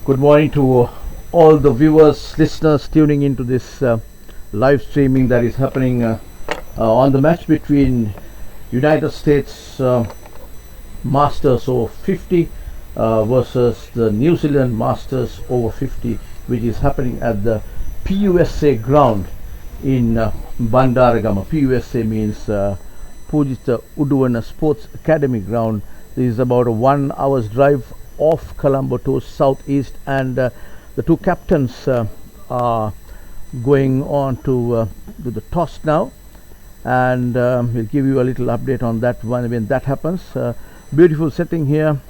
Good morning to all the viewers, listeners tuning into this live streaming that is happening on the match between United States Masters over 50 versus the New Zealand Masters over 50, which is happening at the PUSA ground in Bandaragama. PUSA means Pujita Uduwana Sports Academy ground. This is about a 1 hour's drive off Colombo to southeast, and the two captains are going on to do the toss now, and we'll give you a little update on that one when that happens. Beautiful setting here.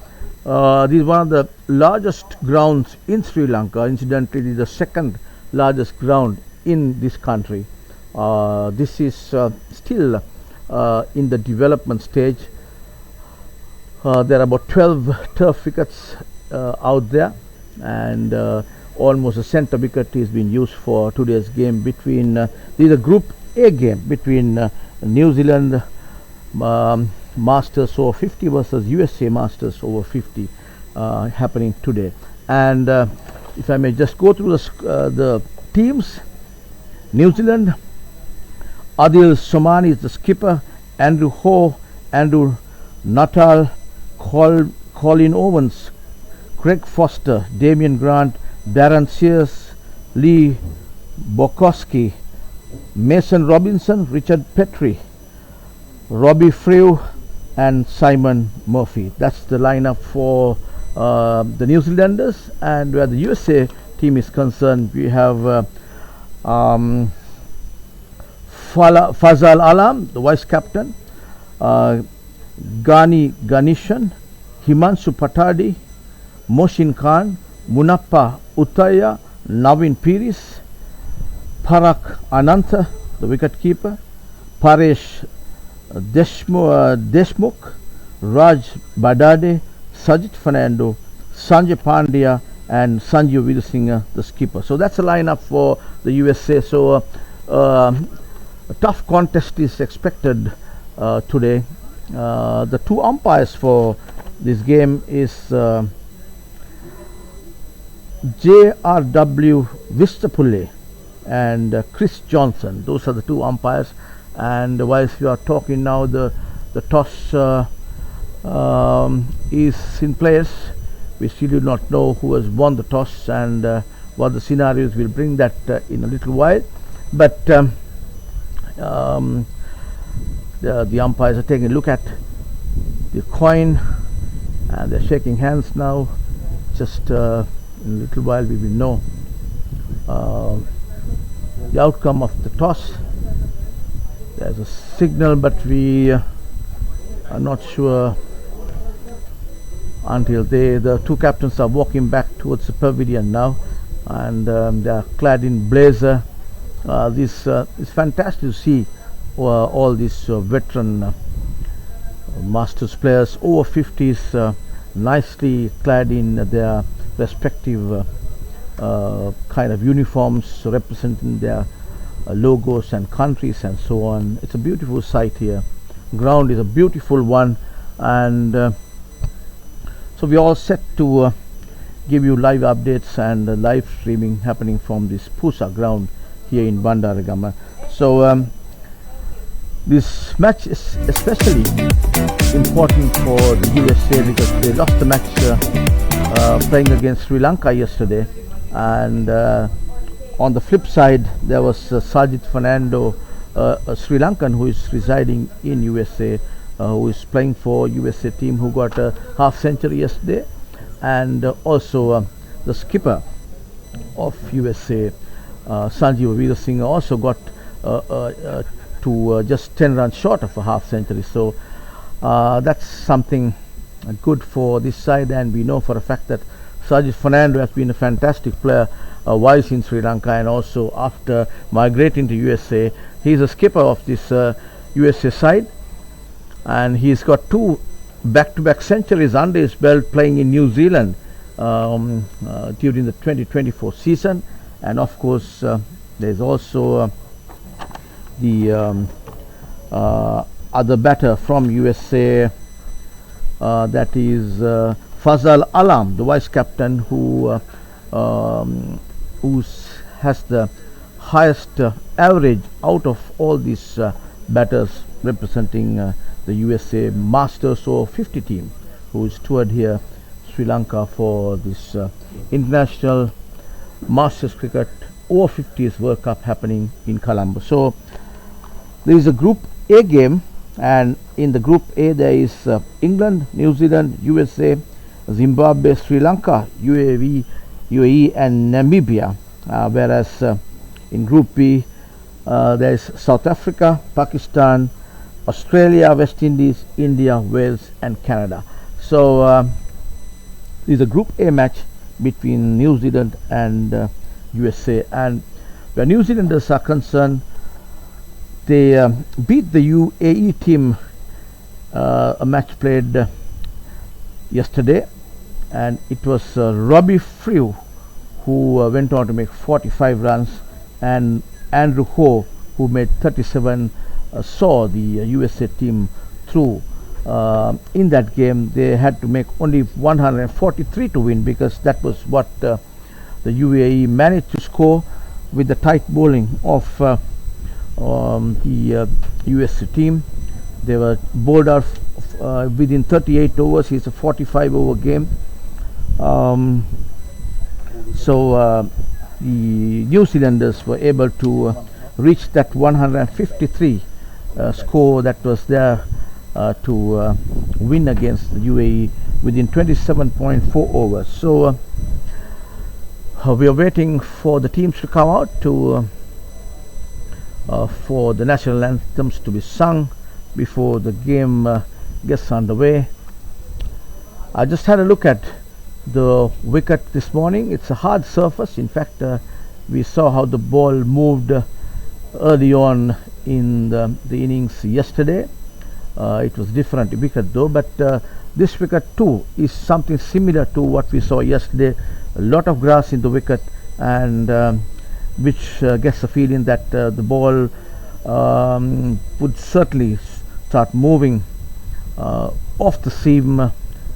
This is one of the largest grounds in Sri Lanka. Incidentally, the second largest ground in this country. This is still in the development stage. There are about 12 turf wickets out there, and almost a centre wicket is being used for today's game between this is a Group A game between New Zealand Masters over 50 versus USA Masters over 50 happening today. And if I may just go through the teams. New Zealand, Adil Somani is the skipper, Andrew Ho, Andrew Nuttall, Colin Owens, Craig Foster, Damien Grant, Darren Sears, Lee Bokowski, Mason Robinson, Richard Petrie, Robbie Frew, and Simon Murphy. That's the lineup for the New Zealanders. And where the USA team is concerned, we have Fazal Alam, the vice captain, Gani Ganeshan, Himanshu Patadi, Moshin Khan, Munappa Uttaya, Navin Piris, Parak Ananta, the wicketkeeper, Paresh Deshmukh, Raj Badade, Sajid Fernando, Sanjay Pandya, and Sanjeev Veerasinghe, the skipper. So that's a lineup for the USA. So a tough contest is expected today. The two umpires for this game is J.R.W. Vistapulle and Chris Johnson. Those are the two umpires. And whilst we are talking now, the toss is in place. We still do not know who has won the toss and what the scenarios will bring that in a little while. But the umpires are taking a look at the coin and they're shaking hands now. Just in a little while we will know the outcome of the toss. There's a signal, but we are not sure until the two captains are walking back towards the pavilion now, and they are clad in blazer. This is fantastic to see all these veteran Masters players over 50s nicely clad in their respective kind of uniforms representing their logos and countries and so on. It's a beautiful sight here. Ground is a beautiful one, and so we are all set to give you live updates and live streaming happening from this PUSA ground here in Bandaragama. So this match is especially important for the USA because they lost the match playing against Sri Lanka yesterday, and on the flip side there was Sajid Fernando, a Sri Lankan who is residing in USA, who is playing for USA team, who got a half century yesterday, and also the skipper of USA, Sanjeev Veerasinghe, also got to just 10 runs short of a half century. So that's something good for this side, and we know for a fact that Sajid Fernando has been a fantastic player while in Sri Lanka, and also after migrating to USA. He's a skipper of this USA side, and he's got two back-to-back centuries under his belt playing in New Zealand during the 2024 season. And of course there's also the other batter from USA, that is Fazal Alam, the vice captain, who who has the highest average out of all these batters representing the USA Masters Over-50 team, who is toured here Sri Lanka for this international Masters Cricket Over-50s World Cup happening in Colombo. So there is a Group A game, and in the Group A there is England, New Zealand, USA, Zimbabwe, Sri Lanka, UAE and Namibia, whereas in Group B there is South Africa, Pakistan, Australia, West Indies, India, Wales and Canada. So this is a Group A match between New Zealand and USA, and where New Zealanders are concerned, they beat the UAE team a match played yesterday, and it was Robbie Frew who went on to make 45 runs, and Andrew Ho, who made 37, saw the USA team through. In that game they had to make only 143 to win, because that was what the UAE managed to score with the tight bowling of the USA team. They were bowled out within 38 overs. It's a 45 over game. So the New Zealanders were able to reach that 153 score that was there to win against the UAE within 27.4 overs. So we are waiting for the teams to come out to for the national anthems to be sung before the game gets underway. I just had a look at the wicket this morning. It's a hard surface. In fact, we saw how the ball moved early on in the innings yesterday. It was different wicket though, but this wicket too is something similar to what we saw yesterday. A lot of grass in the wicket, and which gets the feeling that the ball would certainly start moving off the seam,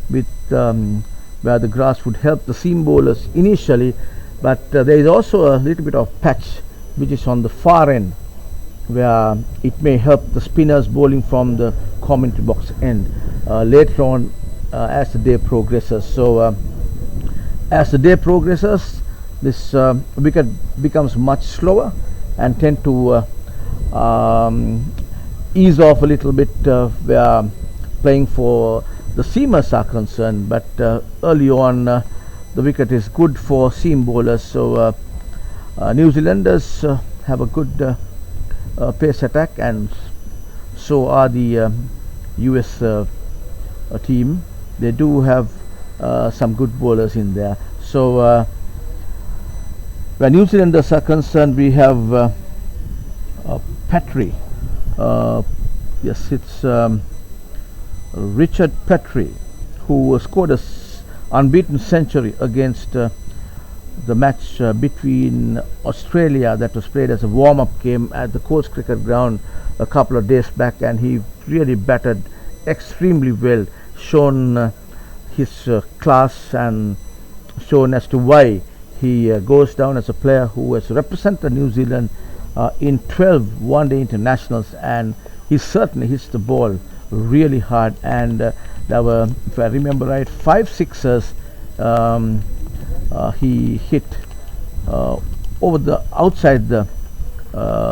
with where the grass would help the seam bowlers initially, but there is also a little bit of patch which is on the far end, where it may help the spinners bowling from the commentary box end later on as the day progresses. So as the day progresses, this wicket becomes much slower and tend to ease off a little bit where playing for the seamers are concerned, but early on the wicket is good for seam bowlers. So New Zealanders have a good pace attack, and so are the US team. They do have some good bowlers in there. So where New Zealanders are concerned, we have Petrie. Yes, it's Richard Petrie, who scored a unbeaten century against the match between Australia that was played as a warm-up game at the Coast Cricket Ground a couple of days back, and he really batted extremely well, shown his class and shown as to why he goes down as a player who has represented New Zealand in 12 one-day internationals, and he certainly hits the ball really hard, and there were, if I remember right, 5 sixers he hit over the outside the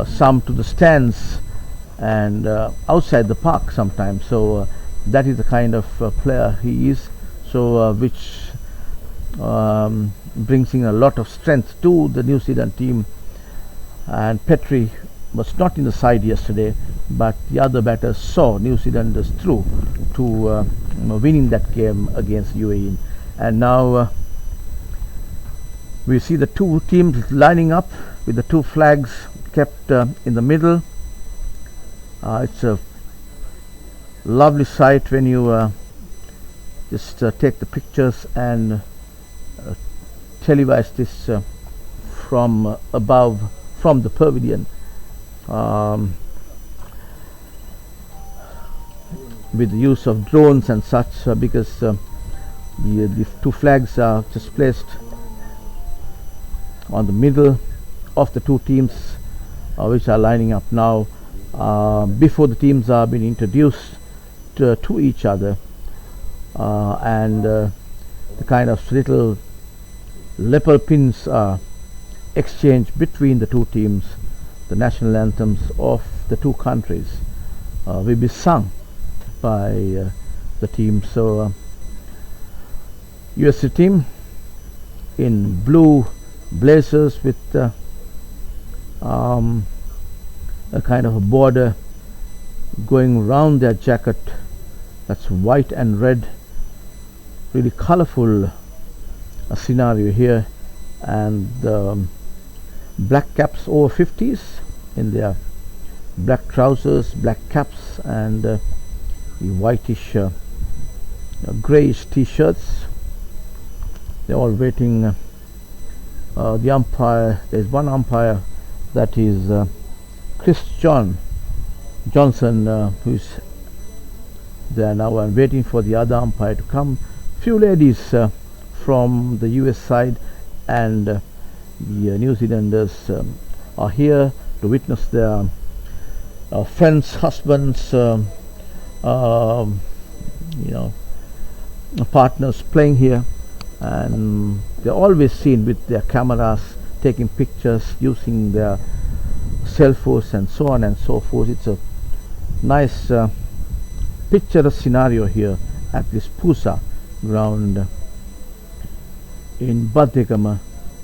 some to the stands and outside the park sometimes. So that is the kind of player he is, so which brings in a lot of strength to the New Zealand team. And Petrie was not in the side yesterday, but the other batters saw New Zealanders through to winning that game against UAE. And now we see the two teams lining up with the two flags kept in the middle. It's a lovely sight when you just take the pictures and televise this from above, from the pavilion, with the use of drones and such, because the two flags are just placed on the middle of the two teams which are lining up now. Before the teams are being introduced to each other, and the kind of little lapel pins are exchanged between the two teams. The national anthems of the two countries will be sung by the team. So USA team in blue blazers with a kind of a border going around their jacket, that's white and red, really colorful scenario here, and black caps over 50s in their black trousers, black caps, and the whitish grayish t-shirts. They're all waiting. The umpire, there's one umpire, that is Chris Johnson, who's there now, and waiting for the other umpire to come. Few ladies from the US side and the New Zealanders are here to witness their friends, husbands, partners playing here, and they're always seen with their cameras taking pictures using their cell phones and so on and so forth. It's a nice picturesque scenario here at this PUSA ground in Bandaragama,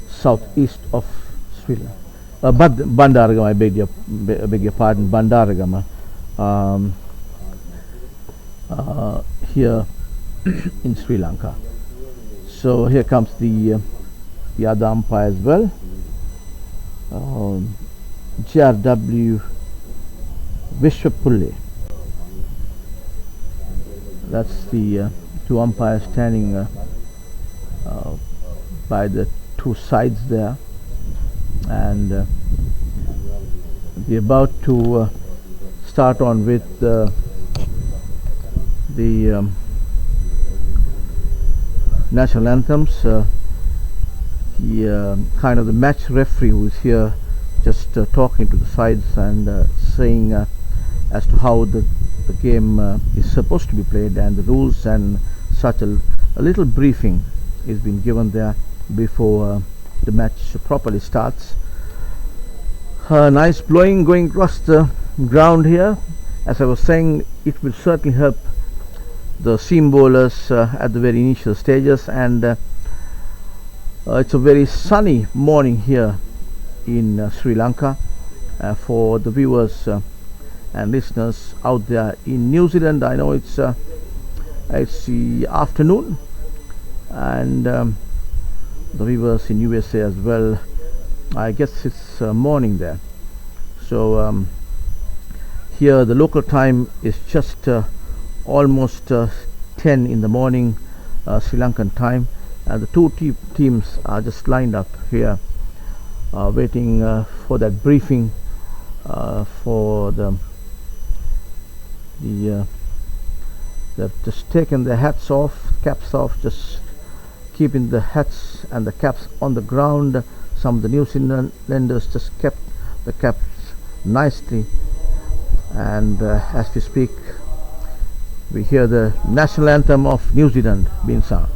southeast of Sri Lanka. Bandaragama, I beg your pardon, Bandaragama. Here in Sri Lanka. So here comes the other umpire as well. JRW Vishwapulle. That's the two umpires standing by the two sides there, and we're about to start on with the national anthems. Kind of the match referee who is here just talking to the sides and saying as to how the game is supposed to be played and the rules, and such a little briefing is being given there before the match properly starts. Nice blowing going across the ground here. As I was saying, it will certainly help the seam bowlers at the very initial stages, and it's a very sunny morning here in Sri Lanka. For the viewers and listeners out there in New Zealand, I know it's the afternoon, and the viewers in USA as well, I guess it's morning there. So here the local time is just almost 10 in the morning, Sri Lankan time, and the two teams are just lined up here waiting for that briefing for they've just taken their hats off, caps off, just keeping the hats and the caps on the ground. Some of the New Zealanders just kept the caps nicely, and as we speak we hear the national anthem of New Zealand being sung.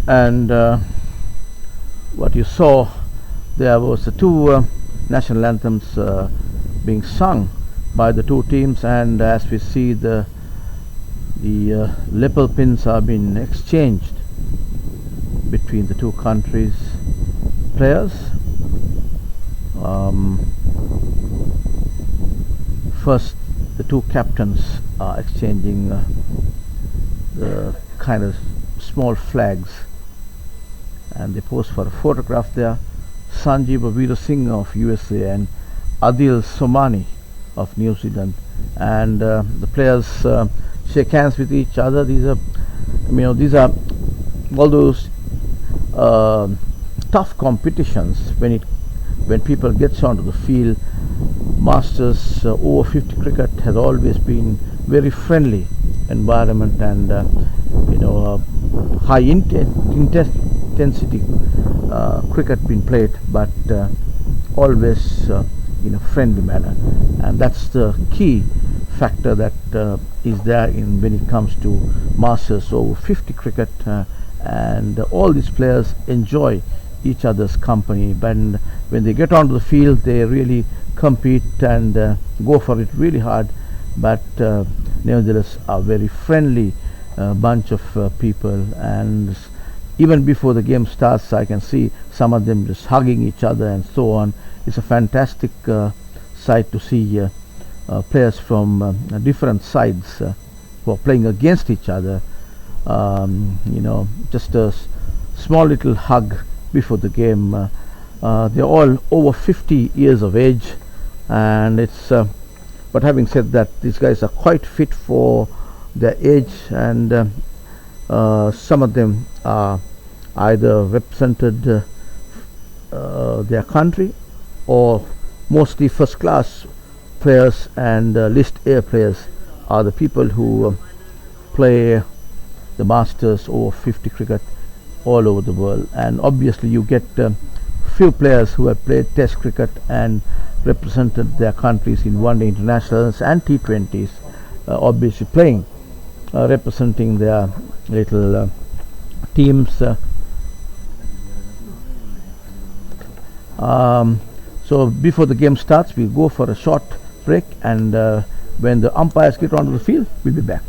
And what you saw there was the two national anthems being sung by the two teams, and as we see the lapel pins are being exchanged between the two countries' players. First, the two captains are exchanging the kind of small flags, and they pose for a photograph there. Sanjeev Veerasinghe of USA and Adil Somani of New Zealand, and the players shake hands with each other. These are all those tough competitions when people gets onto the field. Masters over 50 cricket has always been very friendly environment, and high intensity cricket being played, but always in a friendly manner, and that's the key factor that is there in when it comes to Masters over 50 cricket, and all these players enjoy each other's company. But when they get onto the field, they really compete and go for it really hard, but nevertheless are very friendly bunch of people. And even before the game starts, I can see some of them just hugging each other and so on. It's a fantastic sight to see players from different sides who are playing against each other. Just a small little hug before the game. They're all over 50 years of age, and it's but having said that, these guys are quite fit for their age, and some of them are either represented their country, or mostly first class players, and list A players are the people who play the Masters over 50 cricket all over the world. And obviously you get few players who have played test cricket and represented their countries in one-day internationals and T20s, obviously playing representing their little teams. So before the game starts, we go for a short break, and when the umpires get onto the field, we'll be back.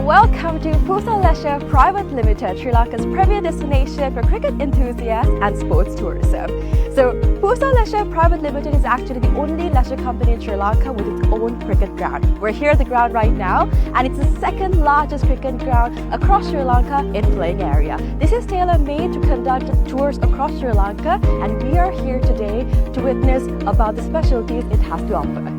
Welcome to PUSA Private Limited, Sri Lanka's premier destination for cricket enthusiasts and sports tourism. So PUSA Private Limited is actually the only leisure company in Sri Lanka with its own cricket ground. We're here at the ground right now, and it's the second largest cricket ground across Sri Lanka in playing area. This is tailor-made to conduct tours across Sri Lanka, and we are here today to witness about the specialties it has to offer.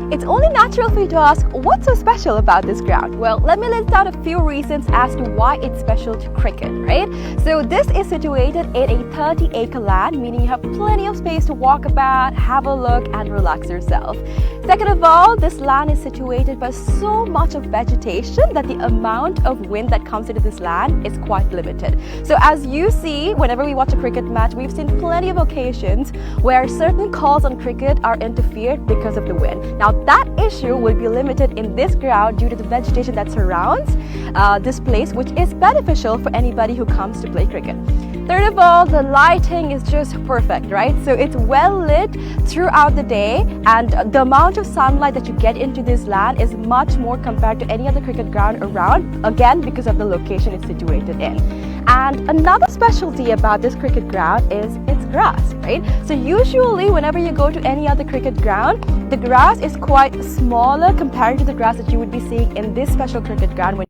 It's only natural for you to ask, what's so special about this ground? Well, let me list out a few reasons as to why it's special to cricket, right? So this is situated in a 30-acre land, meaning you have plenty of space to walk about, have a look, and relax yourself. Second of all, this land is situated by so much of vegetation that the amount of wind that comes into this land is quite limited. So as you see, whenever we watch a cricket match, we've seen plenty of occasions where certain calls on cricket are interfered because of the wind. Now that issue will be limited in this ground due to the vegetation that surrounds this place, which is beneficial for anybody who comes to play cricket. Third of all, the lighting is just perfect, right? So it's well lit throughout the day, and the amount of sunlight that you get into this land is much more compared to any other cricket ground around, again because of the location it's situated in. And another specialty about this cricket ground is its grass, right? So usually whenever you go to any other cricket ground, the grass is quite smaller compared to the grass that you would be seeing in this special cricket ground.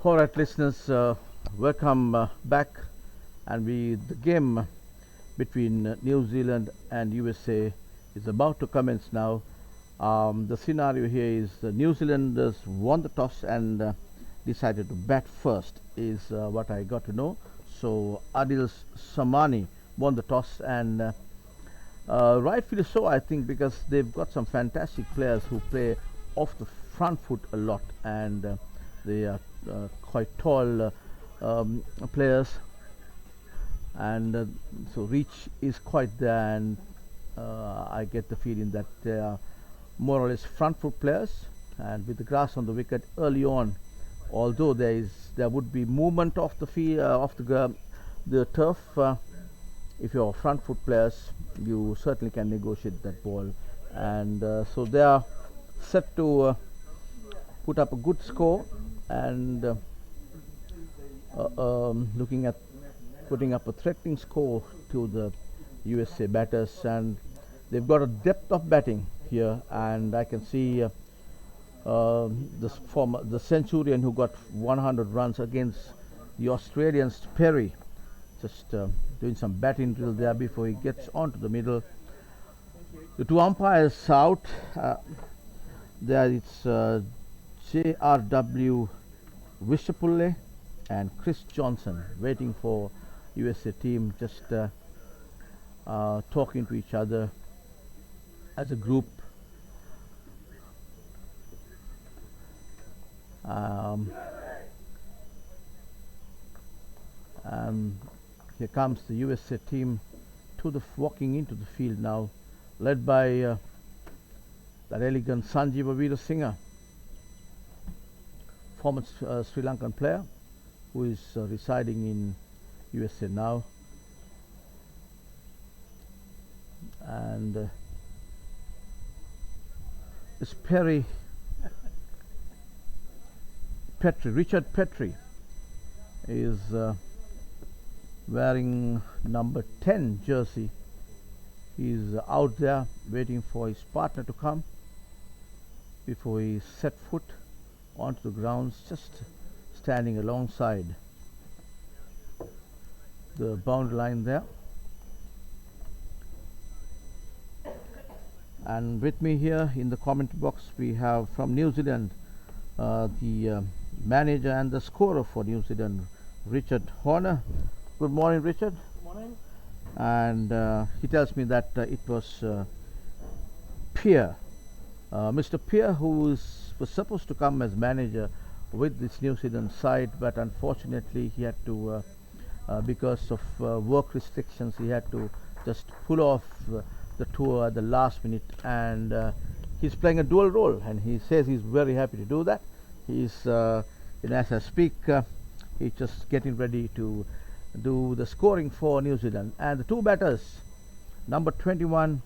All right, listeners, welcome back. And the game between New Zealand and USA is about to commence now. The scenario here is the New Zealanders won the toss and decided to bat first, is what I got to know. So Adil Samani won the toss, and rightfully so, I think, because they've got some fantastic players who play off the front foot a lot, and they are quite tall players, and so reach is quite there, and I get the feeling that they are more or less front foot players. And with the grass on the wicket early on, although there would be movement of the field of the turf, if you're front foot players, you certainly can negotiate that ball, and so they are set to put up a good score, and looking at putting up a threatening score to the USA batters, and they've got a depth of batting here, and I can see the Centurion who got 100 runs against the Australians, Perry, just doing some batting drill there before he gets onto the middle. The two umpires out. There it's JRW Vishapulle and Chris Johnson waiting for USA team, just talking to each other as a group. And here comes the USA team walking into the field now, led by that elegant Sanjeeva Veerasinghe, former Sri Lankan player who is residing in USA now, and it's Richard Petrie is wearing number 10 jersey. He's out there waiting for his partner to come before he set foot onto the grounds, just standing alongside the boundary line there. And with me here in the comment box we have from New Zealand the manager and the scorer for New Zealand, Richard Horner. Good morning, Richard. Good morning. And he tells me that it was Peer, Mr. Peer, who was supposed to come as manager with this New Zealand side, but unfortunately he had to, because of work restrictions, he had to just pull off the tour at the last minute, and he's playing a dual role, and he says he's very happy to do that. He's, as I speak, he's just getting ready to do the scoring for New Zealand. And the two batters, number 21,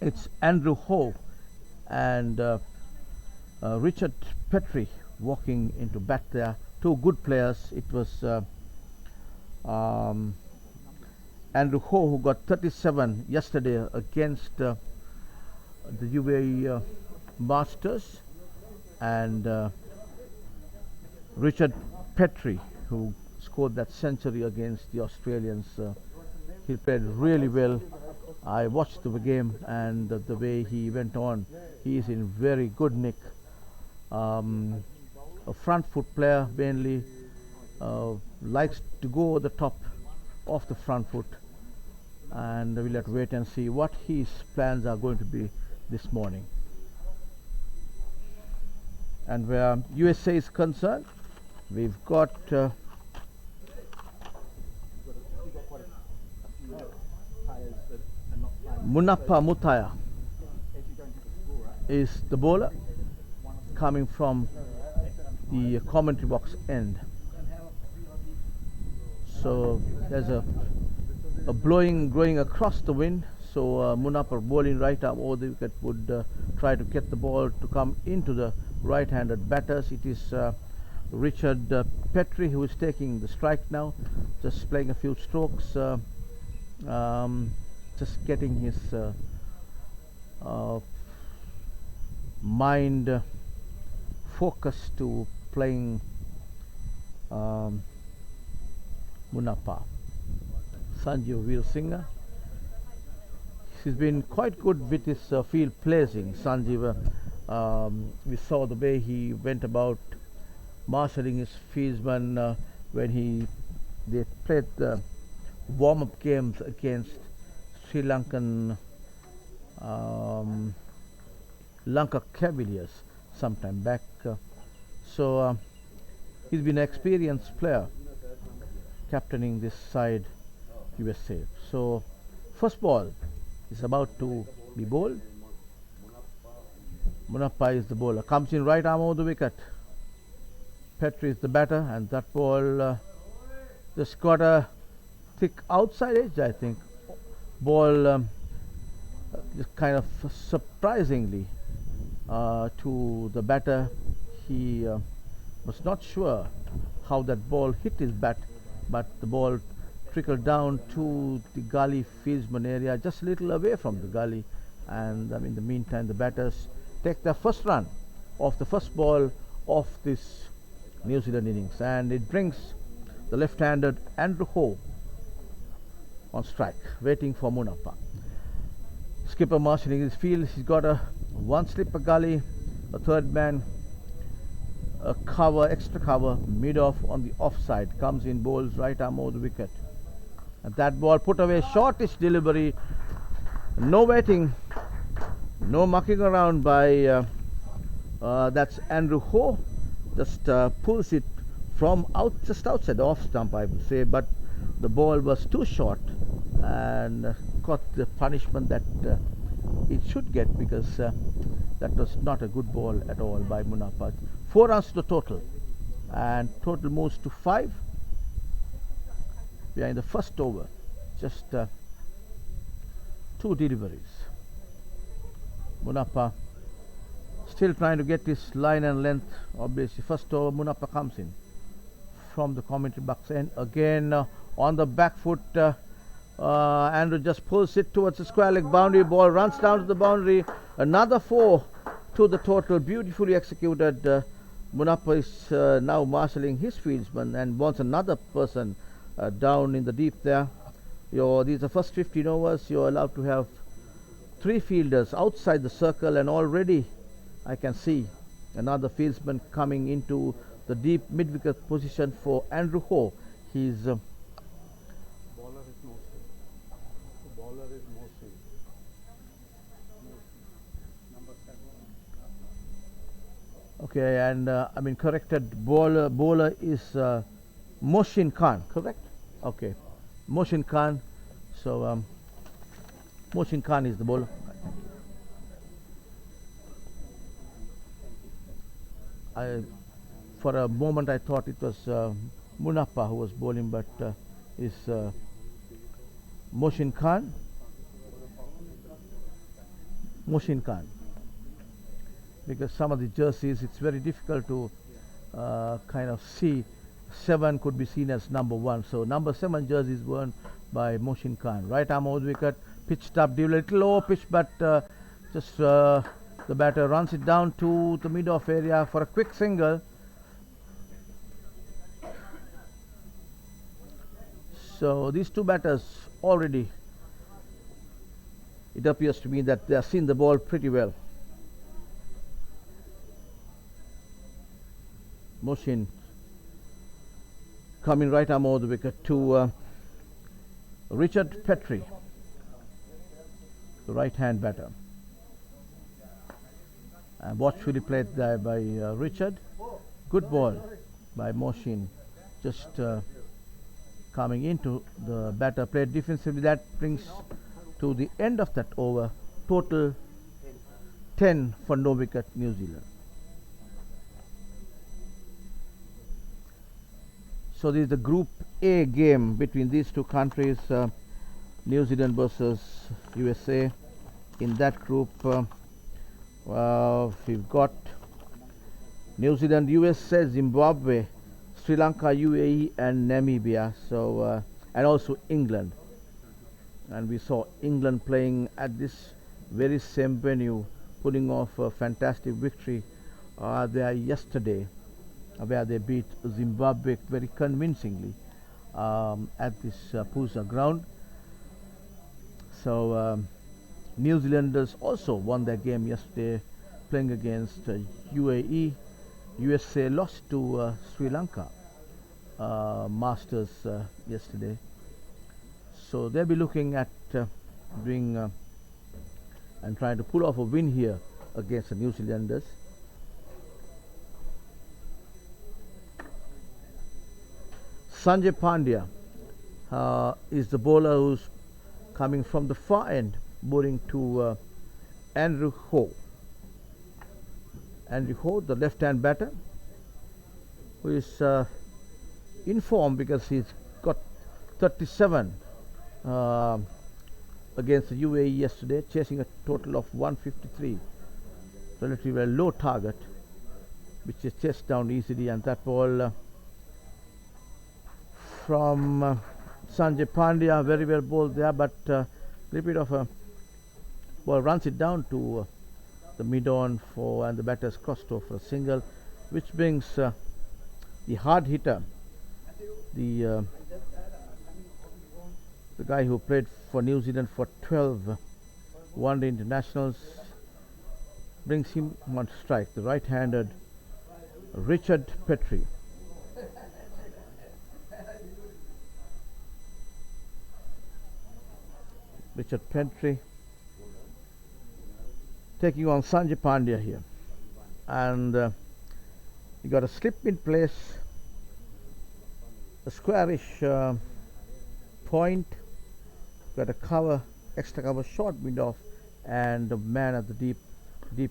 it's Andrew Ho and Richard Petrie walking into bat there. Two good players. It was Andrew Ho who got 37 yesterday against the UAE Masters, and Richard Petrie who scored that century against the Australians. He played really well. I watched the game, and the way he went on, he is in very good nick. A front foot player mainly, likes to go over the top of the front foot, and we'll have to wait and see what his plans are going to be this morning. And where USA is concerned, we've got Munappa Mutaya is the bowler, coming from the commentary box end. So there's a blowing across the wind, so Munappa bowling right up over the wicket would try to get the ball to come into the right-handed batters. It is Richard Petrie who is taking the strike now, just playing a few strokes, just getting his mind focus to playing Munappa. Sanjeev Veerasinghe. He's been quite good with his field placing. Sanjeev, we saw the way he went about marshalling his fieldsmen when they played the warm-up games against Sri Lankan Lanka Cavaliers sometime back. So he's been an experienced player captaining this side USA. So first ball is about to be bowled. Munappa is the bowler. Comes in right arm over the wicket. Petri is the batter, and that ball just got a thick outside edge, I think. Ball just kind of surprisingly to the batter. He was not sure how that ball hit his bat, but the ball trickled down to the gully fieldsman area, just a little away from the gully. And in the meantime, the batters take their first run off the first ball of this New Zealand innings, and it brings the left-handed Andrew Ho on strike, waiting for Munappa. Skipper marshalling his field. He's got a one slip a gully, a third man, a cover, extra cover, mid-off on the offside. Comes in, bowls right arm over the wicket. And that ball put away, shortish delivery, no waiting, no mucking around by that's Andrew Ho. Just pulls it from just outside the off stump, I would say, but the ball was too short and got the punishment that it should get, because that was not a good ball at all by Munappa. 4 runs to the total, and total moves to 5. We are in the first over, just 2 deliveries. Munappa still trying to get his line and length. Obviously, first over, Munappa comes in from the commentary box, and again on the back foot, Andrew just pulls it towards the square leg boundary. Ball runs down to the boundary. Another 4 to the total, beautifully executed. Munappa is now marshalling his fieldsman and wants another person down in the deep there. These are first 15 overs. You're allowed to have 3 fielders outside the circle, and already I can see another fieldsman coming into the deep mid-wicket position for Andrew Ho. He's bowler is no swing. The bowler is no swing. Number 7. okay, and corrected. Bowler is Moshin Khan, correct? Okay, Moshin Khan. So Moshin Khan is the bowler. For a moment I thought it was Munappa who was bowling, but it's Moshin Khan. Moshin Khan. Because some of the jerseys, it's very difficult to kind of see. 7 could be seen as number 1. So number 7 jersey is worn by Moshin Khan. Right arm over the wicket, pitched up, a little low pitch, but just the batter runs it down to the mid-off area for a quick single. So these 2 batters already, it appears to me that they have seen the ball pretty well. Moshin coming right arm over the wicket to Richard Petri, the right-hand batter. And watchfully played there by Richard. Good ball by Moshin, just coming into the batter, played defensively. That brings to the end of that over, total 10 for no wicket New Zealand. So this is the Group A game between these 2 countries, New Zealand versus USA. In that group, we've got New Zealand, USA, Zimbabwe, Sri Lanka, UAE, and Namibia. So and also England. And we saw England playing at this very same venue, pulling off a fantastic victory there yesterday, where they beat Zimbabwe very convincingly at this PUSA ground. So New Zealanders also won their game yesterday, playing against UAE. USA lost to Sri Lanka Masters yesterday. So they'll be looking at doing and trying to pull off a win here against the New Zealanders. Sanjay Pandya is the bowler who's coming from the far end, bowling to Andrew Ho. Andrew Ho, the left-hand batter, who is in form because he's got 37 against the UAE yesterday, chasing a total of 153. Relatively low target, which is chased down easily, and that ball from Sanjay Pandya, very well bowled there, but a little bit of a ball runs it down to the mid-on for, and the batters crossed over a single, which brings the hard hitter, the guy who played for New Zealand for 12 one-day internationals, brings him on strike, the right-handed Richard Petrie. Richard Petrie taking on Sanjay Pandya here, and he got a slip in place, a squarish point, got a cover, extra cover, short mid-off, and the man at the deep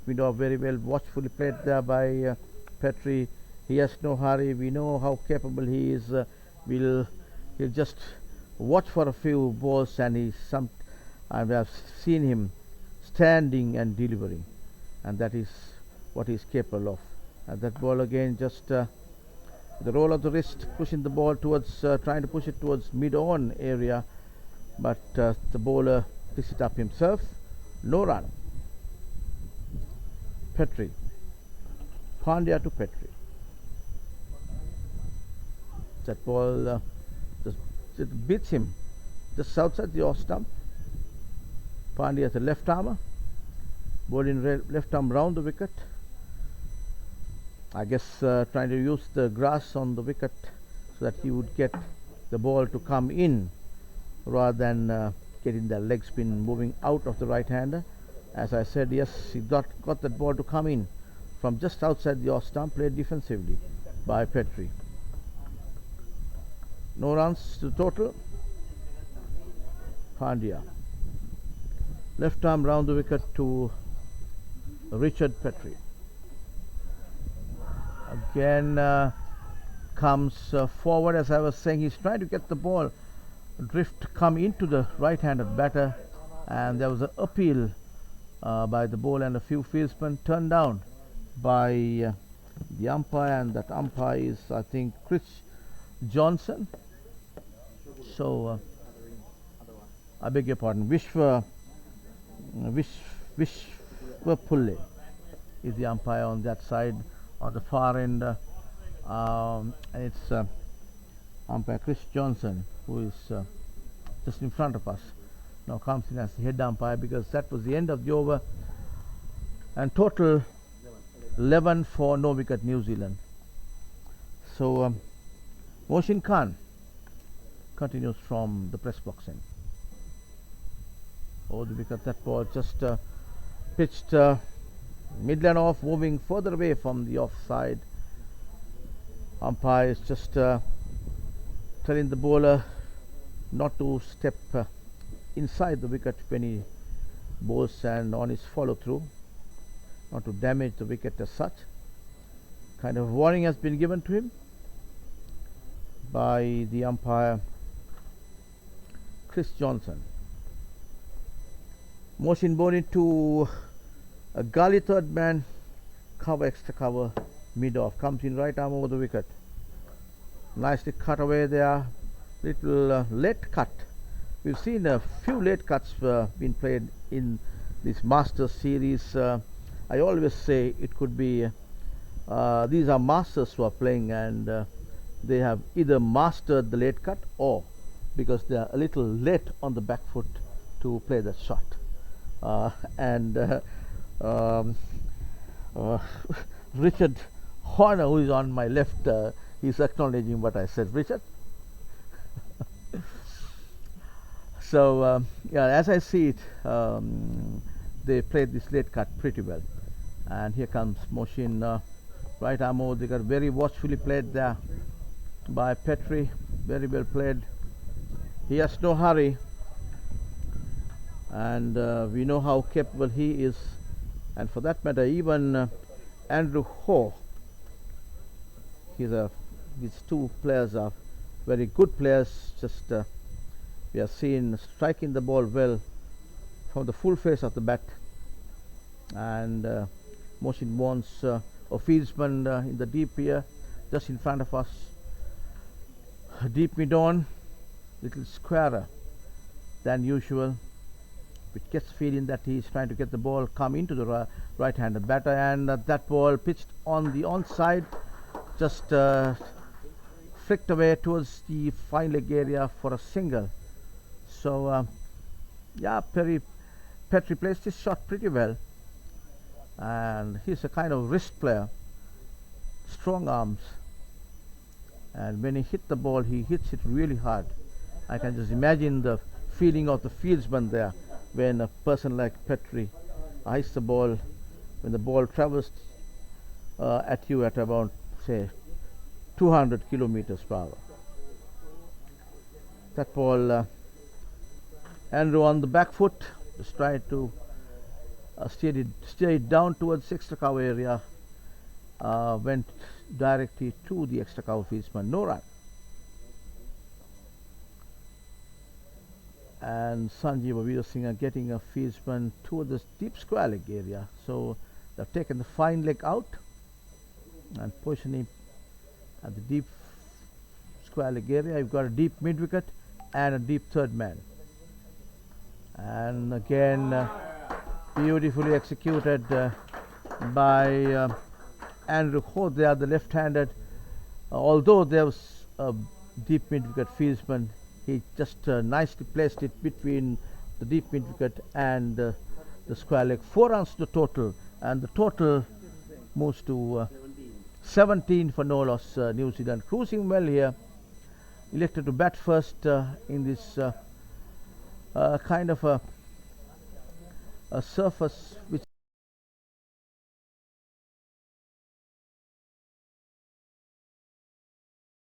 mid-off, very well watchfully played there by Petrie. He has no hurry. We know how capable he is. He'll just watch for a few balls, and I have seen him standing and delivering, and that is what he's capable of. And that ball again, just the roll of the wrist, pushing the ball towards, trying to push it towards mid-on area, but the bowler picks it up himself. No run. Petrie, Pandya to Petrie. That ball just beats him just outside the off stump. Pandya is a left armer, bowling left arm round the wicket. I guess trying to use the grass on the wicket so that he would get the ball to come in rather than getting the leg spin moving out of the right-hander. As I said, yes, he got that ball to come in from just outside the off stump, played defensively by Petrie. No runs to total. Pandya, left arm round the wicket to Richard Petrie. Again comes forward, as I was saying. He's trying to get the ball drift come into the right-handed batter, and there was an appeal by the bowler, and a few fieldsmen turned down by the umpire, and that umpire is, I think, Chris Johnson. So I beg your pardon, Vishwa Pulle is the umpire on that side, on the far end, and it's umpire Chris Johnson, who is just in front of us, now comes in as the head umpire, because that was the end of the over, and total 11 for no wicket New Zealand. So Mohsin Khan continues from the press box end. Oh, the wicket, that ball just pitched midland off, moving further away from the offside. Umpire is just telling the bowler not to step inside the wicket when he bowls, and on his follow through, not to damage the wicket as such. Kind of warning has been given to him by the umpire Chris Johnson. Mohsin bowling to a gully third man, cover, extra cover, mid off, comes in right arm over the wicket. Nicely cut away there, little late cut. We've seen a few late cuts being played in this Masters series. I always say it could be these are masters who are playing, and they have either mastered the late cut or because they are a little late on the back foot to play that shot. And um, uh, Richard Horner, who is on my left, is acknowledging what I said. Richard? So, yeah, as I see it, they played this late cut pretty well. And here comes Moshin, right arm. They got very watchfully played there by Petri. Very well played. He has no hurry, and we know how capable he is. And for that matter, even Andrew Ho, these two players are very good players. Just we are seen striking the ball well from the full face of the bat. And Moshin wants a fieldsman in the deep here, just in front of us. Deep mid on, little squarer than usual, which gets feeling that he is trying to get the ball come into the right-handed batter, and that ball pitched on the onside, just flicked away towards the fine leg area for a single. So yeah, Petri placed his shot pretty well, and he's a kind of wrist player, strong arms, and when he hit the ball, he hits it really hard. I can just imagine the feeling of the fieldsman there when a person like Petri hits the ball, when the ball travels at you at about, say, 200 kilometers per hour. That ball, Andrew on the back foot, just tried to steer it down towards the extra cover area, went directly to the extra cover fieldsman, no run. And Sanjeev Veerasinghe getting a fieldsman toward the deep square leg area. So they've taken the fine leg out and positioning at the deep square leg area. You've got a deep mid wicket and a deep third man. And again, beautifully executed by Andrew Ho there, the left-handed. Although there was a deep mid wicket fieldsman, he just nicely placed it between the deep mid wicket and the square leg. 4 runs to the total, and the total moves to 17 for no loss. New Zealand cruising well here. Elected to bat first in this kind of a surface which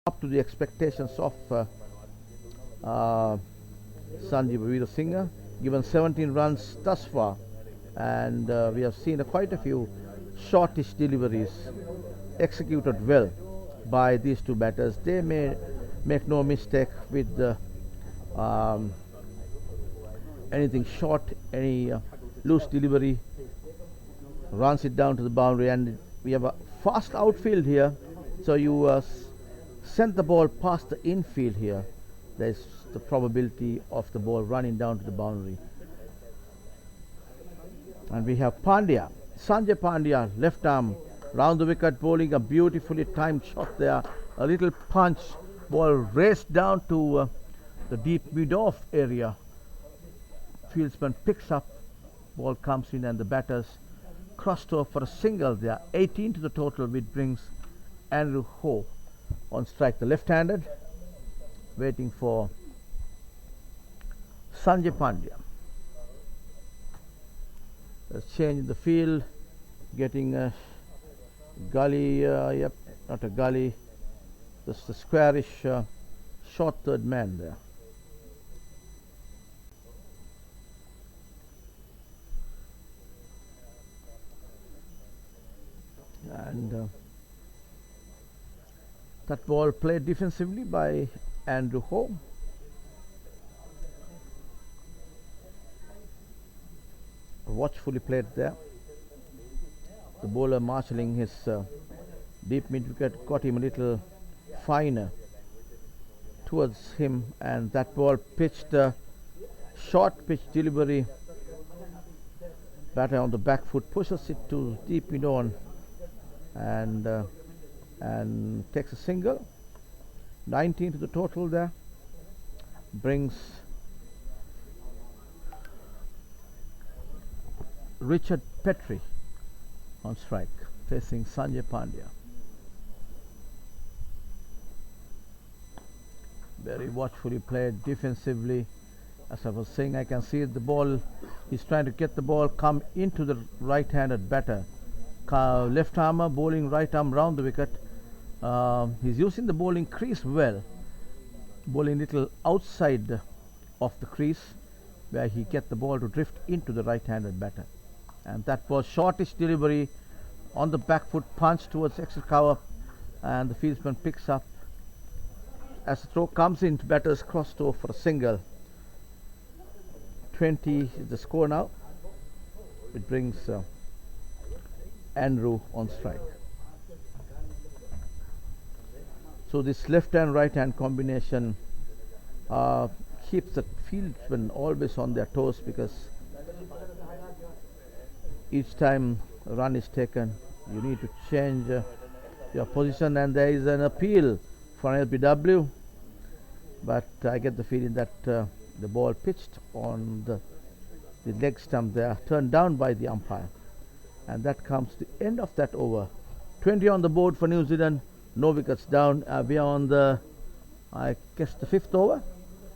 up to the expectations of Sanjeev Veerasinghe, given 17 runs thus far, and we have seen quite a few shortish deliveries executed well by these two batters. They may make no mistake with anything short, any loose delivery, runs it down to the boundary, and we have a fast outfield here, so you send the ball past the infield here. There's the probability of the ball running down to the boundary. And we have Pandya, Sanjay Pandya, left arm, round the wicket, bowling a beautifully timed shot there. A little punch, ball raced down to the deep mid-off area. Fieldsman picks up, ball comes in, and the batters crossed over for a single there. 18 to the total, which brings Andrew Ho on strike, the left-handed, waiting for Sanjay Pandya. There's change in the field, getting a gully, yep, not a gully, just a squarish short third man there. And that ball played defensively by Andrew Ho. Watchfully played there. The bowler marshalling his deep mid wicket, got him a little finer towards him, and that ball pitched short pitch delivery. Batter on the back foot pushes it to deep mid on, and takes a single. 19 to the total there. Brings Richard Petrie on strike, facing Sanjay Pandya. Very watchfully played defensively. As I was saying, I can see the ball. He's trying to get the ball come into the right-handed batter. Left armer bowling right arm round the wicket. He's using the bowling crease well. Bowling little outside of the crease, where he get the ball to drift into the right-handed batter. And that was shortish delivery on the back foot punch towards extra cover, and the fieldsman picks up. As the throw comes in, batter's crossed over for a single. 20 is the score now. It brings Andrew on strike. So this left hand right hand combination keeps the fieldsmen always on their toes, because each time a run is taken, you need to change your position, and there is an appeal for an LBW, but I get the feeling that the ball pitched on the leg stump there, turned down by the umpire, and that comes to the end of that over. 20 on the board for New Zealand, no wickets down. We are on the, I guess, the 5th over.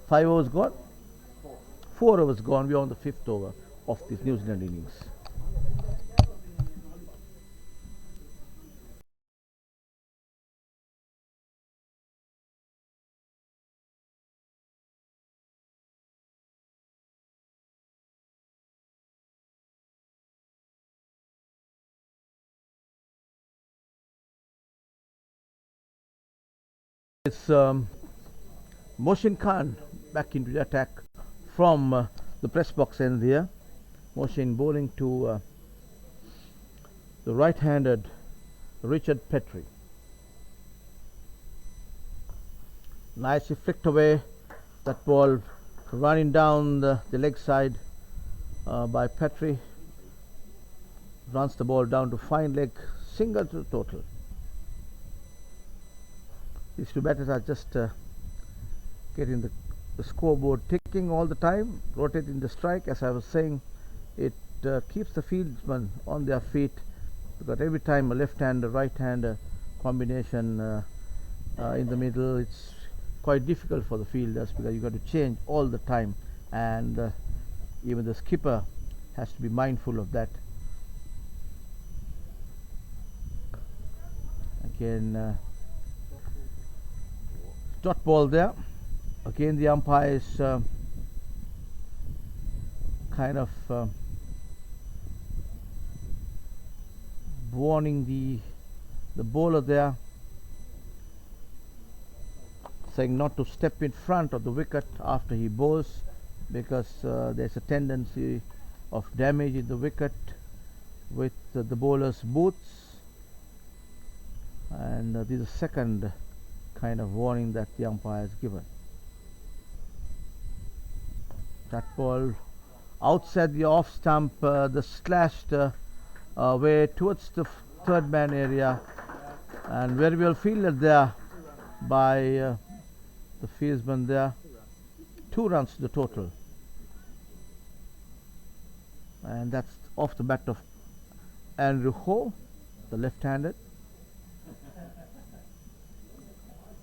5 overs gone, 4 overs gone. We are on the 5th over of this New Zealand innings. It's Mohsin Khan back into the attack from the press box end here. Mohsin bowling to the right-handed Richard Petrie. Nicely flicked away, that ball running down the leg side by Petrie. Runs the ball down to fine leg, single to the total. These two batters are just getting the scoreboard ticking all the time, rotating the strike. As I was saying, it keeps the fieldsmen on their feet, because every time a left-hand, right-hand combination in the middle, it's quite difficult for the fielders, because you got to change all the time, and even the skipper has to be mindful of that. Again, dot ball there. Again, the umpire is kind of warning the bowler there, saying not to step in front of the wicket after he bowls, because there's a tendency of damage in the wicket with the bowler's boots, and this is the second kind of warning that the umpire has given. That ball outside the off stump, the slashed way towards the third man area, and very well fielded there by the fieldsman there. 2 runs to the total, and that's off the bat of Andrew Ho, the left-handed.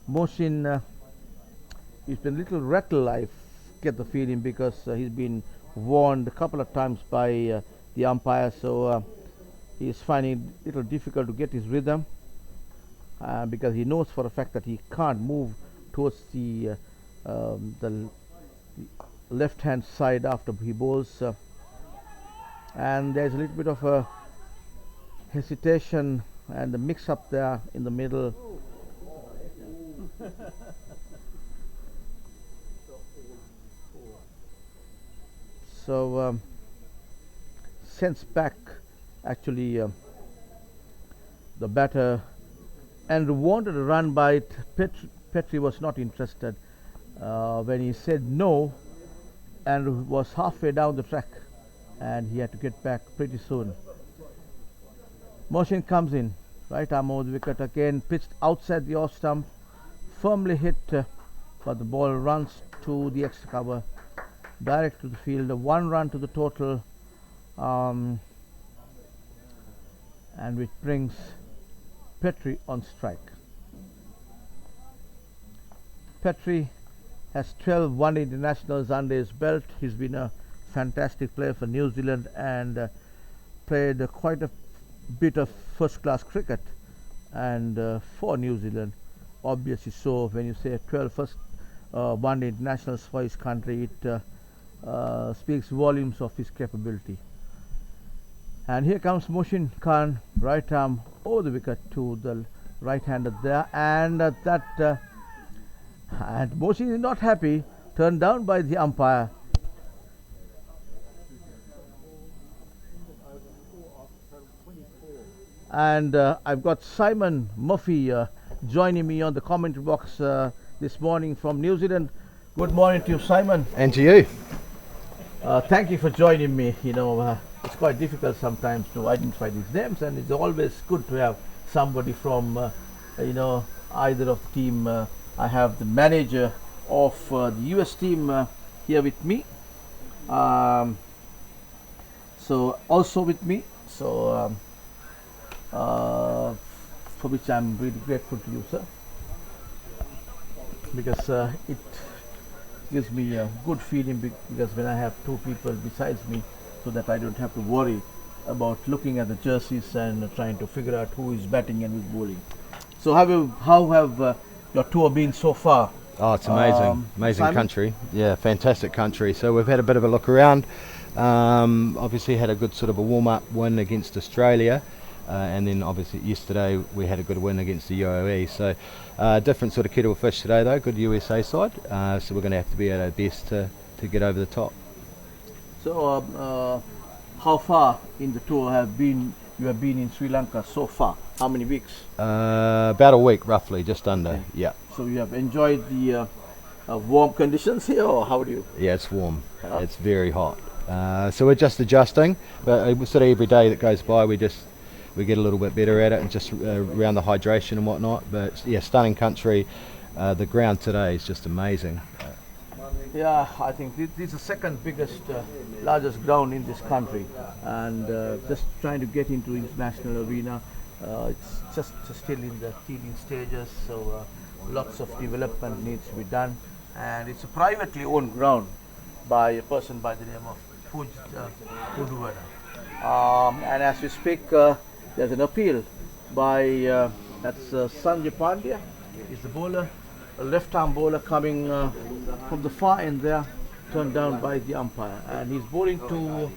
Mohsin, he's been a little rattle, I get the feeling, because he's been warned a couple of times by the umpire, so he's finding it a little difficult to get his rhythm, because he knows for a fact that he can't move towards the left hand side after he bowls, and there's a little bit of a hesitation and the mix up there in the middle. So sends back actually the batter, and wanted a run by it. Petrie was not interested. When he said no, and was halfway down the track, and he had to get back pretty soon. Mohsin comes in, Right arm over the wicket again, pitched outside the off stump, firmly hit, but the ball runs to the extra cover, direct to the field. A 1 run to the total, and which brings Petrie on strike. Petrie has 12 one internationals under his belt. He's been a fantastic player for New Zealand and played quite a bit of first class cricket and for New Zealand. Obviously, so when you say 12 first one internationals for his country, it speaks volumes of his capability. And here comes Mohsin Khan, right arm over the wicket to the right-hander there, and and Mohsin is not happy, turned down by the umpire. And I've got Simon Murphy joining me on the commentary box this morning from New Zealand. Good morning to you, Simon. And to you. Thank you for joining me. You know, it's quite difficult sometimes to identify these names, and it's always good to have somebody from, you know, either of the team. I have the manager of the US team here with me. So also with me. So for which I'm really grateful to you, sir, because it gives me a good feeling, because when I have two people besides me, so that I don't have to worry about looking at the jerseys and trying to figure out who is batting and who is bowling. So how have your tour been so far? Oh, it's amazing. Amazing Simon? country. Yeah, fantastic country. So we've had a bit of a look around. Obviously had a good sort of a warm-up win against Australia. And then obviously yesterday we had a good win against the UAE. So different sort of kettle of fish today though, good USA side. So we're going to have to be at our best to get over the top. So how far in the tour you have been in Sri Lanka so far? How many weeks? About a week roughly, just under. Okay. Yeah. So you have enjoyed the warm conditions here, or how do you? Yeah, it's warm. It's very hot. So we're just adjusting, but sort of every day that goes by we get a little bit better at it, and just around the hydration and whatnot. But yeah, stunning country. The ground today is just amazing. Yeah, I think this is the second biggest, largest ground in this country, and just trying to get into international arena. It's just still in the teething stages, so lots of development needs to be done, and it's a privately owned ground by a person by the name of Puduvara. And as we speak, there's an appeal by that's Sanjay Pandya, is the bowler, a left-arm bowler coming from the far end there, turned down by the umpire, and he's bowling to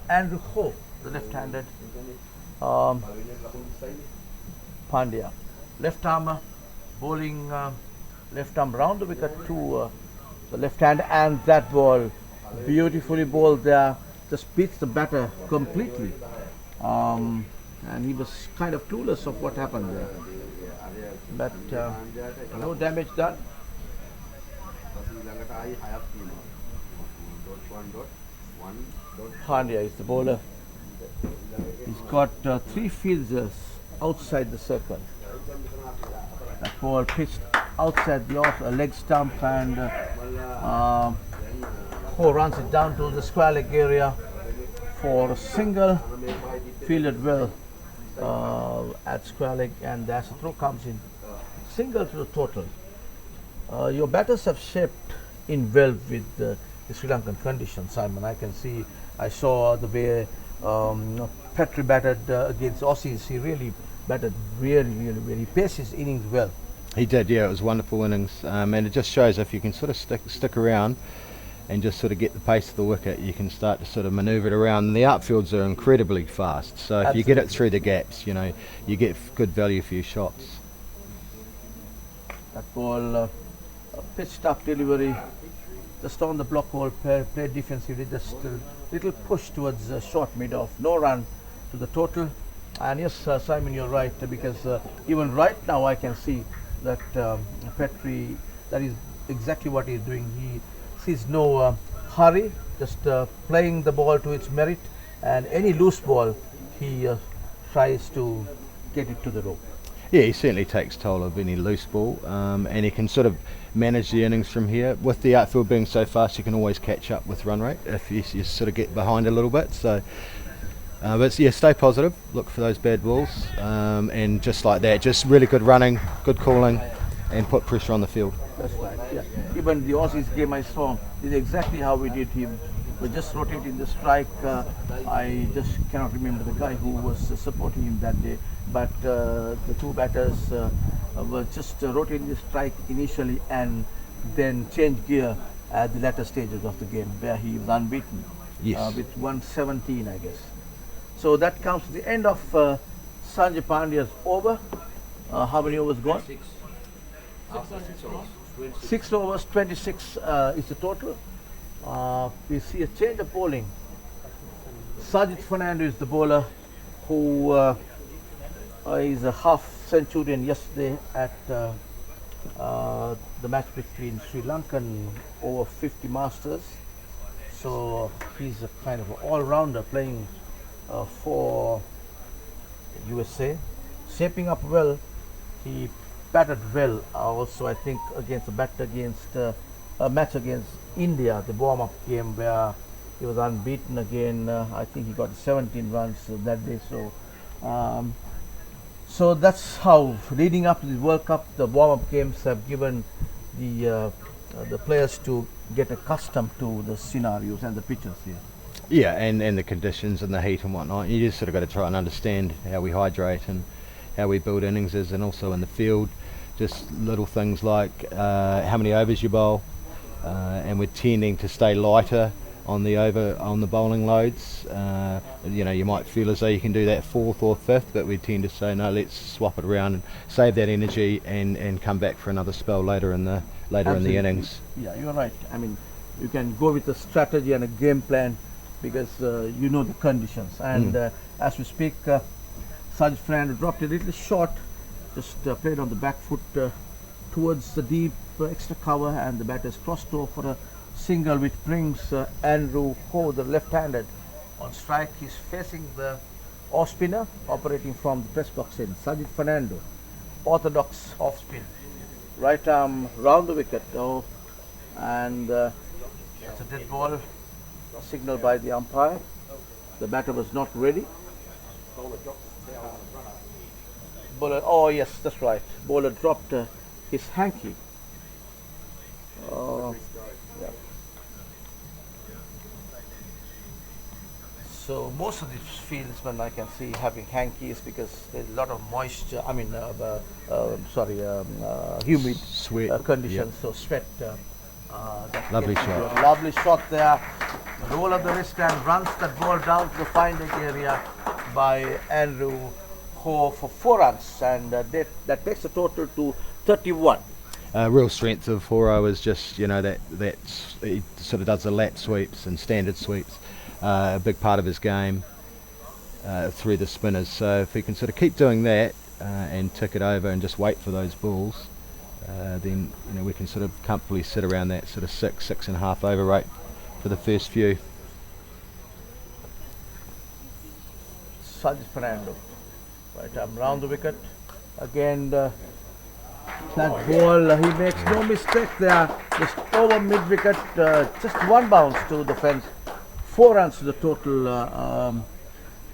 Andrew Ho, the left-handed Pandya, left-armer bowling left arm round the wicket to the left hand, and that ball beautifully bowled there, just beats the batter completely. And he was kind of clueless of what happened there, but no damage done. Pandya is the bowler. He's got 3 fielders outside the circle. That ball pitched outside the off leg stump, and Ho runs it down to the square leg area for a single, fielded well at square leg, and as the throw comes in, single to the total. Your batters have shaped in well with the Sri Lankan conditions, Simon. I saw the way Petrie batted against Aussies. He really batted really well. He paced his innings well. He did, yeah. It was wonderful innings, and it just shows if you can sort of stick around and just sort of get the pace of the wicket, you can start to sort of manoeuvre it around. And the outfields are incredibly fast, so if you get it through the gaps, you know, you get good value for your shots. That ball pitched up delivery, just on the block hole, played defensively, just a little push towards short mid-off, no run to the total. And yes, Simon, you're right, because even right now I can see that Petrie, that is exactly what he's doing. He sees no hurry, just playing the ball to its merit, and any loose ball he tries to get it to the rope. Yeah, he certainly takes toll of any loose ball, and he can sort of manage the innings from here. With the outfield being so fast, you can always catch up with run rate if you sort of get behind a little bit. So, but yeah, stay positive, look for those bad balls, and just like that, just really good running, good calling, and put pressure on the field. That's right. Yeah. Even the Aussies game I saw is exactly how we did him. We just rotating the strike. I just cannot remember the guy who was supporting him that day, but the two batters were just rotating the strike initially and then change gear at the latter stages of the game where he was unbeaten. Yes. With 117, I guess. So that comes to the end of Sanjay Pandya's over. How many overs gone? 6 overs, 26 is the total. We see a change of bowling. Sajid Fernando is the bowler who is a half centurion yesterday at the match between Sri Lankan Over-50 Masters. So he's a kind of all-rounder playing for USA. Shaping up well. He batted well also, I think, against a match against India, the warm-up game where he was unbeaten again. I think he got 17 runs that day. So that's how, leading up to the World Cup, the warm-up games have given the players to get accustomed to the scenarios and the pitches here. Yeah, and the conditions and the heat and whatnot. You just sort of got to try and understand how we hydrate and how we build innings, and also in the field, just little things like how many overs you bowl, and we're tending to stay lighter on the bowling loads. You might feel as though you can do that fourth or fifth, but we tend to say no, let's swap it around and save that energy and come back for another spell later in the innings. Yeah, you're right. I mean, you can go with a strategy and a game plan because you know the conditions. And as we speak, Sajid Fernando dropped a little short, just played on the back foot towards the deep extra cover, and the batters crossed over for a single, which brings Andrew Ho, the left-handed, on strike. He's facing the off-spinner operating from the press box in. Sajid Fernando, orthodox off-spin, right arm round the wicket. And it's a dead ball, signaled by the umpire. The batter was not ready. Bowler, oh yes, that's right. Bowler dropped his hanky. Yeah. So most of the fieldsmen I can see having hankies because there's a lot of moisture. I mean, humid Sweat. conditions. Yep. So sweat. Lovely shot. Lovely shot there. Roll of the wrist and runs that ball down to the finding area by Andrew Ho for 4 runs, and that takes a total to 31. Real strength of Horo is just, that he sort of does the lap sweeps and standard sweeps, a big part of his game through the spinners. So if he can sort of keep doing that and tick it over and just wait for those balls, then we can sort of comfortably sit around that sort of 6.5 over rate for the first few. Sajid Fernando, right arm round the wicket. Again, that ball, he makes no mistake there. Just over mid wicket, just one bounce to the fence. 4 runs to the total.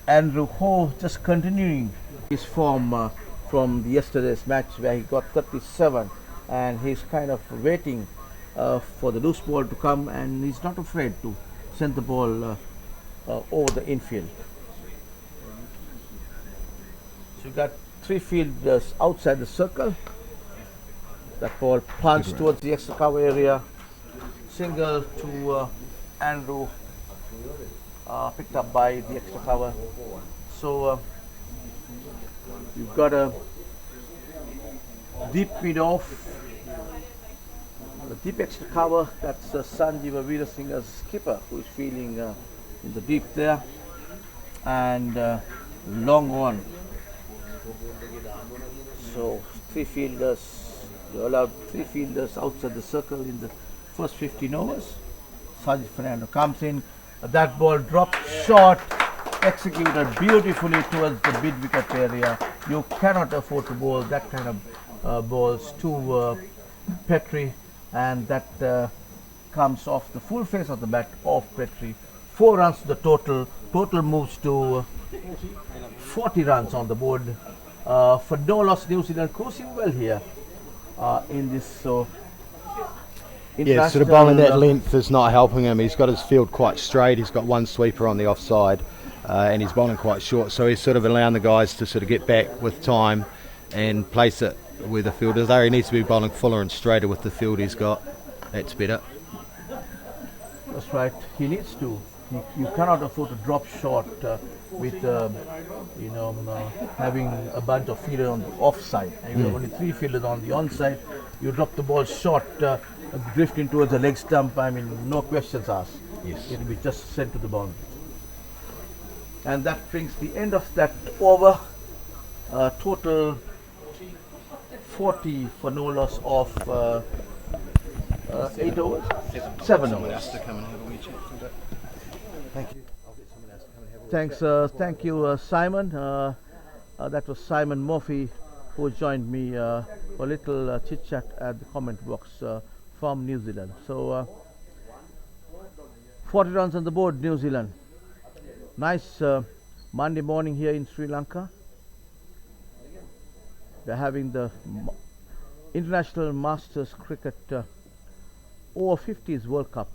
Andrew Ho just continuing his form from yesterday's match where he got 37, and he's kind of waiting for the loose ball to come, and he's not afraid to send the ball over the infield. So you got 3 fielders outside the circle. That ball punched towards the extra cover area. Single to Andrew, picked up by the extra cover. So you've got a deep mid off, a deep extra cover. That's Sanjeev Veerasinghe's skipper who is feeling in the deep there, and long on. So 3 fielders. You allowed 3 fielders outside the circle in the first 15 overs. Sajid Fernando comes in. That ball dropped short, executed beautifully towards the mid wicket area. You cannot afford to bowl that kind of balls to Petrie, and that comes off the full face of the bat of Petrie. 4 runs to the total. Total moves to 40 runs on the board. For no loss, New Zealand cruising well here in this. So Yeah, sort of bowling that length is not helping him. He's got his field quite straight. He's got one sweeper on the offside, and he's bowling quite short. So he's sort of allowing the guys to sort of get back with time and place it where the field is there. He needs to be bowling fuller and straighter with the field he's got. That's better. That's right. He needs to. You cannot afford to drop short with having a bunch of fielders on the offside. And you have only 3 fielders on the onside. You drop the ball short, drifting towards the leg stump. I mean, no questions asked. Yes. It will be just sent to the boundary. And that brings the end of that over. Total 40 for no loss of 8 overs, 7 overs. Thank you. Thanks, thank you, Simon. That was Simon Murphy who joined me for a little chit chat at the comment box from New Zealand. So, 40 runs on the board, New Zealand. Nice Monday morning here in Sri Lanka. They're having the International Masters Cricket Over-50s World Cup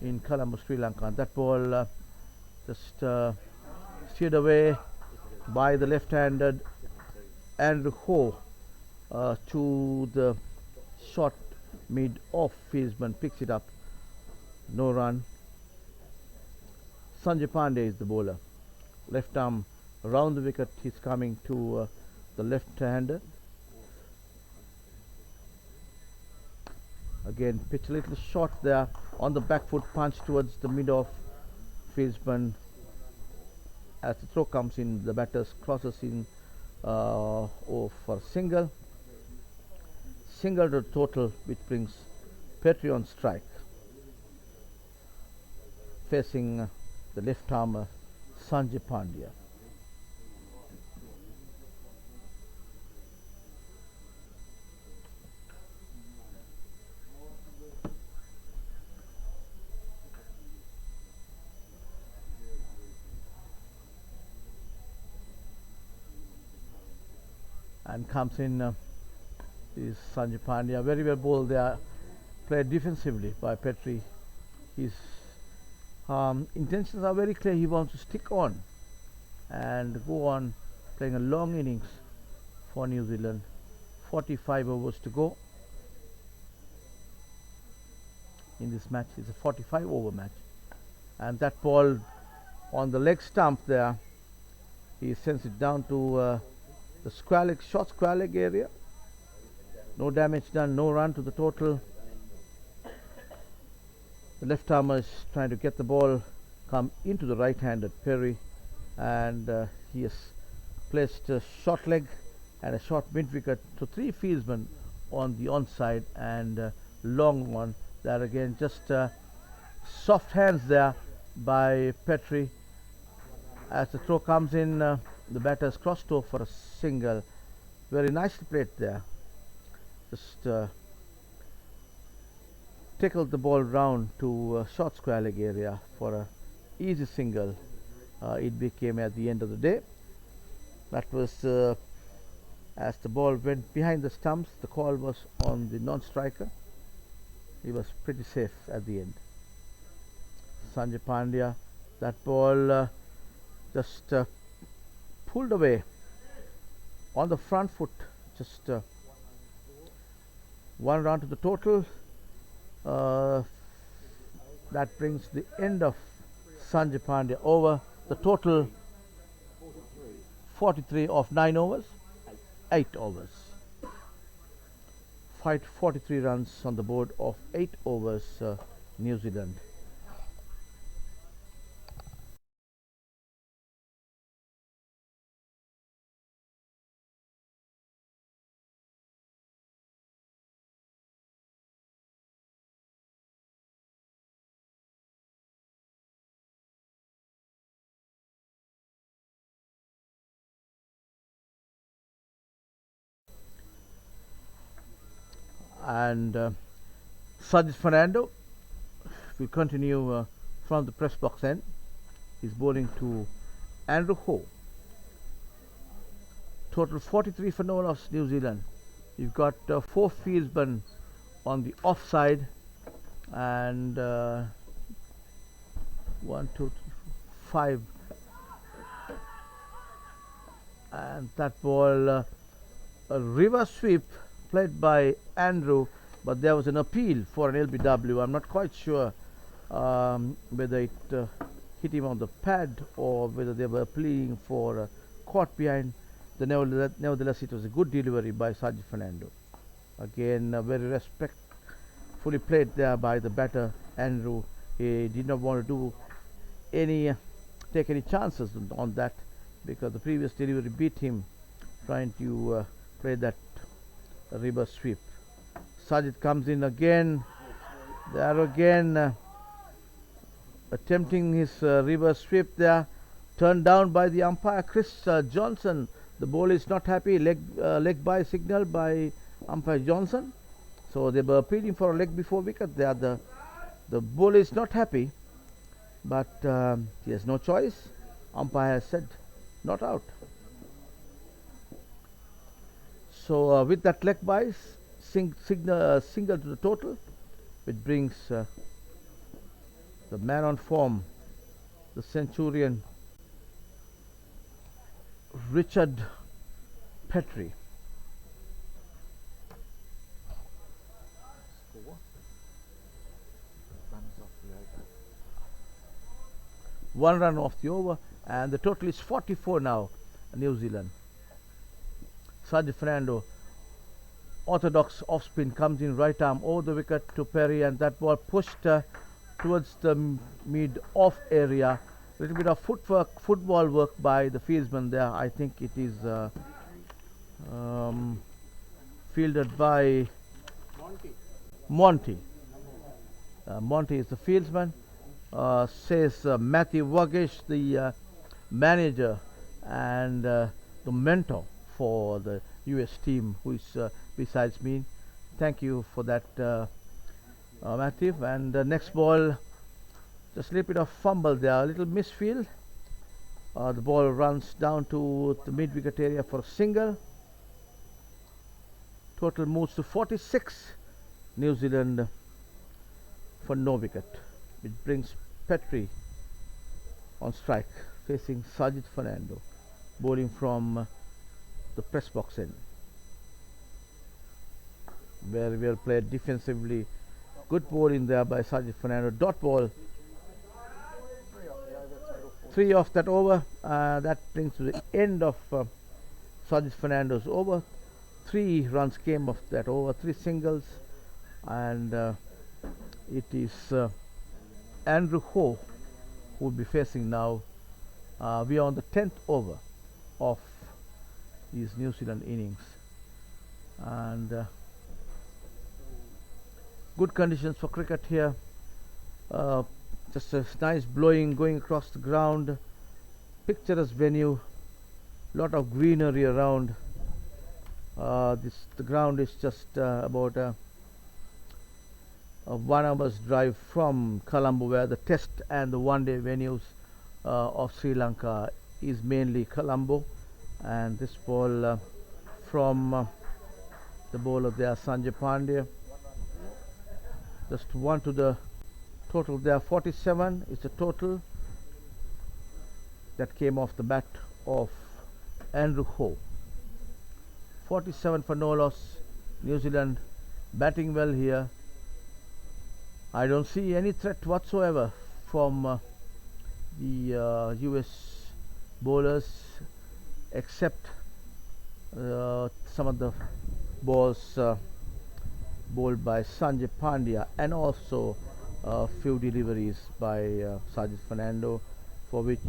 in Colombo, Sri Lanka. And that ball just steered away by the left-handed Andrew Ho to the short mid off. Fieldsman picks it up, no run. Sanjay Pandey is the bowler. Left arm around the wicket, he's coming to the left-hander. Again, pitch a little short there on the back foot, punch towards the mid off. Fieldsman, as the throw comes in, the batters crosses in for single. Single to total, which brings Petrie on strike. Facing the left armer Sanjay Pandya. And comes in is Sanjay Pandya, very well bowled there, played defensively by Petrie. His intentions are very clear. He wants to stick on and go on playing a long innings for New Zealand. 45 overs to go in this match. It's a 45 over match, and that ball on the leg stump there, he sends it down to the short square leg area. No damage done, no run to the total. The left armer is trying to get the ball come into the right-handed Perry, and he has placed a short leg and a short mid-wicket to 3 fieldsmen on the onside, and long one there again. Just soft hands there by Petrie. As the throw comes in, the batter's crossed over for a single. Very nicely played there. Just tickled the ball round to short square leg area for a easy single. It became at the end of the day. That was as the ball went behind the stumps. The call was on the non-striker. He was pretty safe at the end. Sanjay Pandya, that ball just pulled away on the front foot. Just 1 run to the total. That brings the end of Sanjay Pandya over. The total 43 of 9 overs, 8 overs. 43 runs on the board of 8 overs, New Zealand. And Sajid Fernando will continue from the press box end. He's bowling to Andrew Ho. Total 43 for no loss, New Zealand. You've got 4 fieldsmen on the offside, and 1, 2, 3, 4, 5, and that ball, a reverse sweep played by Andrew, but there was an appeal for an LBW. I'm not quite sure whether it hit him on the pad or whether they were pleading for caught behind. Nevertheless, it was a good delivery by Sajid Fernando. Again, very respectfully played there by the batter Andrew. He did not want to take any chances on that, because the previous delivery beat him trying to play that reverse sweep. Sajid comes in again. There again, attempting his reverse sweep there. Turned down by the umpire, Chris Johnson. The ball is not happy. Leg by signal by umpire Johnson. So they were appealing for a leg before wicket there. The ball is not happy, but he has no choice. Umpire has said not out. So with that leg by, single to the total, which brings the man on form, the Centurion, Richard Petrie. One run off the over, and the total is 44 now, New Zealand. Sajid Fernando, orthodox off spin, comes in right arm over the wicket to Perry, and that ball pushed towards the mid-off area. A little bit of football work by the fieldsman there. I think it is fielded by Monty. Monty is the fieldsman, says Matthew Wagish, the manager and the mentor for the US team, who is besides me. Thank you for that, Matthew. And the next ball, just a little bit of fumble there, a little misfield. The ball runs down to the mid-wicket area for a single. Total moves to 46, New Zealand, for no wicket. It brings Petrie on strike, facing Sajid Fernando, bowling from the press box end. Very well played defensively. Good bowling there by Sajid Fernando. Dot ball. 3 off that over. That brings to the end of Sajid Fernando's over. 3 runs came off that over, 3 singles, and it is Andrew Ho who will be facing now. We are on the 10th over of his New Zealand innings, and good conditions for cricket here. Just a nice blowing going across the ground, picturesque venue, lot of greenery around. The ground is just about a 1 hour's drive from Colombo, where the test and the one-day venues of Sri Lanka is mainly Colombo. And this ball from the bowler there, Sanjay Pandya, just 1 to the total there. 47 is the total that came off the bat of Andrew Ho. 47 for no loss. New Zealand batting well here. I don't see any threat whatsoever from the US bowlers, except some of the balls bowled by Sanjay Pandya, and also a few deliveries by Sajid Fernando, for which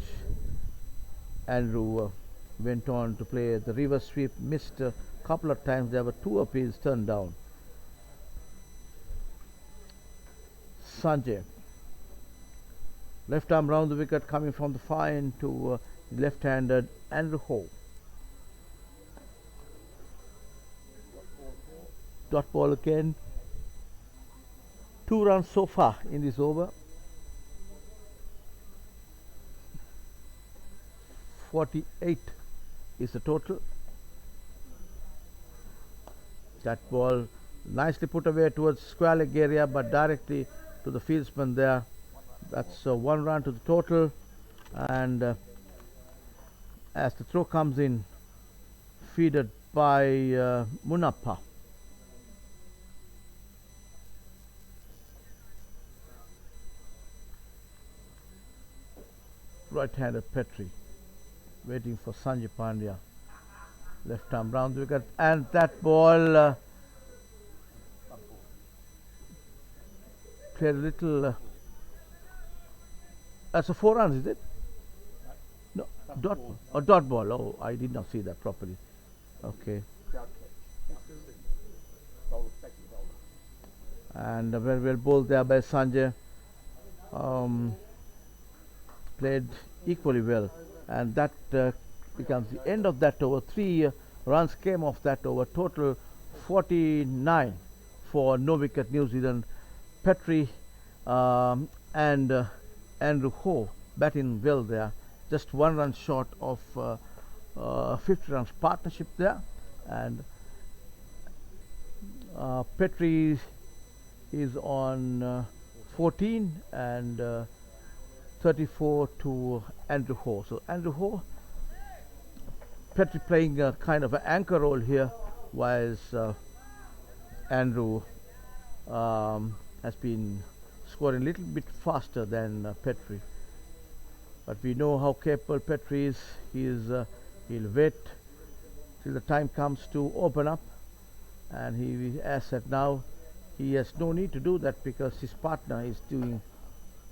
Andrew went on to play the reverse sweep, missed a couple of times. There were 2 appeals turned down. Sanjay, left arm round the wicket, coming from the far end to left-handed Andrew Ho. Dot ball again. 2 runs so far in this over. 48 is the total. That ball nicely put away towards square leg area, but directly to the fieldsman there. That's 1 run to the total. And as the throw comes in, feeded by Munappa. Right-handed Petri waiting for Sanjay Pandya. Left arm round the wicket, and that ball played a little. That's a 4 runs, is it? No, dot ball. Oh, dot ball. Oh, I did not see that properly. Okay. And very well bowled there by Sanjay. Played equally well, and that becomes the end of that over. 3 runs came off that over. Total 49 for no wicket New Zealand. Petri and Andrew Ho batting well there. Just 1 run short of 50 runs partnership there, and Petri is on 14 and 34 to Andrew Ho. So Andrew Ho, Petri playing a kind of an anchor role here, whilst Andrew has been scoring a little bit faster than Petri. But we know how capable Petri is. He'll wait till the time comes to open up, and he, as said now, he has no need to do that because his partner is doing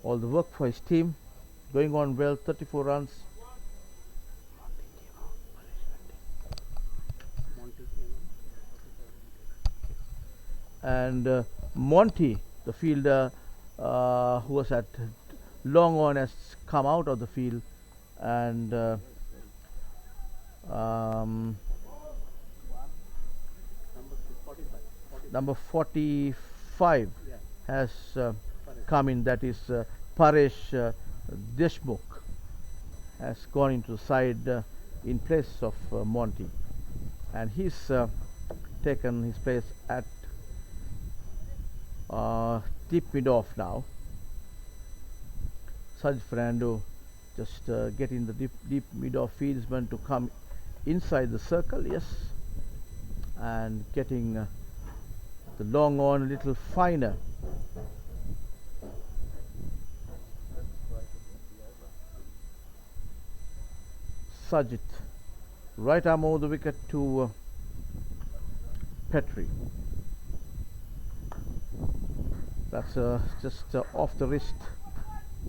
all the work for his team. Going on well, 34 runs. And Monty, the fielder who was at long on, has come out of the field, and number 45 has come in. That is Paresh Deshmukh has gone into the side in place of Monty, and he's taken his place at deep mid off now. Saj Fernando just getting the deep mid off fieldsman to come inside the circle, yes, and getting the long on a little finer. Sajit, right arm over the wicket to Petri. That's just off the wrist,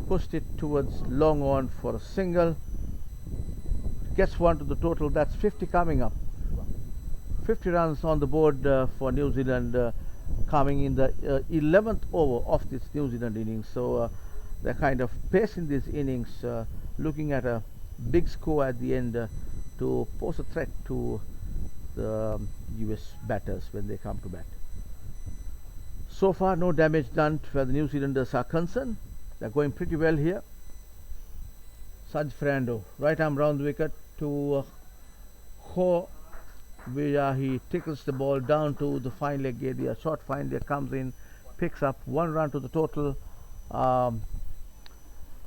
pushed it towards long on for a single. Gets 1 to the total. That's 50 coming up. 50 runs on the board for New Zealand, coming in the 11th over of this New Zealand innings. So they're kind of pacing these innings, looking at a big score at the end to pose a threat to the US batters when they come to bat. So far, no damage done where the New Zealanders are concerned. They're going pretty well here. Saj Fernando, right arm round the wicket to Ho, where he tickles the ball down to the fine leg area. Short fine leg comes in, picks up 1 run to the total,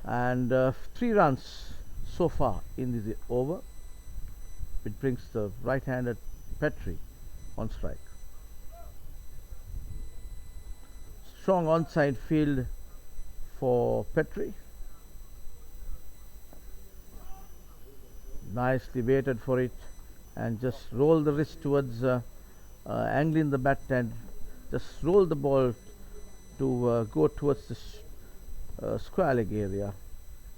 and 3 runs so far in this over, which brings the right-handed Petri on strike. Strong onside field for Petri. Nicely waited for it and just roll the wrist towards angling the bat and just roll the ball to go towards the square leg area,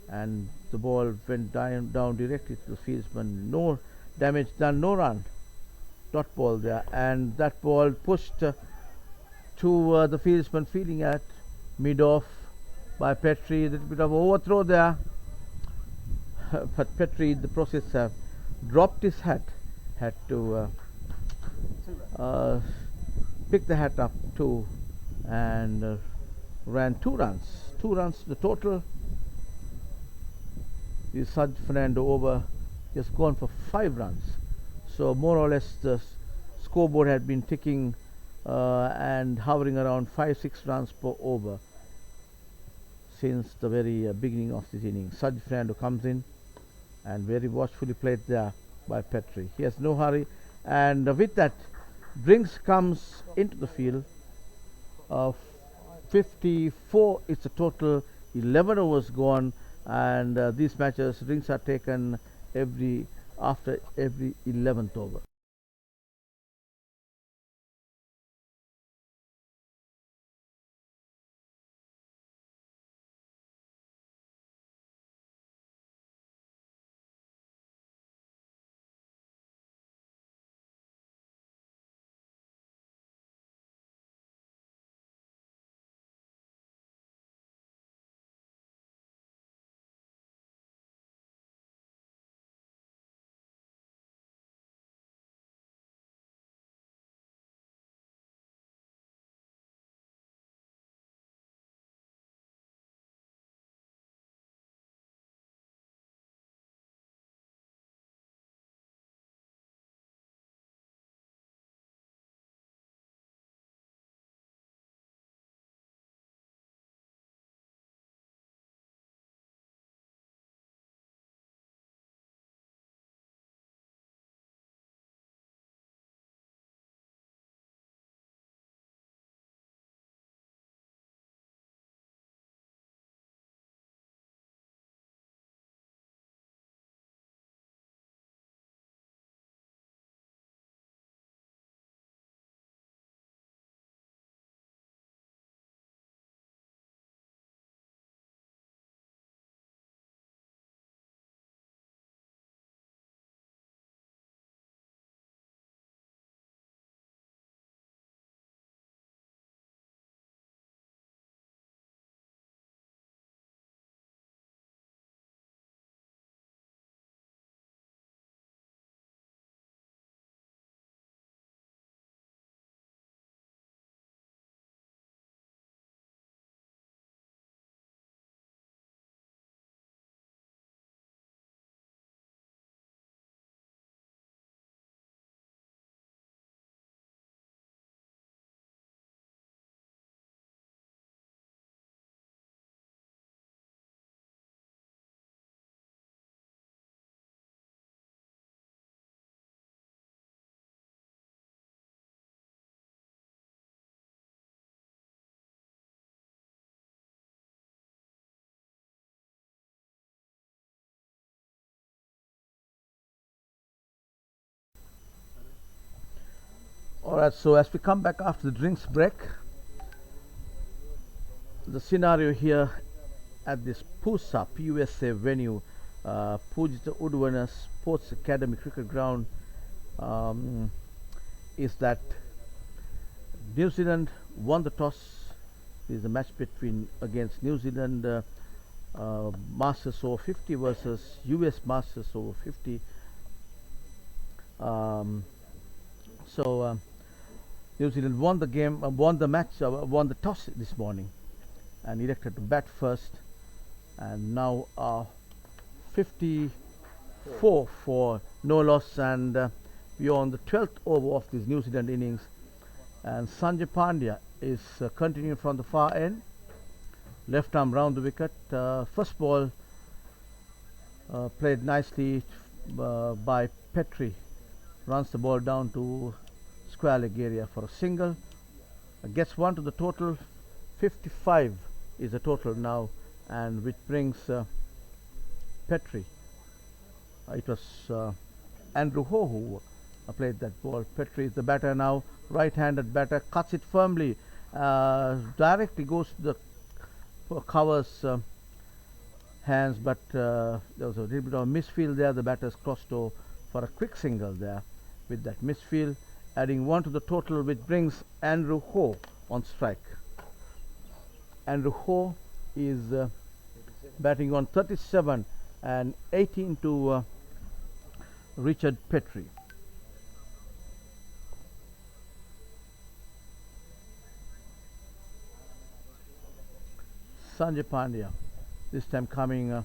and the ball went down directly to the fieldsman. No damage done, no run. Dot ball there, and that ball pushed to the fieldsman fielding at mid off by Petri. A little bit of overthrow there, but Petri in the process dropped his hat, had to pick the hat up too, and ran 2 runs. 2 runs the total. Is Saj Fernando over has gone for 5 runs. So more or less the scoreboard had been ticking and hovering around 5-6 runs per over since the very beginning of this inning. Saj Fernando comes in and very watchfully played there by Petrie. He has no hurry, and with that, Drinks comes into the field. 54 it's a total. 11 overs gone, and these matches Drinks are taken after every 11th over. Alright, so as we come back after the drinks break, the scenario here at this PUSA venue, Pujita Udwana Sports Academy Cricket Ground, is that New Zealand won the toss. This is a match against New Zealand Masters Over-50 versus US Masters Over-50. New Zealand won the game, won the match, won the toss this morning, and elected to bat first. And now 54 for no loss, and we are on the 12th over of this New Zealand innings. And Sanjay Pandya is continuing from the far end, left arm round the wicket. First ball played nicely by Petrie, runs the ball down to square leg area for a single, gets one to the total. 55 is the total now, and which brings Petrie. It was Andrew Ho who played that ball. Petrie is the batter now, right-handed batter, cuts it firmly, directly goes to the covers hands, but there was a little bit of a misfield there. The batters crossed over for a quick single there with that misfield, adding one to the total, which brings Andrew Ho on strike. Andrew Ho is batting on 37 and 18 to Richard Petrie. Sanjay Pandya, this time coming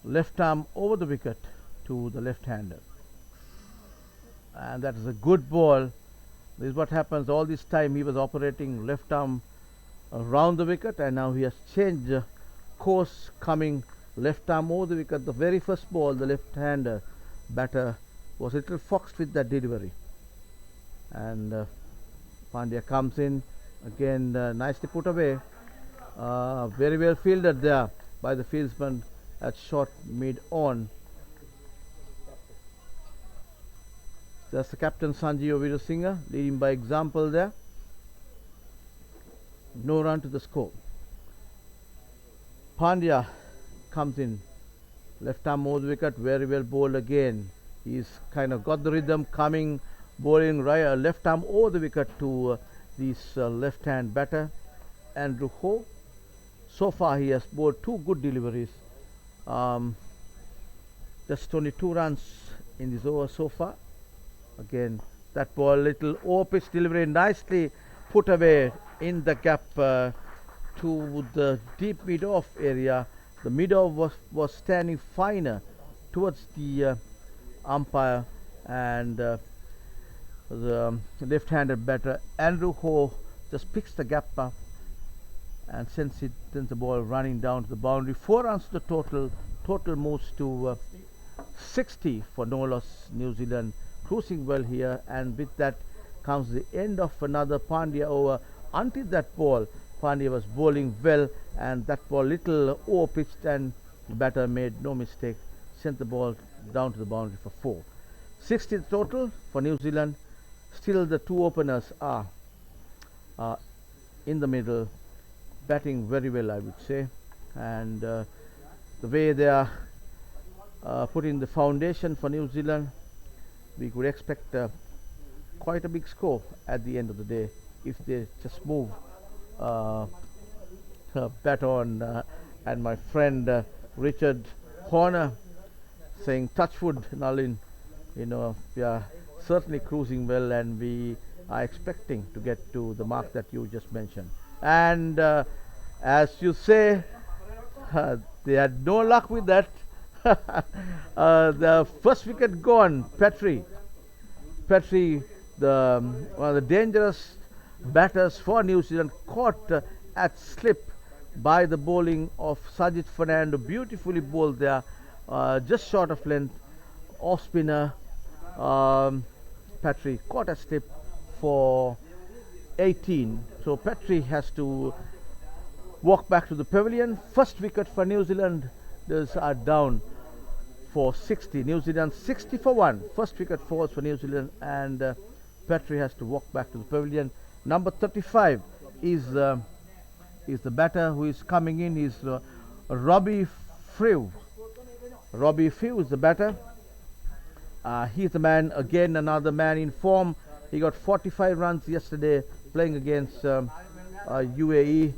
left arm over the wicket to the left-hander, and that is a good ball. This is what happens. All this time he was operating left arm around the wicket, and now he has changed course, coming left arm over the wicket. The very first ball, the left-hander batter was a little foxed with that delivery, and Pandya comes in again, nicely put away, very well fielded there by the fieldsman at short mid on. That's the captain Sanjeev Veerasinghe leading by example there. No run to the score. Pandya comes in, left arm over the wicket, very well bowled again. He's kind of got the rhythm, coming, bowling right, left arm over the wicket to this left hand batter, Andrew Ho. So far he has bowled two good deliveries. Just only 2 runs in this over so far. Again, that ball, little over-pitch delivery, nicely put away in the gap to the deep mid-off area. The mid-off was standing finer towards the umpire, and the left-handed batter Andrew Ho just picks the gap up and sends the ball running down to the boundary. 4 runs to the total. Total moves to 60 for no loss. New Zealand cruising well here, and with that comes the end of another Pandya over. Until that ball, Pandya was bowling well, and that ball little over pitched, and the batter made no mistake, sent the ball down to the boundary for 4. 60 total for New Zealand. Still the 2 openers are in the middle, batting very well, I would say, and the way they are putting the foundation for New Zealand, we could expect quite a big score at the end of the day if they just move bat on. And my friend Richard Horner saying touch wood, Nalin, we are certainly cruising well, and we are expecting to get to the mark that you just mentioned. And as you say, they had no luck with that. The first wicket gone. Petrie, one of the dangerous batters for New Zealand, caught at slip by the bowling of Sajid Fernando. Beautifully bowled there, just short of length, off spinner. Petrie caught at slip for 18. So Petrie has to walk back to the pavilion. First wicket for New Zealand. Those are down for 60. New Zealand 60 for 1. First wicket falls for New Zealand, and Petrie has to walk back to the pavilion. Number 35 is the batter who is coming in. Is Robbie Frew. Robbie Frew is the batter. He's the man, again another man in form. He got 45 runs yesterday playing against UAE.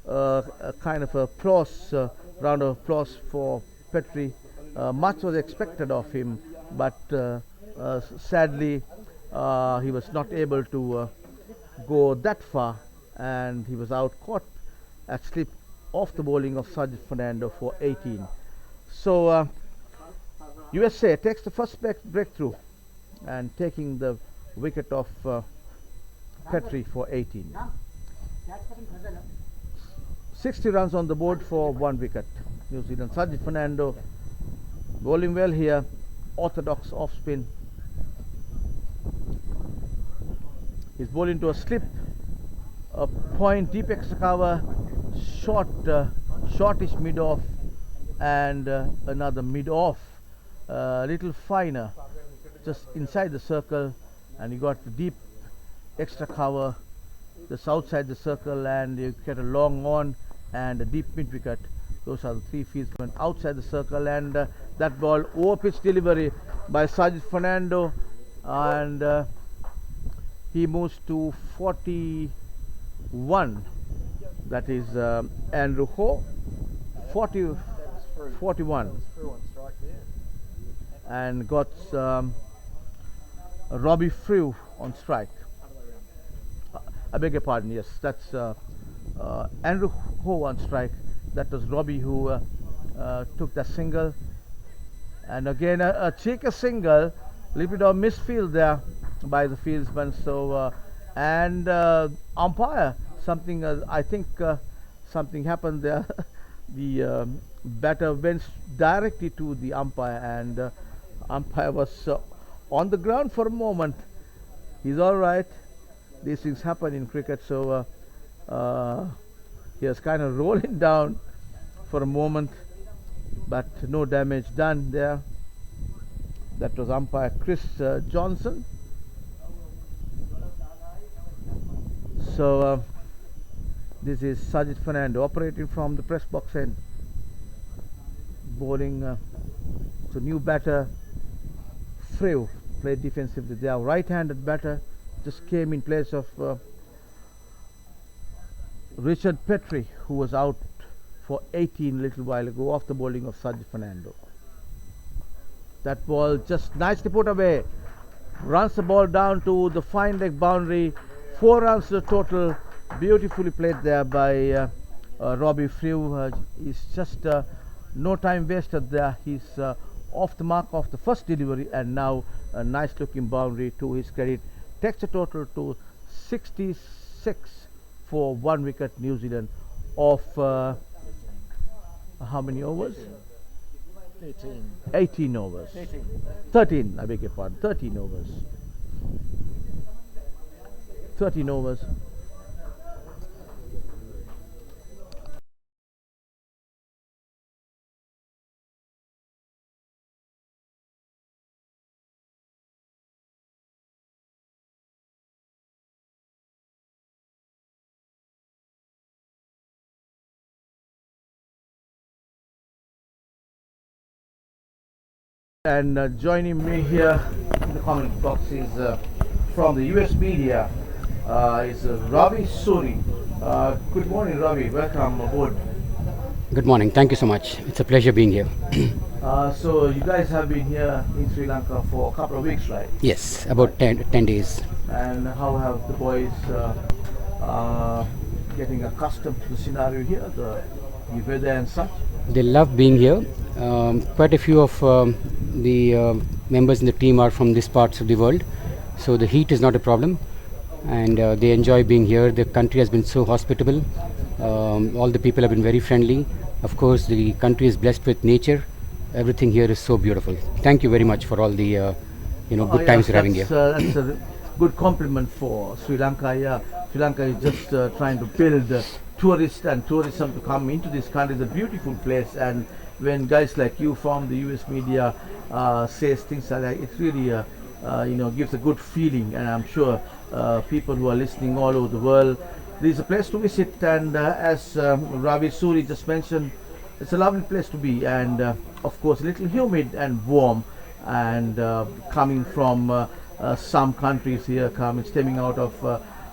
A kind of applause, round of applause for Petrie. Much was expected of him, but sadly he was not able to go that far, and he was out, caught at slip off the bowling of Sajid Fernando for 18. So USA takes the first breakthrough and taking the wicket of Petrie for 18. 60 runs on the board for 1 wicket. New Zealand. Sajid Fernando bowling well here, orthodox off spin. He's bowling to a slip, a point, deep extra cover, shortish mid off, and another mid off, little finer, just inside the circle, and you got the deep extra cover just outside the circle, and you get a long on and a deep mid wicket. Those are the 3 fieldsmen outside the circle, and that ball over pitch delivery by Sajid Fernando, and he moves to 41. That is Andrew Ho. 41, and got Robbie Frew on strike. I beg your pardon. Yes, that's Andrew Ho on strike. That was Robbie who took the single. And again, a cheeky single, little bit of misfield there by the fieldsman. So, and umpire, something I think something happened there. The batter went directly to the umpire, and umpire was on the ground for a moment. He's all right. These things happen in cricket, so he was kind of rolling down for a moment, but no damage done there. That was umpire Chris Johnson. So this is Sajid Fernando operating from the press box end, bowling. So new batter Frew played defensively. They are right-handed batter, just came in place of Richard Petrie, who was out for 18 a little while ago off the bowling of Sajid Fernando. That ball just nicely put away, runs the ball down to the fine leg boundary. 4 runs to the total, beautifully played there by Robbie Frew. He's just no time wasted there. He's off the mark of the first delivery, and now a nice looking boundary to his credit. Takes the total to 66 for 1 wicket. New Zealand of how many overs? 18 overs. 13, I beg your pardon. 13 overs. 13 overs. And joining me here in the comment box is from the US media is Ravi Suri. Good morning, Ravi. Welcome aboard. Good morning. Thank you so much. It's a pleasure being here. So you guys have been here in Sri Lanka for a couple of weeks, right? Yes, about 10 days. And how have the boys getting accustomed to the scenario here, the weather and such? They love being here. Quite a few of the members in the team are from these parts of the world, so the heat is not a problem, and they enjoy being here. The country has been so hospitable. All the people have been very friendly. Of course, the country is blessed with nature. Everything here is so beautiful. Thank you very much for all the good times we're having here. That's a good compliment for Sri Lanka. Yeah, Sri Lanka is just trying to build tourists and tourism to come into this country. It's a beautiful place, and when guys like you from the US media says things like that, it really gives a good feeling. And I'm sure people who are listening all over the world, this is a place to visit. And as Ravi Suri just mentioned, it's a lovely place to be, and of course a little humid and warm, and coming from some countries here, stemming out of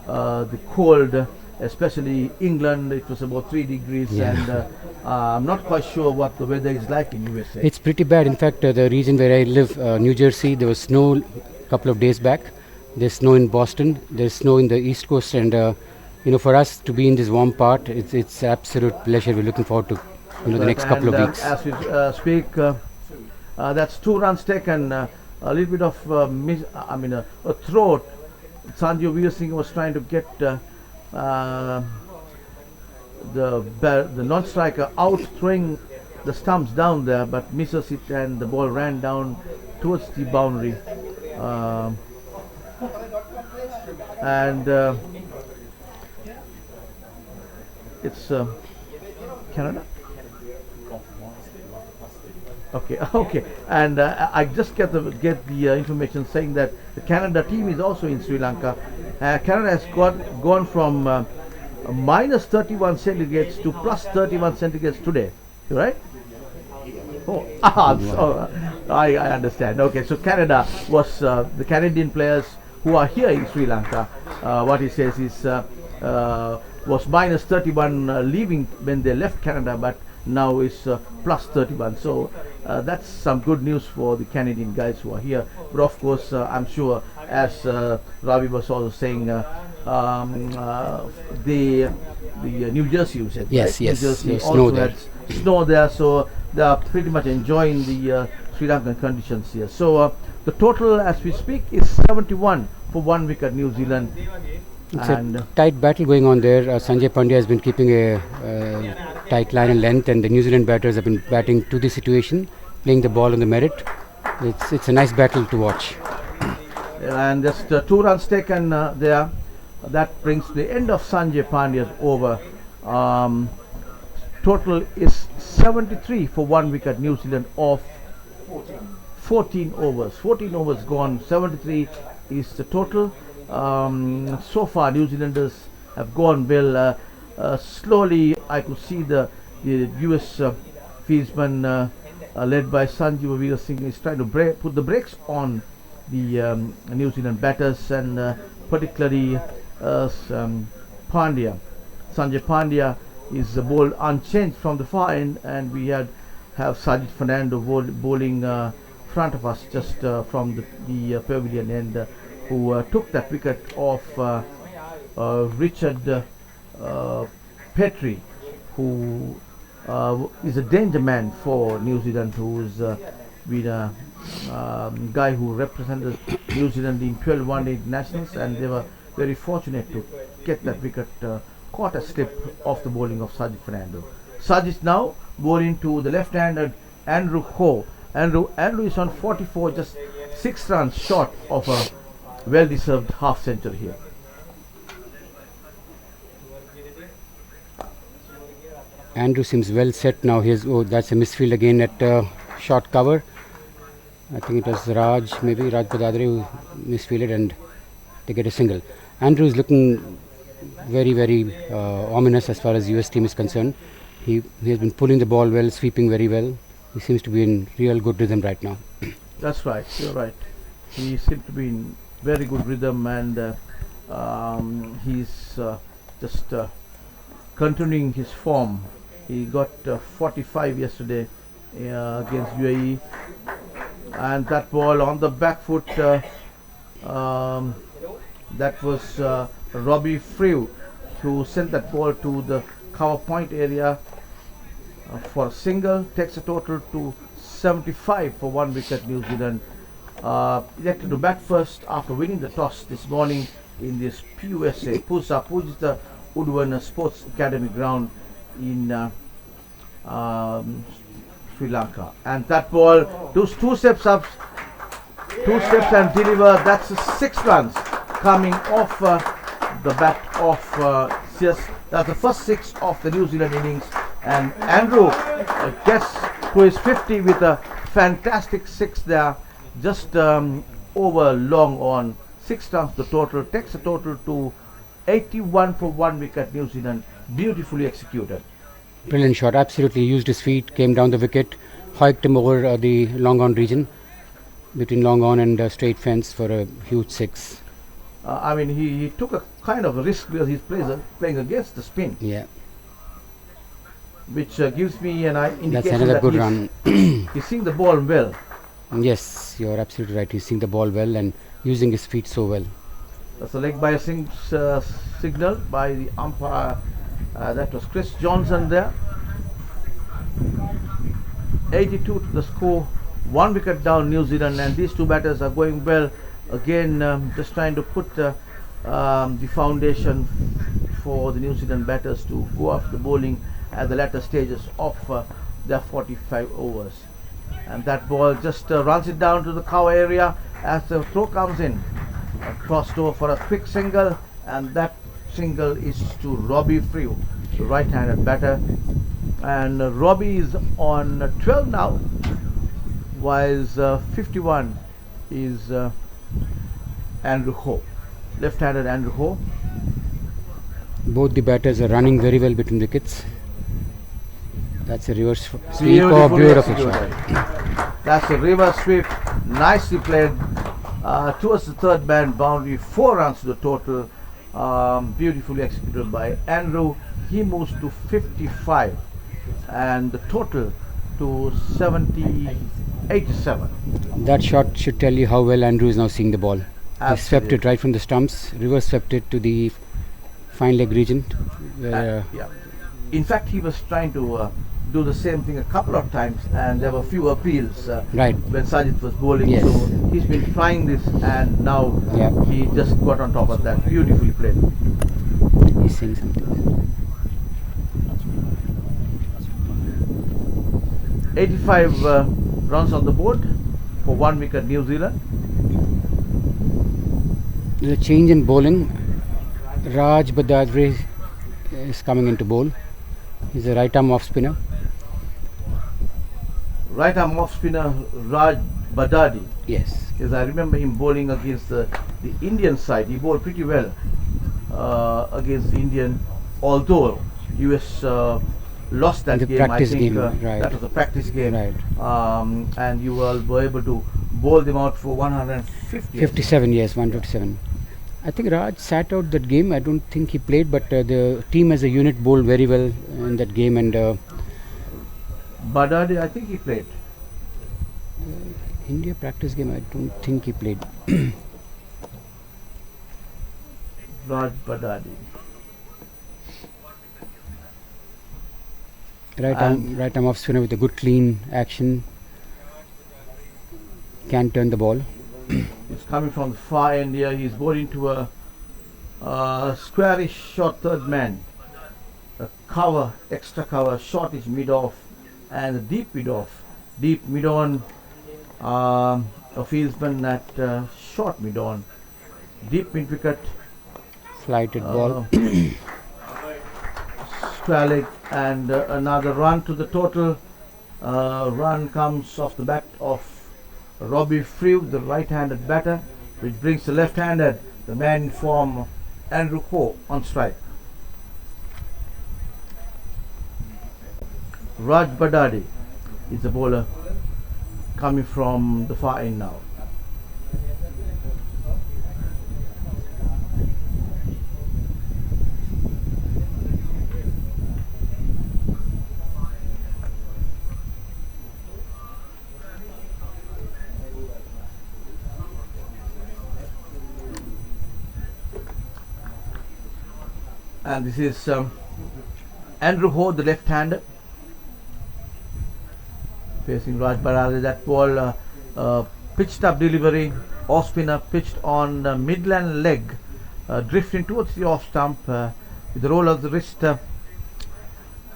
the cold, especially England. It was about 3 degrees, and I'm not quite sure what the weather is like in USA. It's pretty bad. In fact, the region where I live, New Jersey, there was snow a couple of days back. There's snow in Boston. There's snow in the East Coast, and for us to be in this warm part, it's absolute pleasure. We're looking forward to the next couple of weeks. As we speak, that's 2 runs taken. A little bit of a throat. Sanju Veersingh was trying to get the non-striker out, throwing the stumps down there, but misses it, and the ball ran down towards the boundary. And it's Canada. Okay. And I just get the information saying that the Canada team is also in Sri Lanka. Canada has gone from minus 31 centigrades to plus 31 centigrades today, right? So I understand. Okay, so Canada was the Canadian players who are here in Sri Lanka. What he says is was minus 31 leaving when they left Canada, but now is plus 31. So that's some good news for the Canadian guys who are here. But of course, I'm sure, as Ravi was also saying, the New Jersey, you said, Yes, right? yes, New Jersey there's also snow there. had snow there, so they are pretty much enjoying the Sri Lankan conditions here. So the total as we speak is 71 for 1 wicket New Zealand. It's And a tight battle going on there. Sanjay Pandya has been keeping a tight line and length, and the New Zealand batters have been batting to the situation, playing the ball on the merit. It's a nice battle to watch. and just 2 runs taken there. That brings the end of Sanjay Pandya's over. Total is 73 for 1 wicket New Zealand of 14 overs. 14 overs gone, 73 is the total. So far New Zealanders have gone well. Slowly I could see the US fieldsman led by Sanjeev Veer Singh is trying to put the brakes on the New Zealand batters, and particularly Pandya. Sanjay Pandya is bowled unchanged from the far end, and we have Sajid Fernando bowling front of us just from the pavilion end, who took that wicket off Richard Petrie, who is a danger man for New Zealand, who's been a guy who represented New Zealand in 12 one-day internationals, and they were very fortunate to get that wicket caught a slip off the bowling of Sajid Fernando. Sajid now bowling to the left-handed Andrew Ho. Andrew is on 44, just 6 runs short of a well-deserved half century here. Andrew seems well set now. That's a misfield again at short cover. I think it was Raj Padadre who misfielded, and they get a single. Andrew is looking very, very ominous as far as US team is concerned. He has been pulling the ball well, sweeping very well. He seems to be in real good rhythm right now. That's right, you're right. He seems to be in very good rhythm, and he's just continuing his form. He got 45 yesterday against UAE, and that ball on the back foot, that was Robbie Frew who sent that ball to the cover point area for a single. Takes a total to 75 for 1 wicket New Zealand. Elected to bat first after winning the toss this morning in this PUSA Pujita Udvan Sports Academy ground in Sri Lanka. And that ball, those 2 steps up, 2 steps and deliver. That's 6 runs coming off the bat of Sears. That's the first 6 of the New Zealand innings, and Andrew gets to his 50 with a fantastic 6 there, just over long on. 6 runs the total, takes a total to 81 for 1 wicket New Zealand. Beautifully executed. Brilliant shot, absolutely used his feet, came down the wicket, hiked him over the long on region between long on and straight fence for a huge 6. I mean, he took a kind of a risk because he's playing against the spin. Yeah. Which gives me an indication That's another that good run. he's seeing the ball well. Yes, you're absolutely right. He's seeing the ball well and using his feet so well. That's a leg by a signal by the umpire. That was Chris Johnson there. 82 to the score. 1 wicket down New Zealand, and these 2 batters are going well. Again, just trying to put the foundation for the New Zealand batters to go off the bowling at the latter stages of their 45 overs. And that ball just runs it down to the cover area as the throw comes in. Crossed over for a quick single, and that single is to Robbie Frew, the right-handed batter. And Robbie is on 12 now, while 51 is Andrew Ho, left-handed Andrew Ho. Both the batters are running very well between wickets. That's a reverse sweep. Oh, beautiful shot. That's a reverse sweep, nicely played towards the third man boundary. 4 runs to the total, beautifully executed by Andrew. He moves to 55. and the total to 87. That shot should tell you how well Andrew is now seeing the ball. He swept Absolutely. it right from the stumps, reverse swept it to the fine leg region. Where, Yeah. In fact, he was trying to do the same thing a couple of times, and there were few appeals Right. when Sajid was bowling. Yes. So he's been trying this, and now Yeah. he just got on top of that. Beautifully played. he's saying something. 85 runs on the board for 1 wicket New Zealand. There's a change in bowling. Raj Badadri is coming into bowl. He's a right arm off spinner. Right arm off spinner Raj Badadi. Yes. Yes, I remember him bowling against the Indian side. He bowled pretty well against the Indian, although US lost that The game. I practice think game, right. that was a practice game. Right. And you all were able to bowl them out for 150. 57 years, 157. I think Raj sat out that game. I don't think he played, but the team as a unit bowled very well in that game. And Badadi, I think he played. India practice game, I don't think he played. Raj Badadi. Right arm off spinner with a good clean action. Can turn the ball. He's coming from the far end here. He's bowling to a squarish short third man. A cover, extra cover, shortish mid off, and a deep mid off. Deep mid on. A fieldsman at short mid on. Deep mid wicket. Flighted ball. Square leg, and another run to the total. Run comes off the bat of Robbie Frew, the right-handed batter, which brings the left-handed, the man in form, Andrew Ho, on strike. Raj Badadi is the bowler coming from the far end now. And this is Andrew Ho, the left-hander, facing Raj Badadi. That ball, pitched up delivery, off spinner, pitched on midland leg, drifting towards the off stump with the roll of the wrist.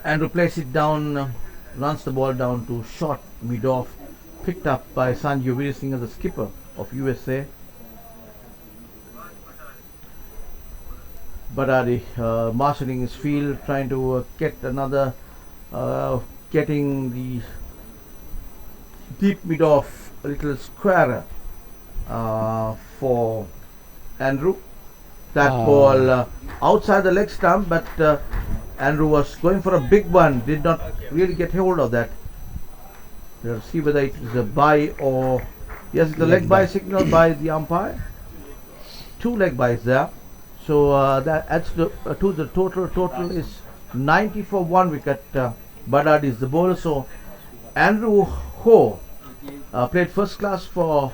Andrew plays it down, runs the ball down to short mid off, picked up by Sanju Veerasinghe, the skipper of USA. Badadi marshalling his field, trying to get another, getting the deep mid off a little squarer for Andrew. That ball outside the leg stump, but Andrew was going for a big one, did not really get hold of that. We'll see whether it is a bye or yes, the leg bye signal by the umpire. 2 leg byes there. So that adds to the total. Total is 90 for 1 wicket. Badadi is the bowler. So Andrew Ho played first class for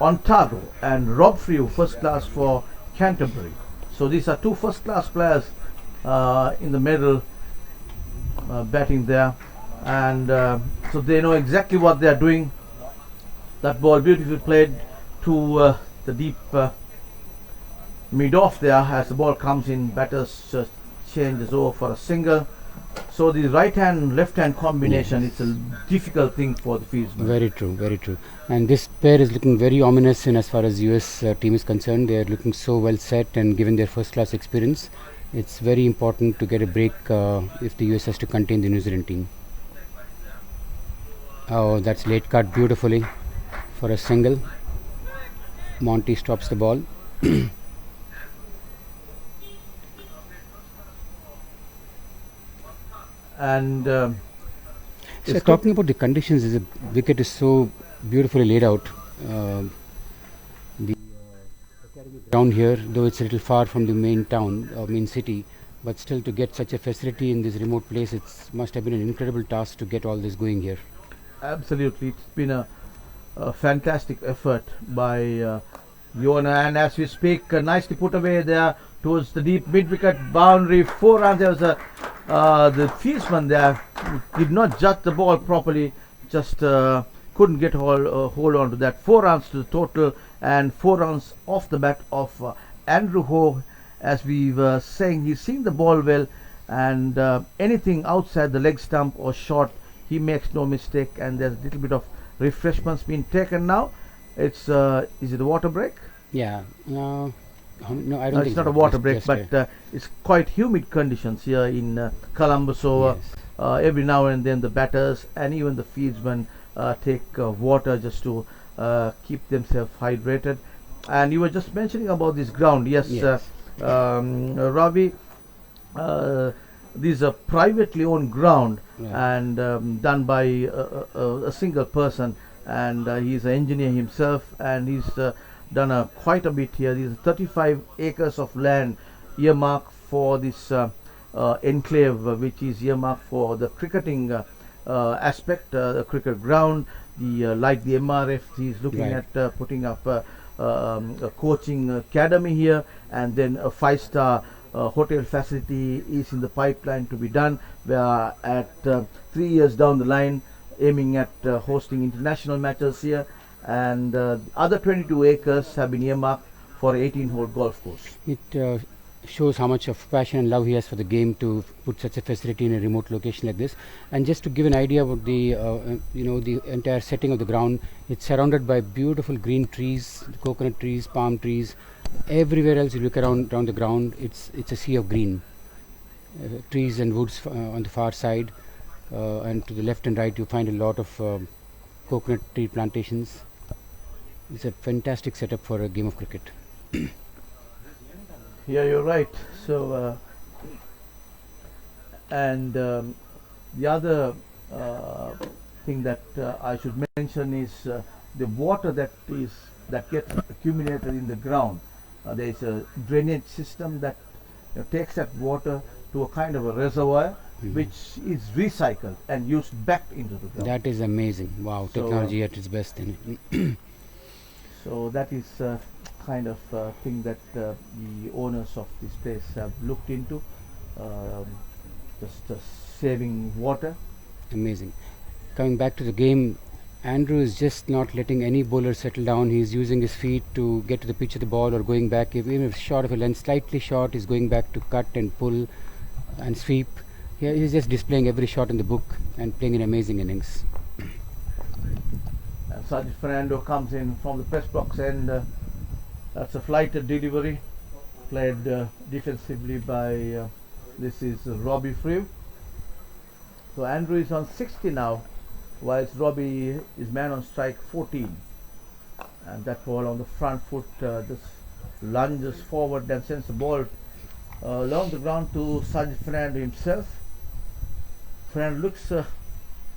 Ontario, and Rob Frew first class for Canterbury. So these are 2 first class players in the middle batting there, and so they know exactly what they are doing. That ball beautifully played to the deep mid off there. As the ball comes in, batters changes over for a single. So the right hand left hand combination, it's a difficult thing for the fieldsman. Very true, very true. And this pair is looking very ominous in as far as US team is concerned. They are looking so well set, and given their first class experience, it's very important to get a break if the US has to contain the New Zealand team. Oh, that's late cut beautifully for a single. Monty stops the ball. And So it's talking about the conditions, the wicket is so beautifully laid out. The academy ground here, though it's a little far from the main town or main city, but still to get such a facility in this remote place, it must have been an incredible task to get all this going here. Absolutely, it's been a fantastic effort by the owner, and as we speak, nicely put away there towards the deep mid-wicket boundary. 4 runs. There was the fieldsman there did not judge the ball properly, just couldn't get hold on to that. 4 runs to the total, and 4 runs off the bat of Andrew Ho. As we were saying, he's seen the ball well, and anything outside the leg stump or short, he makes no mistake. And there's a little bit of refreshments being taken now. It's is it a water break? Yeah. No, I don't No, think it's not so. a water Just- break, just but it's quite humid conditions here in Colombo. So Yes. every now and then the batters and even the fieldsmen take water just to keep themselves hydrated. And you were just mentioning about this ground. Yes, Yes. Ravi, this is a privately owned ground, Yeah. and done by a single person, and he's an engineer himself, and he's done quite a bit here. These 35 acres of land earmarked for this enclave, which is earmarked for the cricketing aspect, the cricket ground. The like the MRF, he's looking Right. at putting up a coaching academy here, and then a 5-star hotel facility is in the pipeline to be done. We are at 3 years down the line, aiming at hosting international matches here, and other 22 acres have been earmarked for 18-hole golf course. It shows how much of passion and love he has for the game to put such a facility in a remote location like this. And just to give an idea about the the entire setting of the ground, it's surrounded by beautiful green trees, coconut trees, palm trees. Everywhere else you look around the ground, it's a sea of green, trees and woods on the far side, and to the left and right you find a lot of coconut tree plantations. It's a fantastic setup for a game of cricket. Yeah, you're right. So, and the other thing that I should mention is the water that gets accumulated in the ground. There is a drainage system that takes that water to a kind of a reservoir, which is recycled and used back into the ground. That is amazing. Wow, So, technology at its best. So that is kind of thing that the owners of this place have looked into, just saving water. Amazing. Coming back to the game, Andrew is just not letting any bowler settle down. He's using his feet to get to the pitch of the ball or going back. Even if short of a length, slightly short, he's going back to cut and pull and sweep. He's just displaying every shot in the book and playing an amazing innings. And Sergeant Fernando comes in from the press box, and that's a flighted delivery played defensively by this is Robbie Frew. So Andrew is on 60 now, whilst Robbie is man on strike 14. And that ball on the front foot just lunges forward and sends the ball along the ground to Sergeant Fernando himself. Fernando looks a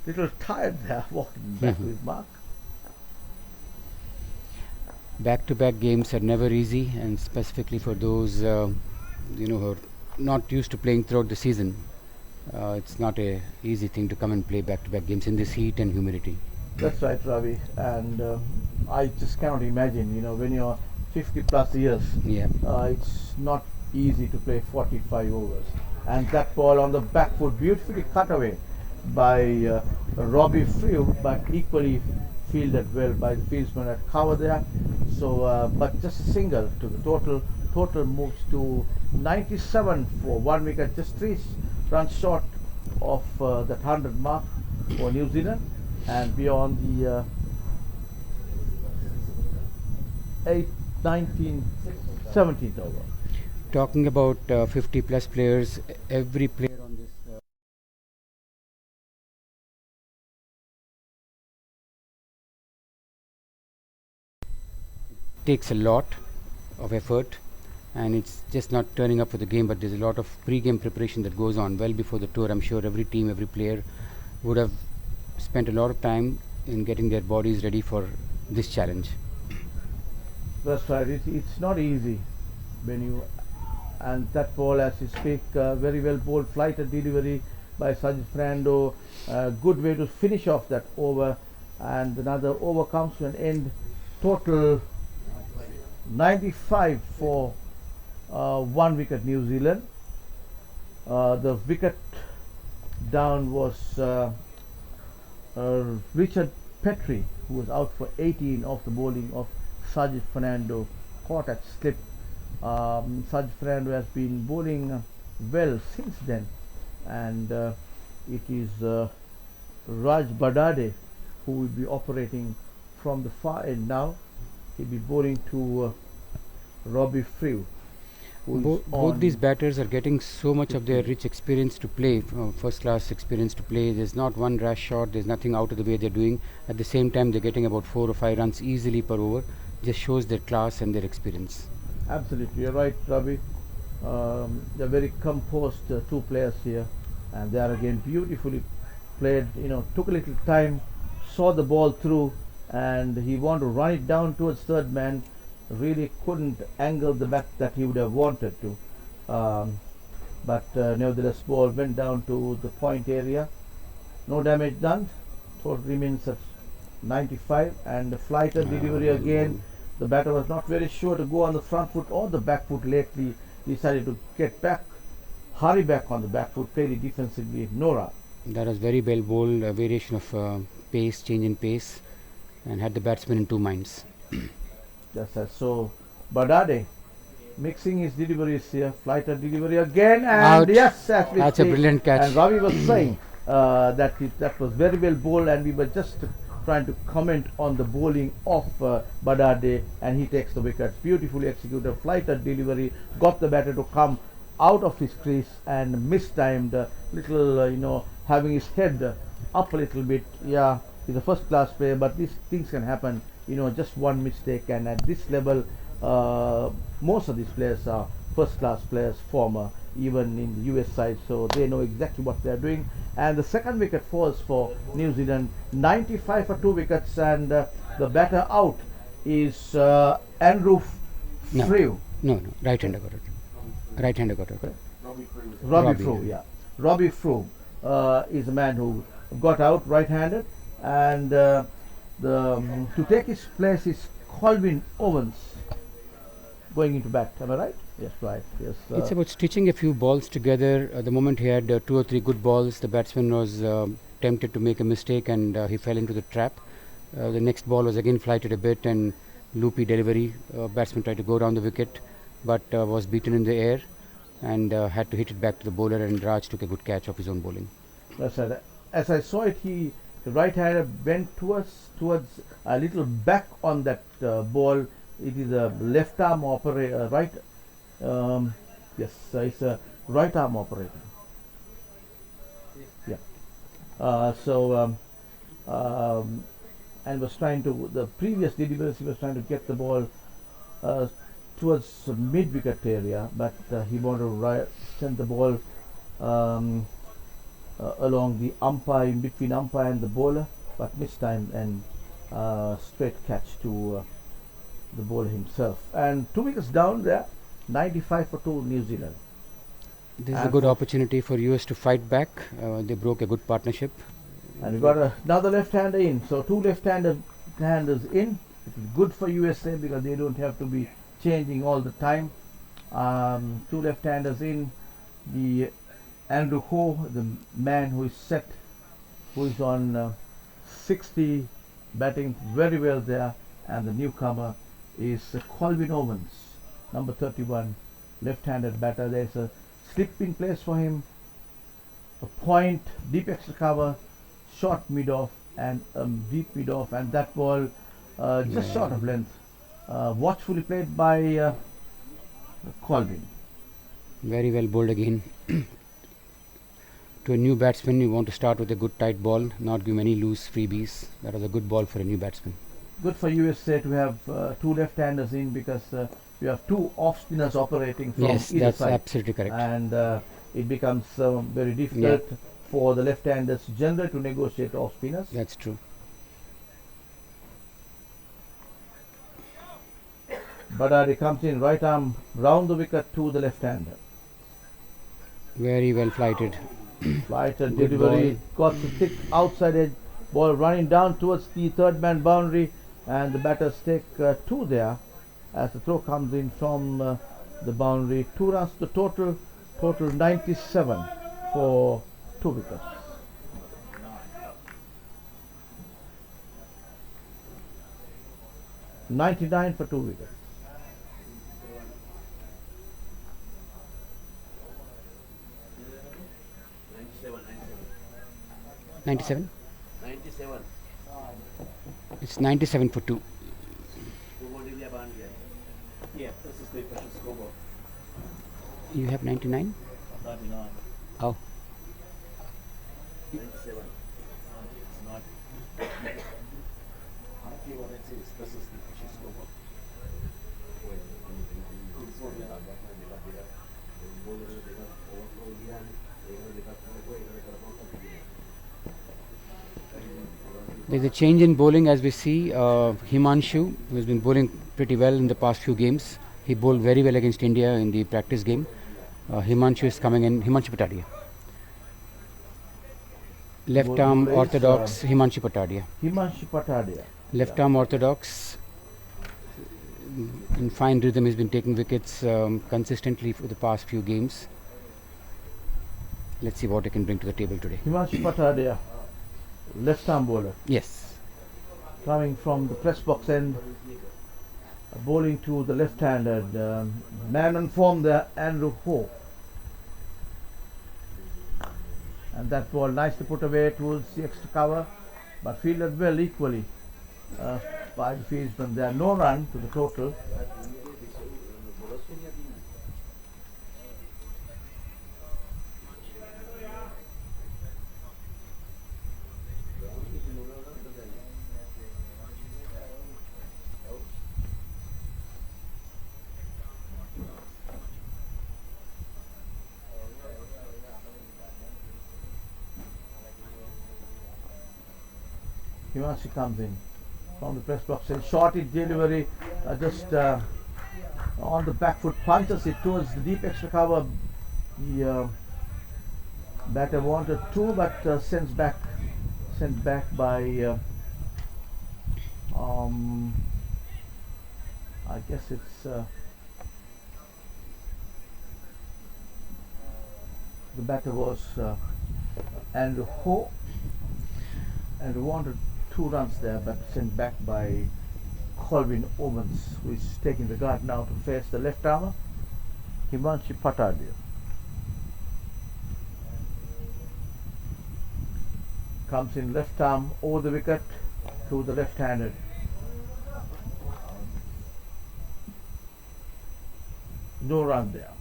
little tired there, walking back to his mark. Back-to-back games are never easy, and specifically for those who are not used to playing throughout the season. It's not a easy thing to come and play back-to-back games in this heat and humidity. That's right, Ravi. And I just cannot imagine, when you're 50 plus years, Yeah. it's not easy to play 45 overs. And that ball on the back foot, beautifully cut away by Robbie Frew, but equally fielded well by the fieldsman at cover there. So, but just a single to the total. Total moves to 97 for 1 wicket, just 3 runs short of that 100 mark for New Zealand, and beyond the 19th, 17th over. Talking about 50 plus players, every player on this takes a lot of effort, and it's just not turning up for the game, but there's a lot of pre-game preparation that goes on well before the tour. I'm sure every team, every player would have spent a lot of time in getting their bodies ready for this challenge. That's right. It's not easy when you and that ball, as you speak, very well bowled, flighted delivery by Sajid Fernando. Good way to finish off that over, and another over comes to an end. Total 95 for 1 wicket New Zealand. The wicket down was Richard Petrie, who was out for 18 off the bowling of Sajid Fernando, caught at slip. Sajid Fernando has been bowling well since then, and it is Raj Badade who will be operating from the far end now. He'll be bowling to Robbie Frew. Both these batters are getting so much of their rich experience to play, first class experience to play. There's not one rash shot, there's nothing out of the way they're doing. At the same time, they're getting about 4 or 5 runs easily per over. Just shows their class and their experience. Absolutely, you're right, Ravi. They're very composed two players here, and they are again beautifully played. Took a little time, saw the ball through, and he wanted to run it down towards third man. Really couldn't angle the bat that he would have wanted to, but nevertheless, ball went down to the point area. No damage done. Total remains at 95, and the flighted delivery again. The batter was not very sure to go on the front foot or the back foot lately. Decided to get back, hurry back on the back foot, play it defensively. Nora. That was very well bowled, a variation of pace, change in pace, and had the batsman in two minds. Just as so, Badade mixing his deliveries here, flighted delivery again, and Out. yes, as we That's say, a brilliant catch. And Ravi was saying that was very well bowled, and we were just trying to comment on the bowling of Badade, and he takes the wicket. Beautifully executed, flighted delivery, got the batter to come out of his crease and mistimed, little, having his head up a little bit. Yeah, he's a first class player, but these things can happen. Just one mistake, and at this level, most of these players are first class players, former, even in the US side, so they know exactly what they are doing. And the second wicket falls for New Zealand, 95 for 2 wickets, and the batter out is Andrew Frew. No, right-hander got it. Right-hander got it. Robbie Frew, yeah. Robbie Frew is a man who got out right-handed, and to take his place is Colvin Owens going into bat. Am I right? Yes, right. Yes. It's about stitching a few balls together. The moment he had 2 or 3 good balls, the batsman was tempted to make a mistake, and he fell into the trap. The next ball was again flighted a bit and loopy delivery. Batsman tried to go down the wicket, but was beaten in the air and had to hit it back to the bowler, and Raj took a good catch of his own bowling. That's right. As I saw it, the right-hander bent towards a little back on that ball. It is a left arm operator, right? Yes, it's a right arm operator. Yeah. And was trying to, the previous deliveries, he was trying to get the ball towards the mid-wicket area, but he wanted to send the ball along the umpire, in between umpire and the bowler, but mistimed, and straight catch to the bowler himself. And 2 wickets down there, 95 for 2 New Zealand. This is a good opportunity for US to fight back. They broke a good partnership. And we got another left-hander in. So 2 left-handers in. It is good for USA because they don't have to be changing all the time. 2 left-handers in. The Andrew Ho, the man who is set, who is on 60, batting very well there, and the newcomer is Colvin Owens, number 31, left-handed batter. There's a slip in place for him, a point, deep extra cover, short mid-off, and deep mid-off, and that ball just short of length. Watchfully played by Colvin. Very well bowled again. To a new batsman, you want to start with a good tight ball, not give any loose freebies. That was a good ball for a new batsman. Good for USA to have 2 left-handers in, because you have 2 off-spinners operating from either side. Yes, that's absolutely correct. And it becomes very difficult for the left-handers generally to negotiate off-spinners. That's true. Badari comes in, right arm round the wicket to the left-hander. Very well flighted. Flighted Good delivery, got the thick outside edge, ball running down towards the third man boundary, and the batters take 2 there as the throw comes in from the boundary. 2 runs to the total 97 for 2 wickets. .99 for 2 wickets. 97? It's 97 for 2. Yeah, this is the official scoreboard. You have 99? 99. Oh. 97. It's not. I don't care what it says. This is the official scoreboard. This one, yeah. There's a change in bowling as we see. Himanshu, who has been bowling pretty well in the past few games. He bowled very well against India in the practice game. Himanshu is coming in. Himanshu Patadia. Left arm orthodox Himanshu Patadia. Himanshu Patadia. Left arm orthodox. In fine rhythm, he's been taking wickets consistently for the past few games. Let's see what he can bring to the table today. Himanshu Patadia, left arm bowler, Yes. coming from the press box end, bowling to the left-handed man on form there, Andrew Ho. And that ball nicely put away towards the extra cover, but fielded well equally by the fieldsman. There no run to the total. Himanshu comes in from the press box and shorted delivery, just on the back foot, punches it towards the deep extra cover. The batter wanted 2, but sent back by I guess it's the batter was Andrew Ho, and wanted 2 runs there, but sent back by Colvin Owens, who is taking the guard now to face the left armer, Himanshu Patadia. Comes in left arm over the wicket to the left-handed. No run there.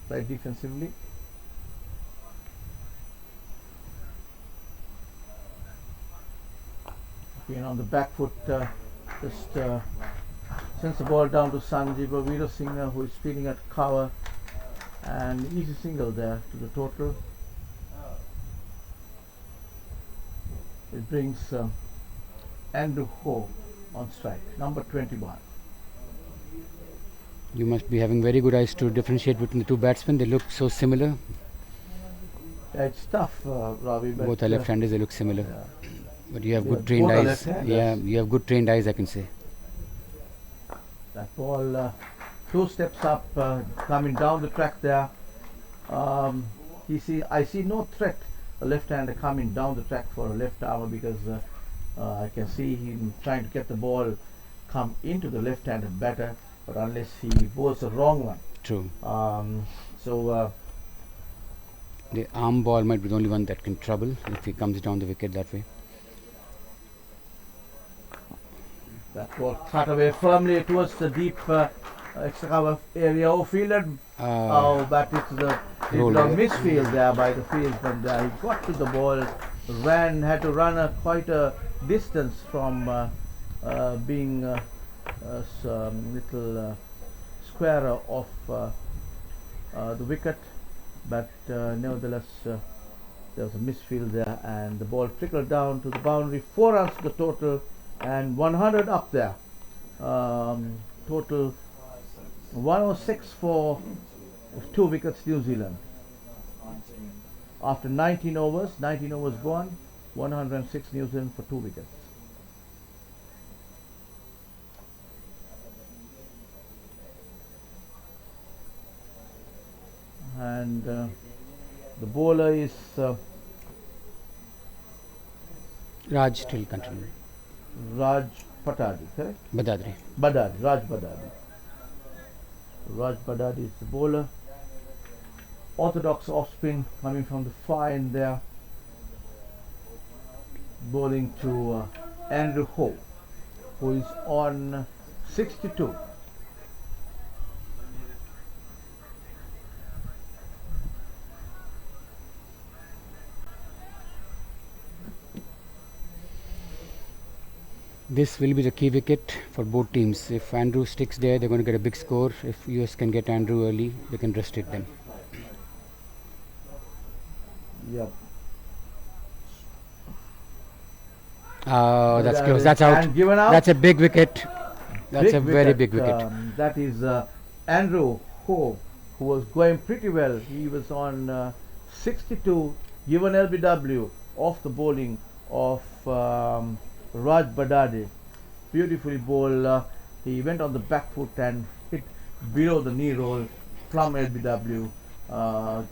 Played defensively. On the back foot, just sends the ball down to Sanjeeva Veerasinghe, who is feeling at cover, and easy single there to the total. It brings Andrew Ho on strike, number 21. You must be having very good eyes to differentiate between the 2 batsmen. They look so similar. Yeah, it's tough, Ravi. But Both are left-handers, they look similar. yeah. But you have Yeah, good trained both are eyes. left-handers. Yeah, you have good trained eyes, I can say. That ball 2 steps up, coming down the track there. I see no threat, a left-hander coming down the track for a left armer, because I can see him trying to get the ball come into the left-handed batter, but unless he bowls the wrong one. True. So The arm ball might be the only one that can trouble if he comes down the wicket that way. that ball cut away firmly towards the deep extra cover area. Fielded. But it's the misfield there by the fieldsman there. He got to the ball, had to run quite a distance from being little square of the wicket, but nevertheless there was a misfield there, and the ball trickled down to the boundary. 4 runs to the total, and 100 up there. Total 106 for 2 wickets New Zealand. After 19 overs gone, 106 New Zealand for 2 wickets. And the bowler is Raj still continuing. Raj Patadi, correct? Badadri. Raj Badadi. Raj Badadi is the bowler. Orthodox off spin coming from the far end there. Bowling to Andrew Ho, who is on 62. This will be the key wicket for both teams. If Andrew sticks there, they're going to get a big score. If US can get Andrew early, they can restrict them. Yep. Oh, that's close. That's out. And given out. That's a big wicket. That's Big a very wicket. big wicket. That is Andrew Ho, who was going pretty well. He was on 62, given LBW off the bowling of Raj Badadi. Beautifully bowled. He went on the back foot and hit below the knee roll, plumb LBW,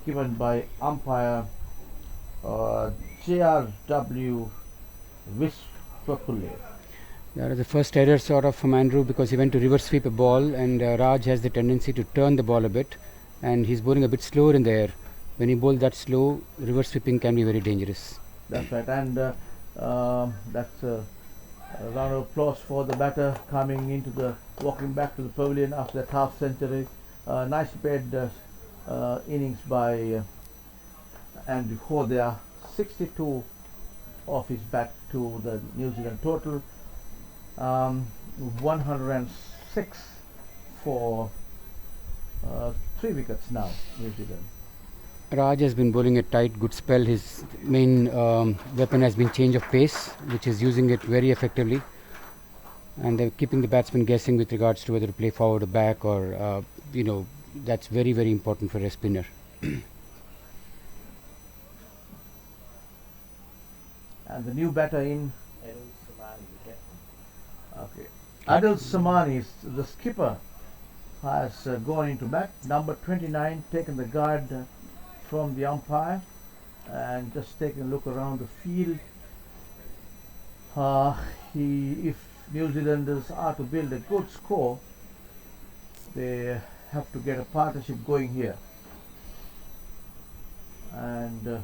given by umpire JRW Vishwakule. That is the first error sort of from Andrew, because he went to reverse sweep a ball, and Raj has the tendency to turn the ball a bit, and he's bowling a bit slower in the air. When he bowls that slow, reverse sweeping can be very dangerous. That's right, and that's a round of applause for the batter coming into walking back to the pavilion after that half century. Nice paid innings by Andrew Ho there. 62 off his bat to the New Zealand total. 106 for 3 wickets now, New Zealand. Raj has been bowling a tight, good spell. His main weapon has been change of pace, which is using it very effectively. And they're keeping the batsman guessing with regards to whether to play forward or back, or, that's very, very important for a spinner. And the new batter in. Okay. Adil Samani, the skipper, has gone into bat. Number 29, taken the guard from the umpire and just taking a look around the field. If New Zealanders are to build a good score, they have to get a partnership going here. And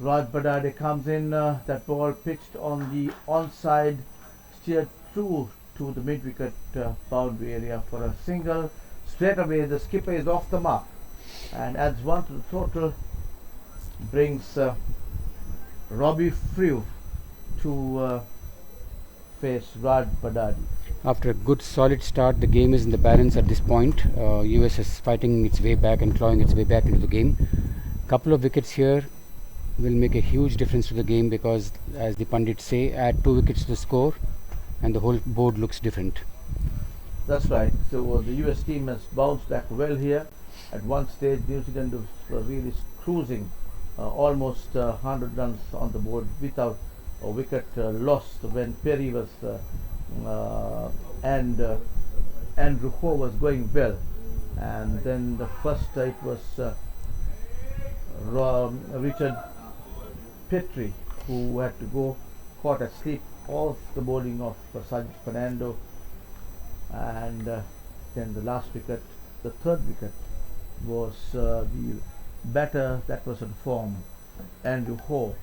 Raj Badade comes in, that ball pitched on the onside, steered through to the mid-wicket boundary area for a single. Straight away the skipper is off the mark and adds 1 to the total, brings Robbie Frew to face Raj Badadi. After a good solid start, the game is in the balance at this point. US is fighting its way back and clawing its way back into the game. Couple of wickets here will make a huge difference to the game, because, as the pundits say, add 2 wickets to the score and the whole board looks different. That's right. So the US team has bounced back well here. At one stage, New Zealand was really cruising, almost 100 runs on the board without a wicket lost when Perry was and Andrew Ho was going well. And then the first it was Richard Petrie who had to go caught asleep off the bowling of Sajid Fernando, and then the last wicket, the third wicket, was the batter that was on form, Andrew Ho.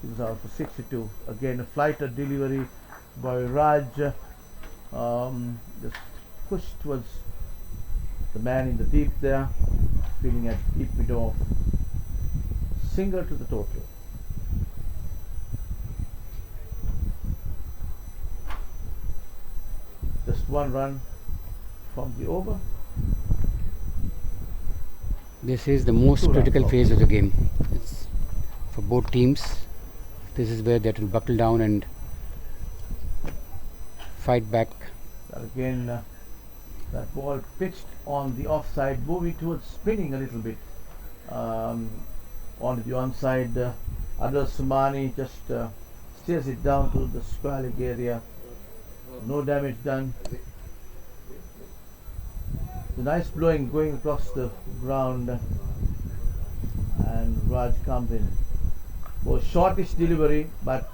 He was out for 62. Again a flighted delivery by Raj, just pushed towards the man in the deep there, feeling at deep mid off. Single to the total. Just 1 run from the over. This is the most 2 critical runs phase of the game. It's for both teams. This is where they have to buckle down and fight back. Again That ball pitched on the offside, moving towards spinning a little bit on the onside. Adil Sumani just steers it down to the square leg area. No damage done. The nice blowing going across the ground, and Raj comes in. Was shortish delivery, but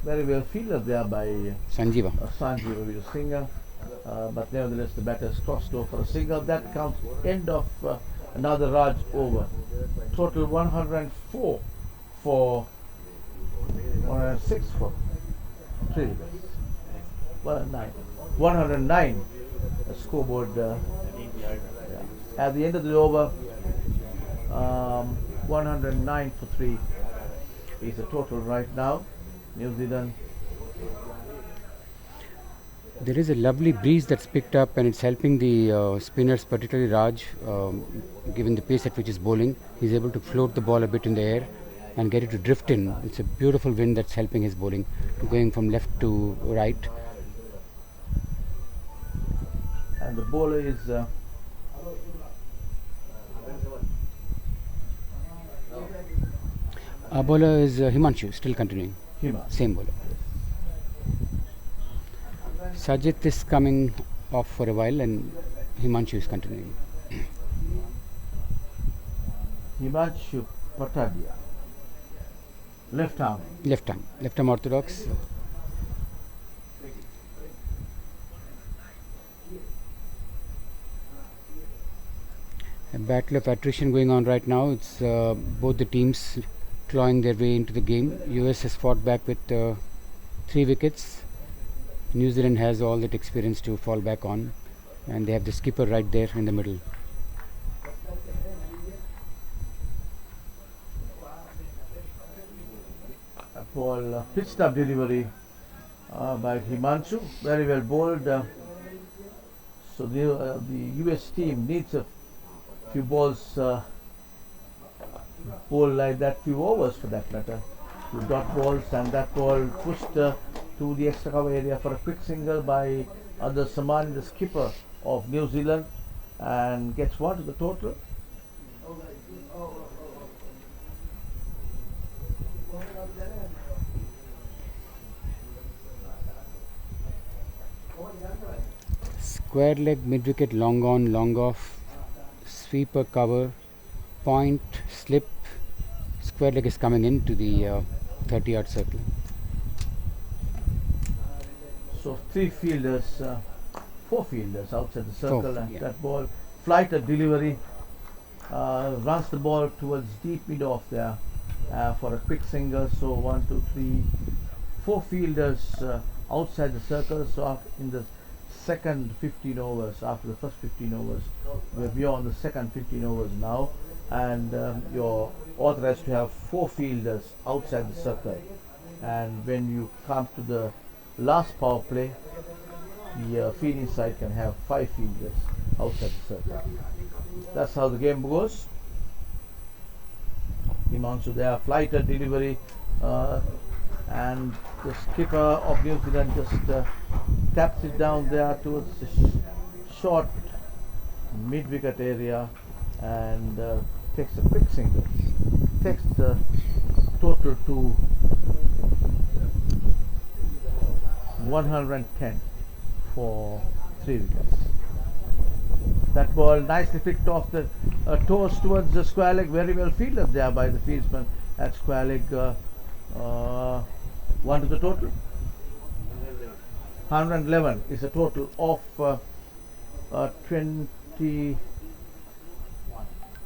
very well fielded there by Sanjeeva. Sanjeeva with a single. But nevertheless, the batter has crossed over for a single. That counts end of another Raj over. Total 104 for 106 for 3 wickets. 109 scoreboard. At the end of the over, 109 for 3 is the total right now. New Zealand. There is a lovely breeze that's picked up and it's helping the spinners, particularly Raj, given the pace at which he's bowling. He's able to float the ball a bit in the air and get it to drift in. It's a beautiful wind that's helping his bowling, going from left to right. And the bowler is our bowler is Himanshu, still continuing. Same bowler. Sajid is coming off for a while and Himanshu is continuing. Himanshu Patadia. Left arm. Left arm orthodox. A battle of attrition going on right now. It's both the teams clawing their way into the game. US has fought back with 3 wickets. New Zealand has all that experience to fall back on, and they have the skipper right there in the middle. A ball pitched up delivery by Himanshu, very well bowled. So the US team needs a few balls bowled like that, few overs for that matter. 2 dot balls, and that ball pushed to the extra cover area for a quick single by Adil Samani, the skipper of New Zealand, and gets 1 to the total. Square leg, mid wicket, long on, long off, sweeper cover, point, slip. Square leg is coming into the 30-yard circle. So 3 fielders, 4 fielders outside the circle, and yeah. that ball flighted delivery, runs the ball towards deep mid off there for a quick single. So 1, 2, 3, 4 fielders outside the circle. So in the second 15 overs, after the first 15 overs, we're beyond the second 15 overs now, and you're authorized to have 4 fielders outside the circle. And when you come to the last power play, the fielding side can have 5 fielders outside the circle. That's how the game goes. Himanshu there, flighted delivery, and the skipper of New Zealand just taps it down there towards the short mid-wicket area and takes a quick single. Takes the total to 110 for 3 wickets. That ball nicely flicked off the toes towards the square leg, very well fielded there by the fieldsman at square leg. 1 to the total. 111 is the total of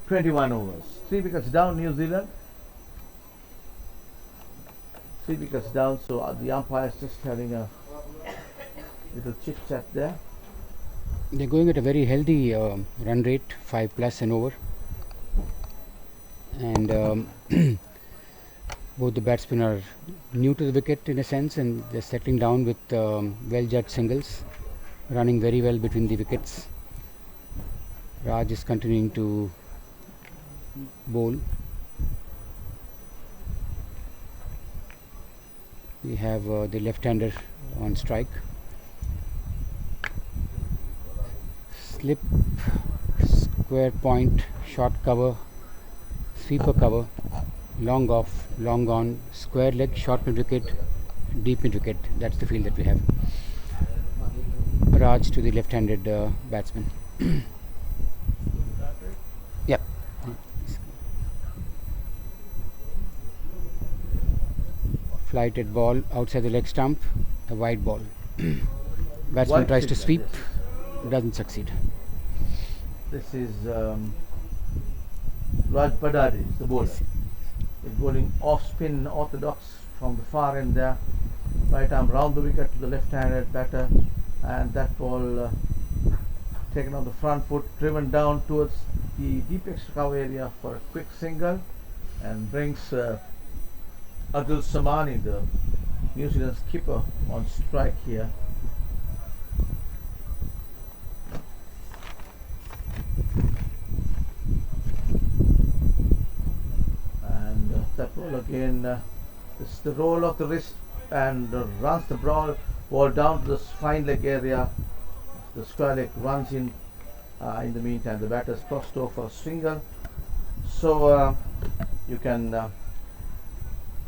21 overs. 3 wickets down, New Zealand. 3 wickets down, so the umpires just having a little chit chat there. They're going at a very healthy run rate, 5+ and over. And both the batsmen are new to the wicket in a sense, and they're settling down with well-judged singles, running very well between the wickets. Raj is continuing to bowl. We have the left-hander on strike. slip, square point, short cover, sweeper cover, long off, long on, square leg, short mid wicket, deep mid wicket. That's the field that we have. Raj to the left-handed batsman. Yep. Flighted ball outside the leg stump, a wide ball. Batsman Wide tries to fielder, sweep, this doesn't succeed. This is Raj Badari, the bowler. He's bowling off spin orthodox from the far end there. Right arm round the wicket to the left-handed batter, and that ball taken on the front foot, driven down towards the deep extra cover area for a quick single, and brings Adil Samani, the New Zealand skipper, on strike here. And that ball again, this is the roll of the wrist, and runs the ball down to the fine leg area. The square leg runs in the meantime the batter's crossed over a single. So you can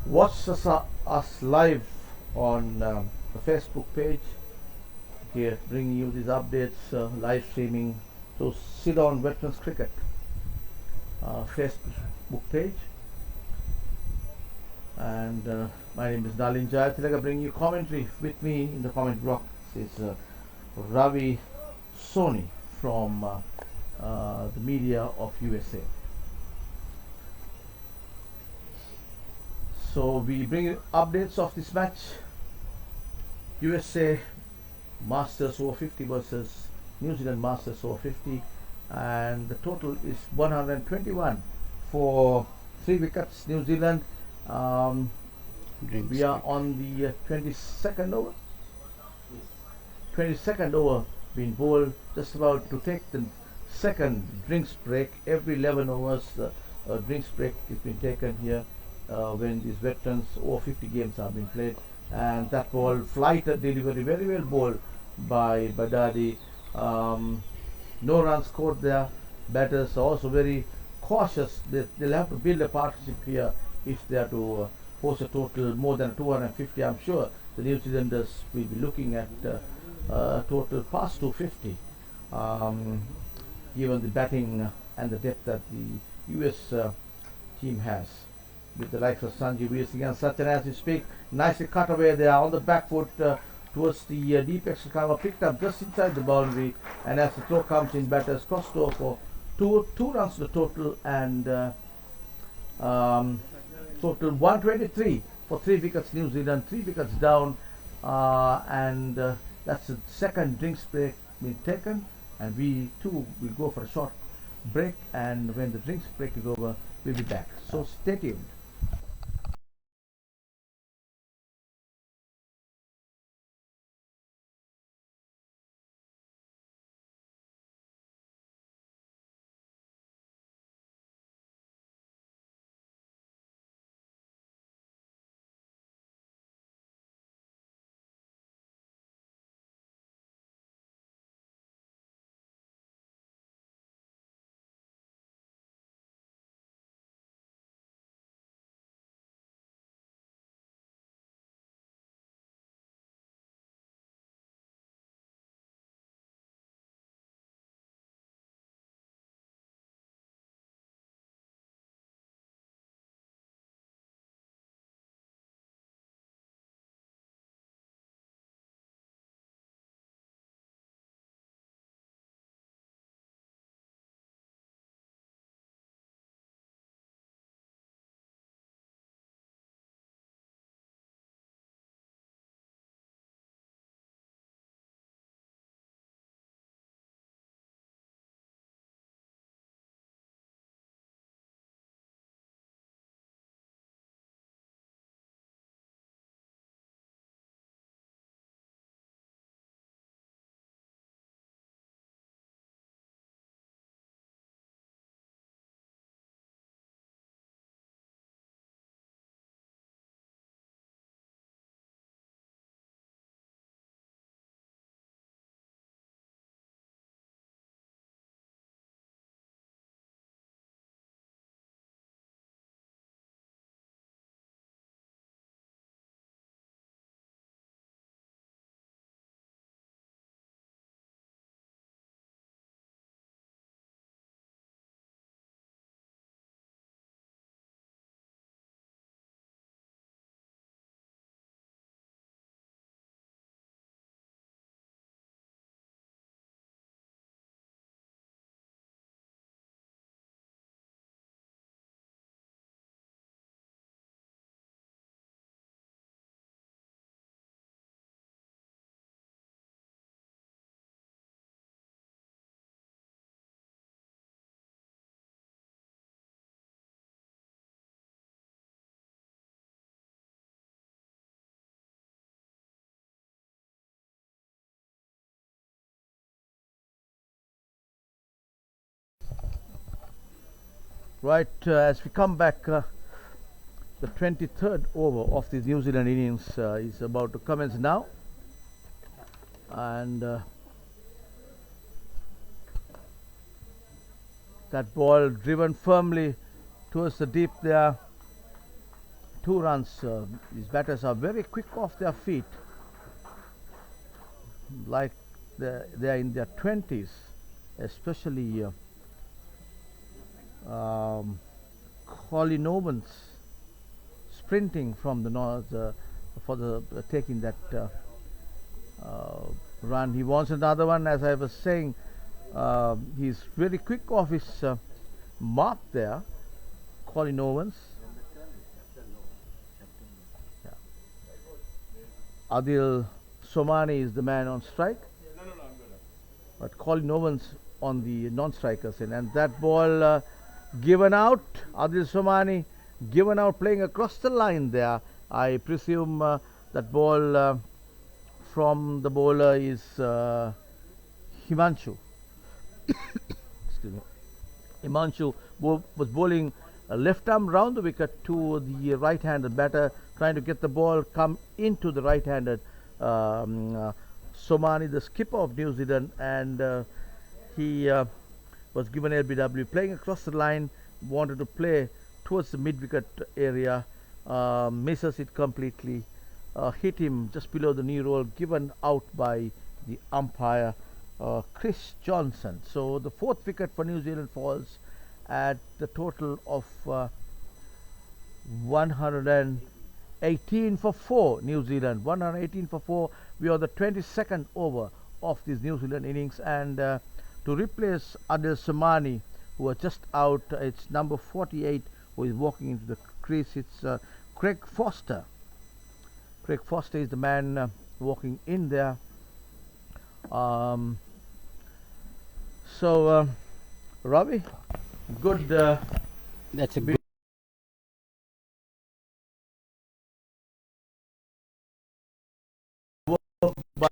watch us live on the Facebook page here, bringing you these updates, live streaming. So Ceylon Veterans Cricket Facebook page. And my name is Nalin Jayatilaga, bringing you commentary. With me in the comment box is Ravi Soni from the media of USA. So we bring you updates of this match. USA Masters Over-50 versus New Zealand Masters Over-50, and the total is 121 for 3 wickets. New Zealand. We are on the 22nd over. 22nd over being bowled, just about to take the second drinks break. Every 11 overs drinks break is being taken here when these veterans over 50 games are being played. And that ball, flighted delivery, very well bowled by Badadi. No runs scored there. Batters are also very cautious. They'll have to build a partnership here if they are to post a total more than 250. I'm sure the New Zealanders will be looking at total past 250, given the batting and the depth that the US team has, with the likes of Sanjeev Weerasinghe and Sachin as we speak. Nicely cut away there on the back foot towards the deep extra cover, picked up just inside the boundary, and as the throw comes in, batters crossed over for two runs to the total, and total 123 for 3 wickets. New Zealand 3 wickets down, and that's the second drinks break being taken, and we too will go for a short break, and when the drinks break is over, we'll be back. So stay tuned. Right, as we come back, the 23rd over of the New Zealand innings is about to commence now, and that ball driven firmly towards the deep there. 2 runs. These batters are very quick off their feet, like they're in their 20s, especially Colin Owens sprinting from the north for the taking that run. He wants another one, as I was saying. He's very quick off his mark there, Colin Owens. Yeah. Adil Somani is the man on strike, but Colin Owens on the non-strikers end, and that ball given out. Adil Somani given out, playing across the line there. I presume that ball from the bowler is Himanshu. Excuse me. Himanshu was bowling a left arm round the wicket to the right-handed batter, trying to get the ball come into the right-handed Somani, the skipper of New Zealand, and he was given LBW, playing across the line, wanted to play towards the mid-wicket area, misses it completely, hit him just below the knee roll, given out by the umpire, Chris Johnson. So the 4th wicket for New Zealand falls at the total of 118 for 4. New Zealand 118 for 4. We are the 22nd over of this New Zealand innings, and to replace Adil Somani, who are just out, it's number 48 who is walking into the crease. It's Craig Foster. Craig Foster is the man walking in there. So Robbie, good. That's a good. By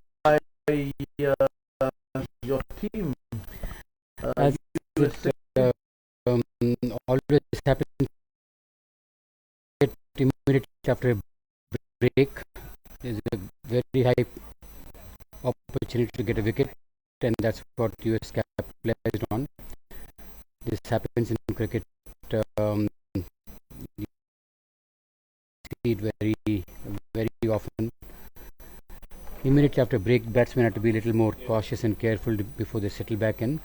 your team. As it always happens immediately after a break, there's a very high opportunity to get a wicket, and that's what US capitalized on. This happens in cricket. You see it very often. Immediately after break, batsmen have to be a little more cautious and careful before they settle back in.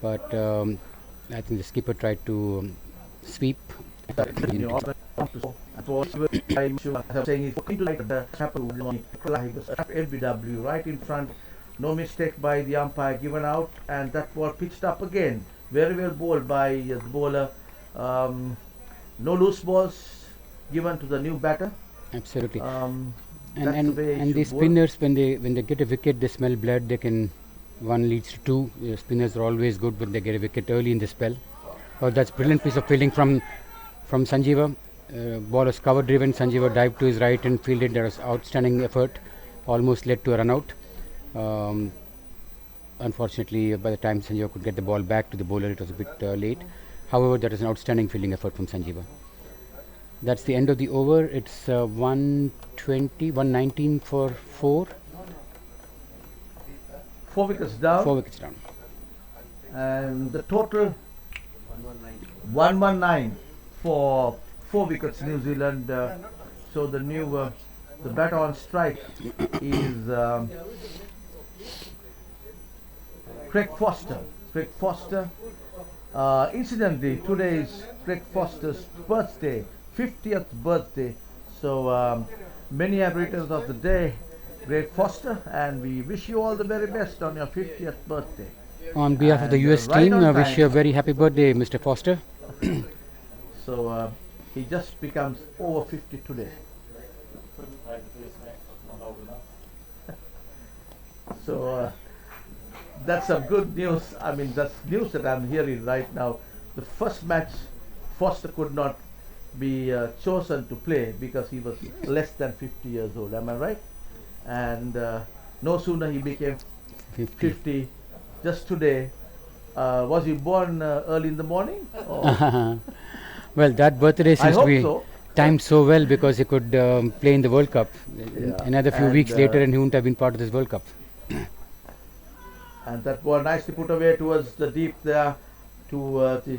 But I think the skipper tried to sweep. LBW right in front, no mistake by the umpire, given out, and that ball pitched up again. Very well bowled by the bowler. No loose balls given to the new batter. Absolutely. Um, and the spinners, when they get a wicket, they smell blood. They can, 1 leads to 2. The spinners are always good when they get a wicket early in the spell. Oh, that's brilliant piece of fielding from Sanjeeva. Ball was cover driven. Sanjeeva dived to his right and fielded. There was outstanding effort, almost led to a run out. Unfortunately, by the time Sanjeeva could get the ball back to the bowler, it was a bit late. However, that was an outstanding fielding effort from Sanjeeva. That's the end of the over. It's 119 for 4. 4 wickets down. 4 wickets down. And the total 119 for 4 wickets New Zealand. So the new the batter on strike is Craig Foster. Craig Foster. Incidentally, today is Craig Foster's birthday, 50th birthday. So many happy returns of the day, Craig Foster, and we wish you all the very best on your 50th birthday. On behalf of the US right team, on I wish time. you a very happy birthday, Mr. Foster. So he just becomes over 50 today. So that's some good news. I mean, that's news that I'm hearing right now. The first match, Foster could not be chosen to play because he was less than 50 years old. Am I right? And no sooner he became 50, just today Was he born early in the morning? Or Well, that birthday I seems to hope be so. timed so well because he could play in the World Cup. Yeah, Another few and, weeks later, and he wouldn't have been part of this World Cup. And that ball nicely put away towards the deep there, to the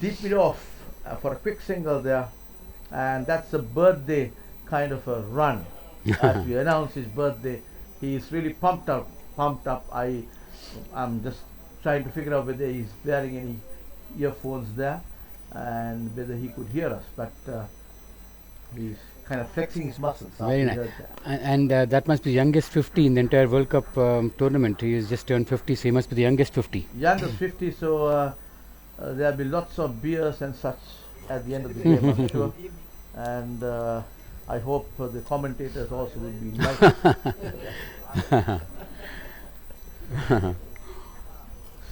deep mid off for a quick single there, and that's a birthday kind of a run. As we announce his birthday, he is really pumped up. Pumped up. I'm just trying to figure out whether he's wearing any earphones there, and whether he could hear us. But he's kind of flexing his muscles. Very after he nice. heard that. And that must be the youngest 50 in the entire World Cup tournament. He has just turned 50, so he must be the youngest 50. Youngest 50, so there'll be lots of beers and such at the end of the game, I'm sure. And I hope the commentators also will be nice.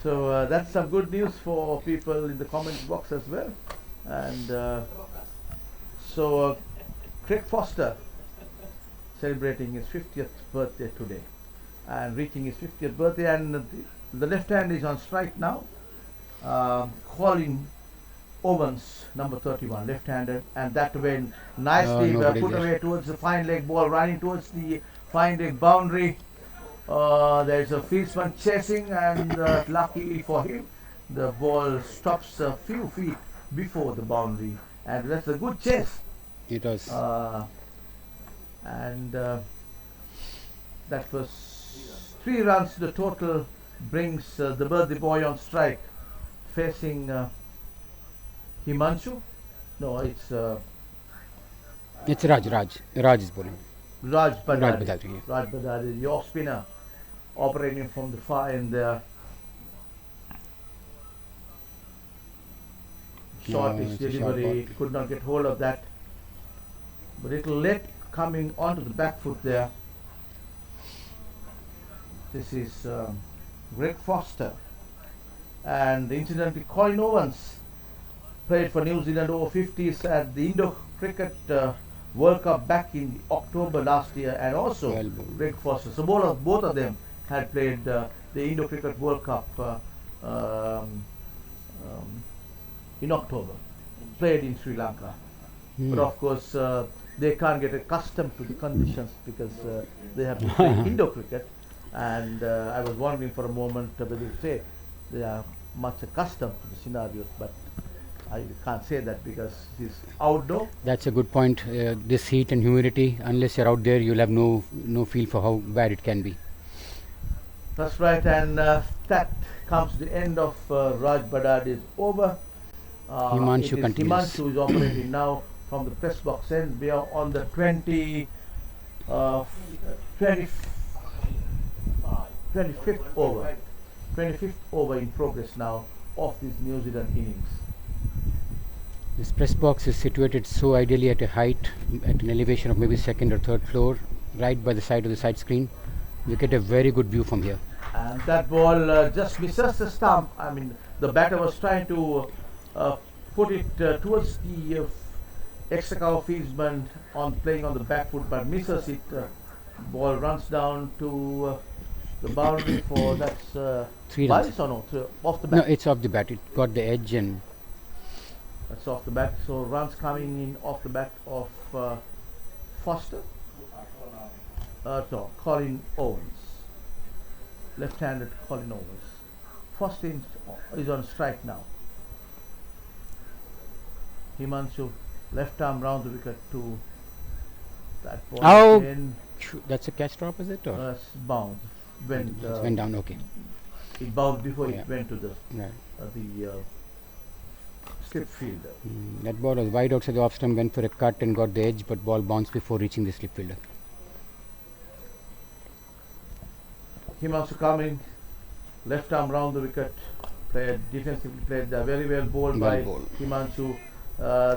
So that's some good news for people in the comment box as well. And so Craig Foster celebrating his 50th birthday today, and reaching his 50th birthday, and the left hand is on strike now. Colin Owens, number 31, left-handed, and that went nicely put away towards the fine leg ball, running towards the fine leg boundary. There's a fieldsman chasing, and luckily for him, the ball stops a few feet before the boundary, and that's a good chase. It was. And that was 3 runs to the total, brings the birthday boy on strike, facing Himanshu. No, it's Raj. Raj is bowling. Raj Badari. Badari, yeah. Raj Badari, the off spinner, operating from the far end there. Shortish it's a short delivery, ball. could not get hold of that. But little late coming onto the back foot there. This is Greg Foster. And incidentally, Colin Owens played for New Zealand Over-50s at the Indo Cricket World Cup back in October last year, and also Well, Greg Foster. So both of them had played the Indo Cricket World Cup in October, played in Sri Lanka. But of course, they can't get accustomed to the conditions because they have been playing Indo cricket. And I was wondering for a moment whether you say they are much accustomed to the scenarios, but I can't say that because it's outdoor. That's a good point. This heat and humidity, unless you're out there, you'll have no feel for how bad it can be. That's right, and that comes to the end of Raj Badadi's over. Himanshu it is continues. Himanshu is operating now from the press box end. We are on the 25th over. 25th over in progress now of this New Zealand innings. This press box is situated so ideally at a height, at an elevation of maybe second or third floor, right by the side of the side screen. You get a very good view from here. And that ball just misses the stump. I mean, the batter was trying to put it towards the extra cover fieldsman on playing on the back foot, but misses it. Ball runs down to the boundary for that's 3 runs. bias or no? Off the No, bat. it's off the bat. It got the edge and That's off the bat. So runs coming in off the bat of Foster. So Colin Owens, left-handed Colin Owens. Foster is on strike now. Himanshu left arm round the wicket to that ball. Oh! Again, that's a catch drop, is it? Or bound. Went, it went down. Okay. it bounced before Yeah. it went to the Right. slip fielder. That ball was wide outside the off stump, went for a cut and got the edge, but ball bounced before reaching the slip fielder. Himanshu coming, left arm round the wicket, played defensively, played very well bowled Well by bowled. Himanshu.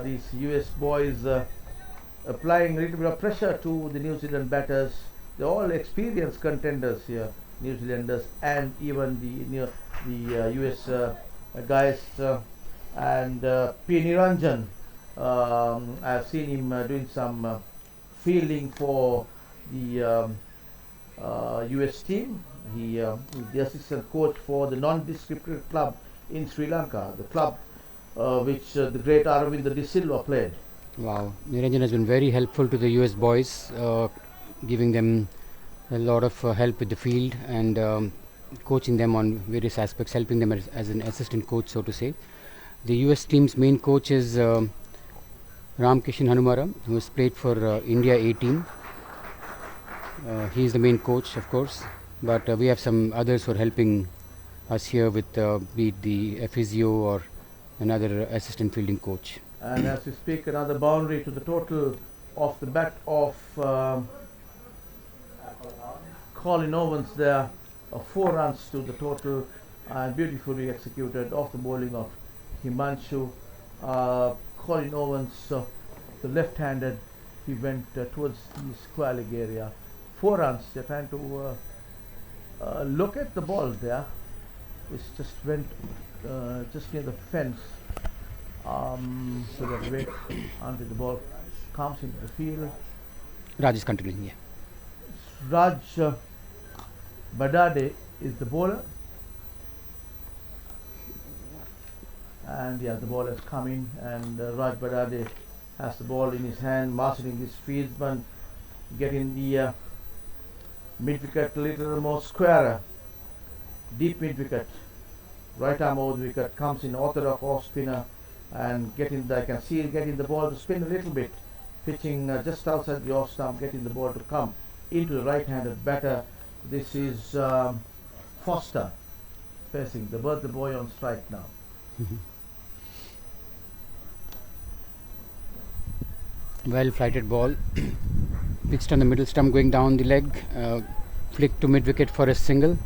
These US boys applying a little bit of pressure to the New Zealand batters. They're all experienced contenders here, New Zealanders, and even the US guys. And P. Niranjan, I've seen him doing some fielding for the US team. He is the assistant coach for the non-district cricket club in Sri Lanka, the club which the great Aravinda De Silva played. Wow, Niranjan has been very helpful to the US boys, giving them a lot of help with the field and coaching them on various aspects, helping them as an assistant coach, so to say. The US team's main coach is Ramkishan Hanumara, who has played for India A team. He is the main coach, of course, but we have some others who are helping us here with be it the physio or another assistant fielding coach. And as we speak, another boundary to the total off the bat of Colin Owens there, 4 runs to the total, and beautifully executed off the bowling of Himanshu. Colin Owens, the left-handed, he went towards the square leg area. 4 runs. They're trying to look at the ball there. It just went just near the fence. So that wait until the ball comes into the field. Raj is continuing, yeah. Raj Badade is the bowler, and yeah, the ball has come in, and Raj Badade has the ball in his hand, marshalling his fieldsman, getting the mid wicket a little more squarer, deep mid wicket, right arm over the wicket, comes in orthodox off spinner, and getting the, I can see getting the ball to spin a little bit, pitching just outside the off stump, getting the ball to come into the right-handed batter. This is Foster facing the boy on strike now. Well flighted ball, pitched on the middle stump, going down the leg, flick to mid wicket for a single.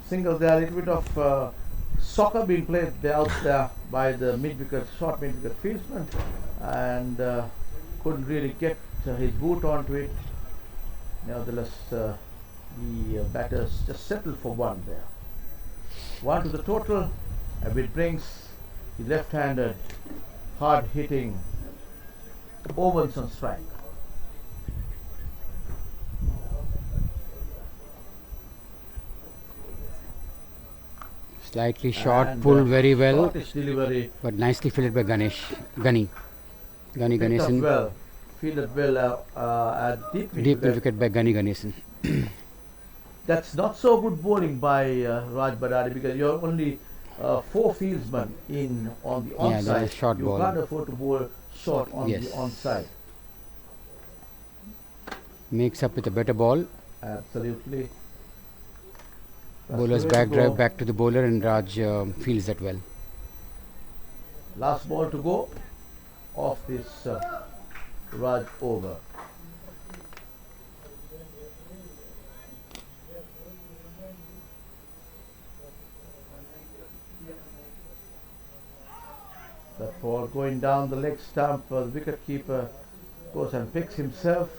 Single there, a little bit of soccer being played there out there by the mid wicket, short mid wicket fieldsman, and couldn't really get his boot onto it. Nevertheless, the batters just settled for 1 there. 1 to the total, and it brings the left-handed, hard-hitting Owens on strike. Slightly short, And, pulled very well, Scottish delivery. but nicely fielded by Gunny Picked up Ganesan. well, fielded well at deep mid Deep mid wicket. wicket by Gunny Ganesan. That's not so good bowling by Raj Badade, because you're only 4 fieldsmen in on the Yeah, that onside. is short you ball. can't afford to bowl short on Yes. the onside. Makes up with a better ball. Absolutely. That's Bowler's the way to back drive go. back to the bowler, and Raj fields that well. Last ball to go of this Raj over. That ball going down the leg stump, the wicket keeper goes and picks himself.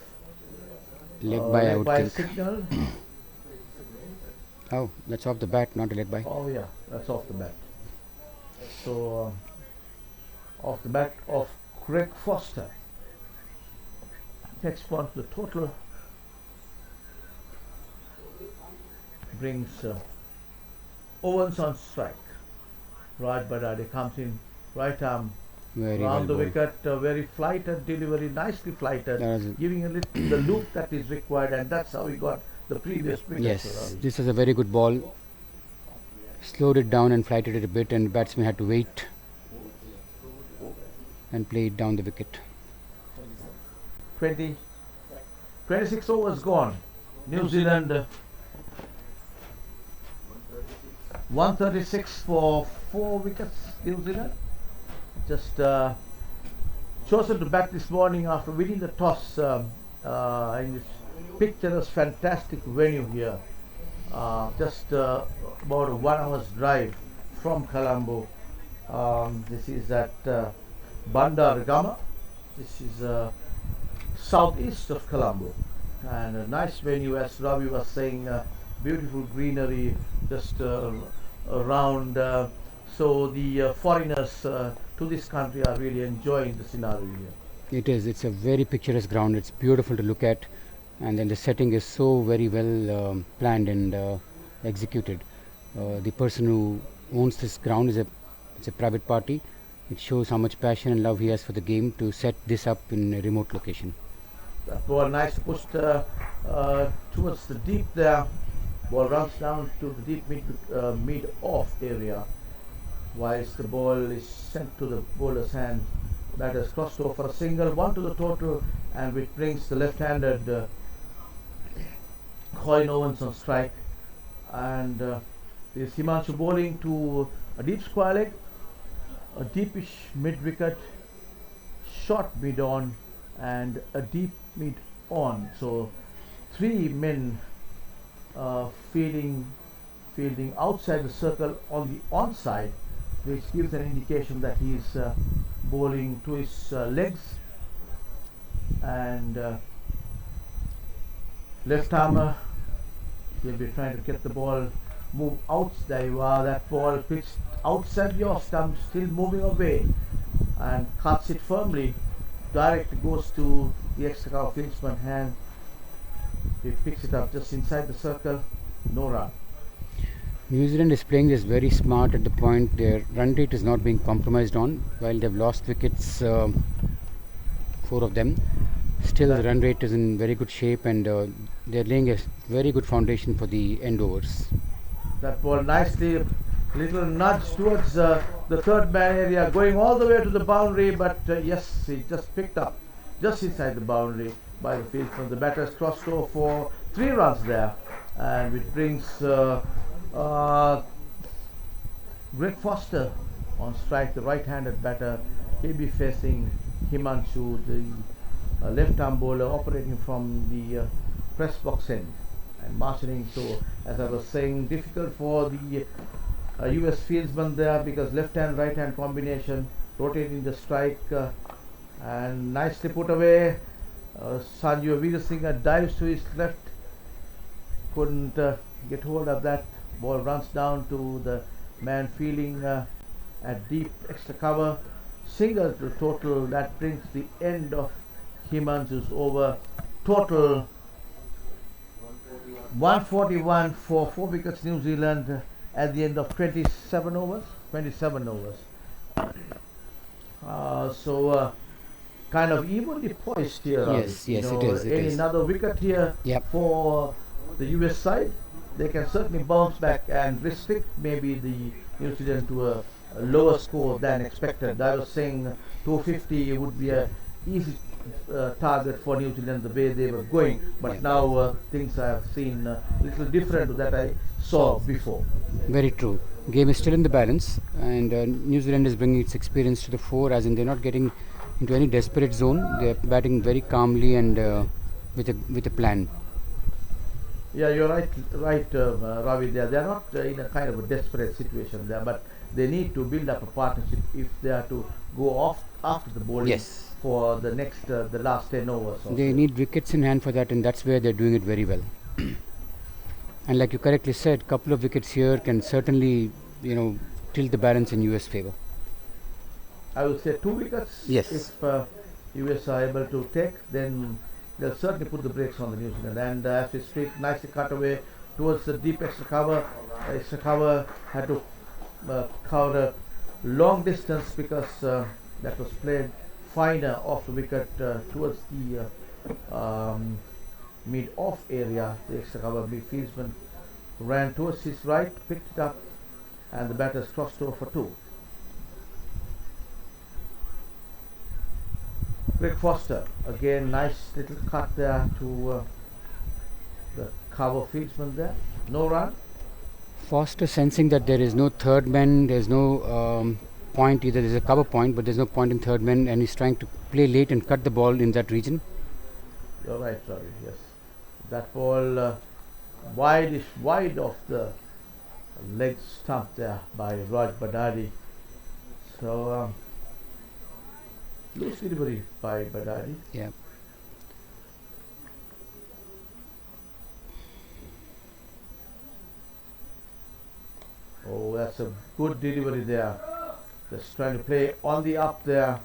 Leg by, I would think. signal. Oh, that's off the bat, not a leg by. Oh yeah, that's off the bat. So off the bat of Craig Foster. Next one to the total brings Owens on strike. Raj Badade comes in, right arm Very round the well bowled. wicket, very flighted delivery, nicely flighted, That was- giving a little the loop that is required, and that's how we got the previous wicket. Yes, this is a very good ball. Slowed it down and flighted it a bit, and batsman had to wait and play it down the wicket. 26 overs gone. New Zealand 136 for 4 wickets. New Zealand just chosen to bat this morning after winning the toss in this picturesque, fantastic venue here. Just about a 1 hour's drive from Colombo. This is at Bandaragama. This is southeast of Colombo, and a nice venue, as Ravi was saying. Beautiful greenery just around. So the foreigners to this country are really enjoying the scenario here. It is. It's a very picturesque ground. It's beautiful to look at, and then the setting is so very well planned and executed. The person who owns this ground is a private party. It shows how much passion and love he has for the game to set this up in a remote location. That ball nice pushed towards the deep there. Ball runs down to the deep mid off area. Whilst the ball is sent to the bowler's hand, batters crossed over for a single, one to the total, and which brings the left-handed Colin Owens on strike. And this Himanshu bowling to a deep square leg, a deepish mid-wicket, short mid-on, and a deep mid-on. So 3 men fielding outside the circle on the onside, which gives an indication that he is bowling to his legs. And left armer, he'll be trying to get the ball move out. There you are, that ball pitched outside your stump, still moving away, and cuts it firmly. Direct goes to the extra cover fieldsman hand. He picks it up just inside the circle, no run. New Zealand is playing this very smart at the point their run rate is not being compromised on. While they've lost wickets, 4 of them, still the run rate is in very good shape, and they're laying a very good foundation for the end overs. That ball nicely, little nudge towards the third man area, going all the way to the boundary, but yes, he just picked up just inside the boundary by the fieldsman. The batters crossed over for 3 runs there, and it brings Greg Foster on strike, the right-handed batter. He'll be facing Himanshu, the left-arm bowler, operating from the press box end and marshalling. So, as I was saying, difficult for the US fieldsman there, because left-hand, right-hand combination, rotating the strike, and nicely put away. Sanju Veerasinghe dives to his left, couldn't get hold of that. Ball runs down to the man fielding at deep extra cover. Single to total. That brings the end of Himanshu's over. Total 141 for 4 wickets New Zealand at the end of 27 overs. 27 overs. So kind of evenly poised here. Yes, yes, it is. Another wicket here for the US side. They can certainly bounce back and restrict maybe the New Zealand to a lower score than expected. I was saying 250 would be a easy target for New Zealand the way they were going, but now things I have seen a little different to that I saw before. Very true. Game is still in the balance, and New Zealand is bringing its experience to the fore, as in they're not getting into any desperate zone. They're batting very calmly and with a plan. Yeah, you're right, Ravi. They are not in a kind of a desperate situation there, but they need to build up a partnership if they are to go off after the bowling for the next, the last 10 overs. They need wickets in hand for that, and that's where they're doing it very well. And like you correctly said, couple of wickets here can certainly, tilt the balance in US favor. I would say 2 wickets. Yes. If US are able to take, then they'll certainly put the brakes on the New Zealand. And as we speak, nicely cut away towards the deep extra cover. Extra cover had to cover a long distance because that was played finer off the wicket towards the mid-off area. The extra cover fieldsman ran towards his right, picked it up, and the batters crossed over for 2. Greg Foster, again, nice little cut there to the cover fieldsman there. No run. Foster sensing that there is no third man, there's no point, either there's a cover point, but there's no point in third man, and he's trying to play late and cut the ball in that region. You're right, Ravi, yes. That ball wide of the leg stump there by Raj Badari. So, loose delivery by Badari. Yeah. Oh, that's a good delivery there. Just trying to play on the up there.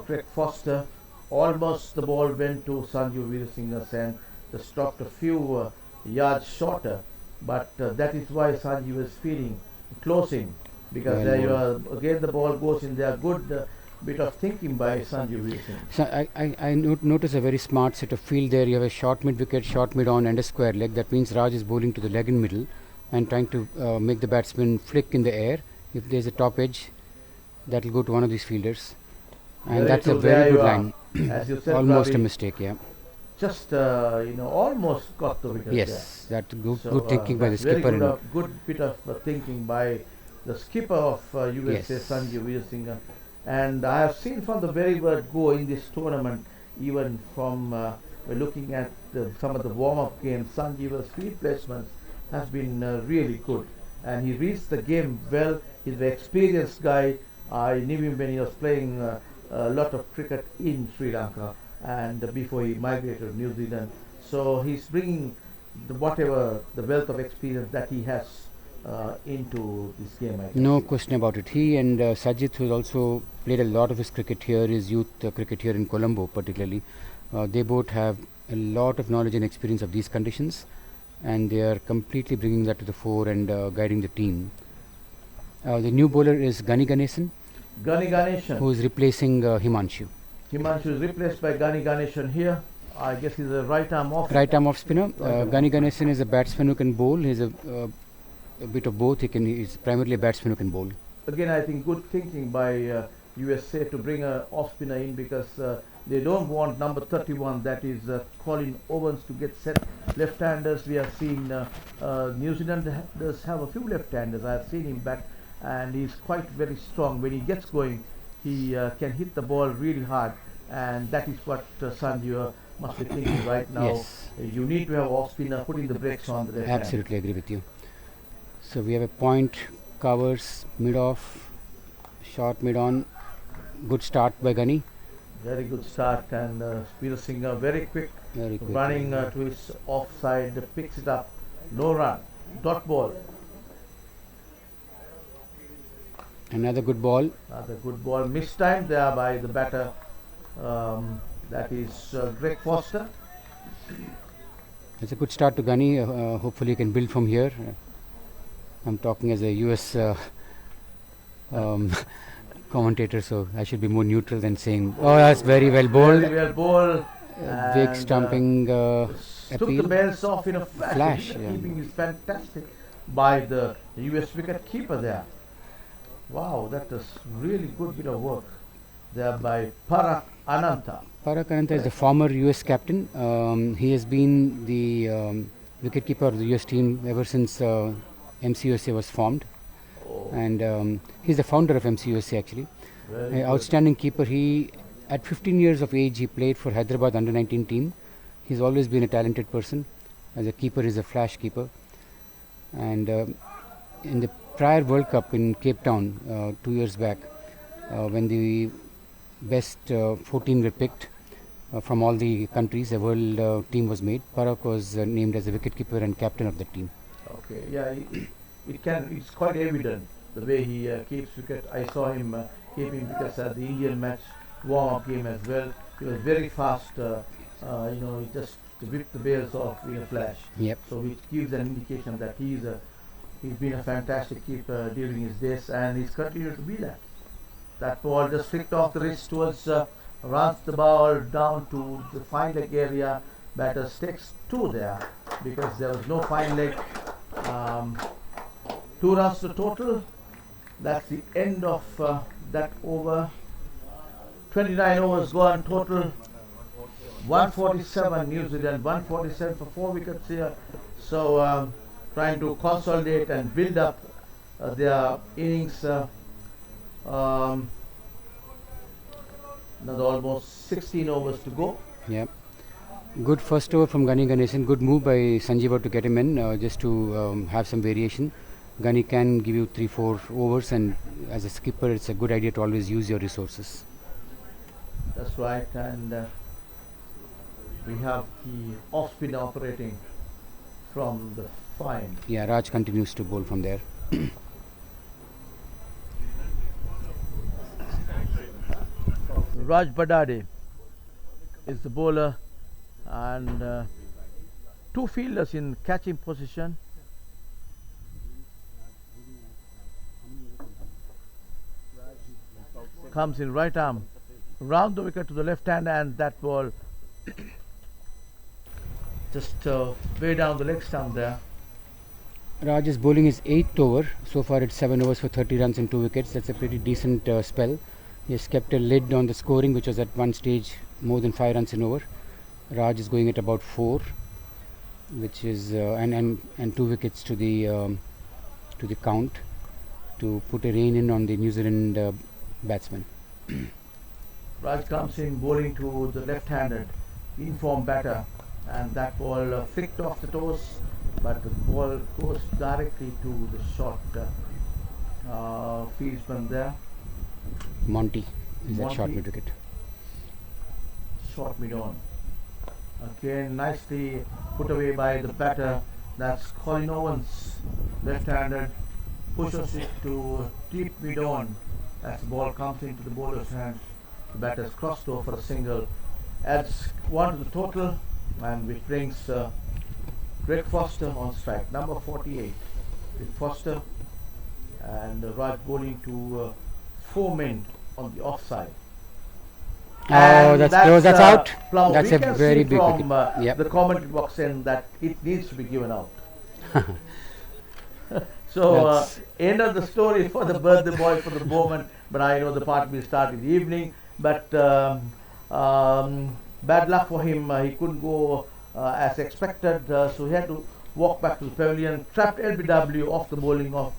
Greg Foster almost the ball went to Sanju Veerasinghe's hand, just dropped a few yards shorter, but that is why Sanju was feeling close in, because Well there you bowled. are, again the ball goes in there. Good bit of thinking by Sanju Veerasinghe. So I notice a very smart set of field there. You have a short mid wicket, short mid on, and a square leg. That means Raj is bowling to the leg in middle and trying to make the batsman flick in the air. If there's a top edge, that will go to one of these fielders, and Very that's a true, there very you good are. line. As you said, Almost a Ravi, mistake, yeah. just almost got the wicket Yes, that there. good, So, good thinking by the that's very skipper. good, And good bit of thinking by the skipper of USA, Yes. Sanju Veerasinghe. And I have seen from the very word go in this tournament, even from looking at some of the warm-up games, Sanjiva's field placements has been really good, and he reads the game well. He's an experienced guy. I knew him when he was playing a lot of cricket in Sri Lanka, and before he migrated to New Zealand. So he's bringing whatever the wealth of experience that he has into this game. I can no see. question about it. He and Sajid, who also played a lot of his cricket here, his youth cricket here in Colombo particularly, they both have a lot of knowledge and experience of these conditions, and they are completely bringing that to the fore and guiding the team. The new bowler is Gani Ganesan, Gani Ganeshan. who is replacing Himanshu. Himanshu is replaced by Gani Ganeshan here. I guess he's a right arm off. Right arm off spinner. Right arm Gani Ganesan is a batsman who can bowl. He's a bit of both. He's primarily a batsman who can bowl. Again, I think good thinking by USA to bring a off spinner in, because they don't want number 31, that is Colin Owens, to get set. Left-handers, we have seen New Zealand does have a few left-handers. I have seen him bat, and he's quite very strong. When he gets going, he can hit the ball really hard, and that is what Sanju must be thinking right now. Yes. You need to have off spinner putting the brakes on the left hand. Absolutely agree with you. So we have a point, covers, mid off, short mid on. Good start by Gani. Very good start, and Veerasinghe very quick, Very quick. running to his offside, picks it up, no run, dot ball. Another good ball. Another good ball, mistimed there by the batter, that is Greg Foster. It's a good start to Gani. Hopefully he can build from here. I'm talking as a US commentator, so I should be more neutral than saying, oh, that's very well bowled. Very well bowled. Big and, stumping took the appeal. bells off in a flash. Flash, The yeah. keeping is fantastic by the US wicket keeper there. Wow, that was really good bit of work there by Parak Ananta. Parak Ananta is the former US captain. He has been the wicketkeeper of the US team ever since MC USA was formed. And he's the founder of MC USA actually. Very An good. outstanding keeper. He, at 15 years of age, he played for Hyderabad under-19 team. He's always been a talented person. As a keeper, he's a flash keeper. And in the prior World Cup in Cape Town 2 years back, when the best 14 were picked from all the countries, a world team was made. Parak was named as a wicketkeeper and captain of the team. Okay, yeah, it's quite evident the way he keeps wicket. I saw him keeping wickets at the Indian match warm-up game as well. He was very fast. He just whipped the bails off in a flash. Yep. So which gives an indication that he's been a fantastic keeper during his days, and he's continued to be that. That ball just flicked off the wrist towards, runs the ball down to the fine leg area. Batter sticks 2 there because there was no fine leg. 2 runs to total. That's the end of that over. 29 overs gone total. 147 New Zealand, 147 for 4 wickets here. So trying to consolidate and build up their innings. Another almost 16 overs to go. Yep. Good first over from Gani Ganesan. Good move by Sanjeeva to get him in just to have some variation. Gani can give you 3-4 overs, and as a skipper it's a good idea to always use your resources. That's right, and we have the off spin operating from the fine. Yeah, Raj continues to bowl from there. Raj Badade. is the bowler, and two fielders in catching position. Comes in right arm round the wicket to the left hand, and that ball just way down the leg stump there. Raj is bowling his 8th over. So far it's 7 overs for 30 runs and 2 wickets. That's a pretty decent spell. He has kept a lid on the scoring, which was at one stage more than 5 runs an over. Raj is going at about 4, which is and 2 wickets to the count to put a rain in on the New Zealand batsman. Raj comes in bowling to the left-handed in-form batter, and that ball flicked off the toes, but the ball goes directly to the short fieldsman there. Monty is at Monty. short mid wicket. Short mid-on. Again, nicely put away by the batter. That's Colin Owens, left-handed, pushes it to deep mid-on. As the ball comes into the bowler's hand, the batter's crossed over for a single, adds 1 to the total, and which brings Greg Foster on strike, number 48. Greg Foster, and Raj bowling to 4 men on the offside. Oh, that's out. Plum. That's We a can very see big from wicket. Yep. the commentary box saying that it needs to be given out. So end of the story for the birthday boy for the moment, but I know the party will start in the evening. But bad luck for him. He couldn't go as expected, so he had to walk back to the pavilion. Trapped LBW off the bowling of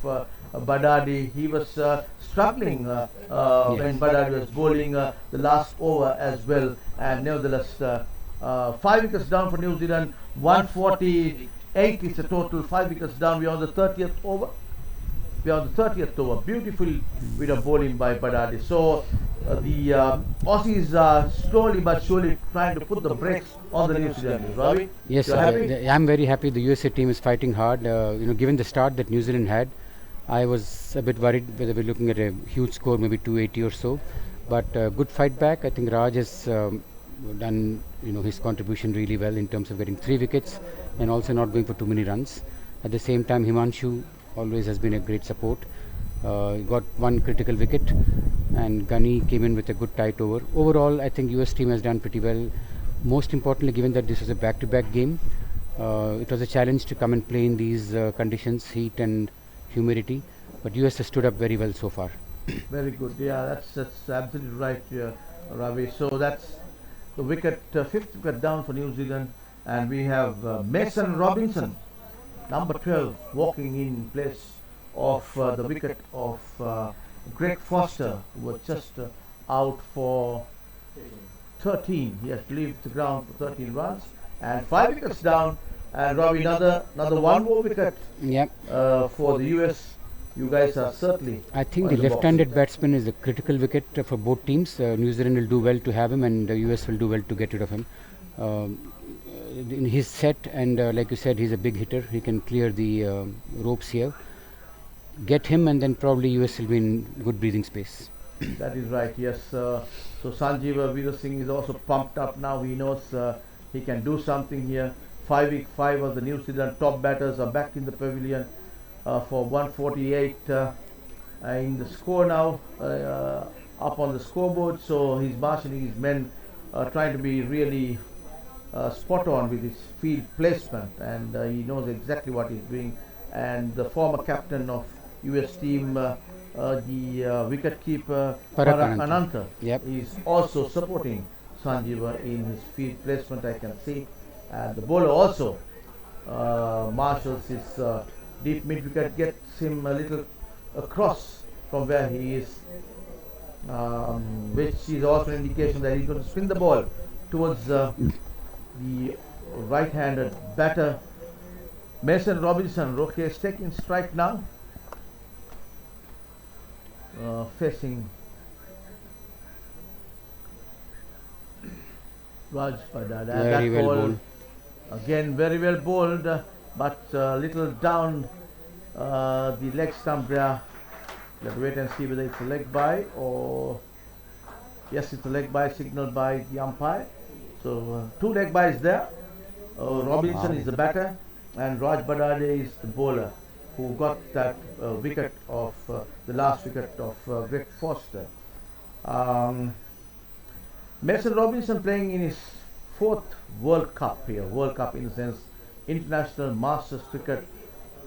Badadi. He was struggling when Badadi was bowling the last over as well, and nevertheless 5 wickets down for New Zealand. 148 is the total. 5 wickets down. We are on the 30th over. Beautiful bit of bowling by Badadi. So the Aussies are slowly but surely trying to put the brakes on the New Zealanders. Ravi? Yes, You're happy? I'm very happy. The USA team is fighting hard. Given the start that New Zealand had, I was a bit worried whether we're looking at a huge score, maybe 280 or so. But good fight back. I think Raj has done his contribution really well in terms of getting 3 wickets and also not going for too many runs. At the same time, Himanshu always has been a great support. Got 1 critical wicket, and Gunny came in with a good tight over. Overall, I think US team has done pretty well. Most importantly, given that this was a back-to-back game, it was a challenge to come and play in these conditions, heat and humidity. But US has stood up very well so far. Very good. Yeah, that's absolutely right, Ravi. So that's the wicket, 5th wicket down for New Zealand, and we have Mason Robinson, number 12, walking in place of the wicket of Greg Foster, who was just out for 13. He has to leave the ground for 13 runs, and 5 wickets down. And Ravi, another 1 more wicket for the US. You guys are certainly. I think the left-handed batsman is a critical wicket for both teams. New Zealand will do well to have him, and the US will do well to get rid of him. In his set, and like you said, he's a big hitter. He can clear the ropes here. Get him, and then probably US will be in good breathing space. That is right. Yes. So Sanjeeva Veerasinghe is also pumped up now. He knows he can do something here. 5 of the New Zealand top batters are back in the pavilion for 148 in the score now, up on the scoreboard. So he's marshalling his men, trying to be really spot on with his field placement, and he knows exactly what he's doing. And the former captain of US team, the wicketkeeper Parak Ananta, is also supporting Sanjeeva in his field placement, I can see. And the bowler also marshals his deep mid wicket, gets him a little across from where he is, which is also an indication that he's going to spin the ball towards the right-handed batter Mason Robinson. Roque is taking strike now, facing Raj Badadi. Very well bowled. Again, very well bowled, but little down the leg stump there. Let's wait and see whether it's a leg by or yes, it's a leg by, signaled by the umpire. So two leg byes there. Robinson is the batter, and Raj Badade is the bowler, who got that wicket of the last wicket of Greg Foster. Um, Mason Robinson playing in his fourth World Cup here. World Cup in the sense International Masters Cricket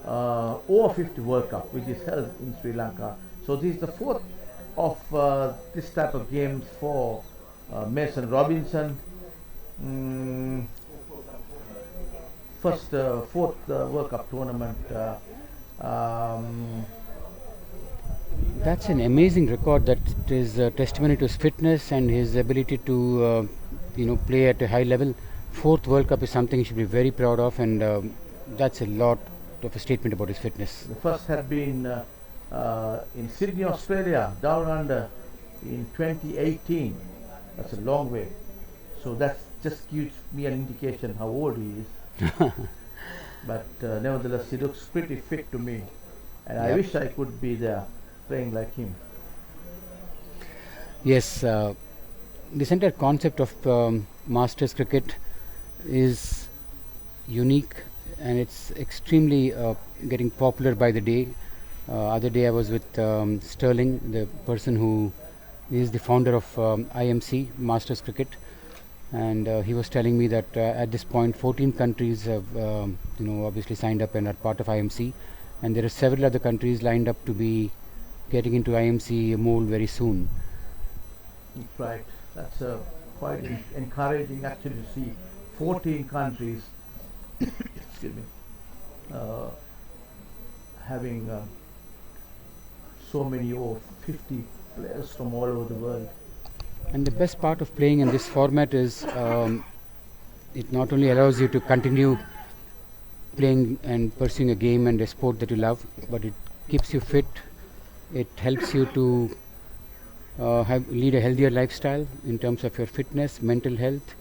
Over-50 World Cup, which is held in Sri Lanka. So this is the fourth of this type of games for Mason Robinson. Fourth World Cup tournament. That's an amazing record. That is a testimony to his fitness and his ability to, play at a high level. Fourth World Cup is something he should be very proud of, and that's a lot of a statement about his fitness. The first had been in Sydney, Australia, down under, in 2018. That's a long way. So that just gives me an indication how old he is. But nevertheless, he looks pretty fit to me, and I wish I could be there playing like him. Yes, this entire concept of Masters cricket is unique, and it's extremely getting popular by the day. Other day I was with Sterling, the person who is the founder of IMC Masters Cricket, and he was telling me that at this point 14 countries have obviously signed up and are part of IMC, and there are several other countries lined up to be getting into IMC mold very soon. Right, that's quite encouraging actually to see 14 countries excuse me, having so many over 50 players from all over the world. And the best part of playing in this format is it not only allows you to continue playing and pursuing a game and a sport that you love, but it keeps you fit. It helps you to lead a healthier lifestyle in terms of your fitness, mental health.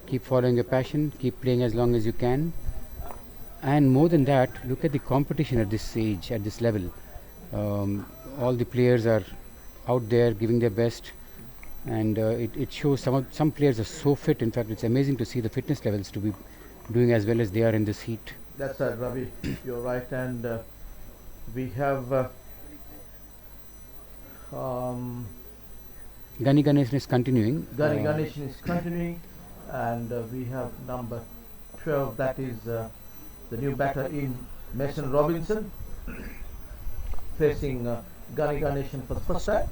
Keep following your passion, keep playing as long as you can. And more than that, look at the competition at this age, at this level. All the players are out there giving their best, and it shows some players are so fit. In fact, it's amazing to see the fitness levels to be doing as well as they are in this heat. That's right, Ravi. You're right, and we have Gani Ganesan is continuing. Gani Ganesan is continuing, and we have number 12. That is the new batter in Mason Robinson, facing Gani Ganesan for the first time.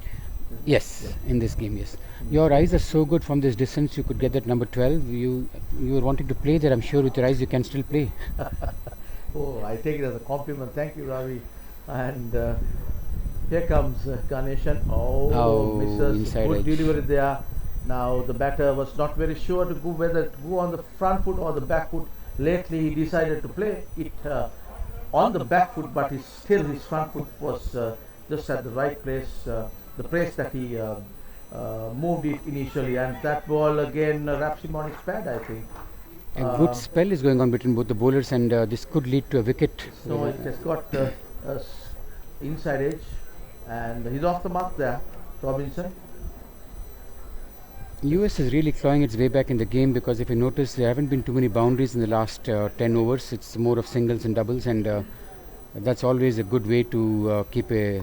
Yes, in this game, yes. Your eyes are so good from this distance, you could get that number 12. You were wanting to play there. I'm sure with your eyes you can still play. Oh, I take it as a compliment. Thank you, Ravi. And here comes Ganeshan. Oh, misses. Good edge. Delivery there. Now the batter was not very sure to go whether to go on the front foot or the back foot. Lately he decided to play it on the back foot, but still his front foot was just at the right place, the place that he moved it initially, and that ball again wraps him on his pad, I think. A good spell is going on between both the bowlers, and this could lead to a wicket. So it has got inside edge, and he's off the mark there, Robinson. US is really clawing its way back in the game, because if you notice, there haven't been too many boundaries in the last 10 overs. It's more of singles and doubles, and that's always a good way to keep a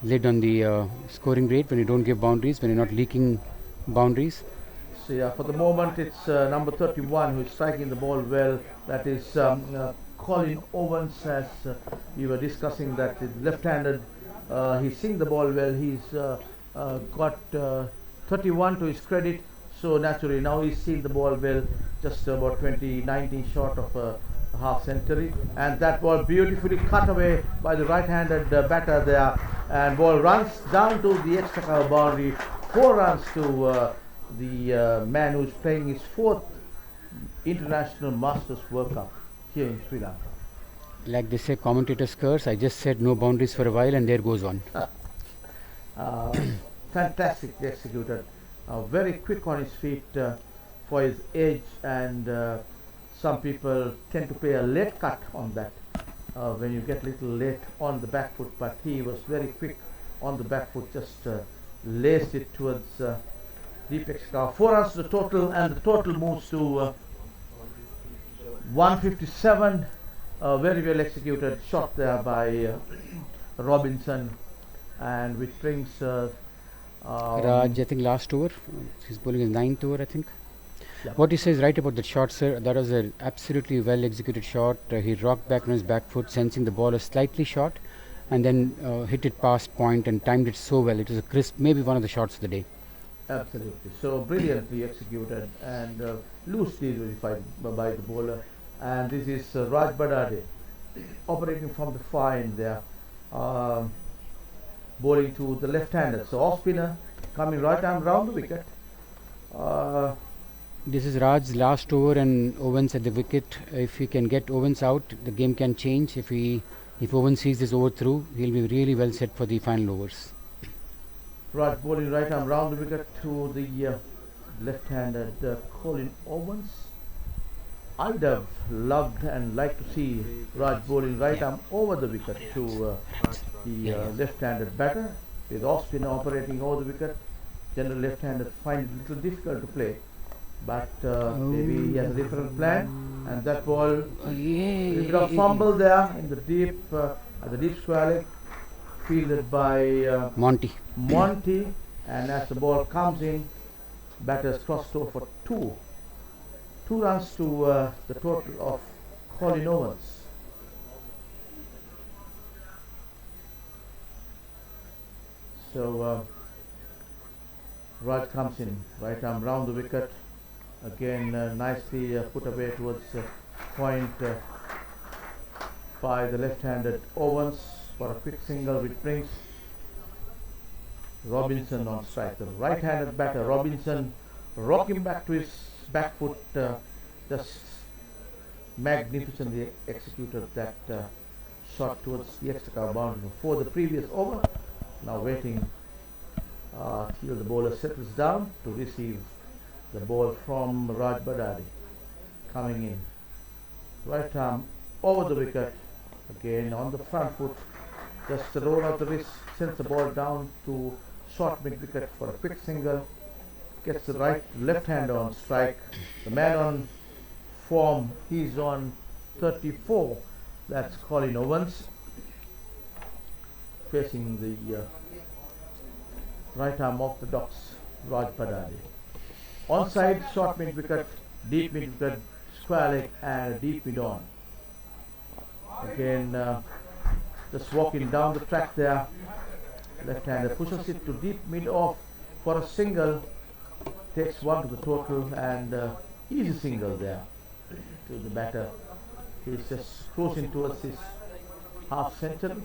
lid on the scoring rate when you don't give boundaries, when you're not leaking boundaries. So yeah, for the moment it's number 31 who is striking the ball well. That is Colin Owens, as we were discussing, that is left-handed. He's seeing the ball well. He's got 31 to his credit. So naturally now he's seeing the ball well, just about 19 short of a half century, and that ball beautifully cut away by the right-handed batter there, and ball runs down to the extra cover boundary. 4 runs to the man who's playing his 4th International Masters World Cup here in Sri Lanka. Like they say, commentators curse. I just said no boundaries for a while, and there goes one. Fantastically executed, very quick on his feet for his age, and some people tend to play a late cut on that when you get a little late on the back foot, but he was very quick on the back foot, just laced it towards deep extra. 4 runs to the total, and the total moves to 157. Very well executed shot there by Robinson, and which brings Raj, I think last over, he's bowling his 9th over, I think. Yeah. What you say is right about that shot, sir. That was an absolutely well executed shot. He rocked back on his back foot, sensing the ball was slightly short, and then hit it past point and timed it so well. It was a crisp, maybe one of the shots of the day. Absolutely. So brilliantly executed and loosely verified by the bowler. And this is Raj Badade operating from the far end there, bowling to the left-hander. So off spinner coming right arm round the wicket. This is Raj's last over and Owens at the wicket. If he can get Owens out, the game can change. If Owens sees this over through, he'll be really well set for the final overs. Raj bowling right arm round the wicket to the left-handed Colin Owens. I would have loved and liked to see Raj bowling right arm over the wicket to the left-handed batter, with off spinner operating over the wicket. General left-handed find it a little difficult to play, but maybe he has a different plan. And that ball, a bit of fumble there in the deep at the deep square leg, fielded by Monty. And as the ball comes in, batters crossed over for two runs to the total of Colin Owens. So Raj comes in, right arm round the wicket, again nicely put away towards point by the left-handed Owens for a quick single, which brings Robinson on strike. The right-handed batter Robinson rocking back to his back foot, just magnificently executed that shot towards the extra cover boundary for the previous over. Now waiting till the bowler settles down to receive the ball from Raj Badade, coming in. Right arm over the wicket, again on the front foot, just the roll of the wrist, sends the ball down to short mid-wicket for a quick single. Gets the left hander on strike. The man on form, he's on 34. That's Colin Owens, facing the right arm off the docks, Raj Badade. Onside, short mid-wicket, deep mid-wicket, square leg and deep mid-on. Again, just walking down the track there. Left-hander pushes it to deep mid-off for a single. Takes one to the total, and easy single there to the batter. He's just cruising towards his half century.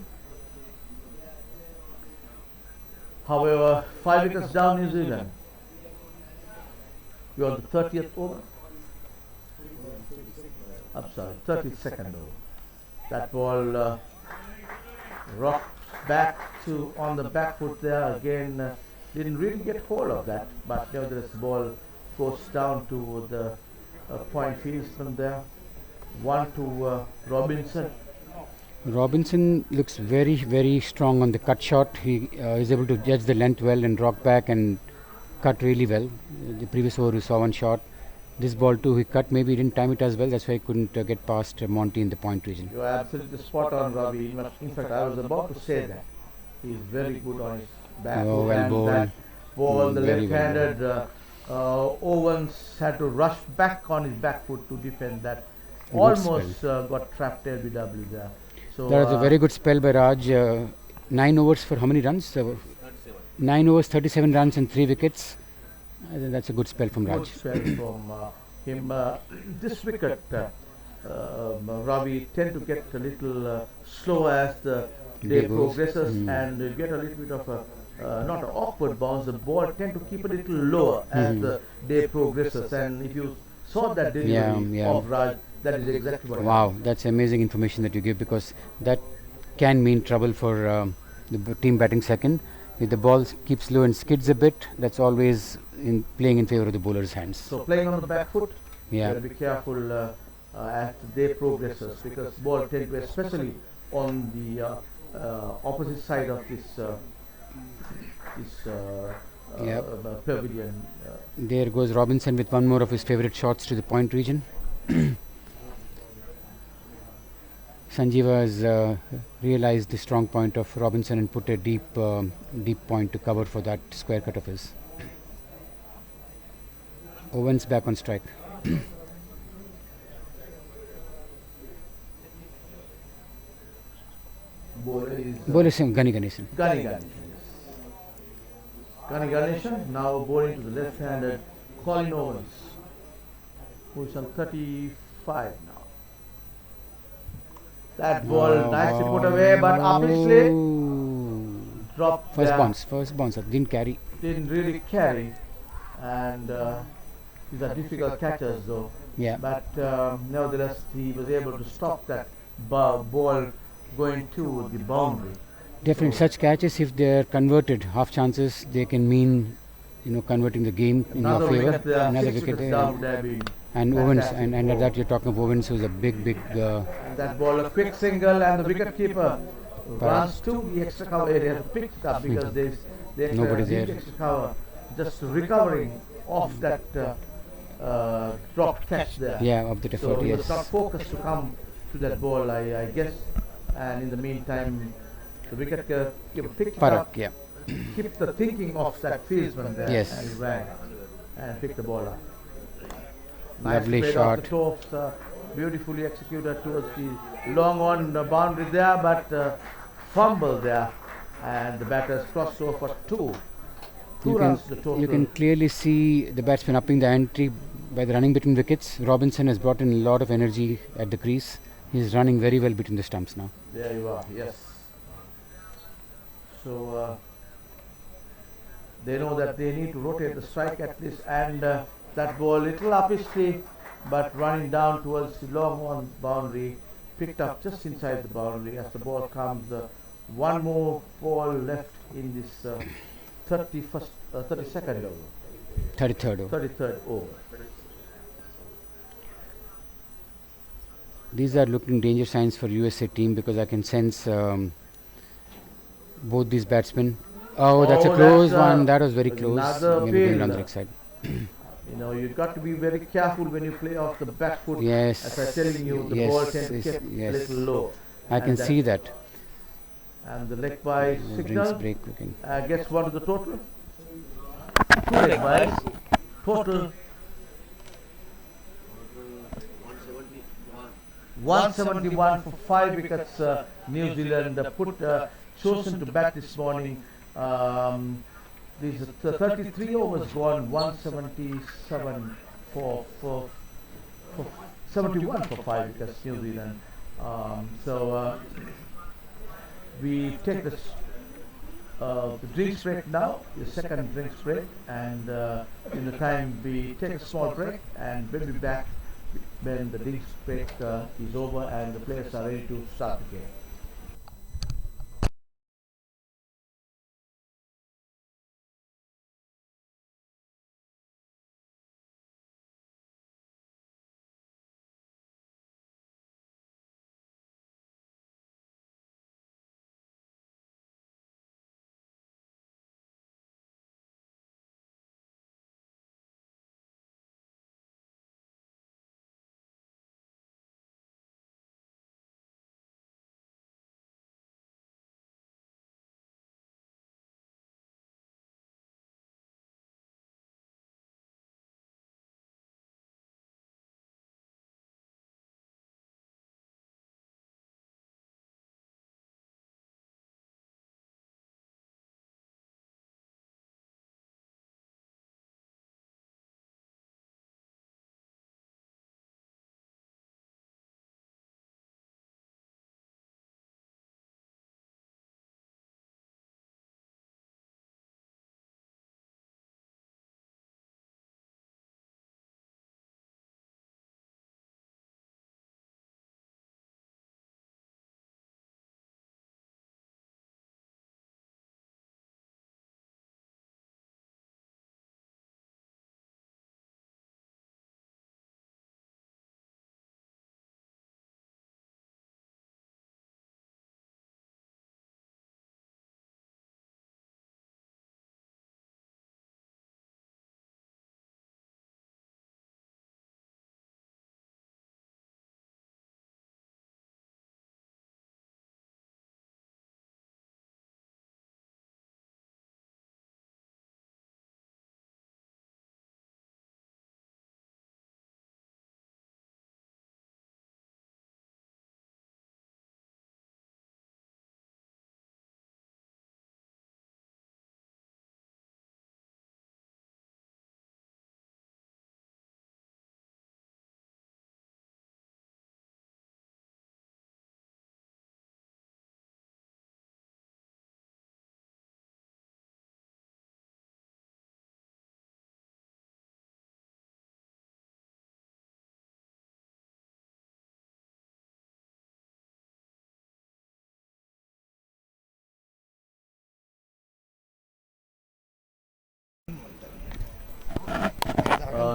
However, 5 wickets down New Zealand. We are on the 30th over. I'm sorry, 32nd over. That ball rocked back to on the back foot there again. Didn't really get hold of that, but nevertheless the ball goes down to the point fieldsman there. One to Robinson. Robinson looks very, very strong on the cut shot. He is able to judge the length well and rock back and cut really well. The previous over we saw one shot. This ball too he cut, maybe he didn't time it as well, that's why he couldn't get past Monty in the point region. You are absolutely spot on, Robbie. In fact, I was about to say that. He is very good on his back. Oh, well bowled. That ball, the Very left-handed Owens had to rush back on his back foot to defend that. Good Almost got trapped LBW there. So That was a very good spell by Raj. 9 overs for how many runs? 9 overs, 37 runs and 3 wickets. I think that's a good spell from good Raj. spell from him. This wicket, Ravi, tend to get a little slow as the day Day goes. progresses, and you get a little bit of a not an awkward bounce. The ball tend to keep a little lower as the day progresses, and if you saw that delivery of Raj, that is exactly what Wow, that's amazing information that you give, because that can mean trouble for the team batting second. If the ball keeps low and skids a bit, that's always playing in favor of the bowler's hands. So playing on the back foot, you Yeah. have to be careful as the day progresses, because ball tend to, especially on the opposite side of this Yep. pavilion. There goes Robinson with one more of his favorite shots to the point region. Sanjeeva has realized the strong point of Robinson and put a deep point to cover for that square cut of his. Owens back on strike. Bowler is Bowler is Gani Ganesan. Gani Ganesan. Gani Ganesan now bowling to the left-handed Colin Owens, who is on 35 now. That ball nicely put away, but obviously dropped First there. bounce, didn't carry. Didn't really carry, and these are difficult catches though. Yeah. But nevertheless, he was able to stop that ball going to the boundary. Definitely, such catches, if they are converted, half chances, they can mean, converting the game in your favor. Wicket there, Another 6 wicket wickets there. down would have been And Owens, fantastic and at ball. that you're talking of Owens, who's a big. And that ball, a quick single, and the wicket keeper runs to the extra cover area to pick it up because there's the extra, Nobody's deep there. extra cover, just recovering off that dropped catch there. Yeah, of the So effort, he was yes. not focused to come to that ball, I guess. And in the meantime, the wicket keeper picked it up, Parak, yeah. kept the thinking of that fieldsman there, Yes. and he ran and picked the ball up. Lovely Played shot. off the toes, beautifully executed towards the long on the boundary there, but fumble there, and the batters crossed over for two. Two runs the total. You can clearly see the batsman upping the ante by the running between wickets. Robinson has brought in a lot of energy at the crease. He's running very well between the stumps now. There you are, yes. So they know that they need to rotate the strike at least, and that ball little obviously, but running down towards the long on boundary, picked up just inside the boundary as the ball comes. One more ball left in this 32nd over, 33rd over. 33rd over. These are looking danger signs for USA team because I can sense both these batsmen. Oh, that's a close one. That was very close. another Maybe going down the failure. right side. You know, you've got to be very careful when you play off the back foot. Yes. As I'm telling you, the Yes, ball tends to yes, get yes. a little low. I can And see that. And the leg by Drinks signal break looking. gets one to the total. Two leg byes. Total 171 for 5 wickets. New Zealand chosen to bat this morning. These 33 overs gone, 177 for 71 for 5 wickets, New Zealand. We take this the drinks break now, the second drinks break, and in the time we take a small break, and we'll be back when the drinks break is over and the players are ready to start the game.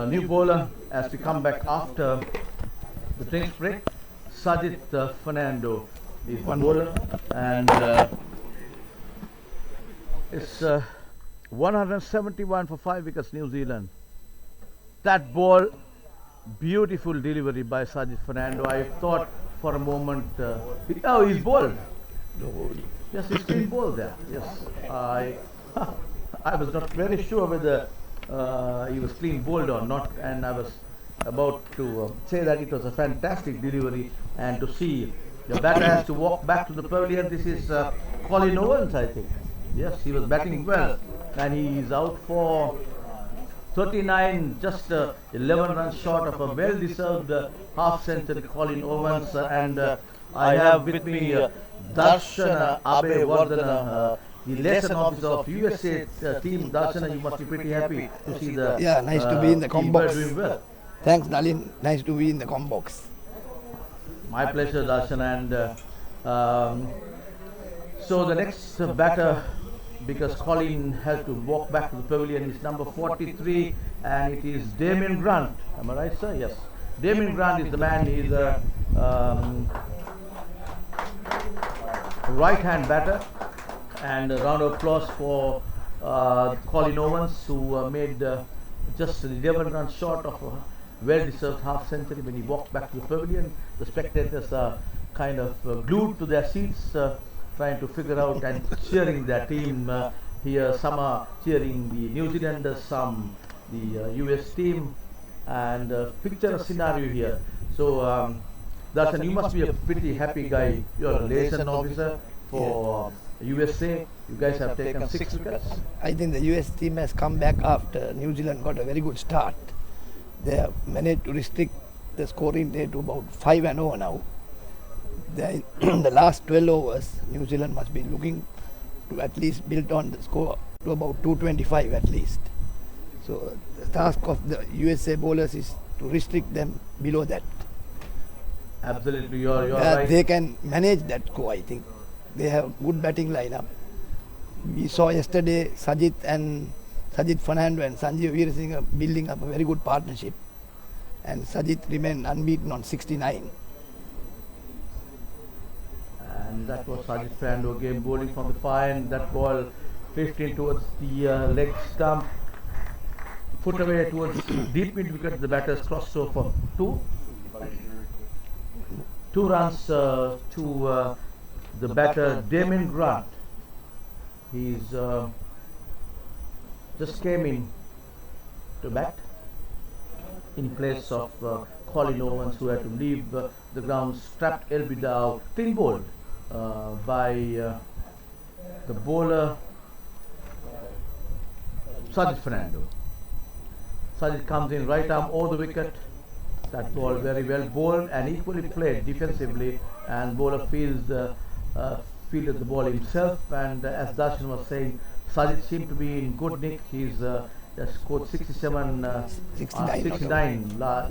new bowler as we come back after the drinks break. Sajid Fernando is the bowler, and it's 171 for 5 wickets, New Zealand. That ball, beautiful delivery by Sajid Fernando. I thought for a moment, he's bowled. Yes, he's clean bowled there. Yes, I was not very sure whether he was clean bowled or not, and I was about to say that it was a fantastic delivery, and to see the batter has to walk back to the pavilion. This is Colin Owens, I think. Yes, he was batting well, and he is out for 39, just 11 runs short of a well-deserved half century, Colin Owens. And I have with me Darshana Abe Vardhana, the lesson officer of USA team. Darshana, you must be pretty happy to see the nice to be in the team combox. doing well. Thanks, Nalin. Nice to be in the combox. My pleasure, Darshana. And so the next batter, because Colin has to walk back to the pavilion, is number 43, and it is Damien Grant. Am I right, sir? Yes. Damien Grant is the man. He is a right-hand batter, and a round of applause for Colin Owens, who made just 11 runs short of a well-deserved half century when he walked back to the pavilion. The spectators are kind of glued to their seats, trying to figure out and cheering their team. Here some are cheering the New Zealanders, some the US team, and picture a scenario here. So Darshan, you must be a pretty happy guy. You're a liaison officer for USA. You guys have taken 6 wickets. I think the US team has come back after New Zealand got a very good start. They have managed to restrict the scoring rate to about 5-0 now. In the last 12 overs, New Zealand must be looking to at least build on the score to about 225 at least. So the task of the USA bowlers is to restrict them below that. Absolutely, you're right. They can manage that score, I think. They have good batting lineup. We saw yesterday Sajid Fernando and Sanjeev Veerasinghe building up a very good partnership, and Sajid remained unbeaten on 69. And that was Sajid Fernando again bowling from the fine. That ball drifting towards the leg stump, put away towards deep mid wicket. The batters crossed over for 2 runs to the batter Damien Grant. He's just came in to bat in place of Colin Owens, who had to leave the ground strapped LB down, clean bowled by the bowler Sajid Fernando. Sajid comes in right arm over the wicket. That ball very well bowled and equally played defensively, and bowler fielded the ball himself. And as Darshan was saying, Sajid seemed to be in good nick. He's just scored 69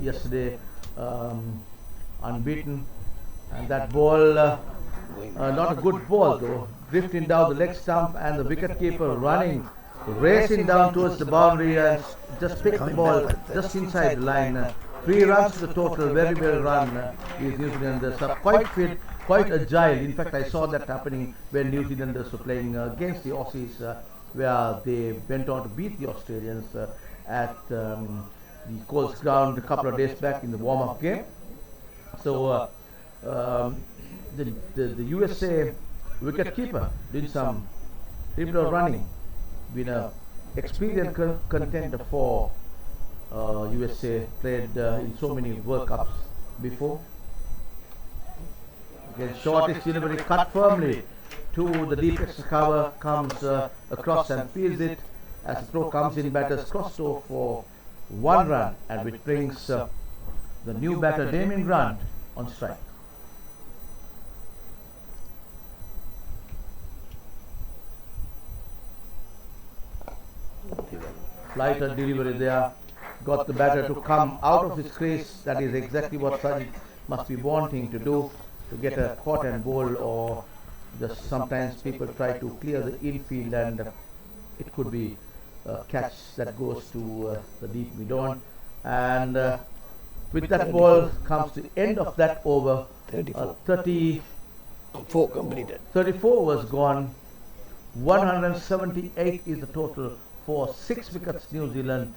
yesterday, unbeaten. And that ball, not a good ball though, drifting down the leg stump, and the wicketkeeper running, racing down towards the boundary and just picked the ball just inside the line. 3 runs to the total, very well run. These New Zealanders are quite fit, quite agile. In fact, I saw that happening when New Zealanders were playing against the Aussies, where they went on to beat the Australians at the Coles Ground a couple of days back in the warm-up game. So the USA wicket-keeper did some triple running, been an experienced contender for USA, played in so many World Cups before. Again, shortish delivery, cut firmly to the deep extra cover, comes across and fields it. As the throw comes in, batters crossed over for 1 run, and which brings the new batter Damien Grant on strike. Lighter delivery there, got the batter to come out of his crease. That is exactly what Sajid must be wanting to do, to get a caught and bowl, or just sometimes people try to clear the infield and it could be a catch that goes to the deep mid-on. and with that ball comes the end of that over. 34. 34 completed. was gone. 178 is the total for 6 wickets. New Zealand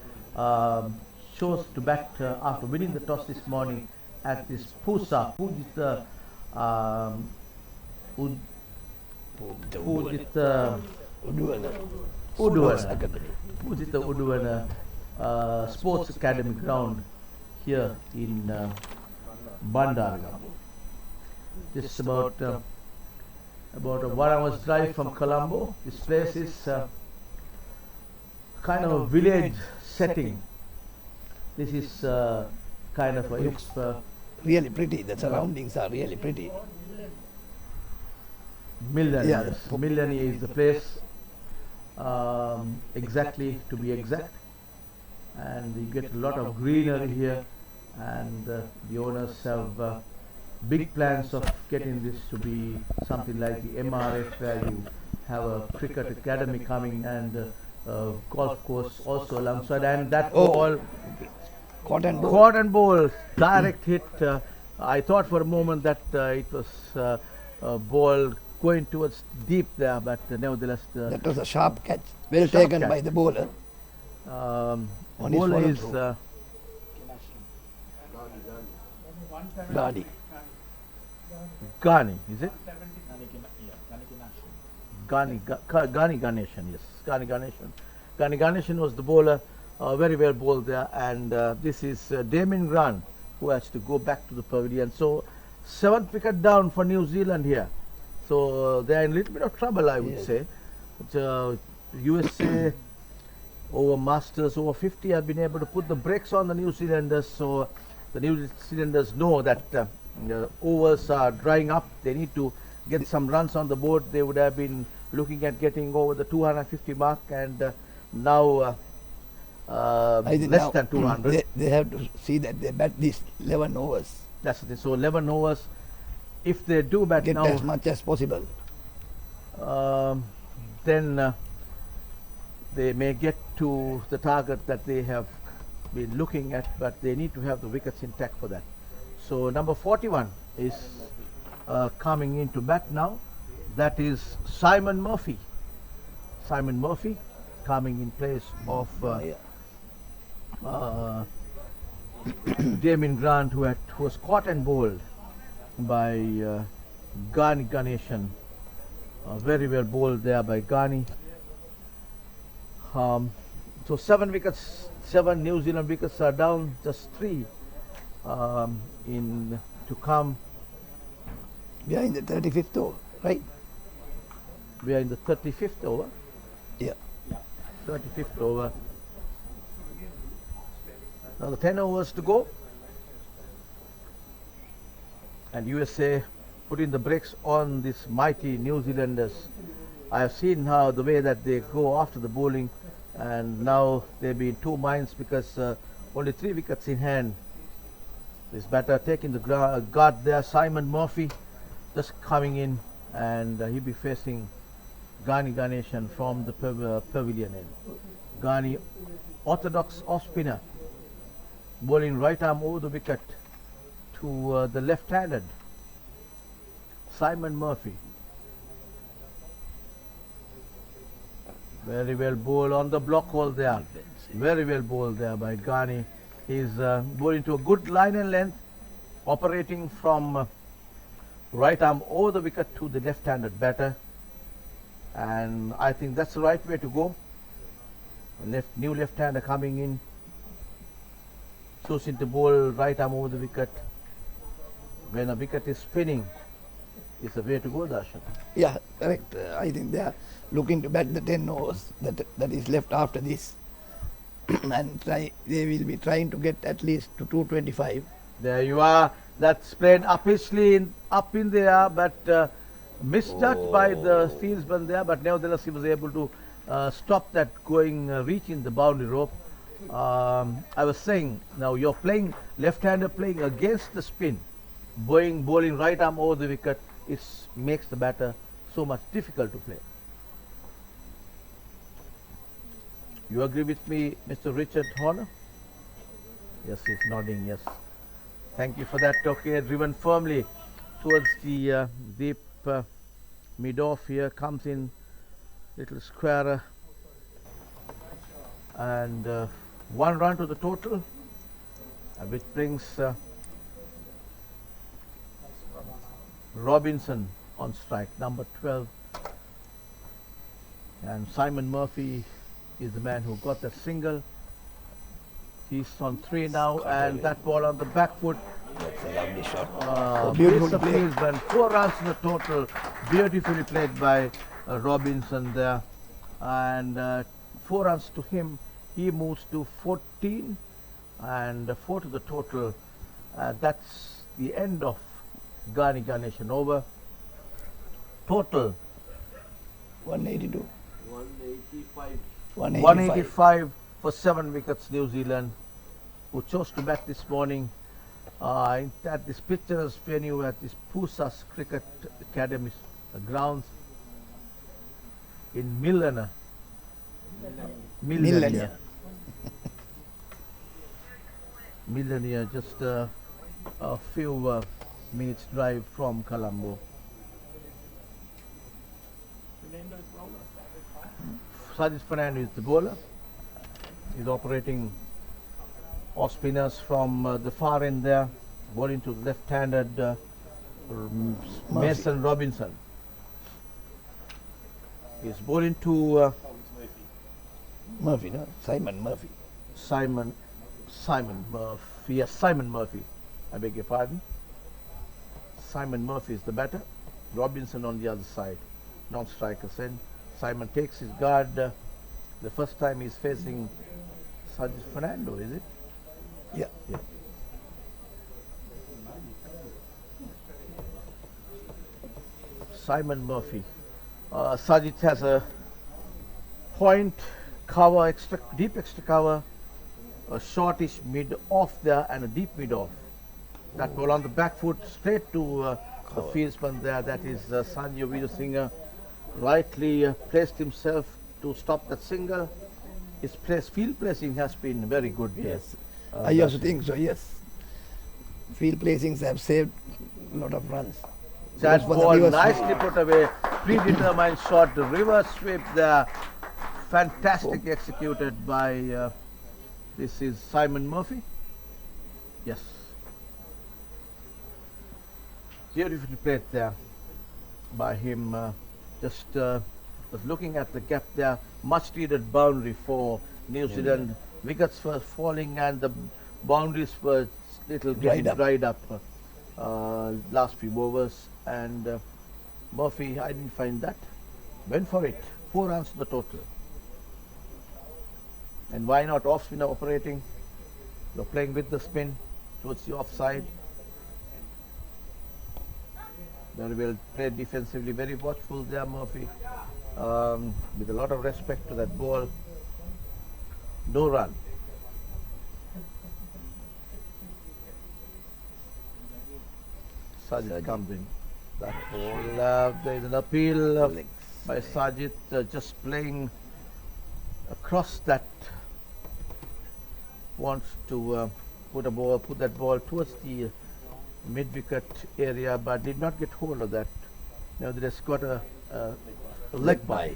chose to bat after winning the toss this morning at this PUSA Uduvana Sports Academy ground here in Bandaragama. This is about a 1 hour's drive from Colombo. This place is kind of a village setting. This is kind of a Really pretty. The surroundings are really pretty. Millenia. Yeah, Yes. Millenia is the place, exactly to be exact, and you get a lot of greenery here, and the owners have big plans of getting this to be something like the MRF, where you have a cricket academy coming and golf course also alongside, and that ball, caught and ball, direct hit. I thought for a moment that it was a ball going towards deep there, but nevertheless That was a sharp catch. Well Sharp taken catch. by the bowler. the On his bowler is follow-through. Gadi. Gani, is it? Gani Ganeshan, yes. Gani Ganeshan was the bowler, very well bowled there, and this is Damien Grant who has to go back to the pavilion. So 7th wicket down for New Zealand here. So they are in a little bit of trouble, I would Yes. say. But, USA over Masters over 50 have been able to put the brakes on the New Zealanders. So the New Zealanders know that the overs are drying up. They need to get some runs on the board. They would have been looking at getting over the 250 mark, and now I think less now than 200. They have to see that they bat these 11 overs. That's the thing. So 11 overs. If they do bat Get now, as much as possible. then they may get to the target that they have been looking at, but they need to have the wickets intact for that. So number 41 is coming into bat now. That is Simon Murphy. Simon Murphy coming in place of Damien Grant, who was caught and bowled by Gani Ganeshan. Very well bowled there by Gani. So 7 New Zealand wickets are down, just 3 in to come. We are in the 35th over, right? We are in the 35th over. Yeah. 35th over. Now the 10 overs to go, and USA putting the brakes on this mighty New Zealanders. I have seen how the way that they go after the bowling, and now they'll be in 2 minds because only 3 wickets in hand. This batter taking the guard there, Simon Murphy, just coming in, and he'll be facing Gani Ganeshan from the pavilion end. Gani, orthodox off spinner, bowling right arm over the wicket to the left-handed Simon Murphy. Very well bowled on the block hole there. Very well bowled there by Gani. He's bowling to a good line and length, operating from right arm over the wicket to the left-handed batter. And I think that's the right way to go. New left-hander coming in, choosing to bowl right arm over the wicket. When a wicket is spinning, is the way to go, Darshan. Yeah, correct. I think they are looking to bat the 10 overs that is left after this. And they will be trying to get at least to 225. There you are. That's played up in the air, but misjudged by the fieldsman there. But nevertheless, he was able to stop that going, reaching the boundary rope. I was saying, now you're playing left-hander playing against the spin, bowling right arm over the wicket. It makes the batter so much difficult to play. You agree with me, Mr. Richard Horner? Yes, he's nodding. Yes. Thank you for that. Okay, driven firmly towards the deep mid-off here. Comes in little square and 1 run to the total, which brings Robinson on strike, number 12. And Simon Murphy is the man who got that single. He's on 3 now, and that ball on the back foot. That's a lovely shot. Beautiful Beautiful play. and 4 runs in the total. Beautifully played by Robinson there, and 4 runs to him. He moves to 14 and 4 to the total. That's the end of Gani Ganeshan over. Total 182. 185. 185. 185 for 7 wickets. New Zealand, who chose to bat this morning at this picturesque venue at this PUSA Cricket Academy grounds in Millenia. Millenia, just a few minutes drive from Colombo. Sajid Fernando is the bowler. He's operating off spinners from the far end there, bowling to the left-handed Mason Robinson. He's bowling to Murphy, no? Simon Murphy. Simon Murphy. Yes, Simon Murphy. I beg your pardon. Simon Murphy is the batter. Robinson on the other side, non-strikers in. Simon takes his guard. The first time he's facing Sajid Fernando, is it? Yeah. Yeah. Simon Murphy. Sajid has a point cover, deep extra cover, a shortish mid off there, and a deep mid off. That ball on the back foot straight to the fieldsman there. That is Sanju Veerasinghe. Rightly placed himself to stop that single. His field placing has been very good. Yes. I also think so, yes. Field placings have saved a lot of runs. That Because for the ball reverse nicely put away. Predetermined shot, the reverse sweep there. Fantastic executed by, this is Simon Murphy. Yes. Beautifully played there by him. Just was looking at the gap there. Much needed boundary for New Zealand. Wickets were falling and the boundaries were little getting dried up last few overs. And Murphy, I didn't find that. Went for it. 4 runs to the total. And why not off spinner operating? You're playing with the spin towards the offside. Very well played defensively, very watchful there, Murphy. With a lot of respect to that ball. No run. Sajid comes in. That ball, there is an appeal by Sajid, just playing across that. Wants to put that ball towards the mid-wicket area, but did not get hold of that. Nevertheless, got a leg by.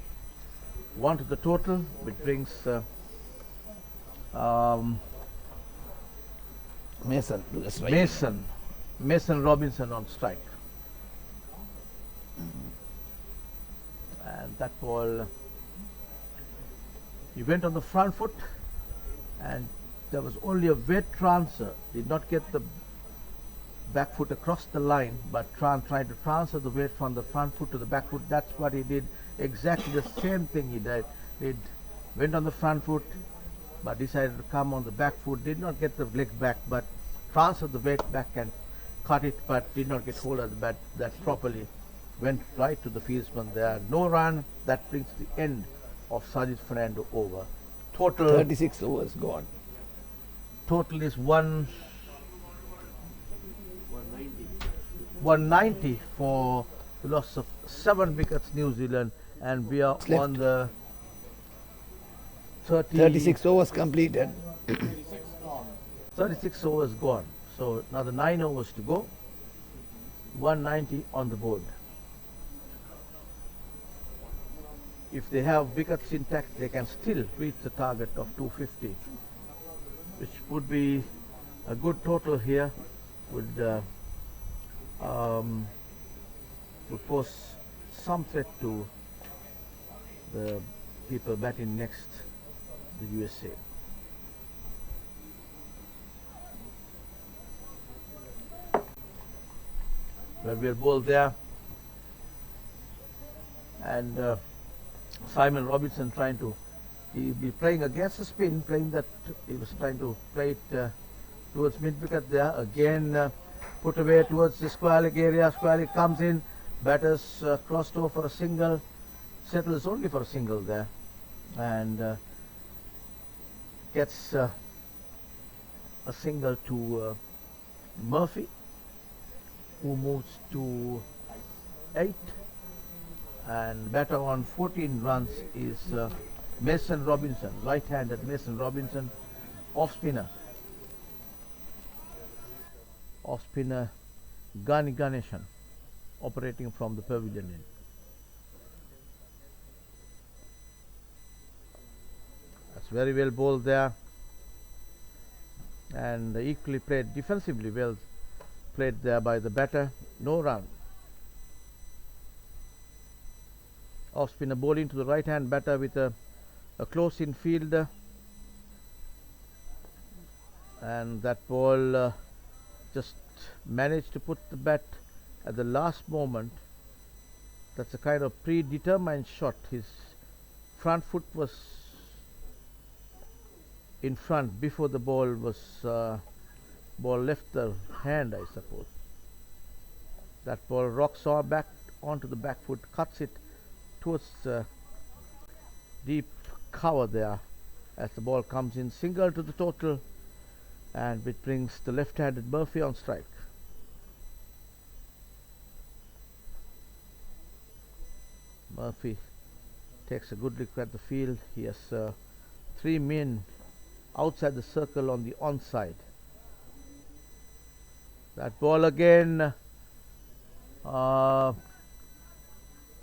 1 to the total, which brings Mason to the strike. Mason Robinson on strike. And that ball, he went on the front foot, and there was only a wet transfer. Did not get the back foot across the line, but tried to transfer the weight from the front foot to the back foot. That's what he did. Exactly the same thing he did. Went on the front foot, but decided to come on the back foot. Did not get the leg back, but transferred the weight back and caught it, but did not get hold of the bat that properly. Went right to the fieldsman there. No run. That brings the end of Sajid Fernando over. Total 36 overs gone. Total is 190 for the loss of 7 wickets, New Zealand, and we are on the 36 overs completed. 36 overs gone. So another 9 overs to go. 190 on the board. If they have wickets intact, they can still reach the target of 250, which would be a good total here. Would pose some threat to the people batting next, the USA. Well, we'll bowl there, and Simon Robinson trying to, he'll be playing against the spin, playing that, he was trying to play it towards mid-wicket there, again put away towards the square leg area. Square leg comes in, batters crossed over for a single, settles only for a single there, and gets a single to Murphy, who moves to 8, and batter on 14 runs is Mason Robinson, right-handed Mason Robinson, off-spinner. Off-spinner Gani Ganeshan, operating from the pavilion end. That's very well bowled there, and equally played defensively well played there by the batter. No run. Off spinner bowling to the right hand batter with a close in fielder, and that ball just managed to put the bat at the last moment. That's a kind of predetermined shot. His front foot was in front before the ball was ball left the hand, I suppose. That ball rocks back onto the back foot, cuts it towards deep cover there as the ball comes in, single to the total, and which brings the left-handed Murphy on strike. Murphy takes a good look at the field. He has 3 men outside the circle on the onside. That ball again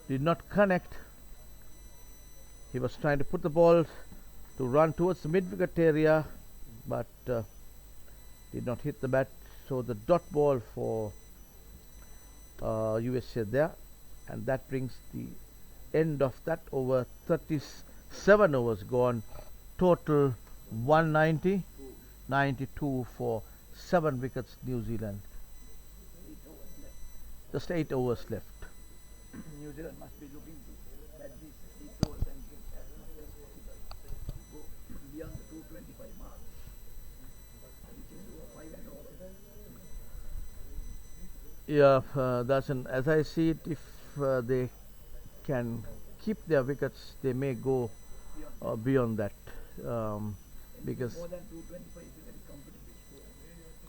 did not connect. He was trying to put the ball to run towards the mid-wicket area, but did not hit the bat. So the dot ball for USA there, and that brings the end of that over. 37 overs gone, total 190, 92 for 7 wickets New Zealand. Just 8 overs left. New Zealand must be looking to bat these 8 overs and get as much as possible. Go beyond the 225 mark, which is over 5 and over. Yeah, that's as I see it, if they can keep their wickets, they may go beyond that, because more than 225 is a very competitive score.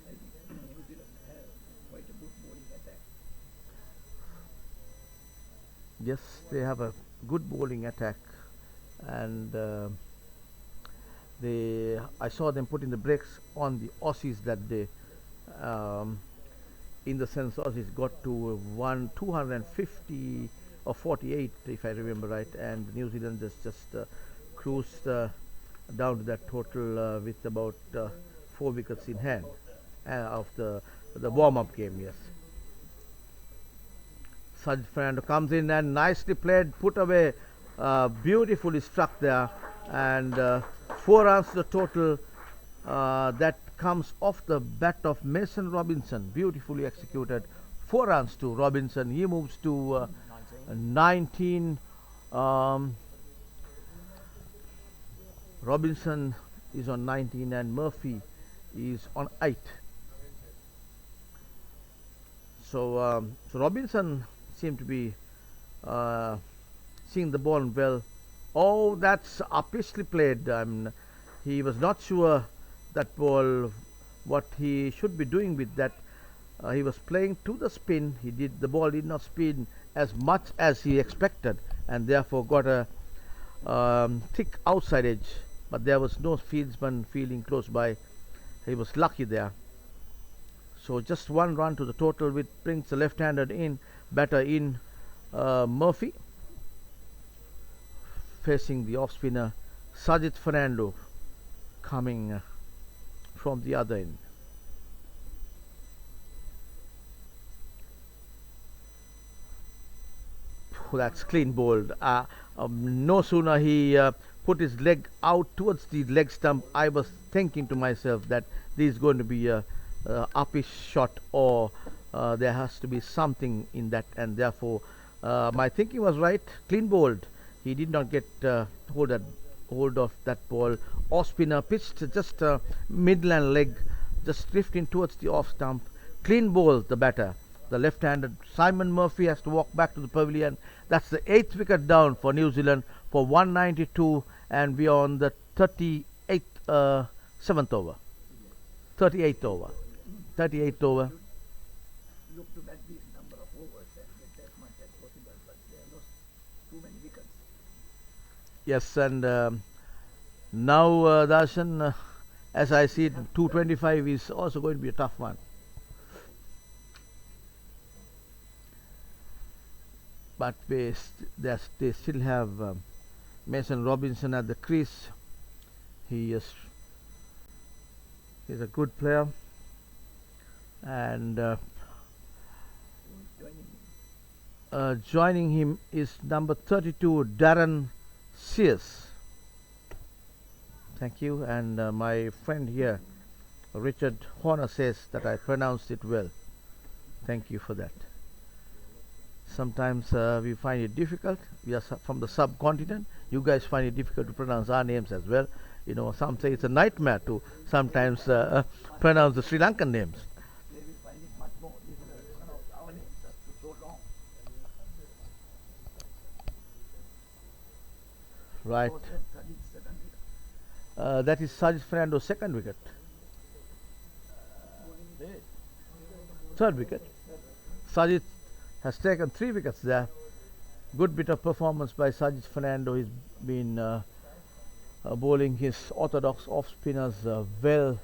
I think New Zealand have quite a good bowling attack. yes, they have a good bowling attack, and I saw them putting the brakes on the Aussies that day. In the sense, Aussies got to 250 or 48, if I remember right, and New Zealand just cruised down to that total with about 4 wickets in hand of the warm-up game. Yes, Sajid Fernando comes in and nicely played, put away, beautifully struck there, and 4 runs to the total. That comes off the bat of Mason Robinson, beautifully executed. 4 runs to Robinson. He moves to 19. Robinson is on 19 and Murphy is on 8. So Robinson seemed to be seeing the ball well. Oh, that's upishly played. He was not sure that ball what he should be doing with that. He was playing to the spin. The ball did not spin as much as he expected, and therefore got a thick outside edge, but there was no fieldsman fielding close by, He was lucky there. So just one run to the total, which brings the left-handed in batter in Murphy, facing the off-spinner Sajid Fernando coming from the other end. That's clean bowled. No sooner he put his leg out towards the leg stump, I was thinking to myself that this is going to be a uppish shot, or there has to be something in that, and therefore my thinking was right. Clean bowled. He did not get hold of that ball. Off spinner pitched just midland leg, just drifting towards the off stump. Clean bowled the batter. The left-handed Simon Murphy has to walk back to the pavilion. That's the 8th wicket down for New Zealand for 192, and we are on the 38th, 7th over. 38th over. 38th over. Look to bat this number of overs and get as much as possible, but they have lost too many wickets. Yes, and now Darshan, as I see it, 225 is also going to be a tough one. But they still have Mason Robinson at the crease. He's a good player, and joining him is number 32, Darren Sears. Thank you, and my friend here, Richard Horner, says that I pronounced it well. Thank you for that. Sometimes we find it difficult. We are from the subcontinent. You guys find it difficult to pronounce our names as well. You know, some say it's a nightmare to sometimes pronounce the Sri Lankan names. They will find it much more difficult to pronounce our names so long. Right. That is Sajid Fernando's second wicket. Third wicket. Sajid has taken 3 wickets there. Good bit of performance by Sajid Fernando. He's been bowling his orthodox off spinners well,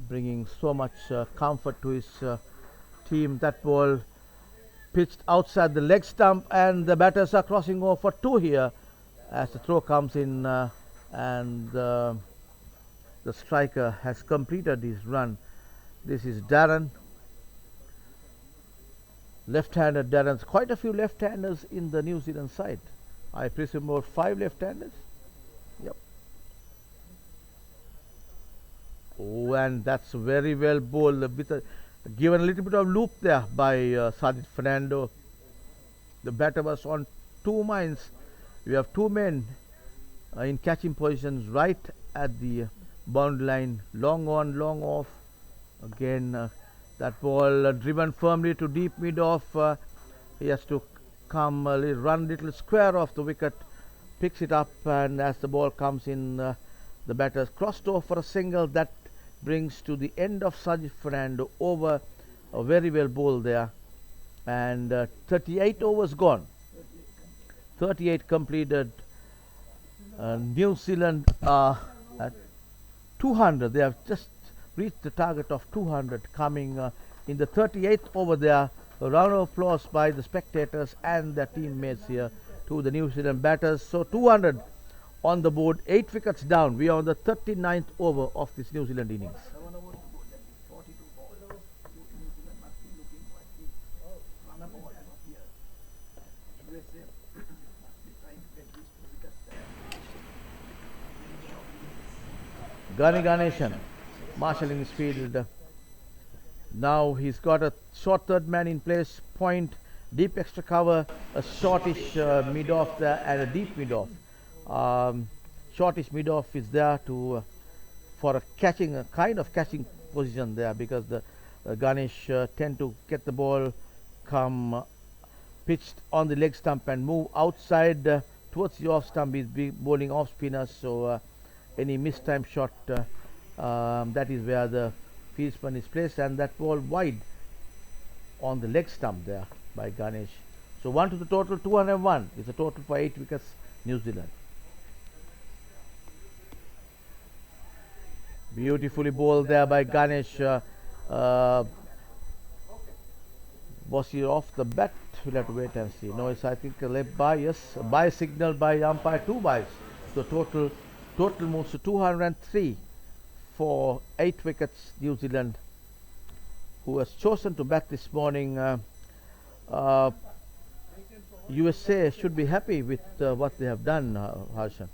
bringing so much comfort to his team. That ball pitched outside the leg stump, and the batters are crossing over for 2 here as the throw comes in, and the striker has completed his run. This is Darren. Left-handed Darren's, quite a few left-handers in the New Zealand side. I presume about 5 left-handers. Yep. Oh, and that's very well bowled. Given a little bit of loop there by Sajid Fernando. The batter was on 2 minds. We have 2 men in catching positions right at the boundary line. Long on, long off. Again, that ball driven firmly to deep mid off. He has to come run little square off the wicket, picks it up, and as the ball comes in, the batters crossed over for a single. That brings to the end of Sajid Fernando over. A very well bowled there, and 38 overs gone. 38 completed. New Zealand at 200. They have just reached the target of 200, coming in the 38th over there. A round of applause by the spectators and their teammates here to the New Zealand batters. So 200 on the board, 8 wickets down. We are on the 39th over of this New Zealand innings. Gani Ganeshan marshalling his field. Now he's got a short third man in place, point, deep extra cover, a shortish mid-off there, and a deep mid-off. Shortish mid-off is there to for a catching, a kind of catching position there, because the Ganesh tend to get the ball, come pitched on the leg stump and move outside towards the off stump. He's bowling off spinners, so any mistimed shot, that is where the field spin is placed, and that ball wide on the leg stump there by Ganesh. So 1 to the total, 201 is a total for 8 wickets, New Zealand. Beautifully bowled there by Ganesh. Was he off the bat? We'll have to wait and see. No, it's I think a left by. Yes, a buy signal by umpire. 2 buys. So total moves to 203 for 8 wickets. New Zealand, who has chosen to bat this morning. USA should be happy with what they have done, Harshan.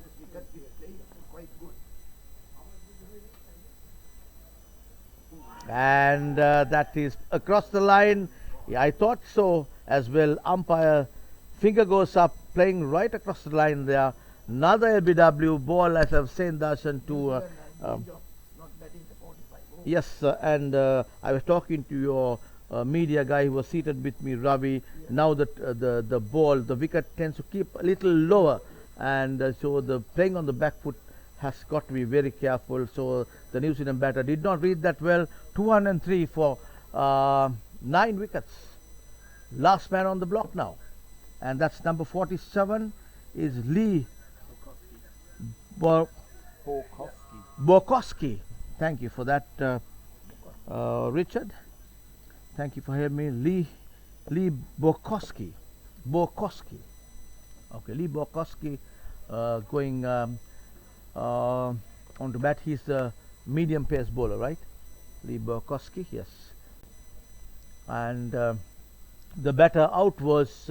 And that is across the line. Yeah, I thought so as well. Umpire finger goes up, playing right across the line there. Another LBW ball, as I've seen, Darshan, to yes, and I was talking to your media guy who was seated with me, Ravi. Now that the ball, the wicket tends to keep a little lower, and so the playing on the back foot has got to be very careful. So the New Zealand batter did not read that well. 203 for 9 wickets. Last man on the block now, and that's number 47 is Lee Borkowski. Thank you for that, Richard. Thank you for hearing me. Lee Borkowski. Okay, Lee Borkowski going on to bat. He's the medium pace bowler, right? Lee Borkowski, yes. And the batter out was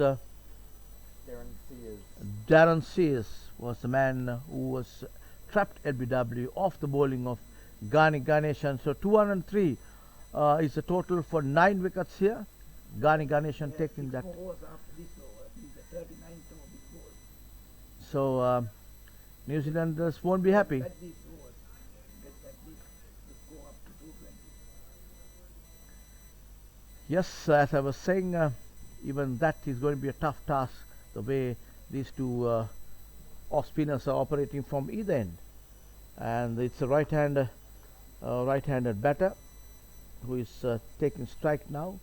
Darren Sears was the man who was trapped LBW off the bowling of Ganeshan. So 203 is the total for 9 wickets here. Ganeshan taking that. So New Zealanders won't be happy. Yes, as I was saying, even that is going to be a tough task, the way these two off spinners are operating from either end. And it's a right-handed batter who is taking strike now.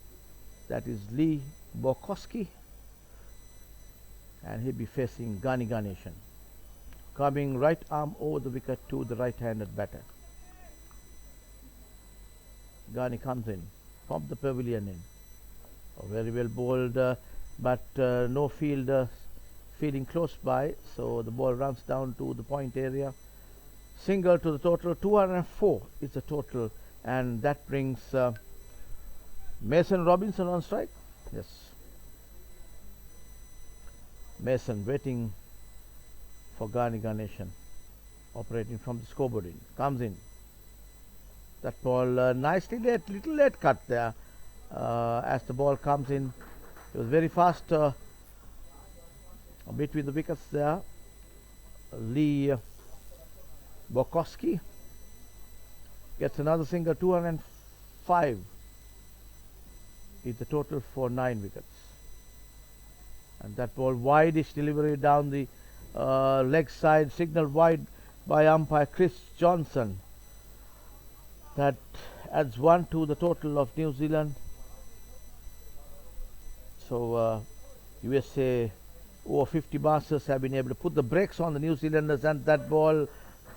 That is Lee Borkowski, and he'll be facing Ganeshan, coming right arm over the wicket to the right-handed batter. Gani comes in from the pavilion in. Very well bowled, but no fielder feeling close by, so the ball runs down to the point area. Single to the total. 204 is the total, and that brings Mason Robinson on strike. Yes, Mason waiting for Ganeshan, operating from the scoreboard in. Comes in. That ball nicely late, little late cut there as the ball comes in. It was very fast between the wickets there. Lee Borkowski gets another single. 205 is the total for 9 wickets. And that ball wide-ish delivery down the leg side, signaled wide by umpire Chris Johnson. That adds 1 to the total of New Zealand. So USA Over-50 masters have been able to put the brakes on the New Zealanders, and that ball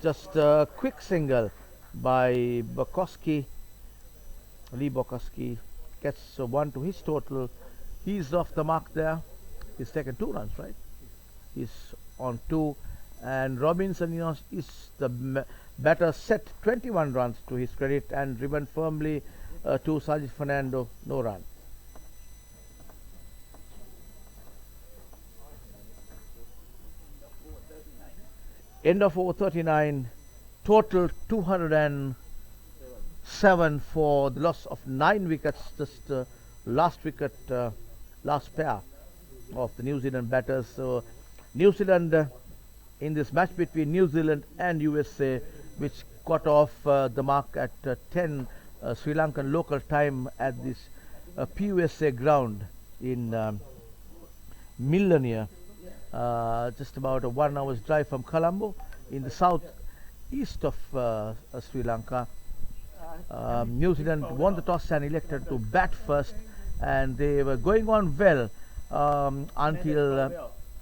just a quick single by Borkowski. Lee Borkowski gets 1 to his total. He's off the mark there. He's taken 2 runs, right? He's on 2, and Robinson, is the batter, set 21 runs to his credit and driven firmly to Sajid Fernando, no run. End of over 39, total 207 for the loss of 9 wickets. Just last wicket, last pair of the New Zealand batters. So New Zealand in this match between New Zealand and USA, which got off the mark at 10 Sri Lankan local time at this PUSA ground in Millenia, just about a 1 hour's drive from Colombo in the south east of Sri Lanka. New Zealand won the toss and elected to bat first, and they were going on well until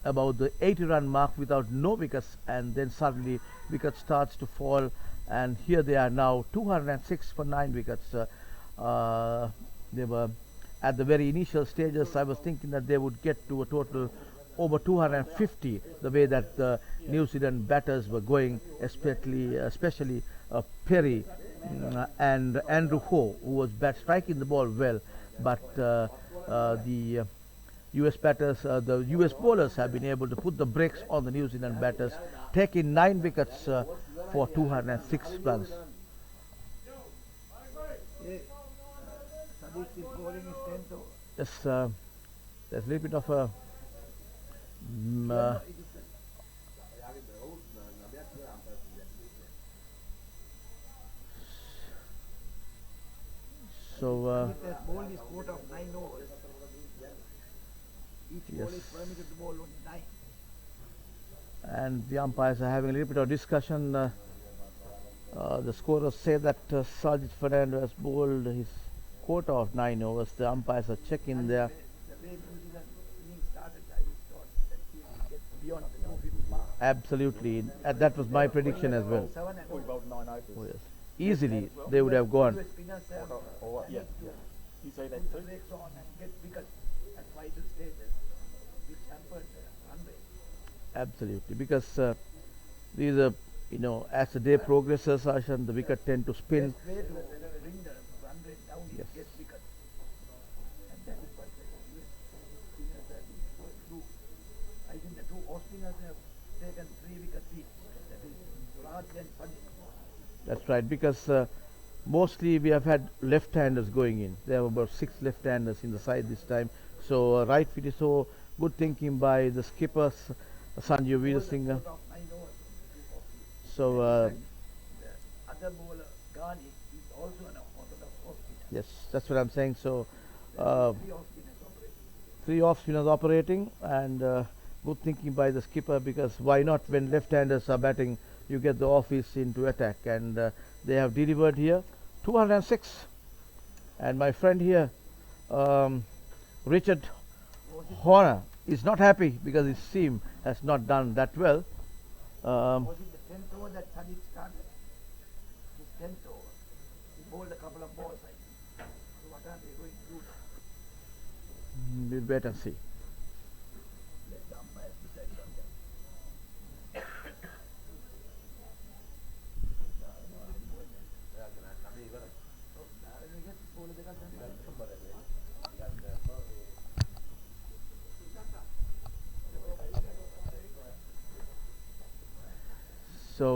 about the 80-run mark without no wickets, and then suddenly wicket starts to fall and here they are now 206 for 9 wickets. They were at the very initial stages. I was thinking that they would get to a total over 250, the way that the New Zealand batters were going, especially Perry and Andrew Ho, who was striking the ball well, but the US batters, the US bowlers have been able to put the brakes on the New Zealand batters, taking 9 wickets for 206 runs. Yes, there's a little bit of a so ball is quota of 9 overs. Each ball is permitted to bowl only 9. And the umpires are having a little bit of discussion. The scorers say that Sajid Fernando has bowled his quota of 9 overs. The umpires are checking there. The way New Zealand inning started, I thought that he would get beyond the 250 mark. Absolutely, that was my prediction as well. 7 and about 9 overs. Oh, yes. Easily they would have gone. US spinners have Yeah. You say that too? brakes on and get wickets at vital stages, which hampered the run rate. Absolutely, because these are, as the day progresses, Ashan, the wicket tend to spin. Best way to bring the run rate down is Yes. get wickets. And that is what the US spinners have been going through. I think the two off spinners have taken 3 wickets each. That is Raj and Sajid. That's right, because mostly we have had left-handers going in. There were about 6 left-handers in the side this time. So rightfully so, good thinking by the skipper Sanjeev Veerasinghe. Quota of 9 overs. So The other bowler, Ghani, is also an orthodox off spinner. yes, that's what I'm saying. So 3 off spinners operate. 3 off spinners operating, and good thinking by the skipper, because why not, when left-handers are batting, you get the office into attack, and they have delivered here 206. And my friend here, Richard Horner, is not happy because his team has not done that well. Was it the 10th over that Sajid started? His 10th over. He bowled a couple of balls, I think. So what are they going to do now? We'll wait and see. Let the umpires decide on that. So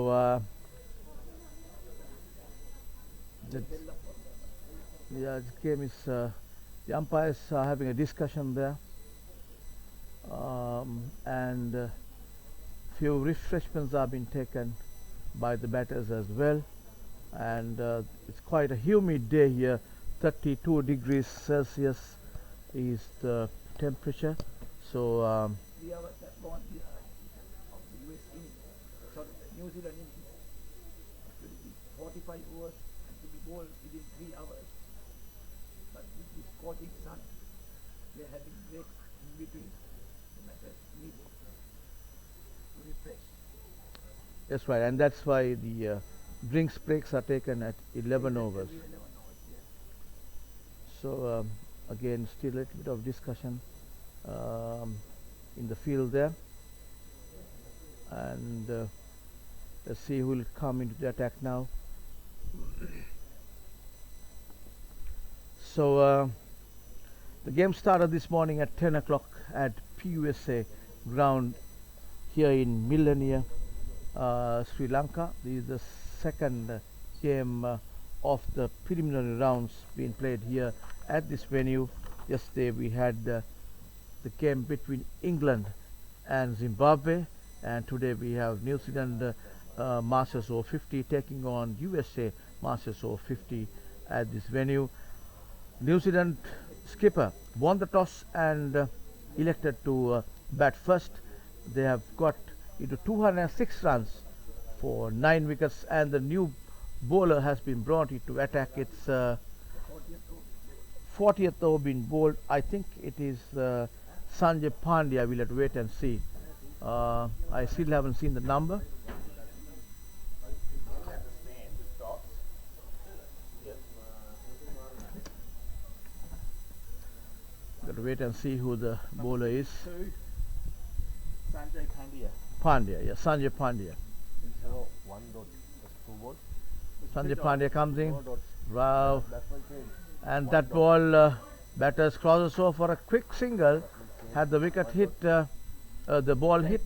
the game is, the umpires are having a discussion there, and few refreshments are being taken by the batters as well, and it's quite a humid day here. 32 degrees Celsius is the temperature. So 3 hours have gone behind of the US innings. Sorry, the New Zealand innings. It will be 45 overs and to be bowled within 3 hours. But with this scorching sun, they are having breaks in between. The batters need to refresh. that's right, and that's why the drinks breaks are taken at 11 overs. Every 11 overs, yes. So again, still a little bit of discussion in the field there, and let's see who will come into the attack now. So the game started this morning at 10 o'clock at PUSA Ground here in Millenia, Sri Lanka. This is the second game of the preliminary rounds being played here at this venue. Yesterday we had the game between England and Zimbabwe, and today we have New Zealand Masters Over-50 taking on USA Masters Over-50 at this venue. New Zealand skipper won the toss and elected to bat first. They have got into 206 runs for 9 wickets, and the new bowler has been brought into attack. It's 40th over being bowled. I think it is Sanjay Pandya. We'll have to wait and see. I still haven't seen the number. to wait and see who the bowler is. Sanjay Pandya. Pandya, yeah, Sanjay Pandya. One dot. Two ball. Sanjay Pandya comes in. No dots. Wow. And that ball, batters crosses over for a quick single. Had the wicket hit, the ball hit,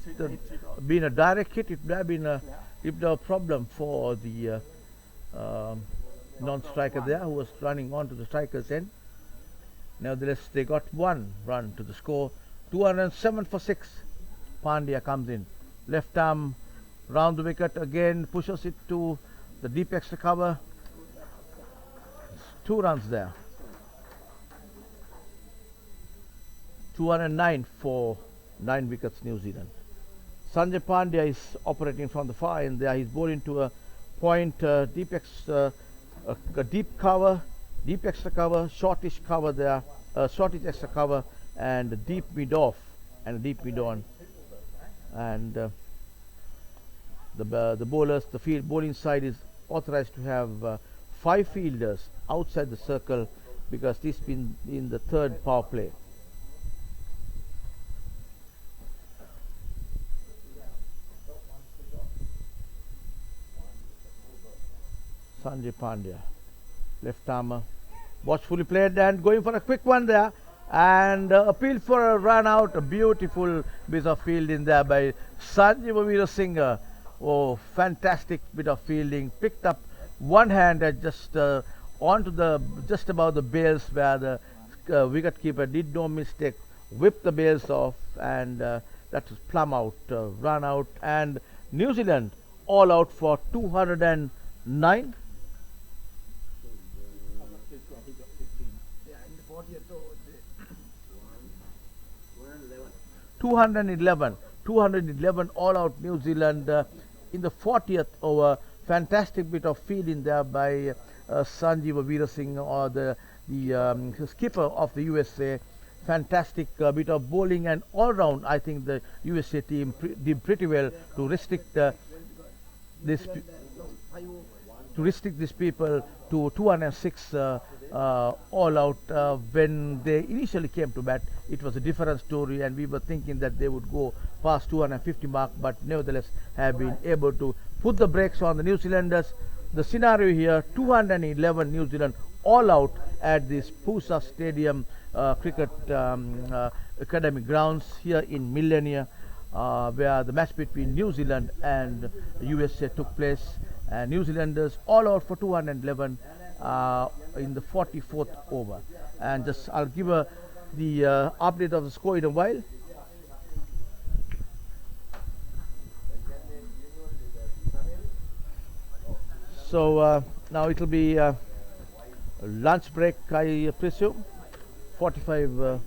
been a direct hit, it would have been a problem for the non-striker there who was running on to the striker's end. Nevertheless, they got one run to the score. 207 for 6. Pandya comes in. Left arm round the wicket again, pushes it to the deep extra cover. 2 runs there. 209 for 9 wickets, New Zealand. Sanjay Pandya is operating from the far end there. He's bowling to a point, deep extra cover, shortish cover there, shortish extra cover, and a deep mid off and a deep mid on. And the bowlers, the field bowling side is authorized to have 5 fielders outside the circle because this has been in the 3rd power play. Sanjay Pandya, left armer, watchfully played and going for a quick one there, and appeal for a run out. A beautiful bit of fielding there by Sanjay Over-50s. Oh, fantastic bit of fielding. Picked up one hand at just onto the just above the bails where the wicket keeper did no mistake, whipped the bails off, and that was plumb out, run out, and New Zealand all out for 209. 211 all out New Zealand in the 40th over. Fantastic bit of fielding there by Sanjay Over-50s, or the skipper of the USA. Fantastic bit of bowling, and all round I think the USA team did pretty well to restrict these people to 206 all out. When they initially came to bat, it was a different story, and we were thinking that they would go past 250 mark, but nevertheless have been able to put the brakes on the New Zealanders. The scenario here, 211 New Zealand all out at this PUSA Stadium cricket academy grounds here in Millenia, where the match between New Zealand and USA took place, and New Zealanders all out for 211 in the 44th over. And just I'll give the update of the score in a while. So now it will be lunch break, I presume. 45.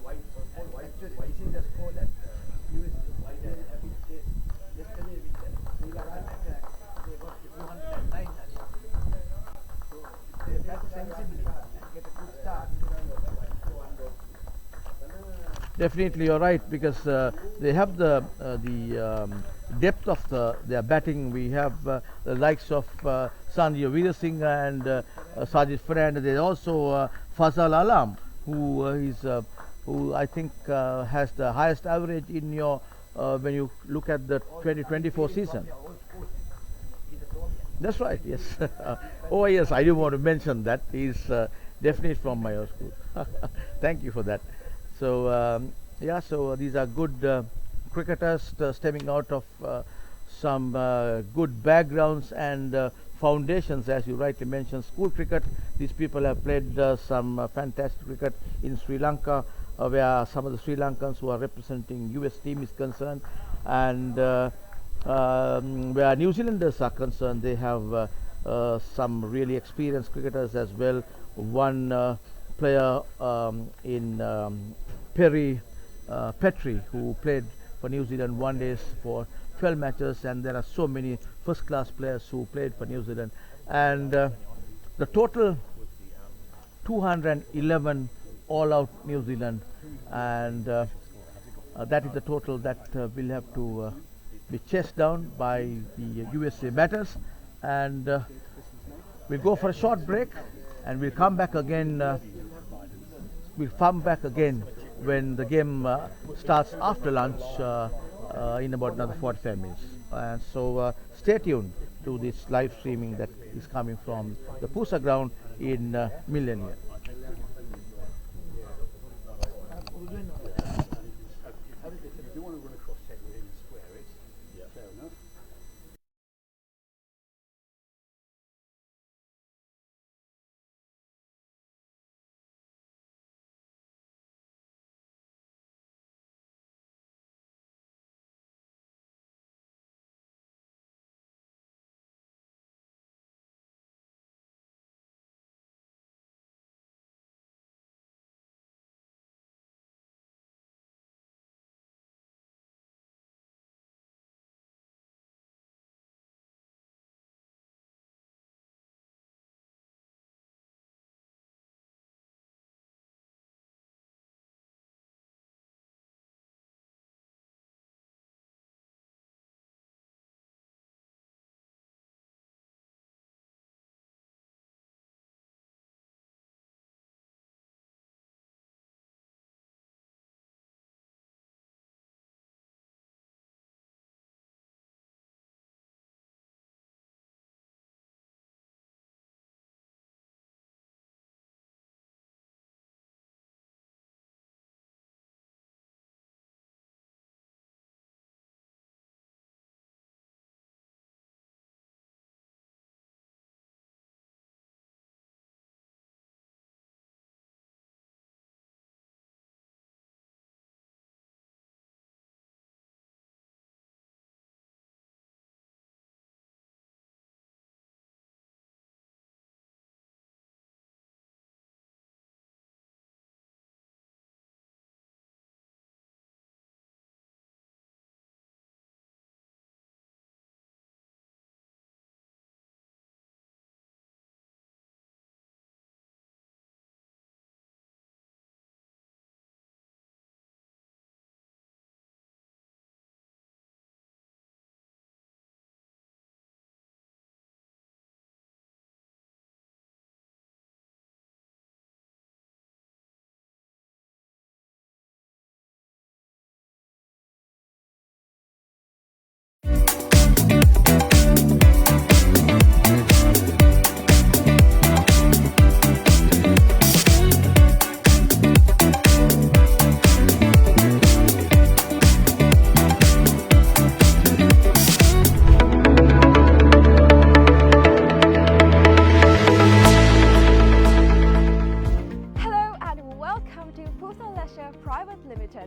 Definitely, you're right, because they have the depth of their batting. We have the likes of Sanjay Over-50s and Sajid Fernandez. There's also Fazal Alam, who I think has the highest average in your when you look at the 2024 season. That's right, yes. Oh yes, I do want to mention that. He's definitely from my school. Thank you for that. So yeah, so these are good cricketers stemming out of some good backgrounds and foundations, as you rightly mentioned. School cricket, these people have played some fantastic cricket in Sri Lanka, where some of the Sri Lankans who are representing US team is concerned, and where New Zealanders are concerned, they have some really experienced cricketers as well. One player in Petrie, who played for New Zealand one days for 12 matches, and there are so many first class players who played for New Zealand, and the total 211 all out New Zealand, and that is the total that will have to be chased down by the USA batters. And we'll go for a short break, and we'll come back again when the game starts after lunch in about another 45 minutes. And so stay tuned to this live streaming that is coming from the PUSA ground in Millennia. If you want to run across tech within a square, it's fair enough.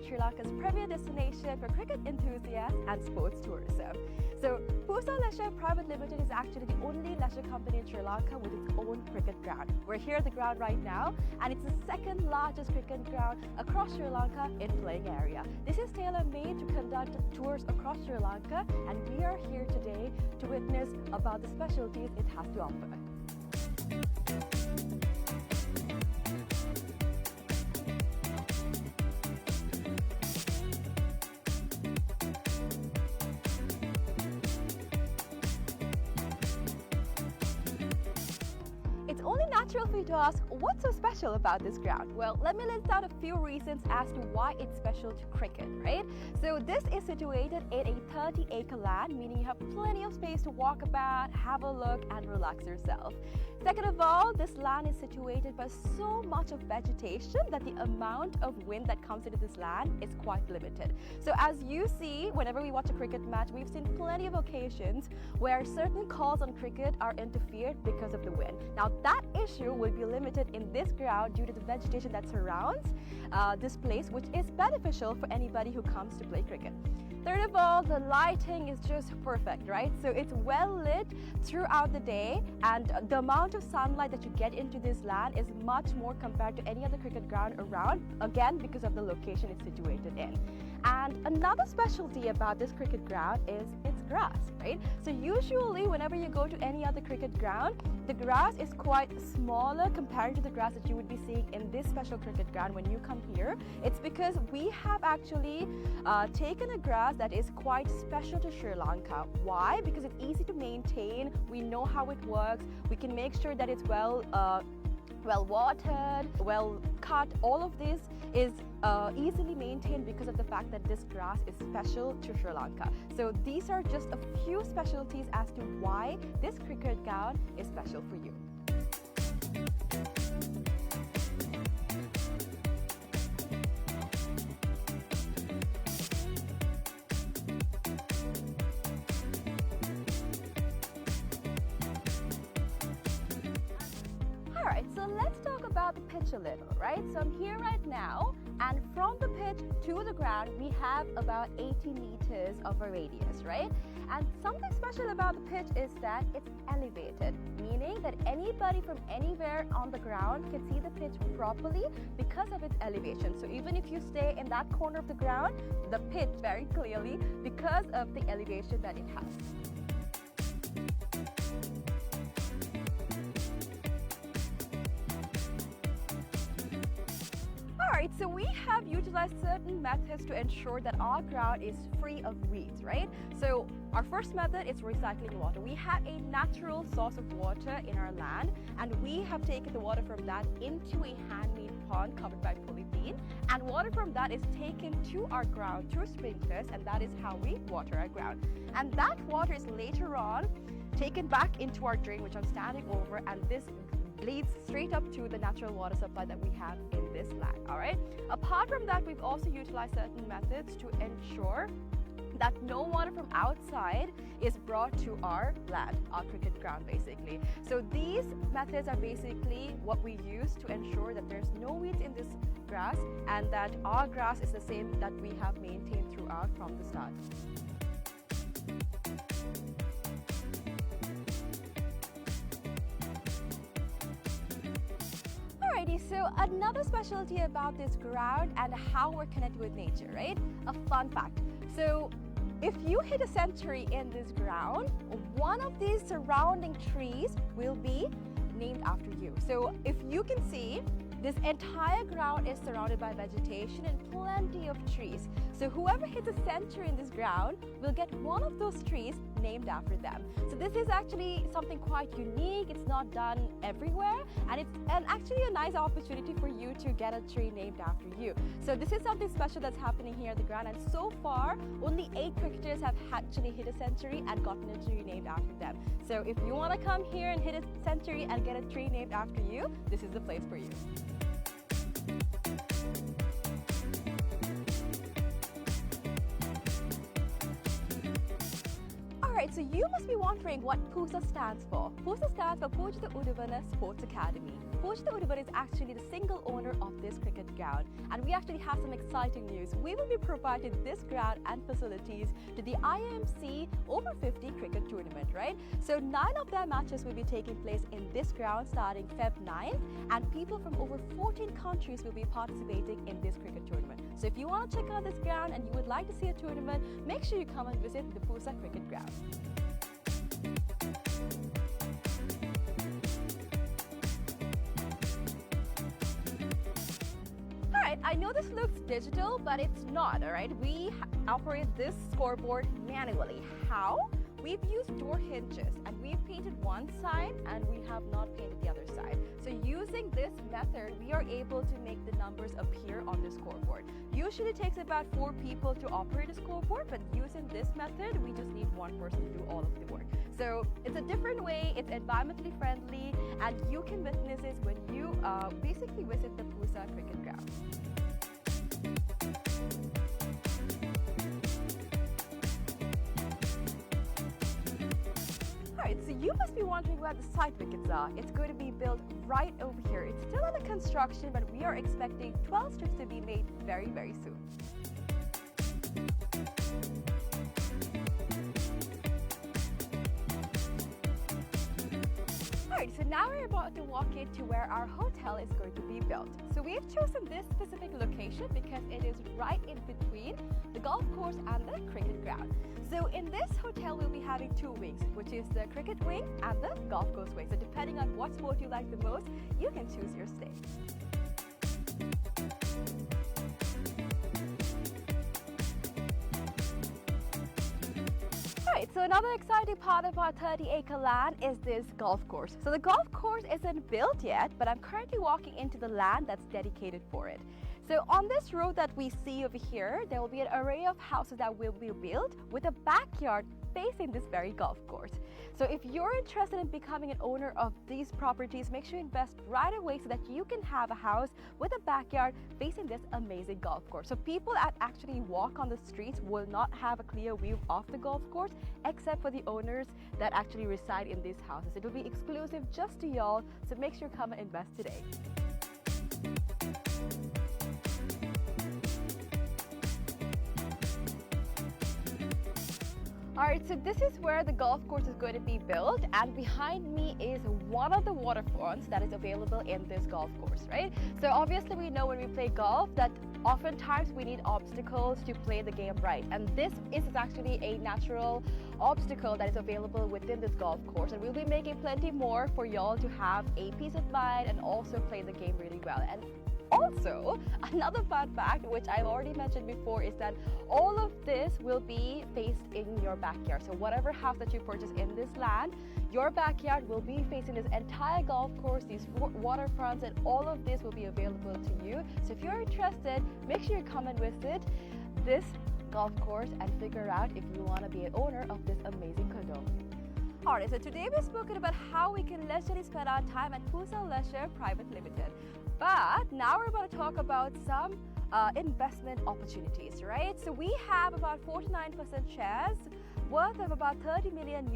Sri Lanka's premier destination for cricket enthusiasts and sports tourism. So, PUSA Leisure Private Limited is actually the only leisure company in Sri Lanka with its own cricket ground. We're here at the ground right now, and it's the second largest cricket ground across Sri Lanka in playing area. This is tailor-made to conduct tours across Sri Lanka, and we are here today to witness about the specialties it has to offer. It's only natural for you to ask, what's so special about this ground? Well, let me list out a few reasons as to why it's special to cricket, right? So this is situated in a 30-acre land, meaning you have plenty of space to walk about, have a look, and relax yourself. Second of all, this land is situated by so much of vegetation that the amount of wind that comes into this land is quite limited. So as you see, whenever we watch a cricket match, we've seen plenty of occasions where certain calls on cricket are interfered because of the wind. Now that issue will be limited in this ground due to the vegetation that surrounds this place, which is beneficial for anybody who comes to play cricket. Third of all, the lighting is just perfect, right? So it's well lit throughout the day, and the amount of sunlight that you get into this land is much more compared to any other cricket ground around, again because of the location it's situated in. And another specialty about this cricket ground is its grass, right? So usually whenever you go to any other cricket ground, the grass is quite smaller compared to the grass that you would be seeing in this special cricket ground when you come here. It's because we have actually taken a grass that is quite special to Sri Lanka. Why? Because it's easy to maintain, we know how it works, we can make sure that it's well watered, well cut. All of this is easily maintained because of the fact that this grass is special to Sri Lanka. So these are just a few specialties as to why this cricket ground is special for you. Alright, so let's talk about the pitch a little, right? So I'm here right now, and from the pitch to the ground, we have about 80 meters of a radius, right? And something special about the pitch is that it's elevated, meaning that anybody from anywhere on the ground can see the pitch properly because of its elevation. So even if you stay in that corner of the ground, the pitch very clearly because of the elevation that it has. Alright, so we have utilized certain methods to ensure that our ground is free of weeds, right? So our first method is recycling water. We have a natural source of water in our land, and we have taken the water from that into a handmade pond covered by polythene, and water from that is taken to our ground through sprinklers, and that is how we water our ground. And that water is later on taken back into our drain, which I'm standing over, and this leads straight up to the natural water supply that we have in this land. All right. Apart from that, we've also utilized certain methods to ensure that no water from outside is brought to our land, our cricket ground basically. So these methods are basically what we use to ensure that there's no weeds in this grass and that our grass is the same that we have maintained throughout from the start. Alrighty, so another specialty about this ground and how we're connected with nature, right? A fun fact. So if you hit a century in this ground, one of these surrounding trees will be named after you. So if you can see, this entire ground is surrounded by vegetation and plenty of trees. So whoever hits a century in this ground will get one of those trees named after them. So this is actually something quite unique. It's not done everywhere, and it's actually a nice opportunity for you to get a tree named after you. So this is something special that's happening here at the ground, and so far only 8 cricketers have actually hit a century and gotten a tree named after them. So if you want to come here and hit a century and get a tree named after you, this is the place for you. Alright, so you must be wondering what PUSA stands for. PUSA stands for Pujita Udavana Sports Academy. Pujita Udavana is actually the single owner of this cricket ground, and we actually have some exciting news. We will be providing this ground and facilities to the IMC Over-50 cricket tournament, right? So 9 of their matches will be taking place in this ground starting Feb 9th, and people from over 14 countries will be participating in this cricket tournament. So if you want to check out this ground and you would like to see a tournament, make sure you come and visit the PUSA cricket ground. Alright, I know this looks digital, but it's not, alright? We operate this scoreboard manually. How? We've used door hinges, and we've painted one side and we have not painted the other side. So using this method, we are able to make the numbers appear on the scoreboard. Usually it takes about 4 people to operate a scoreboard, but using this method, we just need 1 person to do all of the work. So it's a different way, it's environmentally friendly, and you can witness this when you basically visit the PUSA cricket ground. Alright, so you must be wondering where the side wickets are. It's going to be built right over here. It's still under construction, but we are expecting 12 strips to be made very, very soon. Alright, so now we're about to walk into where our hotel is going to be built. So we've chosen this specific location because it is right in between the golf course and the cricket ground. So in this hotel, we'll be having 2 wings, which is the cricket wing and the golf course wing. So depending on what sport you like the most, you can choose your stay. Alright, so another exciting part of our 30-acre land is this golf course. So the golf course isn't built yet, but I'm currently walking into the land that's dedicated for it. So on this road that we see over here, there will be an array of houses that will be built with a backyard facing this very golf course. So if you're interested in becoming an owner of these properties, make sure you invest right away so that you can have a house with a backyard facing this amazing golf course. So people that actually walk on the streets will not have a clear view of the golf course except for the owners that actually reside in these houses. It will be exclusive just to y'all, so make sure you come and invest today. Alright, so this is where the golf course is going to be built, and behind me is one of the waterfronts that is available in this golf course, right? So obviously we know when we play golf that oftentimes we need obstacles to play the game right, and this is actually a natural obstacle that is available within this golf course, and we'll be making plenty more for y'all to have a peace of mind and also play the game really well. And also, another fun fact, which I've already mentioned before, is that all of this will be faced in your backyard. So whatever house that you purchase in this land, your backyard will be facing this entire golf course, these waterfronts, and all of this will be available to you. So if you're interested, make sure you come and visit this golf course and figure out if you want to be an owner of this amazing condo. Alright, so today we've spoken about how we can leisurely spend our time at PUSA Leisure Private Limited. But now we're about to talk about some investment opportunities, right? So we have about 49% shares worth of about $30 million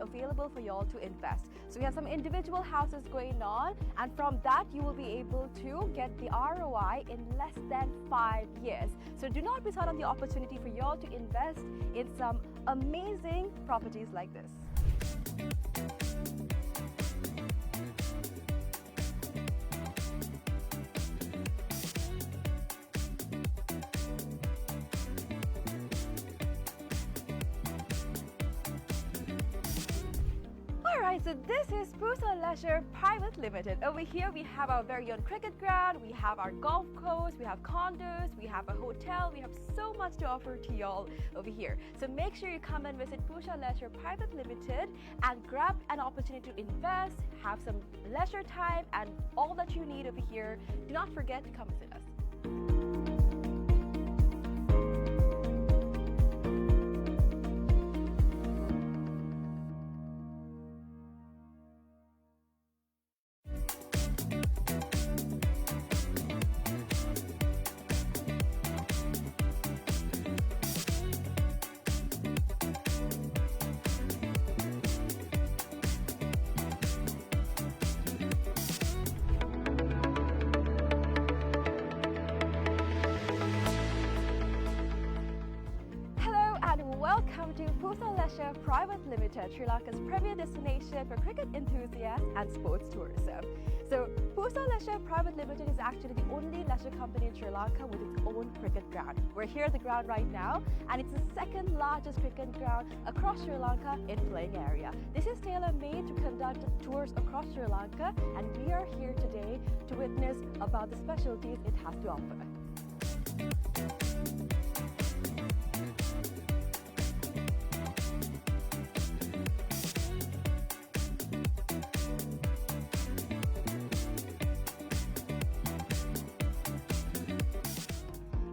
available for y'all to invest. So we have some individual houses going on, and from that you will be able to get the ROI in less than 5 years. So do not miss out on the opportunity for y'all to invest in some amazing properties like this. So this is PUSA Leisure Private Limited. Over here we have our very own cricket ground, we have our golf course, we have condos, we have a hotel, we have so much to offer to y'all over here. So make sure you come and visit PUSA Leisure Private Limited and grab an opportunity to invest, have some leisure time, and all that you need over here. Do not forget to come visit us. Welcome to PUSA Leisure Private Limited, Sri Lanka's premier destination for cricket enthusiasts and sports tourism. So PUSA Leisure Private Limited is actually the only leisure company in Sri Lanka with its own cricket ground. We're here at the ground right now, and it's the second largest cricket ground across Sri Lanka in playing area. This is tailor-made to conduct tours across Sri Lanka, and we are here today to witness about the specialties it has to offer.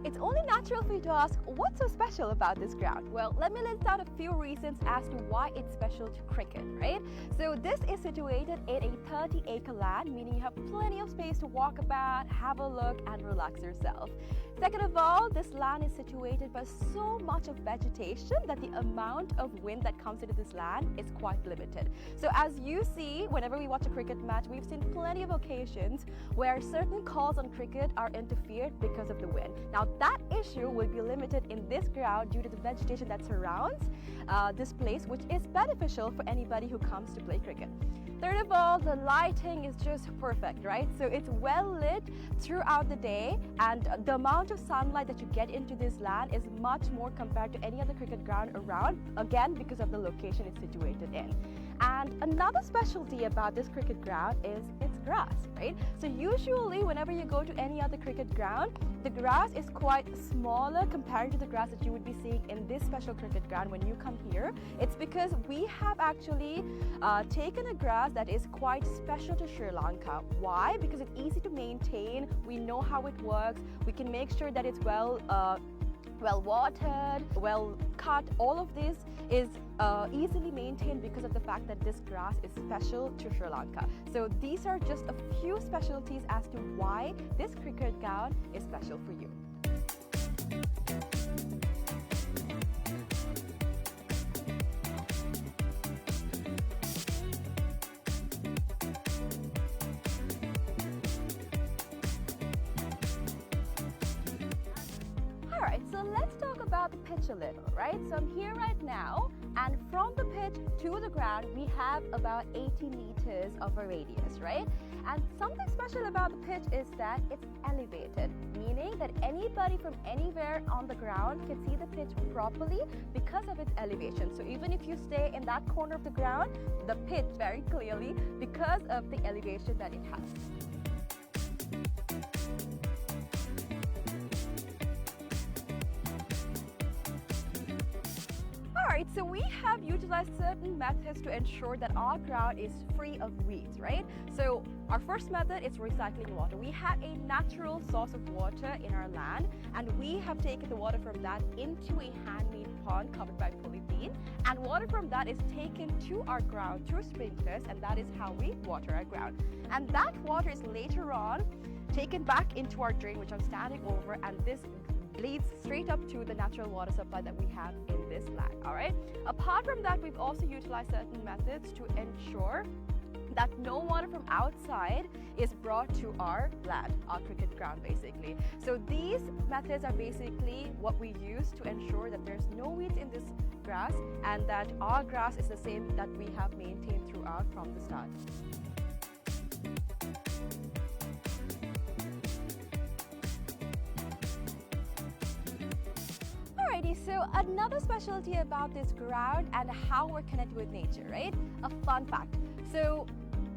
It's only natural for you to ask, what's so special about this ground? Well, let me list out a few reasons as to why it's special to cricket, right? So this is situated in a 30-acre land, meaning you have plenty of space to walk about, have a look, and relax yourself. Second of all, this land is situated by so much of vegetation that the amount of wind that comes into this land is quite limited. So as you see, whenever we watch a cricket match, we've seen plenty of occasions where certain calls on cricket are interfered because of the wind. Now that issue will be limited in this ground due to the vegetation that surrounds this place, which is beneficial for anybody who comes to play cricket. Third of all, the lighting is just perfect, right? So it's well lit throughout the day, and the amount of sunlight that you get into this land is much more compared to any other cricket ground around, again because of the location it's situated in. And another specialty about this cricket ground is its grass, right? So usually whenever you go to any other cricket ground, the grass is quite smaller compared to the grass that you would be seeing in this special cricket ground when you come here. It's because we have actually taken a grass that is quite special to Sri Lanka. Why? Because it's easy to maintain, we know how it works, we can make sure that it's well watered, well cut. All of this is easily maintained because of the fact that this grass is special to Sri Lanka. So these are just a few specialties as to why this cricket ground is special for you. Alright, so let's talk about the pitch a little, right? So I'm here right now, and from the pitch to the ground we have about 80 meters of a radius, right? And something special about the pitch is that it's elevated, meaning that anybody from anywhere on the ground can see the pitch properly because of its elevation. So even if you stay in that corner of the ground, the pitch very clearly because of the elevation that it has. Alright, so we have utilized certain methods to ensure that our ground is free of weeds, right? So our first method is recycling water. We have a natural source of water in our land, and we have taken the water from that into a handmade pond covered by polythene, and water from that is taken to our ground through sprinklers, and that is how we water our ground. And that water is later on taken back into our drain, which I'm standing over, and this leads straight up to the natural water supply that we have in this land. All right. Apart from that, we've also utilized certain methods to ensure that no water from outside is brought to our land, our cricket ground basically. So these methods are basically what we use to ensure that there's no weeds in this grass and that our grass is the same that we have maintained throughout from the start. Alrighty, so another specialty about this ground and how we're connected with nature, right? A fun fact. So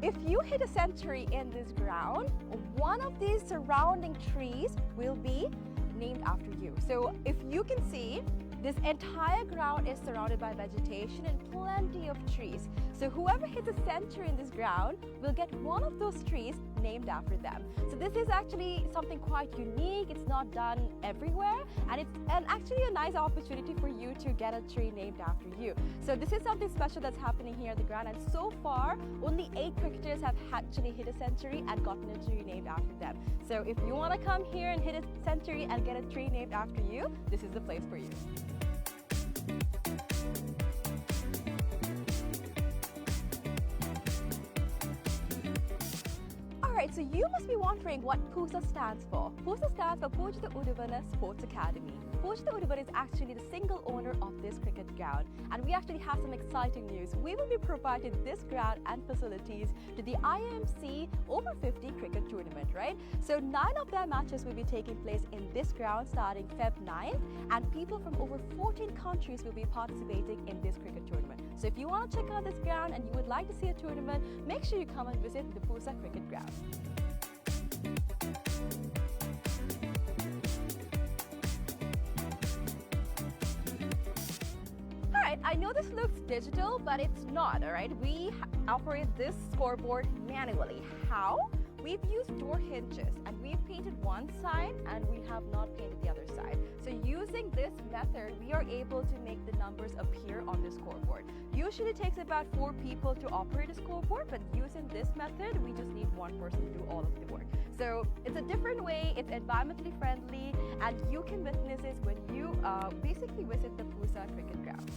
if you hit a century in this ground, one of these surrounding trees will be named after you. So if you can see, this entire ground is surrounded by vegetation and plenty of trees. So whoever hits a century in this ground will get one of those trees named after them. So this is actually something quite unique. It's not done everywhere, and it's actually a nice opportunity for you to get a tree named after you. So this is something special that's happening here at the ground, and so far only 8 cricketers have actually hit a century and gotten a tree named after them. So if you want to come here and hit a century and get a tree named after you, this is the place for you. Alright, so you must be wondering what PUSA stands for. PUSA stands for Pujita Udavana Sports Academy. Pujita Udavana is actually the single owner of this cricket ground, and we actually have some exciting news. We will be providing this ground and facilities to the IMC Over-50 cricket tournament, right? So 9 of their matches will be taking place in this ground starting Feb 9th, and people from over 14 countries will be participating in this cricket tournament. So if you want to check out this ground and you would like to see a tournament, make sure you come and visit the PUSA cricket ground. Alright, I know this looks digital, but it's not, alright? We operate this scoreboard manually. How? We've used door hinges, and we've painted one side and we have not painted the other side. So using this method, we are able to make the numbers appear on the scoreboard. Usually it takes about 4 people to operate a scoreboard, but using this method, we just need 1 person to do all of the work. So it's a different way, it's environmentally friendly, and you can witness this when you basically visit the PUSA cricket ground.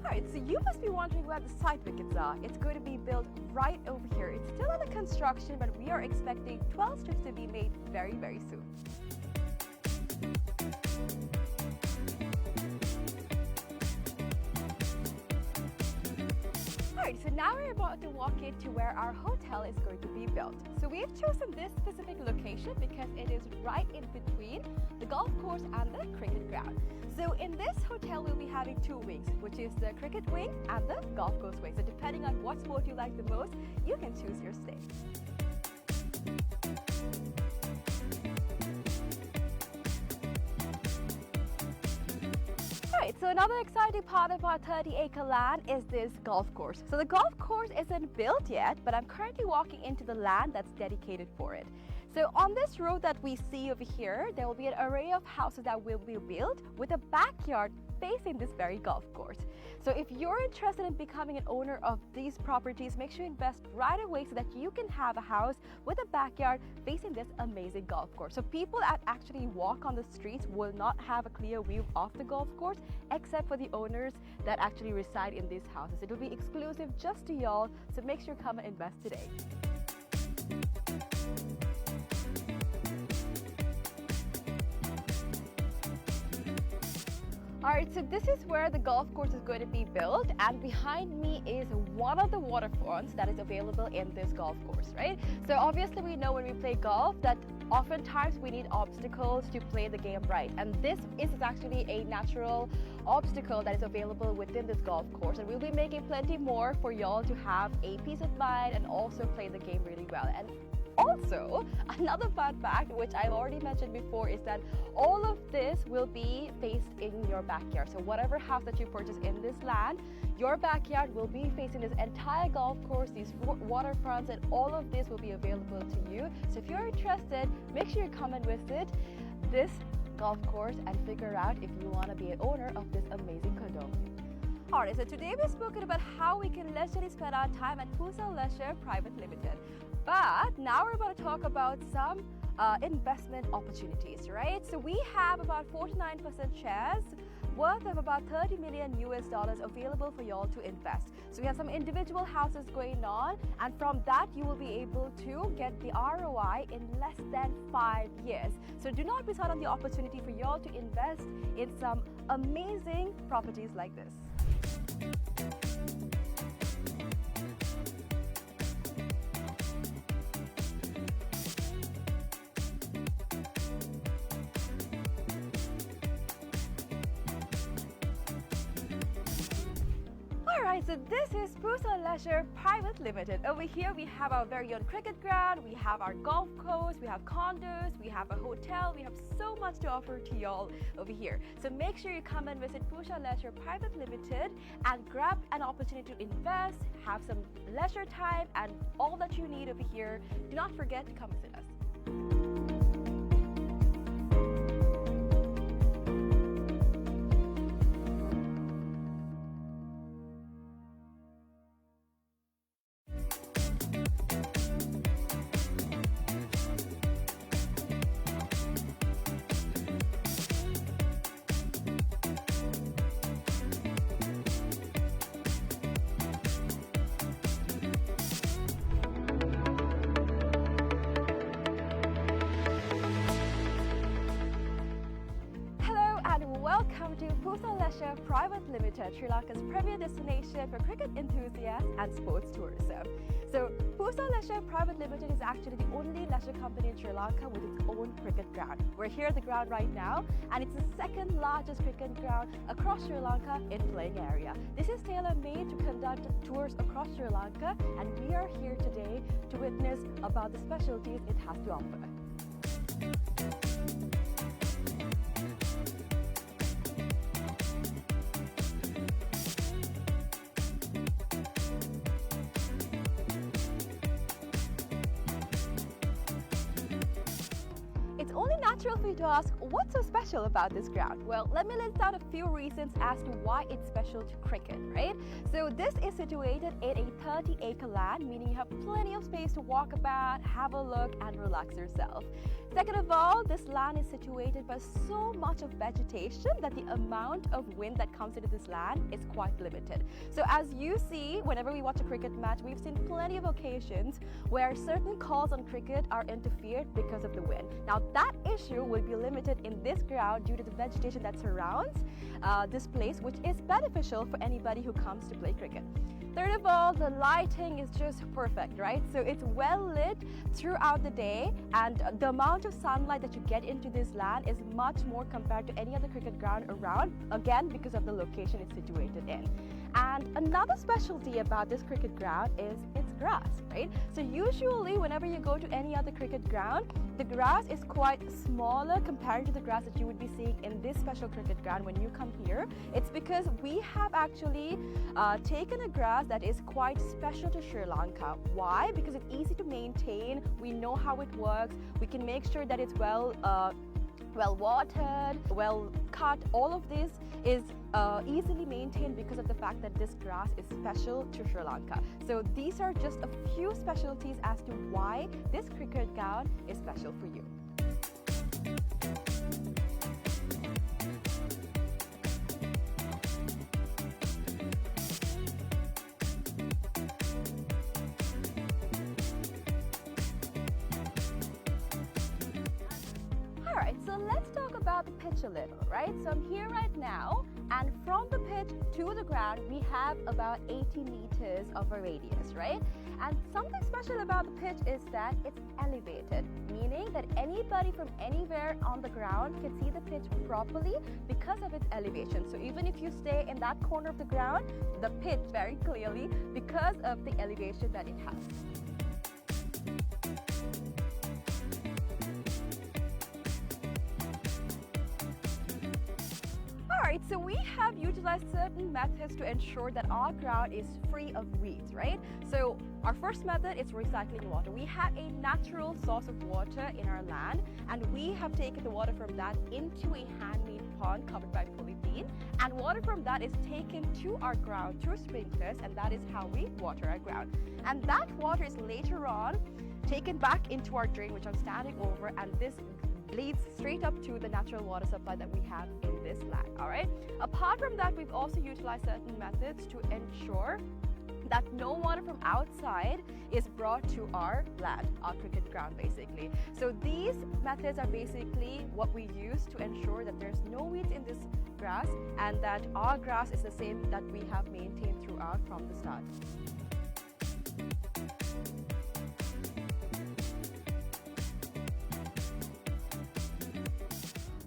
Alright, so you must be wondering where the side wickets are. It's going to be built right over here. It's still under construction, but we are expecting 12 strips to be made very, very soon. Alright, Alright, so now we're about to walk into where our hotel is going to be built. So we've chosen this specific location because it is right in between the golf course and the cricket ground. So in this hotel, we'll be having two wings, which is the cricket wing and the golf course wing. So depending on what sport you like the most, you can choose your stay. Alright, so another exciting part of our 30-acre land is this golf course. So the golf course isn't built yet, but I'm currently walking into the land that's dedicated for it. So on this road that we see over here, there will be an array of houses that will be built with a backyard facing this very golf course. So if you're interested in becoming an owner of these properties, make sure you invest right away so that you can have a house with a backyard facing this amazing golf course. So people that actually walk on the streets will not have a clear view of the golf course except for the owners that actually reside in these houses. It will be exclusive just to y'all, so make sure you come and invest today. Alright, so this is where the golf course is going to be built, and behind me is one of the waterfronts that is available in this golf course, right? So obviously we know when we play golf that oftentimes we need obstacles to play the game right, and this is actually a natural obstacle that is available within this golf course, and we'll be making plenty more for y'all to have a peace of mind and also play the game really well. And also, another fun fact, which I've already mentioned before, is that all of this will be faced in your backyard. So whatever house that you purchase in this land, your backyard will be facing this entire golf course, these waterfronts, and all of this will be available to you. So if you're interested, make sure you come and visit this golf course and figure out if you want to be an owner of this amazing condo. Alright, so today we've spoken about how we can leisurely spend our time at PUSA Leisure Private Limited. But now we're about to talk about some investment opportunities, right? So we have about 49% shares worth of about $30 million available for y'all to invest. So we have some individual houses going on, and from that you will be able to get the ROI in less than 5 years. So do not miss out on the opportunity for y'all to invest in some amazing properties like this. Alright, so this is PUSA Leisure Private Limited. Over here we have our very own cricket ground, we have our golf course, we have condos, we have a hotel, we have so much to offer to y'all over here. So make sure you come and visit PUSA Leisure Private Limited and grab an opportunity to invest, have some leisure time, and all that you need over here. Do not forget to come visit us. Welcome to PUSA Leisure Private Limited, Sri Lanka's premier destination for cricket enthusiasts and sports tourism. So PUSA Leisure Private Limited is actually the only leisure company in Sri Lanka with its own cricket ground. We're here at the ground right now, and it's the second largest cricket ground across Sri Lanka in playing area. This is tailor-made to conduct tours across Sri Lanka, and we are here today to witness about the specialties it has to offer. It's only natural for you to ask, what's so special about this ground? Well, let me list out a few reasons as to why it's special to cricket, right? So this is situated in a 30-acre land, meaning you have plenty of space to walk about, have a look, and relax yourself. Second of all, this land is situated by so much of vegetation that the amount of wind that comes into this land is quite limited. So as you see, whenever we watch a cricket match, we've seen plenty of occasions where certain calls on cricket are interfered because of the wind. Now that issue issue will be limited in this ground due to the vegetation that surrounds this place, which is beneficial for anybody who comes to play cricket. Third of all, the lighting is just perfect, right? So it's well lit throughout the day, and the amount of sunlight that you get into this land is much more compared to any other cricket ground around, again because of the location it's situated in. And another specialty about this cricket ground is its grass, right? So usually whenever you go to any other cricket ground, the grass is quite smaller compared to the grass that you would be seeing in this special cricket ground when you come here. It's because we have actually taken a grass that is quite special to Sri Lanka. Why? Because it's easy to maintain, we know how it works, we can make sure that it's well watered, well cut. All of this is easily maintained because of the fact that this grass is special to Sri Lanka. So these are just a few specialties as to why this cricket ground is special for you. Alright, so let's talk about the pitch a little, right? So I'm here right now, and from the pitch to the ground we have about 80 meters of a radius, right? And something special about the pitch is that it's elevated, meaning that anybody from anywhere on the ground can see the pitch properly because of its elevation. So even if you stay in that corner of the ground, the pitch very clearly because of the elevation that it has. Alright, so we have utilized certain methods to ensure that our ground is free of weeds, right? So our first method is recycling water. We have a natural source of water in our land, and we have taken the water from that into a handmade pond covered by polythene, and water from that is taken to our ground through sprinklers, and that is how we water our ground. And that water is later on taken back into our drain, which I'm standing over, and this leads straight up to the natural water supply that we have in this land. All right. Apart from that, we've also utilized certain methods to ensure that no water from outside is brought to our land, our cricket ground basically. So these methods are basically what we use to ensure that there's no weeds in this grass and that our grass is the same that we have maintained throughout from the start.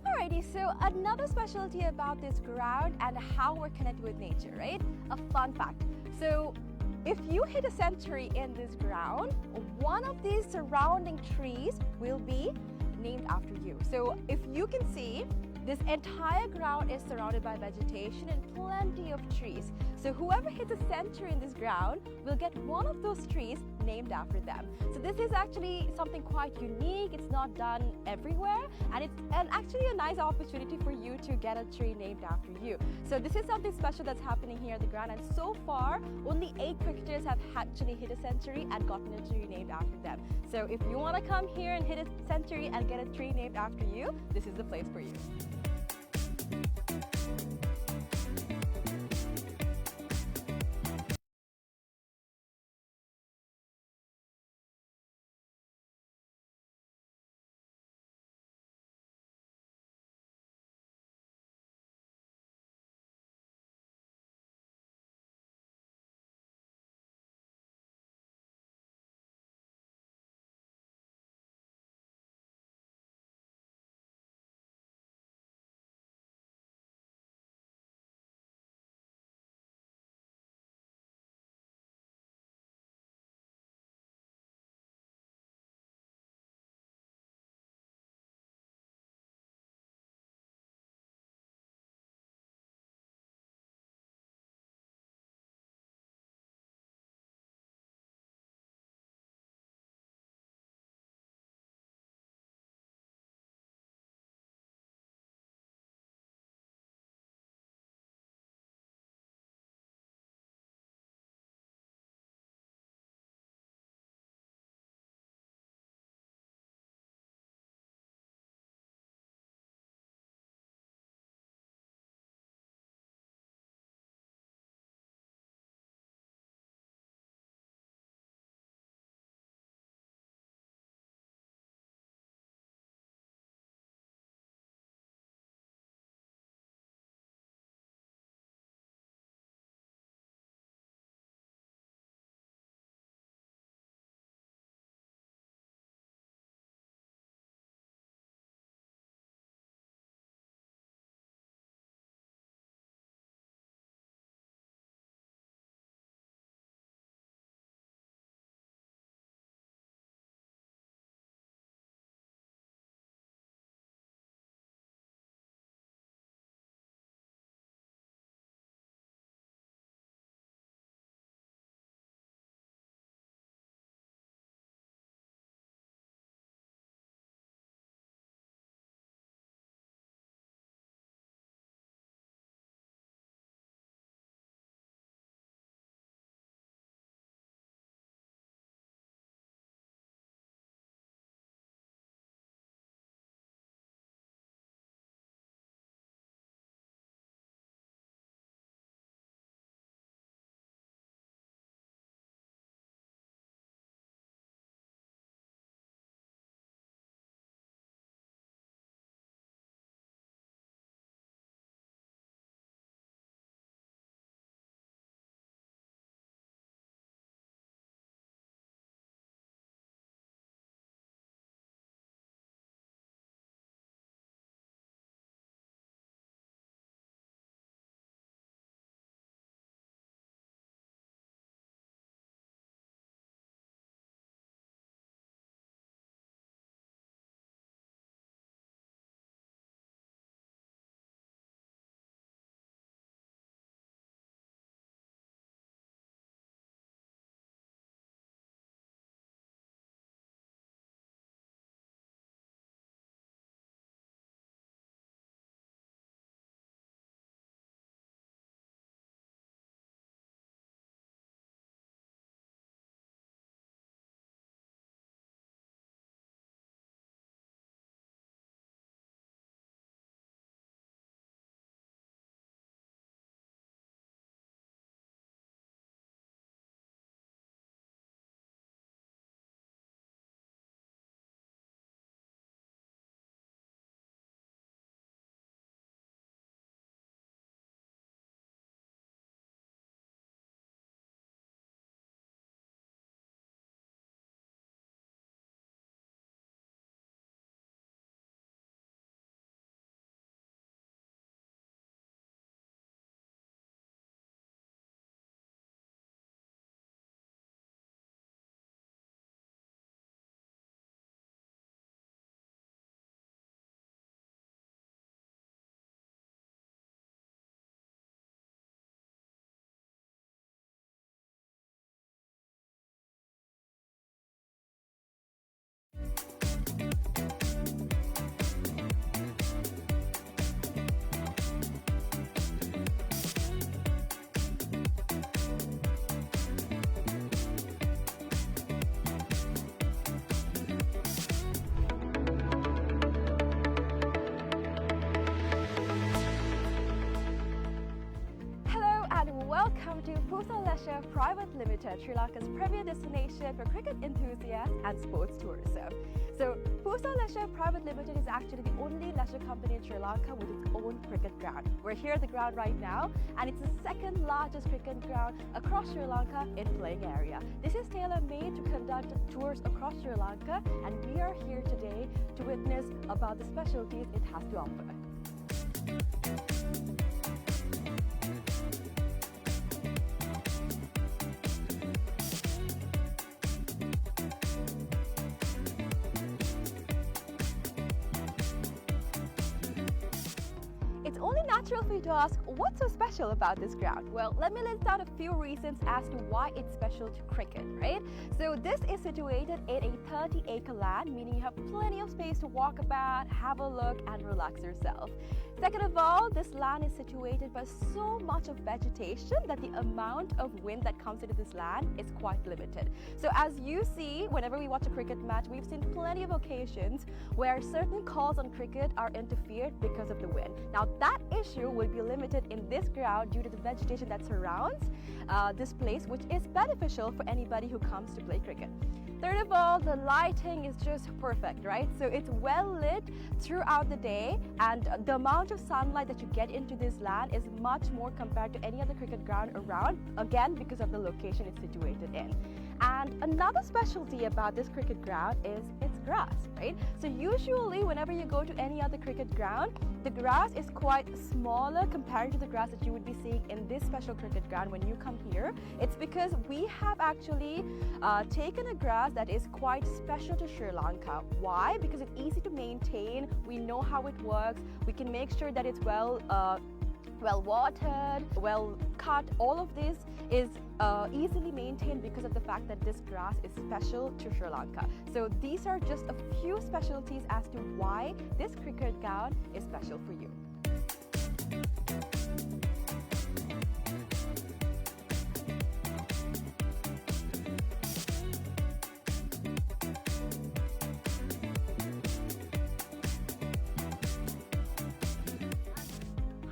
Alrighty, so another specialty about this ground and how we're connected with nature, right? A fun fact. So if you hit a century in this ground, one of these surrounding trees will be named after you. So if you can see, this entire ground is surrounded by vegetation and plenty of trees. So whoever hits a century in this ground will get one of those trees named after them. So this is actually something quite unique. It's not done everywhere, and it's actually a nice opportunity for you to get a tree named after you. So this is something special that's happening here at the ground, and so far only 8 cricketers have actually hit a century and gotten a tree named after them. So if you want to come here and hit a century and get a tree named after you, this is the place for you. Leisure Private Limited, Sri Lanka's premier destination for cricket enthusiasts and sports tourism. So, PUSA Leisure Private Limited is actually the only leisure company in Sri Lanka with its own cricket ground. We're here at the ground right now, and it's the second largest cricket ground across Sri Lanka in playing area. This is tailor-made to conduct tours across Sri Lanka, and we are here today to witness about the specialties it has to offer. It's only natural for you to ask, what's so special about this ground? Well, let me list out a few reasons as to why it's special to cricket, right? So this is situated in a 30-acre land, meaning you have plenty of space to walk about, have a look and relax yourself. Second of all, this land is situated by so much of vegetation that the amount of wind that comes into this land is quite limited. So as you see, whenever we watch a cricket match, we've seen plenty of occasions where certain calls on cricket are interfered because of the wind. Now that issue will be limited in this ground due to the vegetation that surrounds this place, which is beneficial for anybody who comes to play cricket. Third of all, the lighting is just perfect, right? So it's well lit throughout the day, and the amount of sunlight that you get into this land is much more compared to any other cricket ground around, again because of the location it's situated in. And another specialty about this cricket ground is its grass, right? So usually whenever you go to any other cricket ground, the grass is quite smaller compared to the grass that you would be seeing in this special cricket ground when you come here. It's because we have actually taken a grass that is quite special to Sri Lanka. Why? Because it's easy to maintain, we know how it works, we can make sure that it's well watered, well cut. All of this is easily maintained because of the fact that this grass is special to Sri Lanka. So these are just a few specialties as to why this cricket ground is special for you.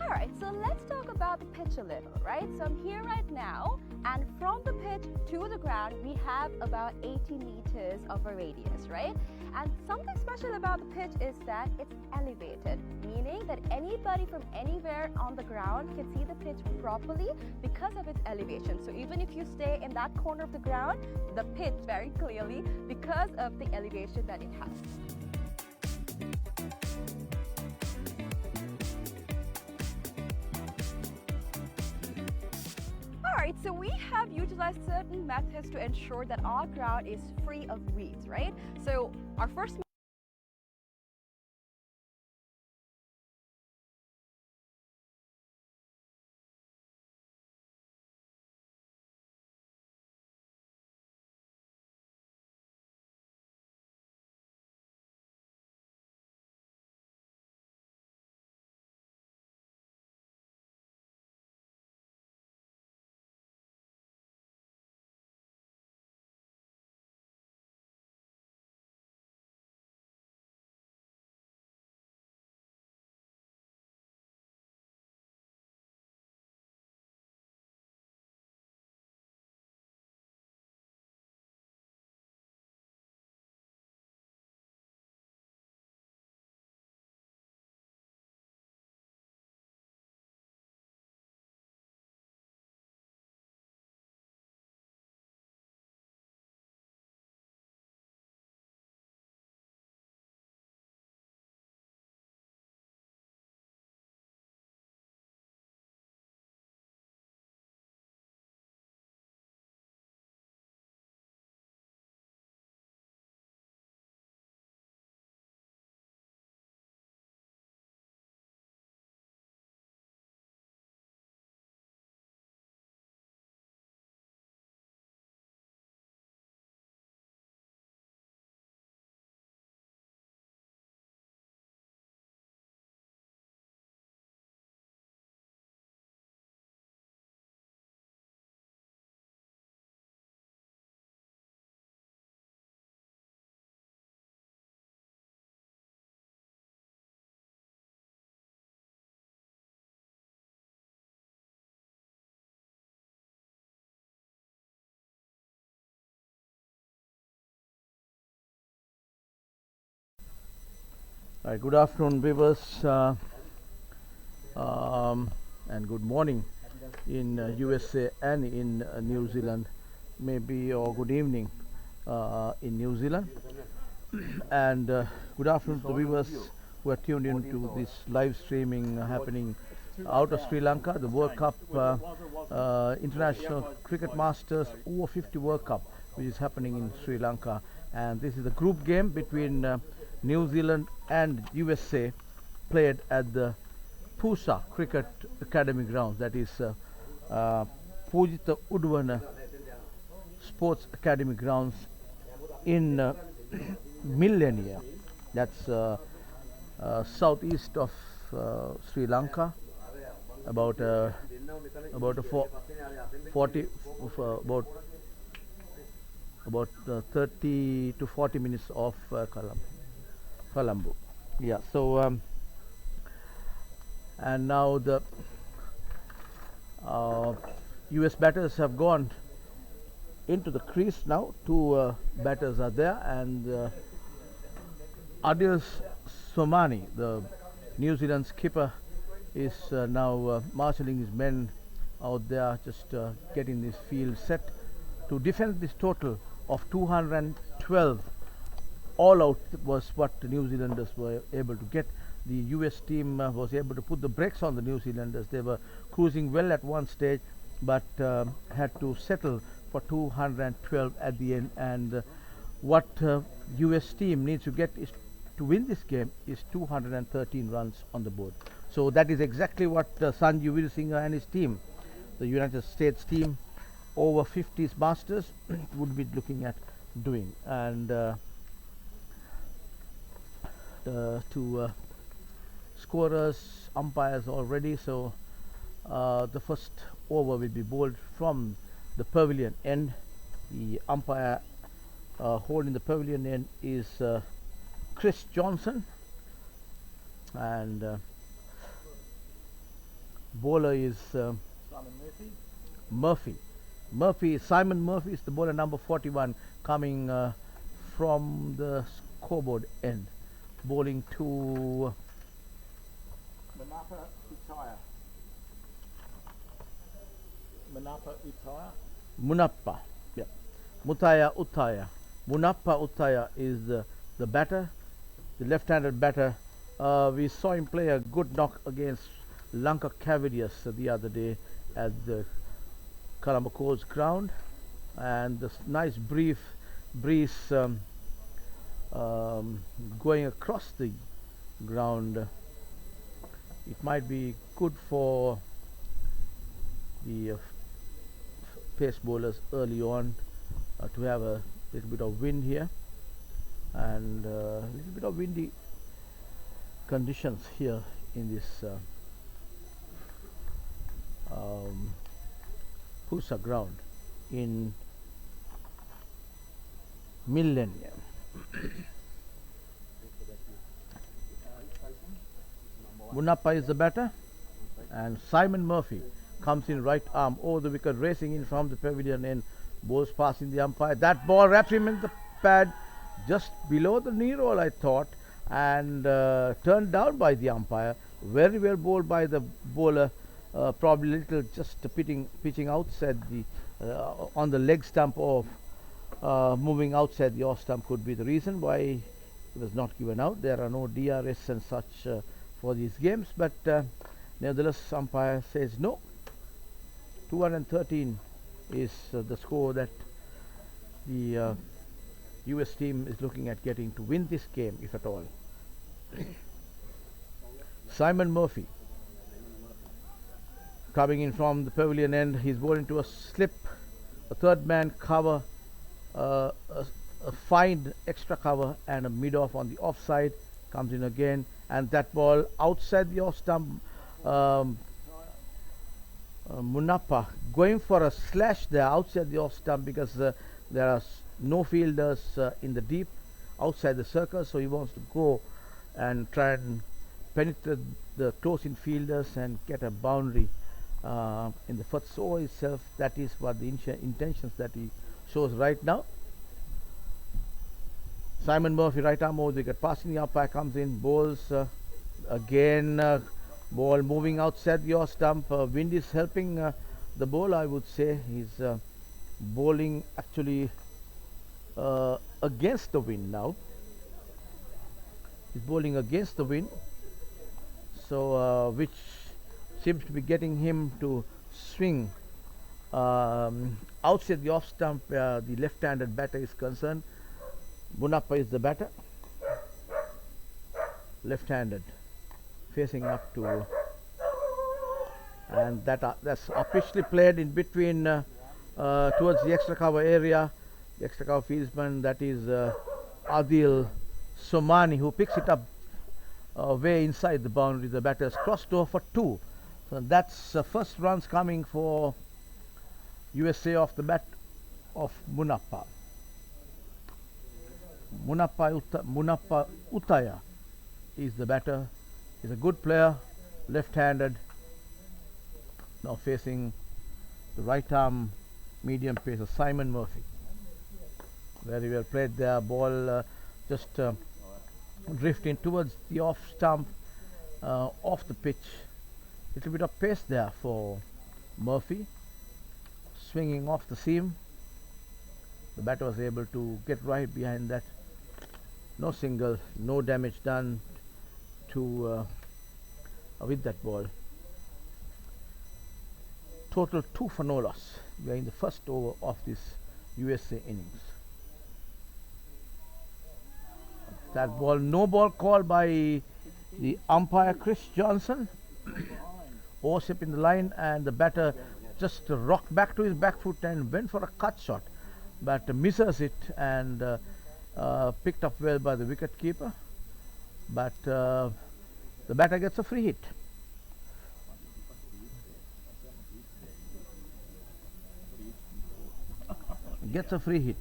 Alright, so let's talk about the pitch a little, right? So I'm here right now, and from the pitch to the ground, we have about 80 meters of a radius, right? And something special about the pitch is that it's elevated, meaning that anybody from anywhere on the ground can see the pitch properly because of its elevation. So even if you stay in that corner of the ground, the pitch very clearly because of the elevation that it has. Alright, so we have utilized certain methods to ensure that our ground is free of weeds, right? So our first Right, good afternoon, viewers, and good morning in USA and in New Zealand, maybe, or good evening in New Zealand, and good afternoon to the viewers who are tuned in to this live streaming happening out of Sri Lanka, the World Cup, International Cricket Masters Over-50 World Cup, which is happening in Sri Lanka, and this is the group game between New Zealand and USA, played at the PUSA Cricket Academy grounds, that is Pujita Udwana Sports Academy grounds in Millennia, that's southeast of Sri Lanka, about about a 40 about 30 to 40 minutes off Colombo. Yeah, so and now the US batters have gone into the crease now. Two batters are there, and Adil Somani, the New Zealand skipper, is now marshalling his men out there, just getting this field set to defend this total of 212 all out was what the New Zealanders were able to get. The US team was able to put the brakes on the New Zealanders. They were cruising well at one stage, but had to settle for 212 at the end. And what US team needs to get is to win this game is 213 runs on the board. So that is exactly what Sanju Virasinghe and his team, the United States team, Over-50s Masters, would be looking at doing. And the two scorers, umpires already. So the first over will be bowled from the pavilion end. The umpire holding the pavilion end is Chris Johnson, and bowler is Simon Murphy is the bowler, number 41, coming from the scoreboard end, bowling to Munappa. Yeah, Mutaya Utaya. Munappa Utaya is the batter, the left-handed batter. We saw him play a good knock against Lanka Cavaliers the other day at the Colombo Coast ground, and this nice breeze going across the ground. It might be good for the pace bowlers early on to have a little bit of wind here, and a little bit of windy conditions here in this PUSA ground in Millennium. Munappa is the batter, and Simon Murphy comes in right arm over the wicket, racing in from the pavilion end, bowls passing the umpire. That ball wraps him in the pad just below the knee roll, I thought, and turned down by the umpire. Very well bowled by the bowler, probably a little just pitching outside the on the leg stump of moving outside the off stump could be the reason why it was not given out. There are no DRS and such for these games, but nevertheless umpire says no. 213 is the score that the US team is looking at getting to win this game, if at all. Simon Murphy coming in from the pavilion end. He's bowling to a slip, a third man cover, a fine extra cover, and a mid off on the offside. Comes in again, and that ball outside the off stump. Munappa going for a slash there outside the off stump, because there are no fielders in the deep outside the circle, so he wants to go and try and penetrate the close in fielders and get a boundary in the first over itself. That is what the intentions that he shows right now. Simon Murphy, right arm over the wicket, passing the umpire, comes in, bowls again. Ball moving outside your stump. Wind is helping the bowler, I would say. He's bowling actually against the wind now. He's bowling against the wind, so which seems to be getting him to swing outside the off stump where the left-handed batter is concerned. Munappa is the batter, left-handed, facing up to, and that's officially played in between towards the extra cover area. The extra cover fieldsman, that is Adil Somani, who picks it up way inside the boundary. The batter has crossed over for 2. So that's first runs coming for USA off the bat of Munappa. Munappa Utaya is the batter. He's a good player, left-handed, now facing the right arm medium pacer Simon Murphy. Very well played there. Ball just drifting towards the off stump, off the pitch. Little bit of pace there for Murphy, swinging off the seam. The batter was able to get right behind that. No single, no damage done to with that ball. Total 2 for no loss. We are in the first over of this USA innings. That ball, no ball called by the umpire Chris Johnson. Overstep in the line, and the batter just rocked back to his back foot and went for a cut shot, but misses it, and picked up well by the wicket keeper. But the batter gets a free hit. Gets a free hit.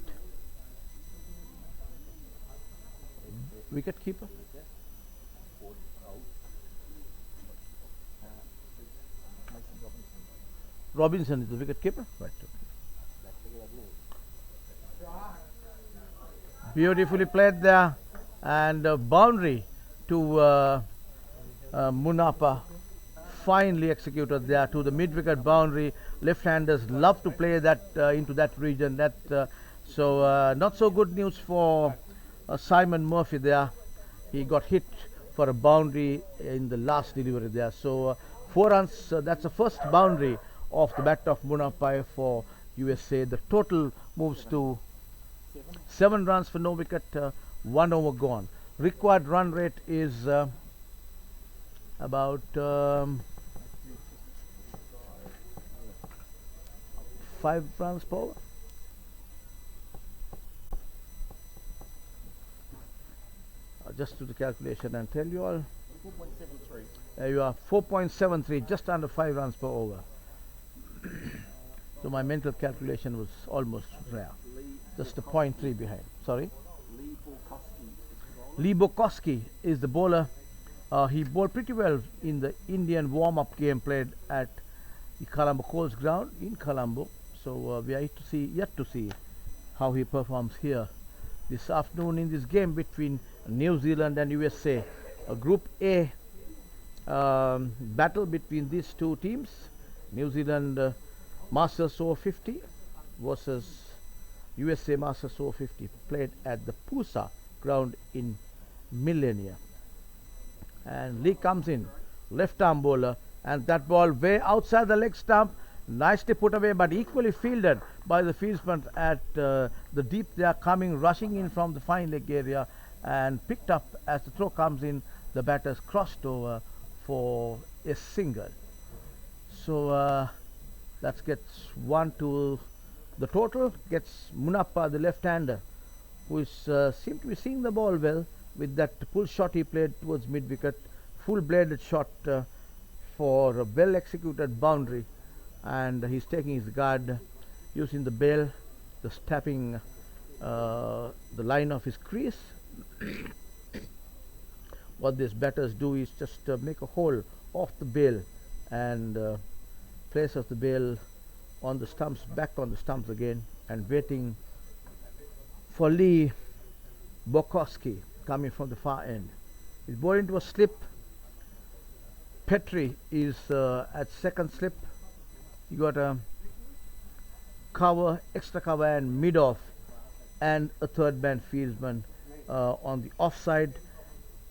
Wicket keeper. Robinson is the wicket keeper. Right. Beautifully played there, and boundary to Munappa. Finely executed there to the mid-wicket boundary. Left-handers love to play that into that region. So not so good news for Simon Murphy there. He got hit for a boundary in the last delivery there. So 4 runs. That's the first boundary of the bat of Munappa for USA. The total moves to 7 runs for no wicket, 1 over gone. Required run rate is about 5 runs per over. Just do the calculation and tell you all. 4.73. There you are, 4.73, just under 5 runs per over. So my mental calculation was almost rare. Just a 0.3 behind. Sorry? Lee Bokoski is the bowler. He bowled pretty well in the Indian warm-up game played at the Colombo Coast Ground in Colombo. So we are yet to see how he performs here this afternoon in this game between New Zealand and USA. A Group A battle between these two teams. New Zealand Masters Over-50 versus USA Masters Over-50, played at the PUSA ground in Millenia. And Lee comes in, left arm bowler, and that ball way outside the leg stump, nicely put away, but equally fielded by the fieldsman at the deep. They are coming, rushing in from the fine leg area, and picked up as the throw comes in. The batters crossed over for a single. So that gets 1 to the total. Gets Munappa, the left-hander, who is seemed to be seeing the ball well with that pull shot he played towards mid-wicket, full-bladed shot for a well-executed boundary, and he's taking his guard using the bail, just tapping the line of his crease. What these batters do is just make a hole off the bail and places the bail on the stumps, back on the stumps again, and waiting for Lee Bokowski coming from the far end. He's bowled into a slip. Petri is at second slip. You got a cover, extra cover, and mid off, and a third man fieldsman on the offside.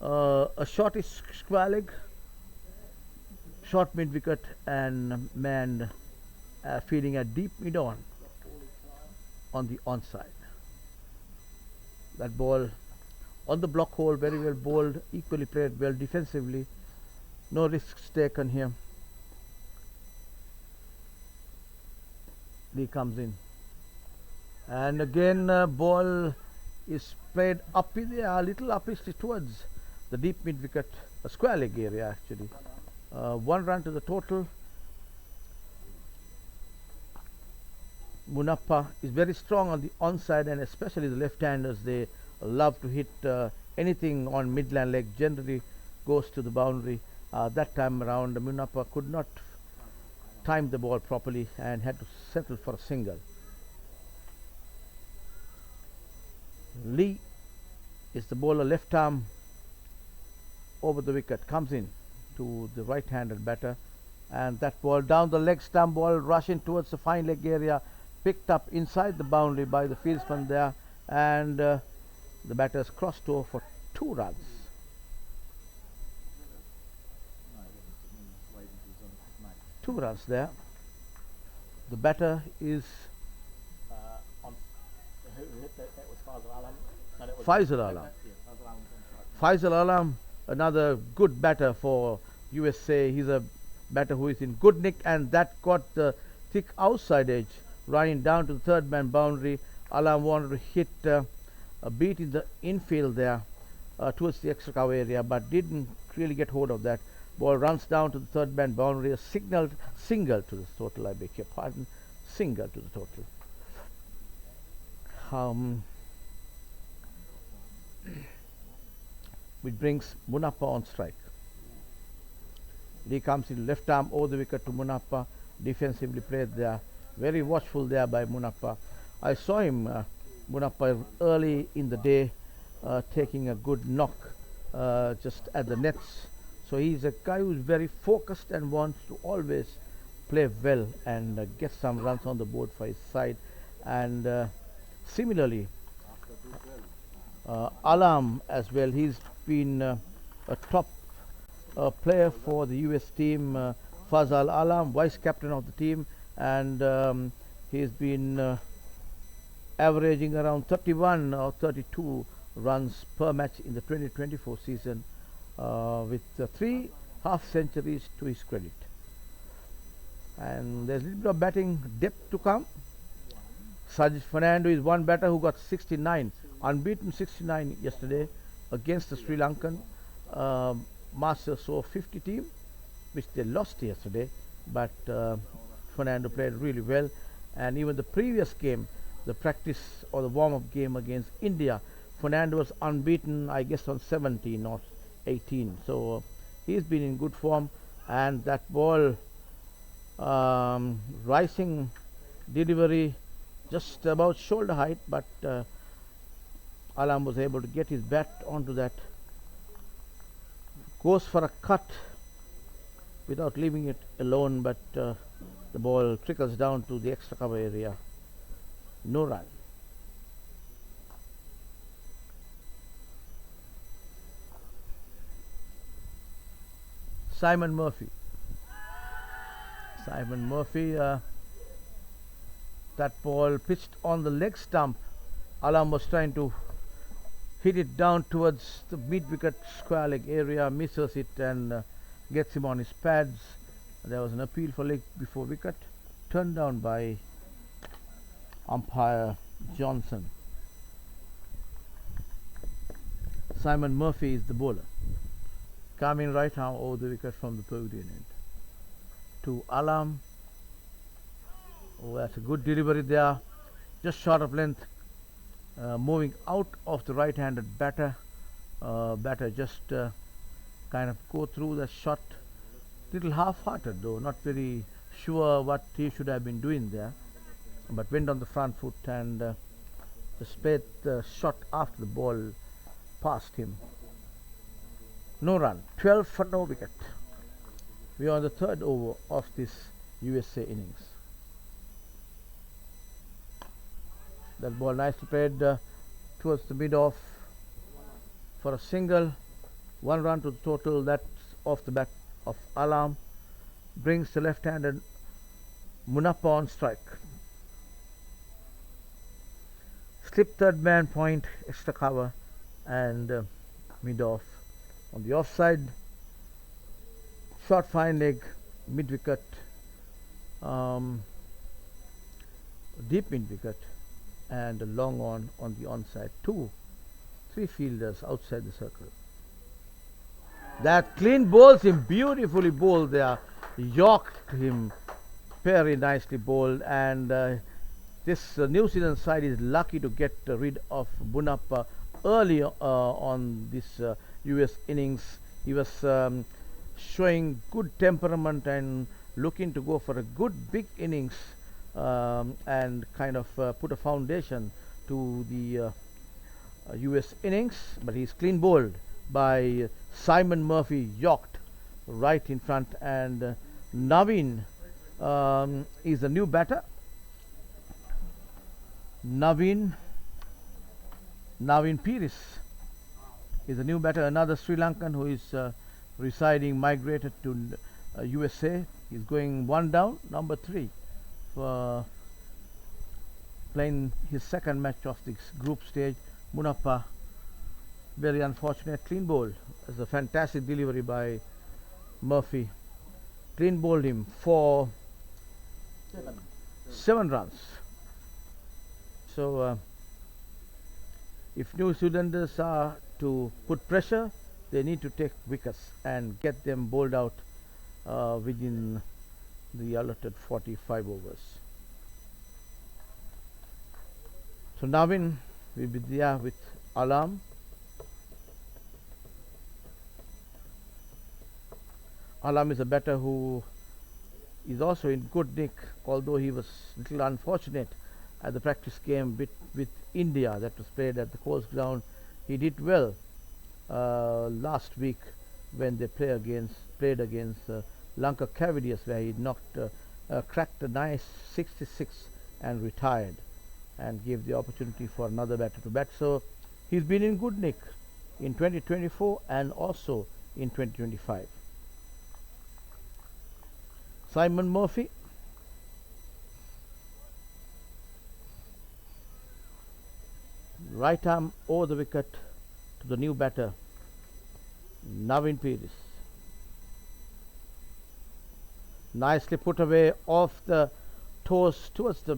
A short is square leg, short mid wicket, and man feeding a deep mid on the onside. That ball on the block hole, very well bowled, equally played well defensively. No risks taken here. Lee comes in, and again ball is played up in the a little uppish towards the deep mid wicket, a square leg area actually. 1 run to the total. Munappa is very strong on the onside, and especially the left-handers, they love to hit anything on midland leg, generally goes to the boundary. That time around Munappa could not time the ball properly and had to settle for a single. Lee is the bowler, left arm over the wicket, comes in to the right-handed batter, and that ball down the leg stump, ball rushing towards the fine leg area, picked up inside the boundary by the fieldsman there, and the batters crossed over for 2 runs. Two runs there. The batter is That was Faisal Alam. No, that was Faisal Alam. Yeah, Faisal Alam. Faisal Alam, another good batter for USA. He's a batter who is in good nick, and that got the thick outside edge running down to the third man boundary. Alam wanted to hit a beat in the infield there towards the extra cover area, but didn't really get hold of that. Ball runs down to the third man boundary, a single to the total, I beg your pardon, single to the total. Which brings Munappa on strike. Lee comes in, left arm over the wicket to Munappa, defensively played there, very watchful there by Munappa. I saw him, Munappa, early in the day, taking a good knock just at the nets. So he's a guy who's very focused and wants to always play well and get some runs on the board for his side. And similarly, Alam as well, he's been a top player for the US team. Fazal Alam, vice captain of the team, and he's been averaging around 31 or 32 runs per match in the 2024 season, with 3 half centuries to his credit. And there's a little bit of batting depth to come. Sajid Fernando is one batter who got 69, unbeaten 69 yesterday against the Sri Lankan Masters Over-50 team, which they lost yesterday, but Fernando played really well. And even the previous game, the practice or the warm-up game against India, Fernando was unbeaten, I guess, on 17 or 18. So he's been in good form, and that ball rising delivery just about shoulder height, but Alam was able to get his bat onto that, goes for a cut without leaving it alone, but the ball trickles down to the extra cover area. No run. Simon Murphy, that ball pitched on the leg stump. Alam was trying to hit it down towards the mid wicket square leg area, misses it and gets him on his pads. There was an appeal for leg before wicket, turned down by umpire Johnson. Simon Murphy is the bowler, coming right arm over the wicket from the pavilion end to Alam. Oh, that's a good delivery there, just short of length, moving out of the right-handed batter. Batter just kind of go through the shot, little half-hearted though, not very sure what he should have been doing there, but went on the front foot and played the shot after the ball passed him. No run, 12 for no wicket. We are on the third over of this USA innings. That ball nicely played towards the mid off for a single. 1 run to the total. That's off the bat of Alam. Brings the left-handed Munappa on strike. Slip third man point, extra cover, and mid off on the offside. Short fine leg, mid wicket, deep mid wicket, and a long on the onside. 3 fielders outside the circle. That clean bowls him, beautifully bowled there. Yorked him, very nicely bowled, and this New Zealand side is lucky to get rid of Bunappa early on this US innings. He was showing good temperament and looking to go for a good big innings and kind of put a foundation to the US innings, but he's clean bowled by Simon Murphy, yorked right in front, and Navin is the new batter. Navin Piris is a new batter, another Sri Lankan who is migrated to USA. He's going 1 down, number 3, for playing his second match of this group stage. Munappa, very unfortunate, clean bowl. It's a fantastic delivery by Murphy. Clean bowled him for 7 runs. So if New Zealanders are to put pressure, they need to take wickets and get them bowled out within the allotted 45 overs. So Navin will be there with Alam. Alam is a batter who is also in good nick, although he was a little unfortunate at the practice game with India that was played at the PUSA Grounds. He did well last week when they played against Lanka Cavaliers, where he cracked a nice 66 and retired, and gave the opportunity for another batter to bat. So he's been in good nick in 2024 and also in 2025. Simon Murphy, right arm over the wicket to the new batter Navin Piris. Nicely put away off the toes towards the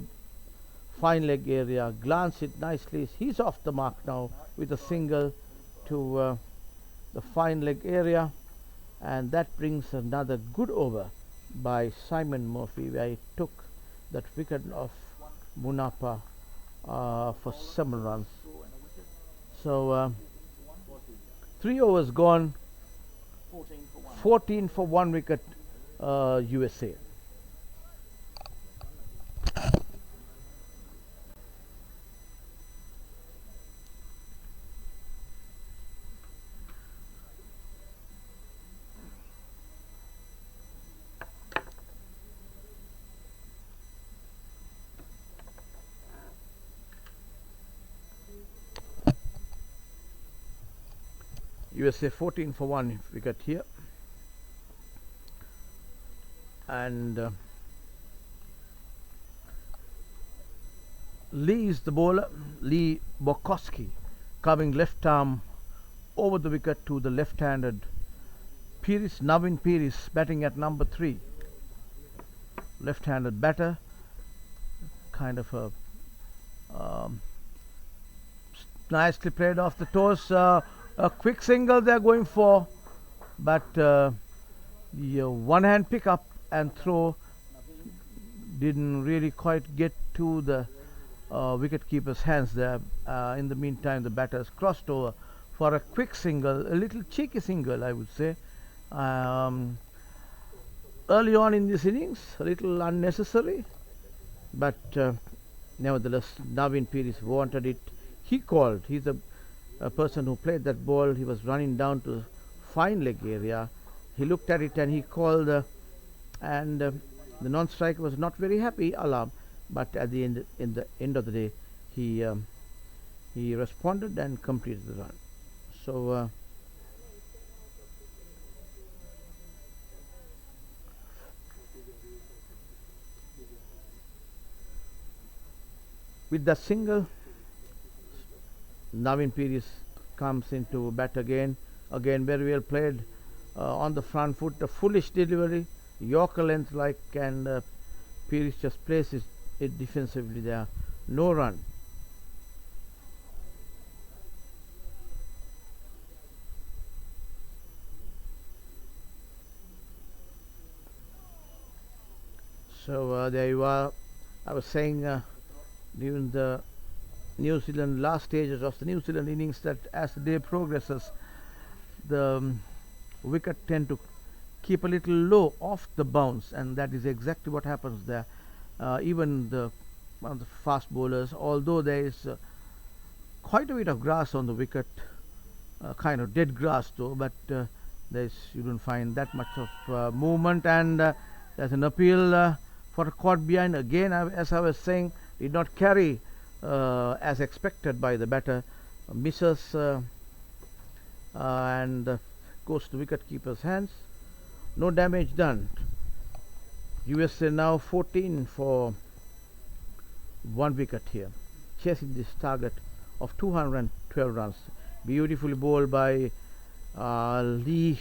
fine leg area. Glance it nicely. He's off the mark now with a single to the fine leg area, and that brings another good over by Simon Murphy, where he took that wicket of Munappa for 7 runs. So 3 overs gone, 14 for 1 wicket, USA. USA 14 for 1 wicket here, and Lee is the bowler. Lee Bokowski coming left arm over the wicket to the left-handed Piris. Navin Piris batting at number 3. Left-handed batter, kind of a nicely played off the toes. A quick single they're going for, but the one-hand pick up and throw didn't really quite get to the wicket keeper's hands there. In the meantime, the batters crossed over for a quick single, a little cheeky single, I would say. Early on in this innings, a little unnecessary, but nevertheless, Navin Piris wanted it. he called. He's a person who played that ball. He was running down to fine leg area. He looked at it and he called, and the non-striker was not very happy, Alam. But at the end of the day, he responded and completed the run. So with that single, Navin Pires comes into bat again. Again, very well played on the front foot. A foolish delivery, Yorker length like, and Pires just places it defensively there. No run. So there you are. I was saying during the New Zealand last stages of the New Zealand innings that as the day progresses, the wicket tend to keep a little low off the bounce, and that is exactly what happens there. Even the fast bowlers, although there is quite a bit of grass on the wicket, kind of dead grass though, but you don't find that much of movement, and there's an appeal for a caught behind again. As I was saying, did not carry as expected by the batter, misses and goes to wicket keeper's hands. No damage done. USA now 14 for 1 wicket here, chasing this target of 212 runs. Beautifully bowled by Lee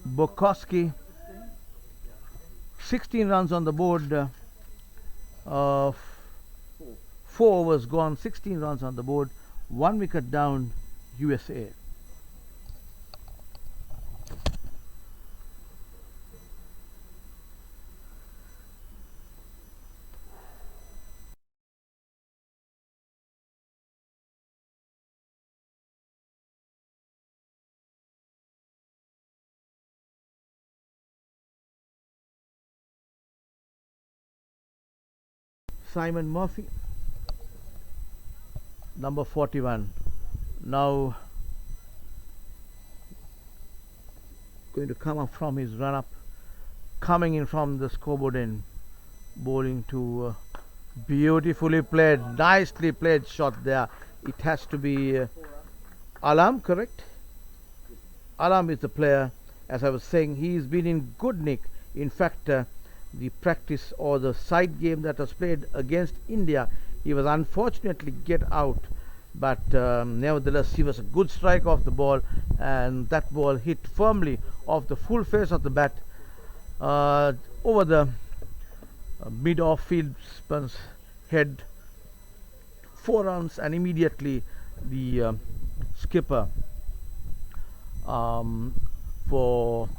Bukowski. 16 runs on the board. 4 overs gone, 16 runs on the board, 1 wicket down, USA. Simon Murphy, number 41, now going to come up from his run up, coming in from the scoreboard end, bowling to beautifully played, nicely played shot there. It has to be Alam, correct? Alam is the player. As I was saying, he's been in good nick. In fact, the practice or the side game that was played against India, he was unfortunately get out, but nevertheless he was a good strike off the ball, and that ball hit firmly off the full face of the bat over the mid off fieldsman's head. 4 runs, and immediately the skipper for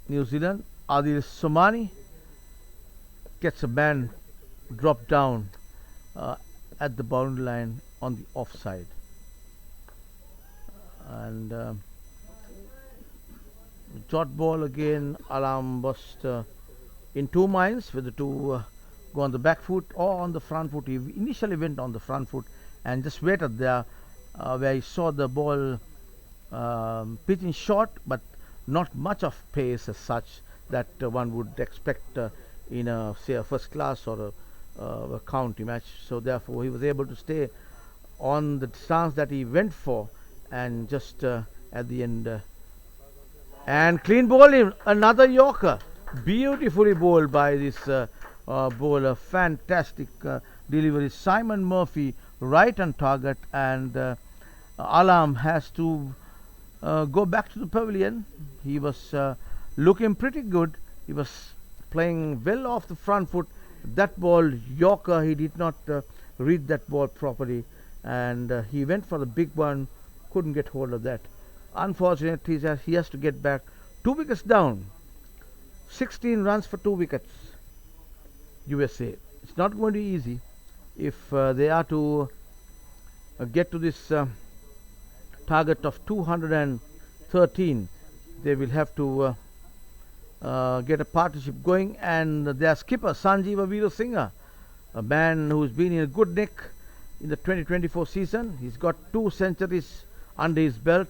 New Zealand, Adil Somani, gets a man dropped down at the boundary line on the offside, and dot ball again. Alam was in 2 minds whether to go on the back foot or on the front foot. He initially went on the front foot and just waited there where he saw the ball pitching short, but not much of pace as such that one would expect in a, say, a first class or a county match. So therefore he was able to stay on the stance that he went for, and just at the end and clean bowling, another Yorker, beautifully bowled by this bowler. Fantastic delivery, Simon Murphy, right on target, and Alam has to go back to the pavilion. He was looking pretty good. He was playing well off the front foot. That ball, Yorker, he did not read that ball properly, and he went for the big one, couldn't get hold of that. Unfortunately, he has to get back. 2 wickets down, 16 runs for 2 wickets. USA. It's not going to be easy if they are to get to this target of 213. They will have to get a partnership going, and their skipper Sanjeeva Veerasinghe a man who's been in a good nick in the 2024 season. He's got 2 centuries under his belt,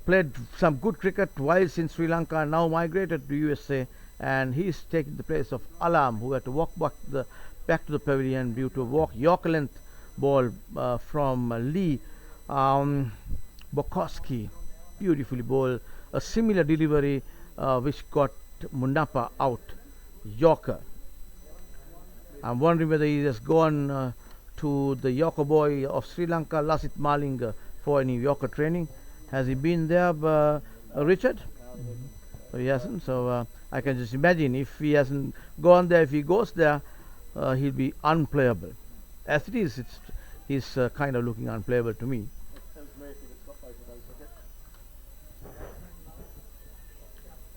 played some good cricket whilst in Sri Lanka, and now migrated to USA, and he's taking the place of Alam, who had to walk back to the pavilion due to a Yorker length ball from Lee Bukowski. Beautifully bowled, a similar delivery which got Mundapa out, Yorker. I'm wondering whether he has gone to the Yorker boy of Sri Lanka, Lasit Malinga, for any Yorker training. Has he been there, Richard? So he hasn't. So I can just imagine if he hasn't gone there, if he goes there, he'll be unplayable. As it is, he's kind of looking unplayable to me.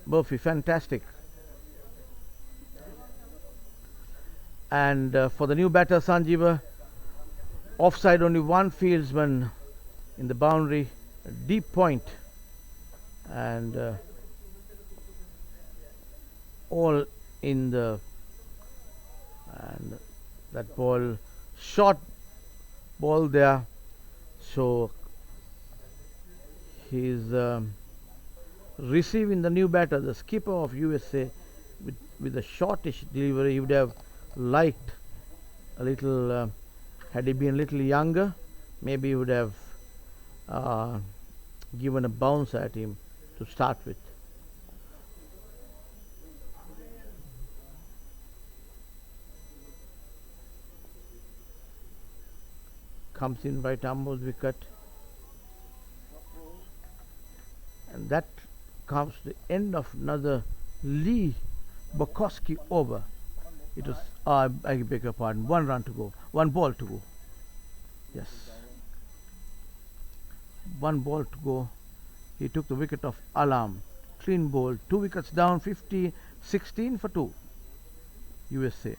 Murphy, fantastic. And for the new batter, Sanjeeva, offside, only one fieldsman in the boundary, a deep point, and all in the, and that ball, short ball there, so he's receiving the new batter, the skipper of USA, with a shortish delivery. He would have liked a little, had he been a little younger, maybe he would have given a bounce at him to start with. Comes in right arm's wicket, and that comes to the end of another Lee Bukowski over. It was, I beg your pardon, 1 run to go, 1 ball to go. Yes, 1 ball to go. He took the wicket of Alam, clean ball, 2 wickets down, 16 for 2, USA.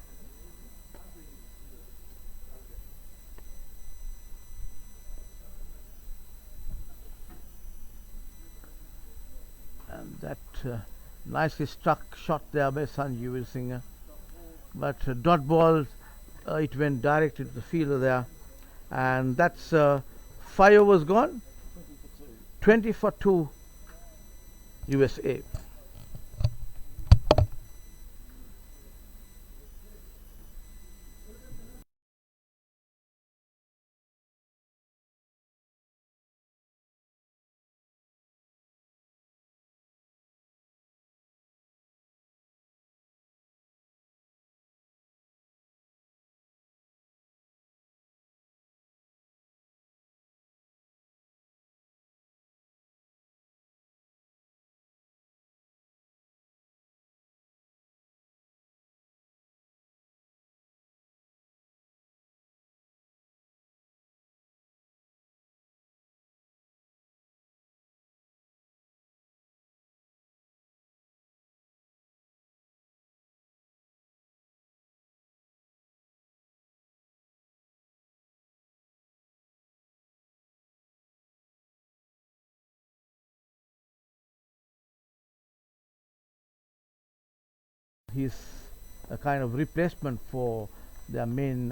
And that nicely struck shot there by Sanjeev Singh, but dot ball, it went directly to the fielder there, and that's 5 overs gone, 20 for 2, USA. He's a kind of replacement for their main,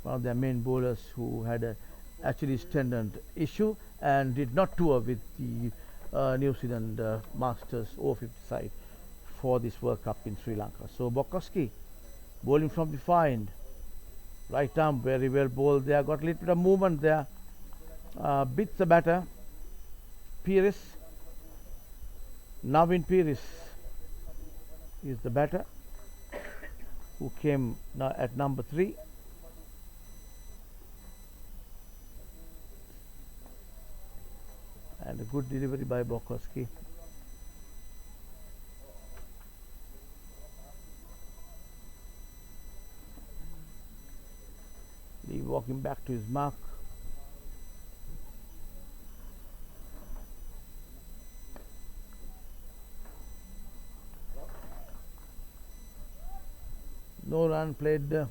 one of their main bowlers, who had a Achilles tendon issue and did not tour with the New Zealand Masters Over-50 side for this World Cup in Sri Lanka. So Bukowski bowling from behind, right arm very well bowled there, got a little bit of movement there, beats the batter, Pires, Navin Pires is the batter, who came at number 3. And a good delivery by Bukowski. Lee walking back to his mark. No run played, let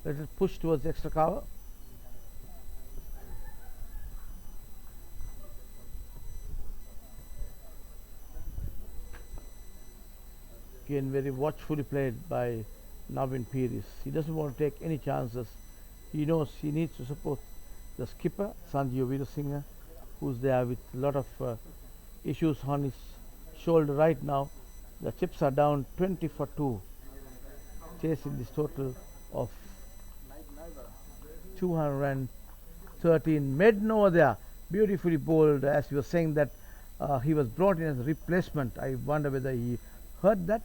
it push towards extra cover. Again very watchfully played by Navin Piris. He doesn't want to take any chances. He knows he needs to support the skipper, Sanjeev Veerasinghe, who's there with a lot of issues on his shoulder right now. The chips are down 20 for 2, chasing this total of 213. Maiden over there, beautifully bowled. As you were saying that he was brought in as a replacement. I wonder whether he heard that,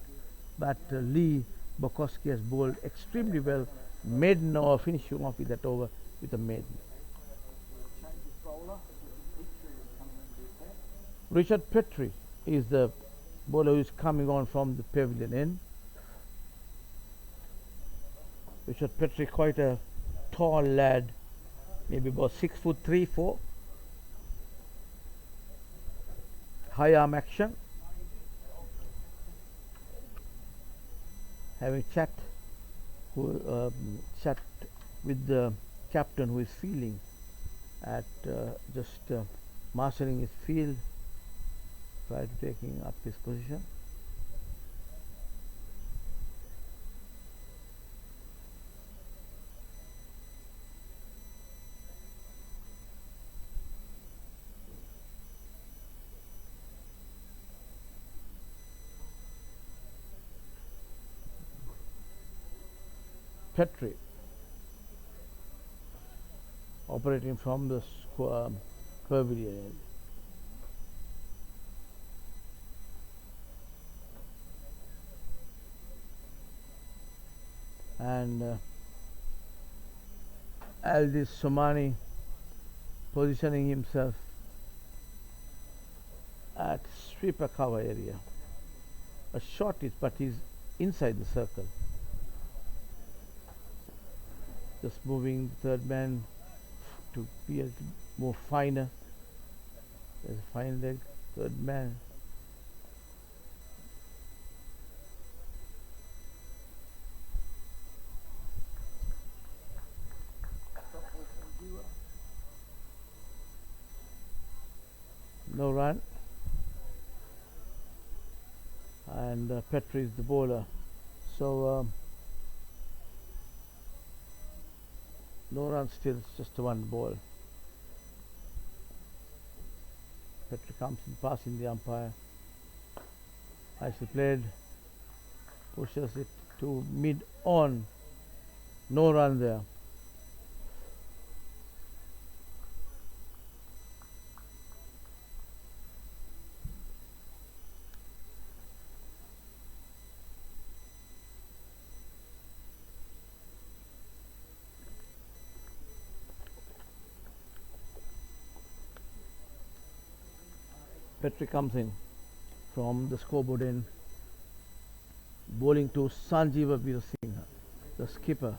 but Lee Bukowski has bowled extremely well. Maiden over, finishing off with that over with a maiden. Richard Petrie is the bowler who is coming on from the pavilion end. Richard Petrie, quite a tall lad, maybe about 6'3", 4". High arm action. Having chat with the captain, who is feeling at just marshalling his field prior to taking up his position. Petrie operating from the pavilion. And Aldis Somani positioning himself at sweeper cover area. A short is, but he's inside the circle. Just moving the third man to be a little more finer. There's a fine leg, third man. No run. And Petrie is the bowler. So no run still, it's just one ball. Petrie comes in, passing the umpire. Nicely played. Pushes it to mid on. No run there. Petrie comes in from the scoreboard end, bowling to Sanjeev Veerasinghe, the skipper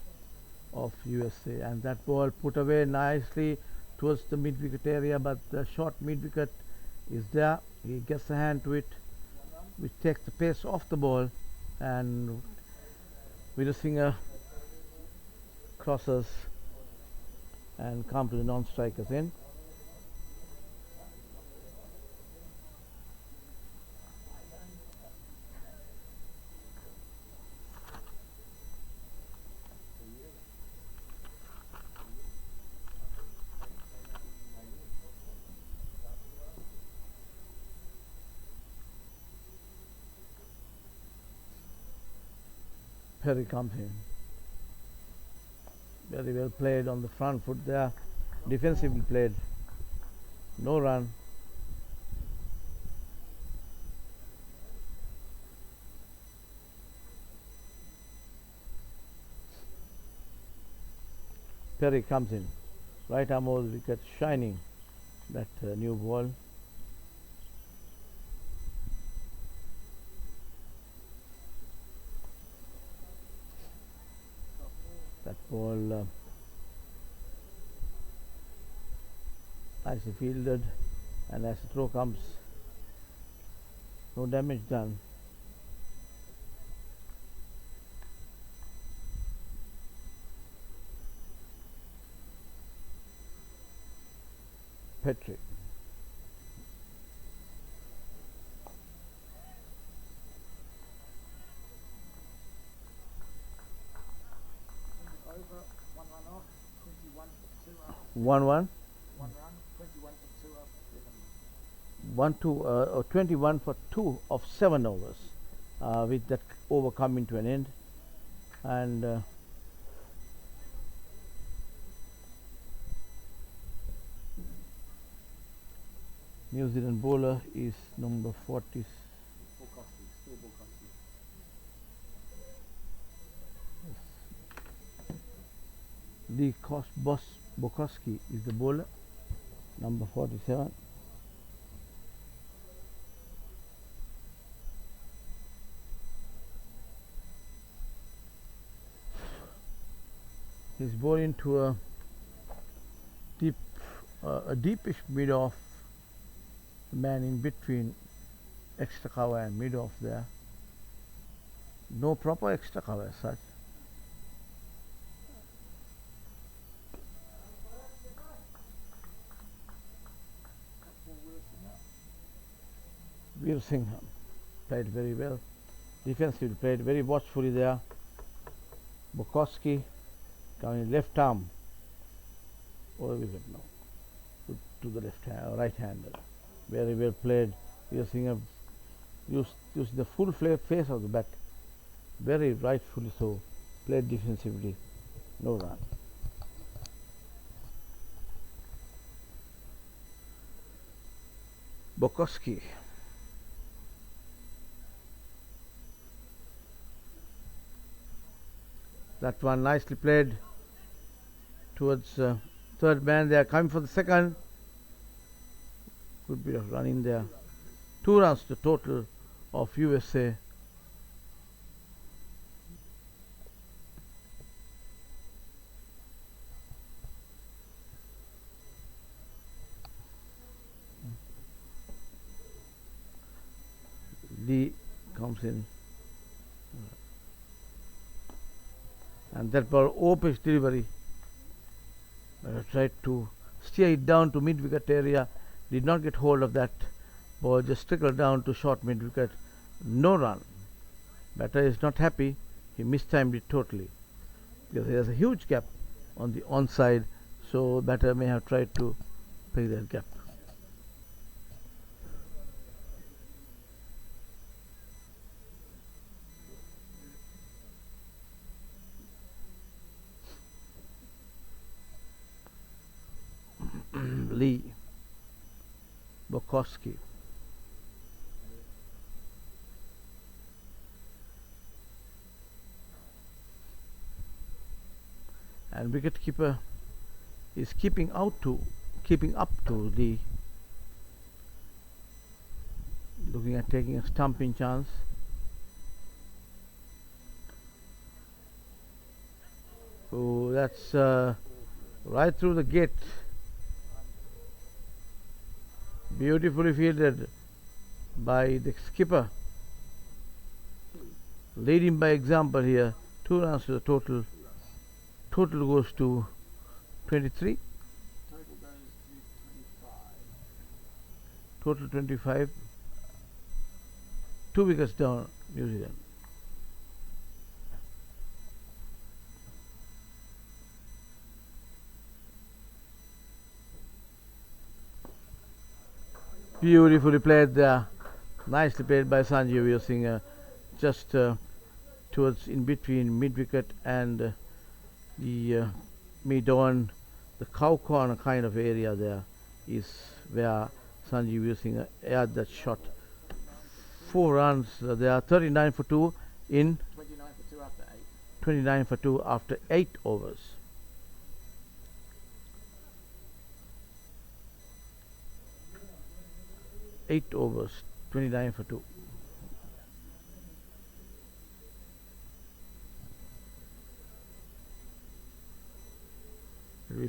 of USA, and that ball put away nicely towards the mid wicket area, but the short mid wicket is there. He gets a hand to it, which takes the pace off the ball, and Veerasinghe crosses and comes to the non-strikers end. Perry comes in. Very well played on the front foot there. Defensively played. No run. Perry comes in. Right arm over the wicket, shining that new ball. That ball nicely fielded, and as the throw comes, no damage done. Petrie. 1-1. 21 for 2 of 7 overs, with that over coming to an end. And New Zealand bowler is number 40. Lee Boss Bokoski is the bowler, number 47. He's bowling to a deepish mid-off, man in between extra cover and mid-off there. No proper extra cover as such. Veer Singh played very well. Defensively played very watchfully there. Bokoski coming left arm over wicket now to the right hander. Very well played. Veer Singh used the full face of the bat. Very rightfully so. Played defensively. No run. Bokoski. That one nicely played towards third man. They are coming for the second. Good bit of run in there. 2 runs to total of USA. Lee comes in. And that ball open delivery. Tried to steer it down to mid wicket area, did not get hold of that ball, just trickled down to short mid wicket. No run. Batter is not happy. He mistimed it totally because there is a huge gap on the onside, so batter may have tried to play that gap. Lee Bokoski. And wicketkeeper is keeping up to Lee, looking at taking a stumping chance. Oh, that's right through the gate. Beautifully fielded by the skipper, leading by example here. 2 runs to the total. Total goes to 23. Total 25. 2 wickets down, New Zealand. Beautifully played there. Nicely played by Sanjeev using just towards in between mid wicket and the mid on, the cow corner kind of area there is where Sanjeev using aired that shot. 4 runs. They are 39 for 2 in 29 for 2 after 8 overs. Eight overs, 29 for 2.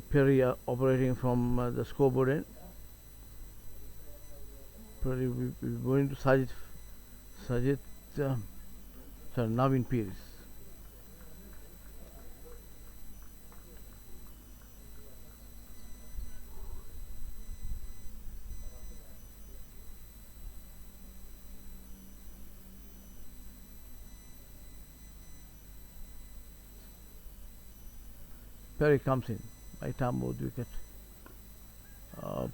Perry operating from the scoreboard end. Perry will be going to Sajid Navin Pires. Perry comes in, right arm both wicket. Uh,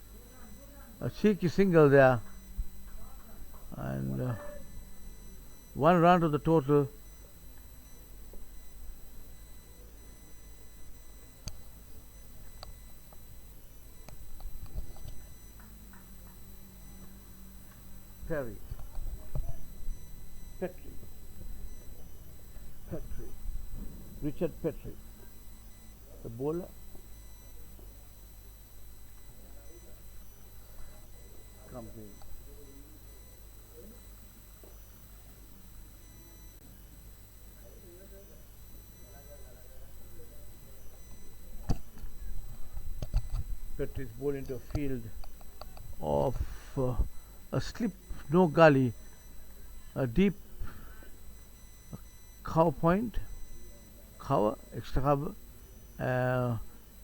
a cheeky single there, and one run to the total. Petry, Richard Petry, the bowler. Comes in. Petry is bowled into a field of a slip, no gully, a deep cover point, cover, extra cover,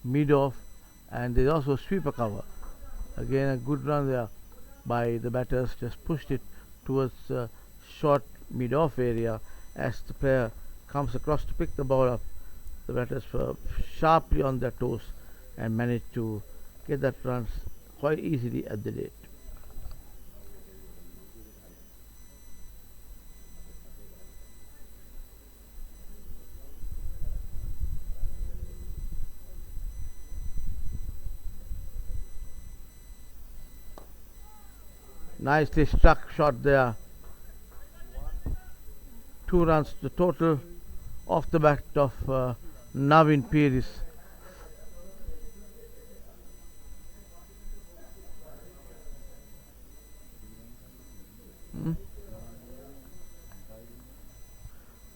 mid off, and there's also sweeper cover. Again, a good run there by the batters, just pushed it towards the short mid off area. As the player comes across to pick the ball up, the batters were sharply on their toes and managed to get that runs quite easily at the date. Nicely struck shot there. 2 runs the total off the bat of Navin Peiris.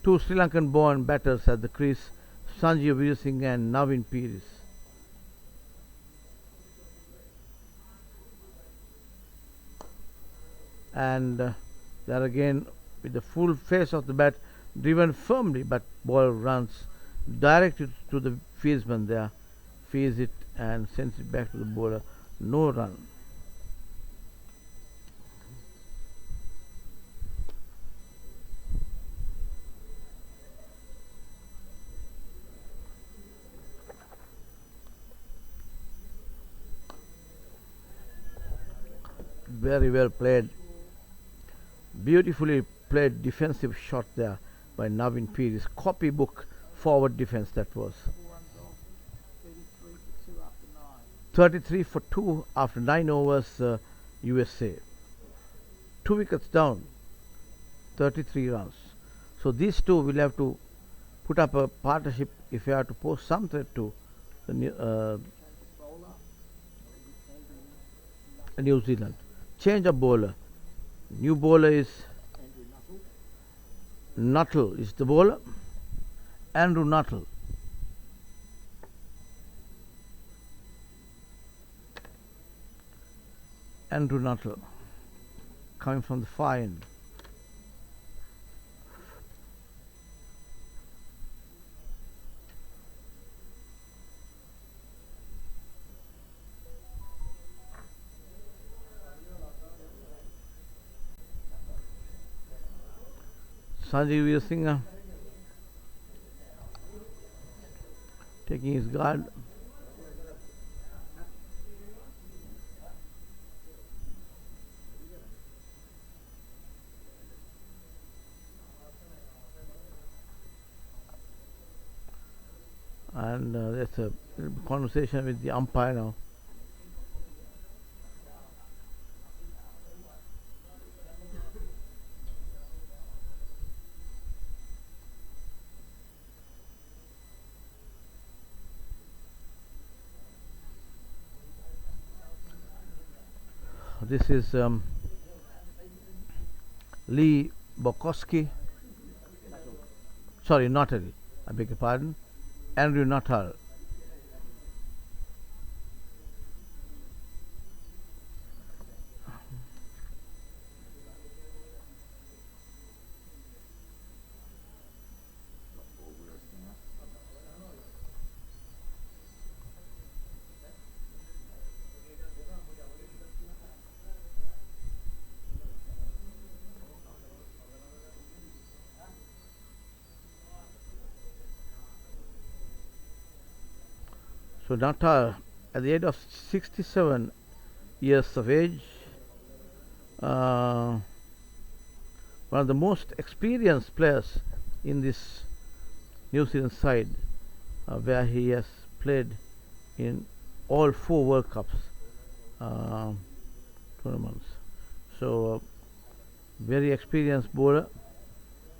Two Sri Lankan born batters at the crease, Sanjeev Veersingh and Navin Peiris. And there again with the full face of the bat, driven firmly, but ball runs directed to the fieldsman there, fields it and sends it back to the bowler. No run. Very well played. Beautifully played defensive shot there by Navin Peiris. Copybook forward defense that was. 33 for 2 after 9 overs, USA. 2 wickets down, 33 runs. So these two will have to put up a partnership if you have to pose some threat to the New Zealand. Change of bowler. New bowler is Nuttall is the bowler. Andrew Nuttall. Andrew Nuttall coming from the far end. Sanjeev Veersingh taking his guard. And there's a conversation with the umpire now. This is Lee Bokowski. Sorry, Nuttall. I beg your pardon. Andrew Nuttall. So Nuttall at the age of 67 years of age, one of the most experienced players in this New Zealand side, where he has played in all 4 World Cups tournaments. So, very experienced bowler,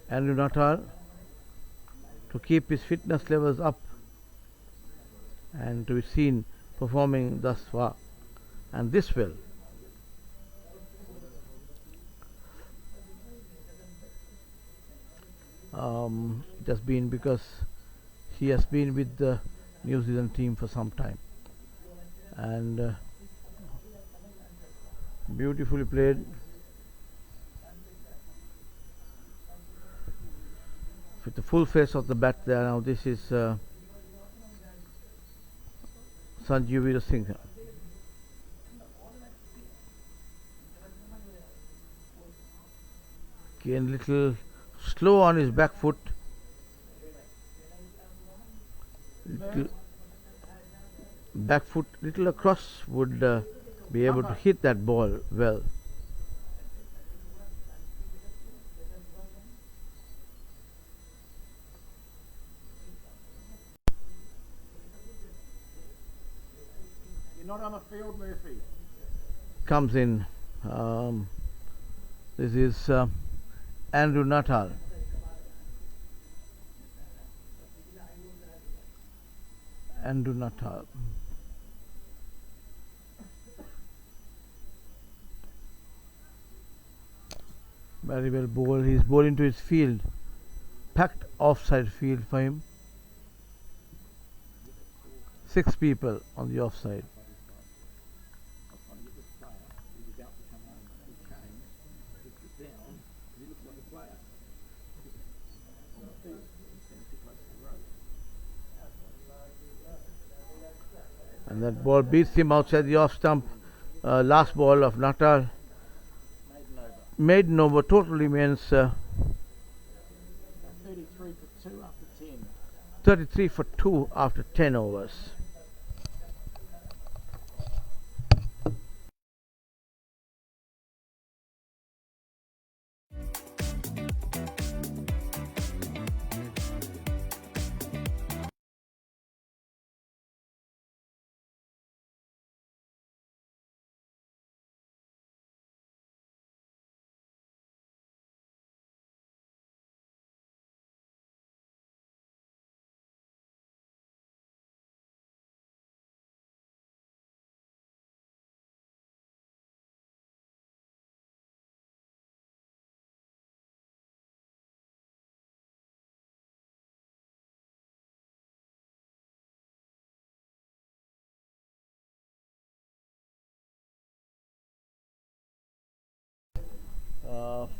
Andrew Nuttall, to keep his fitness levels up and to be seen performing thus far and this well. It has been because he has been with the New Zealand team for some time, and beautifully played with the full face of the bat there. Now this is Sanjeev Veerasinghe. Again, little slow on his back foot. Little back foot, little across, would be able to hit that ball well. You're not on the field, Murphy. Comes in. This is Andrew Nuttall. Andrew Nuttall. Very well bowled. He's bowled into his field. Packed offside field for him. 6 people on the offside. And that ball beats him outside the off stump. Last ball of Nuttall. Maiden over total remains 33 for 2 after 10. 33 for 2 after 10 overs.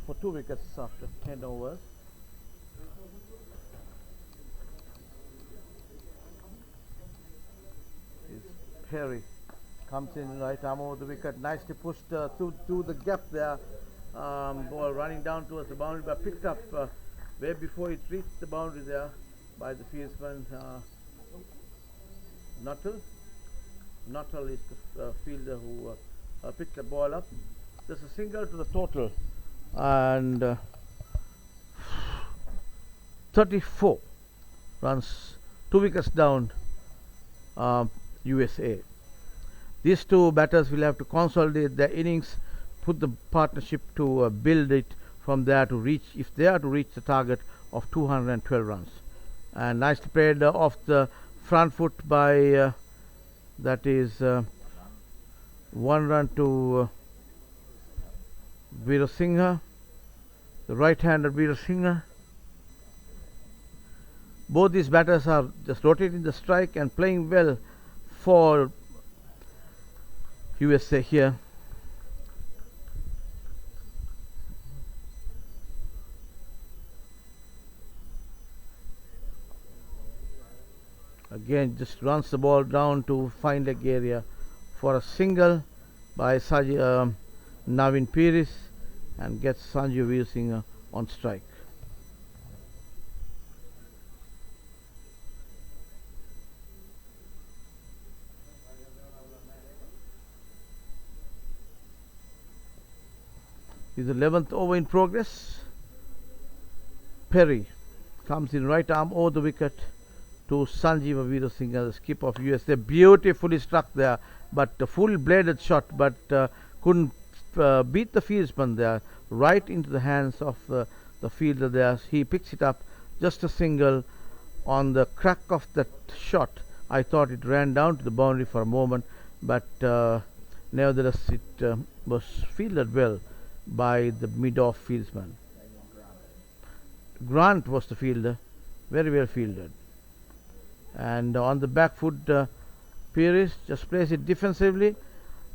For 2 wickets after 10 overs. Perry comes in right arm over the wicket, nicely pushed through the gap there. Ball running down towards the boundary, but picked up way before it reached the boundary there by the fieldsman. Nuttall is the fielder who picked the ball up. There's a single to the total, and 34 runs, 2 wickets down, USA. These 2 batters will have to consolidate their innings, put the partnership to build it from there to reach, if they are to reach the target of 212 runs. And nicely played off the front foot by that is 1 run to Veerasinghe, the right-hander Veerasinghe. Both these batters are just rotating the strike and playing well for USA here. Again, just runs the ball down to fine leg area for a single by Navin Peiris, and gets Sanjeev Veerasinghe on strike. is the 11th over in progress. Perry comes in right arm over the wicket to Sanjeev Veerasinghe, the skipper of USA. Beautifully struck there, but a full bladed shot, but couldn't beat the fieldsman there, right into the hands of the fielder there. He picks it up, just a single. On the crack of that shot, I thought it ran down to the boundary for a moment, but nevertheless it was fielded well by the mid-off fieldsman. Grant was the fielder, very well fielded. And on the back foot, Pires just plays it defensively.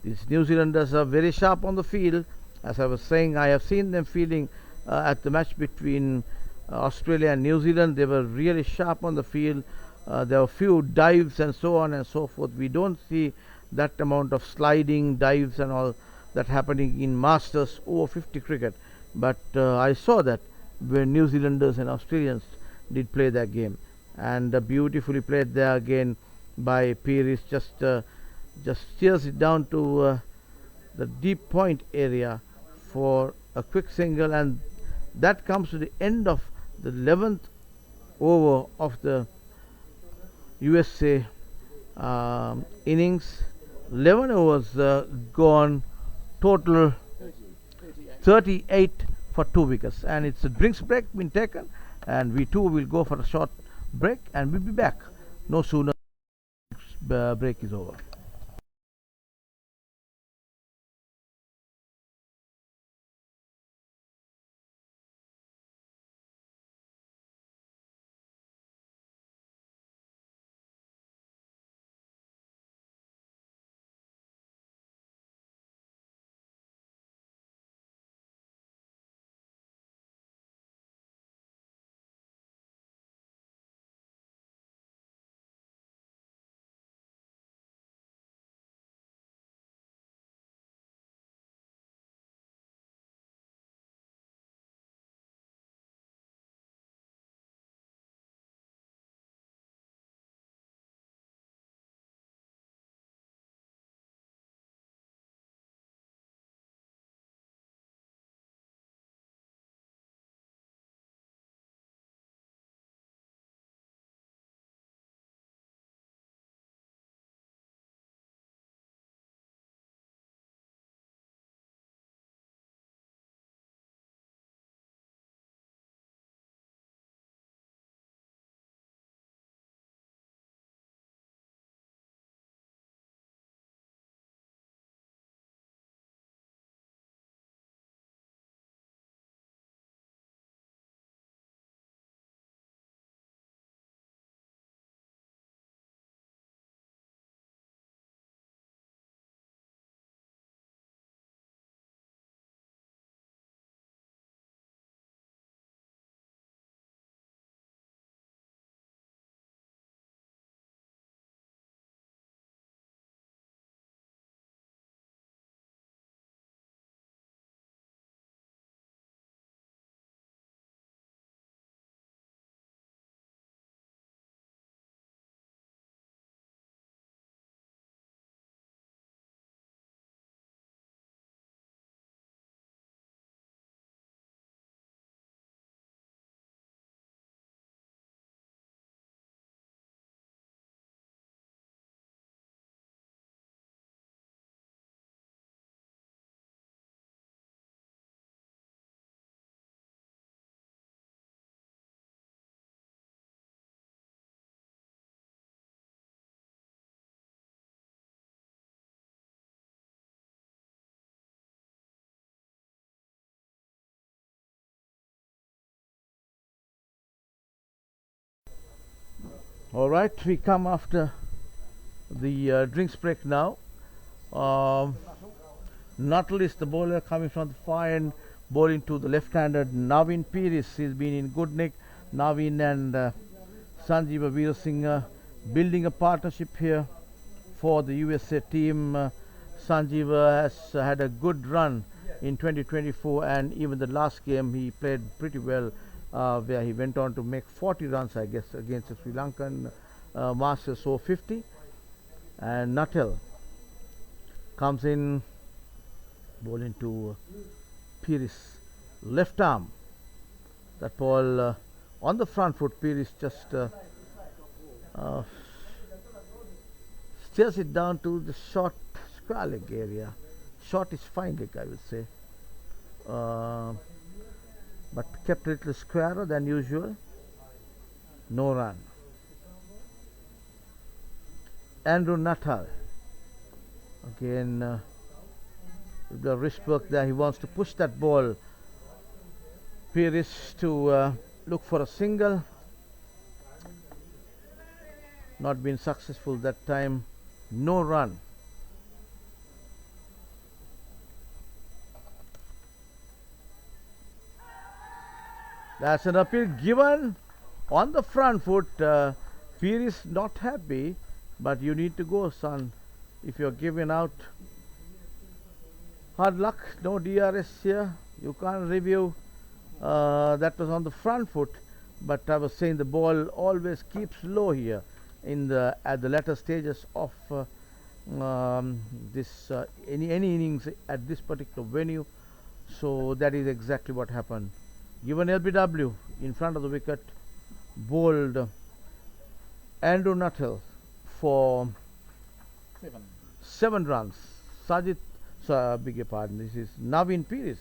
These New Zealanders are very sharp on the field. As I was saying, I have seen them fielding at the match between Australia and New Zealand. They were really sharp on the field. There were few dives and so on and so forth. We don't see that amount of sliding, dives and all that happening in Masters over 50 cricket. But I saw that when New Zealanders and Australians did play that game, and beautifully played there again by Pires. Just steers it down to the deep point area for a quick single, and that comes to the end of the 11th over of the USA innings. 11 overs gone, total 38 for 2 wickets, and it's a drinks break been taken, and we too will go for a short break, and we'll be back no sooner break is over. All right, we come after the drinks break now. Nuttall is the bowler coming from the far end, bowling to the left-handed Navin Pires. He's been in good nick. Navin and Sanjeev Veerasinghe building a partnership here for the USA team. Sanjeev has had a good run in 2024, and even the last game he played pretty well, where he went on to make 40 runs, I guess, against the Sri Lankan Masters Over-50. And Nuttall comes in bowling to Pires left arm. That ball on the front foot. Pires just steers it down to the short square leg area. Short is fine leg, I would say, but kept a little squarer than usual. No run. Andrew Nuttall again with the wrist work there. He wants to push that ball. Pires to look for a single. Not been successful that time. No run. That's an appeal given on the front foot. Pires not happy, but you need to go, son. If you're giving out, hard luck. No DRS here. You can't review. That was on the front foot, but I was saying the ball always keeps low here in the at the latter stages of this any innings at this particular venue. So that is exactly what happened. Given LBW in front of the wicket, bowled Andrew Nuttall for 7 runs. Sajid, beg your pardon, this is Navin Pires.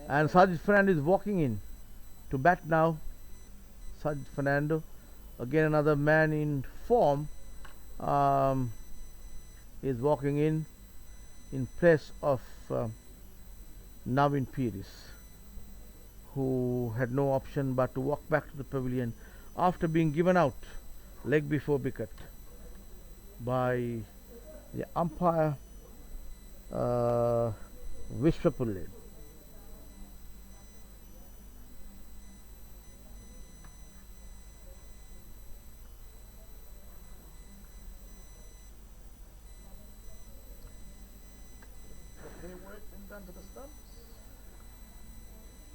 And Sajid Fernando is walking in to bat now. Sajid Fernando, again another man in form, is walking in place of Navin Pires, who had no option but to walk back to the pavilion after being given out leg before wicket by the umpire Vishwapulle.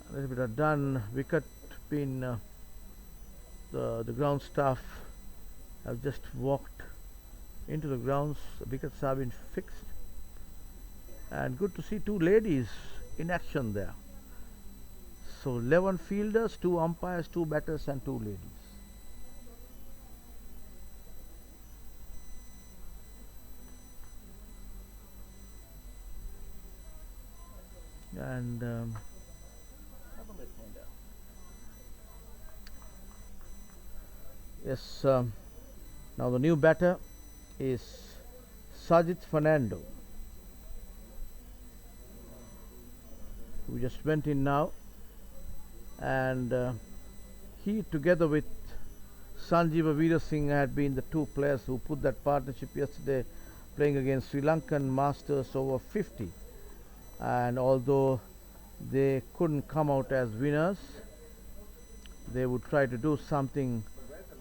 A little bit of done. Wicket been the ground staff have just walked into the grounds. The wickets have been fixed, and good to see 2 ladies in action there. So 11 fielders, 2 umpires, 2 batters, and 2 ladies. And yes, now the new batter is Sajid Fernando, who just went in now, and he together with Sanjeeva Veerasinghe had been the 2 players who put that partnership yesterday, playing against Sri Lankan Masters over 50. And although they couldn't come out as winners, they would try to do something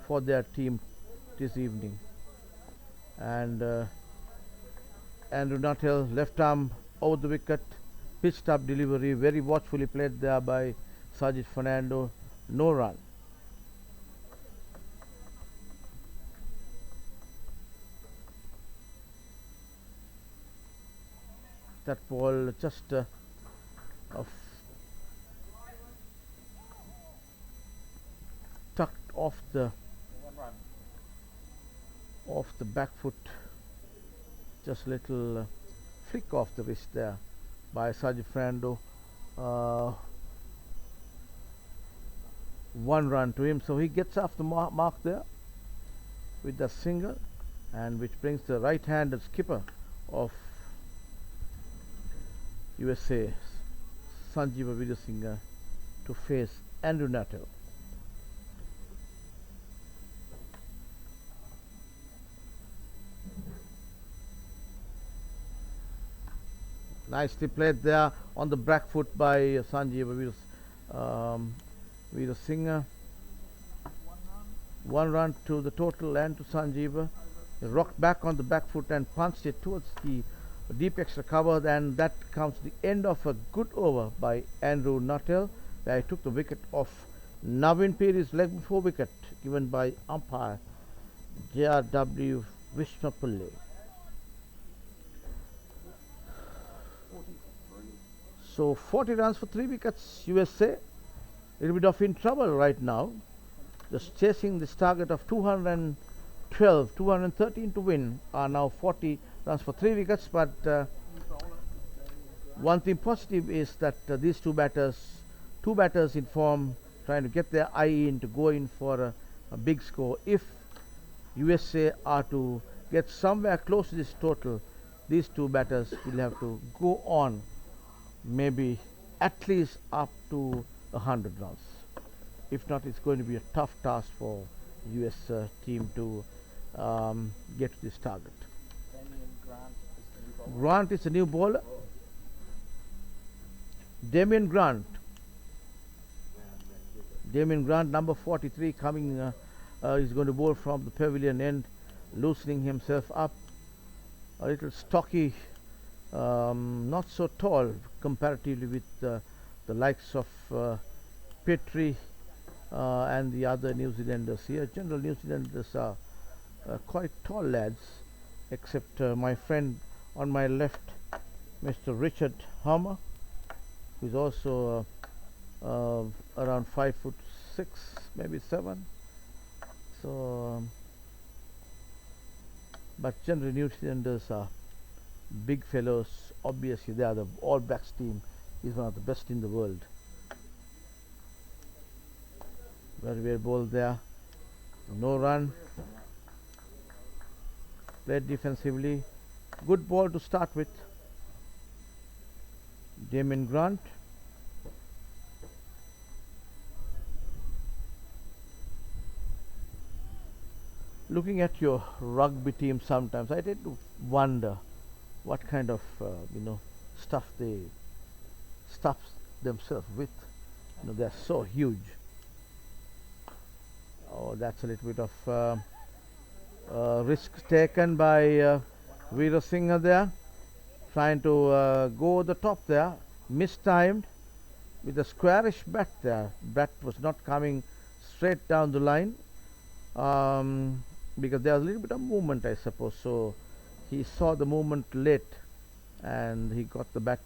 for their team this evening. And Andrew Nuttall, left arm over the wicket, pitched up delivery, very watchfully played there by Sajid Fernando. No run. That ball just tucked off the back foot, just a little flick off the wrist there by Sajid Fernando. 1 run to him, so he gets off the mark there with the single, and which brings the right-handed skipper of USA, Sanjeeva Veerasinghe, to face Andrew Nuttall. Nicely played there on the back foot by Sanjeeva Veerasinghe. 1 run to the total and to Sanjeeva. He rocked back on the back foot and punched it towards the deep extra cover, and that comes to the end of a good over by Andrew Nuttall, where he took the wicket of Navin Pires' leg before wicket, given by umpire JRW Vishwapulle. So 40 runs for 3 wickets. USA a little bit of in trouble right now, just chasing this target of 212, 213 to win, are now 40 runs for 3 wickets. But one thing positive is that these two batters in form, trying to get their eye in to go in for a big score. If USA are to get somewhere close to this total, these two batters will have to go on maybe at least up to 100 runs. If not, it's going to be a tough task for US team to get to this target. Grant is the new bowler. Damien Grant, number 43, coming is going to bowl from the pavilion end, loosening himself up. A little stocky, not so tall comparatively with the likes of Petrie and the other New Zealanders here. General New Zealanders are quite tall lads, except my friend on my left, Mr. Richard Homer, who is also around 5'6", maybe 7. So, but generally New Zealanders are big fellows. Obviously, they are the All Blacks team is one of the best in the world. Very well bowled there. No run. Played defensively. Good ball to start with. Damien Grant. Looking at your rugby team, sometimes I tend to wonder what kind of stuff they stuff themselves with. They're so huge. Oh, that's a little bit of risk taken by Veera Singh there, trying to go the top there, mistimed with a squarish bat there. Bat was not coming straight down the line, because there was a little bit of movement, I suppose. So he saw the movement late and he got the bat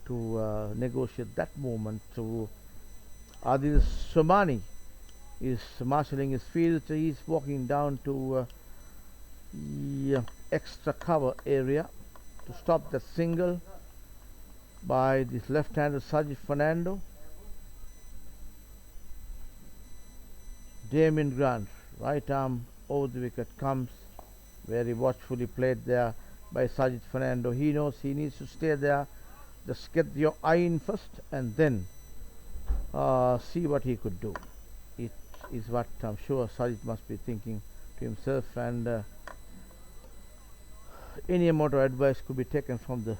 to negotiate that movement. So Adil Somani is marshalling his field. He's walking down to extra cover area to stop the single by this left-hander Sajid Fernando. Damien Grant, right arm over the wicket comes, very watchfully played there by Sajid Fernando. He knows he needs to stay there, just get your eye in first and then see what he could do. It is what I'm sure Sajid must be thinking to himself, and any amount of advice could be taken from the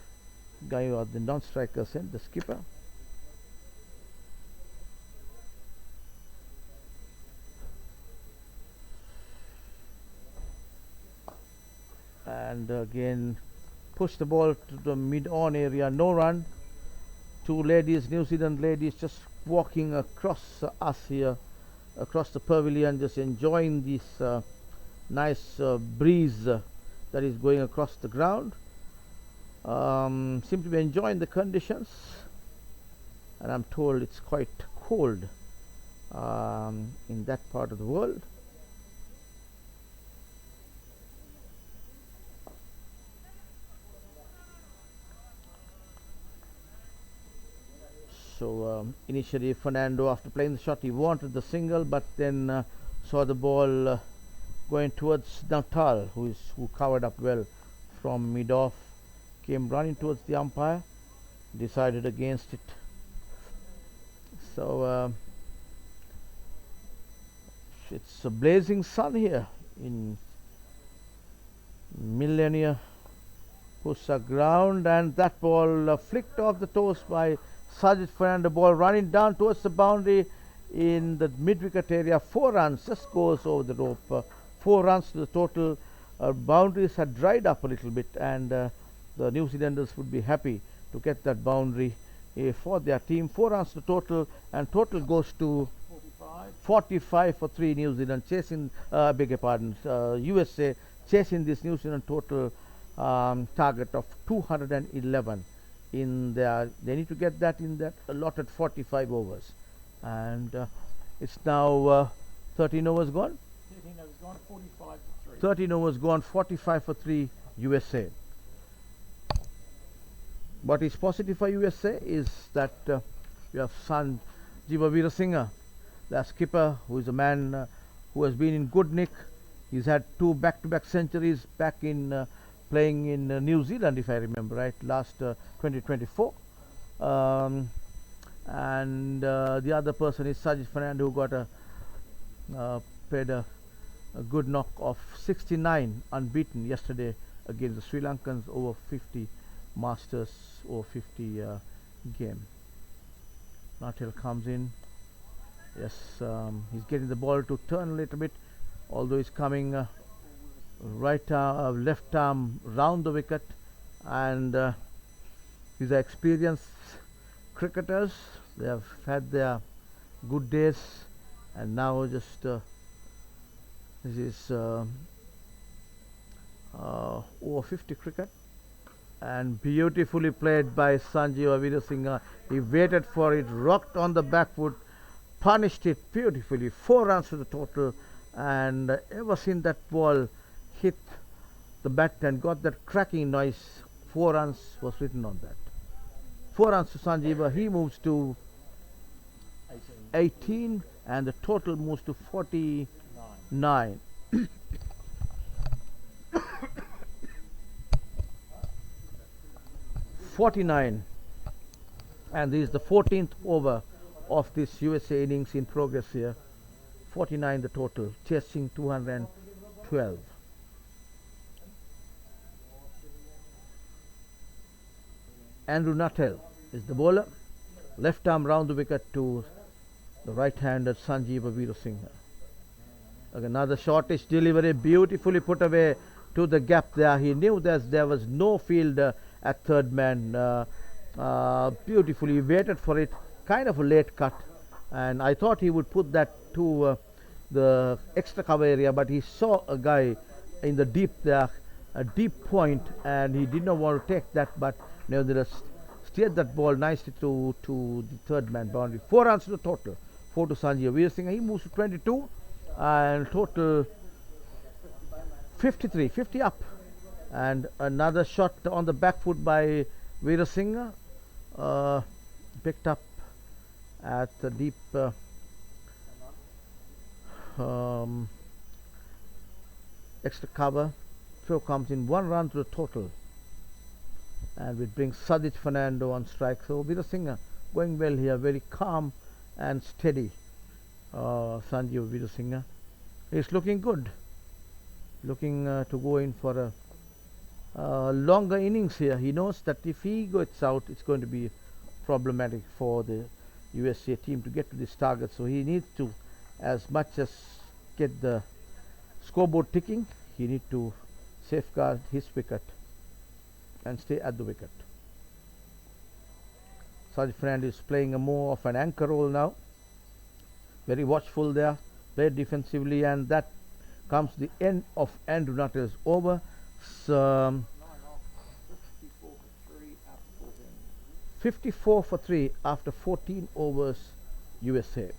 guy or the non-striker sent, the skipper. And again push the ball to the mid-on area. No run. Two ladies, New Zealand ladies, just walking across us here, across the pavilion, just enjoying this nice breeze that is going across the ground. Seem to be enjoying the conditions, and I'm told it's quite cold in that part of the world. So initially Fernando, after playing the shot, he wanted the single, but then saw the ball going towards Natal, who covered up well from mid-off, came running towards the umpire, decided against it. So it's a blazing sun here in Millennia PUSA ground, and that ball flicked off the toes by Sajid Fernando. Ball running down towards the boundary in the mid-wicket area. 4 runs, just goes over the rope. 4 runs to the total. Boundaries had dried up a little bit, and the New Zealanders would be happy to get that boundary for their team. 4 runs to total, and total goes to 45 for 3. New Zealand chasing, beg your pardon, USA chasing this New Zealand total target of 211 in their. They need to get that in that allotted 45 overs, and it's now 13 overs gone. 13 overs gone, 45 to 3. 13 overs gone, 45 for 3 USA. What is positive for USA is that you have son Jiva Veerasinghe, the skipper, who is a man who has been in good nick. He's had 2 back-to-back centuries back in playing in New Zealand, if I remember right, last 2024. And the other person is Sajid Fernando, who got played a good knock of 69 unbeaten yesterday against the Sri Lankans over 50 Masters over 50 game. Natil comes in. Yes, he's getting the ball to turn a little bit, although he's coming left arm round the wicket, and these are experienced cricketers. They have had their good days, and now just this is over 50 cricket, and beautifully played by Sanjeev Veerasinghe. He waited for it, rocked on the back foot, punished it beautifully. 4 runs to the total, and ever since that ball hit the bat and got that cracking noise, 4 runs was written on that. 4 runs to Sanjeev. He moves to 18, and the total moves to 49. 49, and this is the 14th over of this USA innings in progress here. 49 the total, chasing 212. Andrew Nuttall is the bowler, left arm round the wicket to the right-handed Sanjeev Veerasinghe. Another shortish delivery, beautifully put away to the gap there. He knew that there was no fielder at third man. Beautifully waited for it, kind of a late cut, and I thought he would put that to the extra cover area, but he saw a guy in the deep there, a deep point, and he did not want to take that, but nevertheless steered that ball nicely to the third man boundary. 4 runs to the total, 4 to Sanjeev Veerasinghe. He moves to 22, and total 53, 50 up, and another shot on the back foot by Veerasinghe, picked up at the deep extra cover. Throw comes in, 1 run to the total, and it brings Sajid Fernando on strike. So Veerasinghe going well here, very calm and steady. Sanjeev Veerasinghe is looking good, looking to go in for a longer innings here. He knows that if he gets out, it's going to be problematic for the USA team to get to this target. So he needs to, as much as get the scoreboard ticking, he needs to safeguard his wicket and stay at the wicket. Sajid Fernando is playing a more of an anchor role now. Very watchful there, played defensively, and that comes the end of Andrew Nuttall's over. 54 for 3 after 14 overs, USA.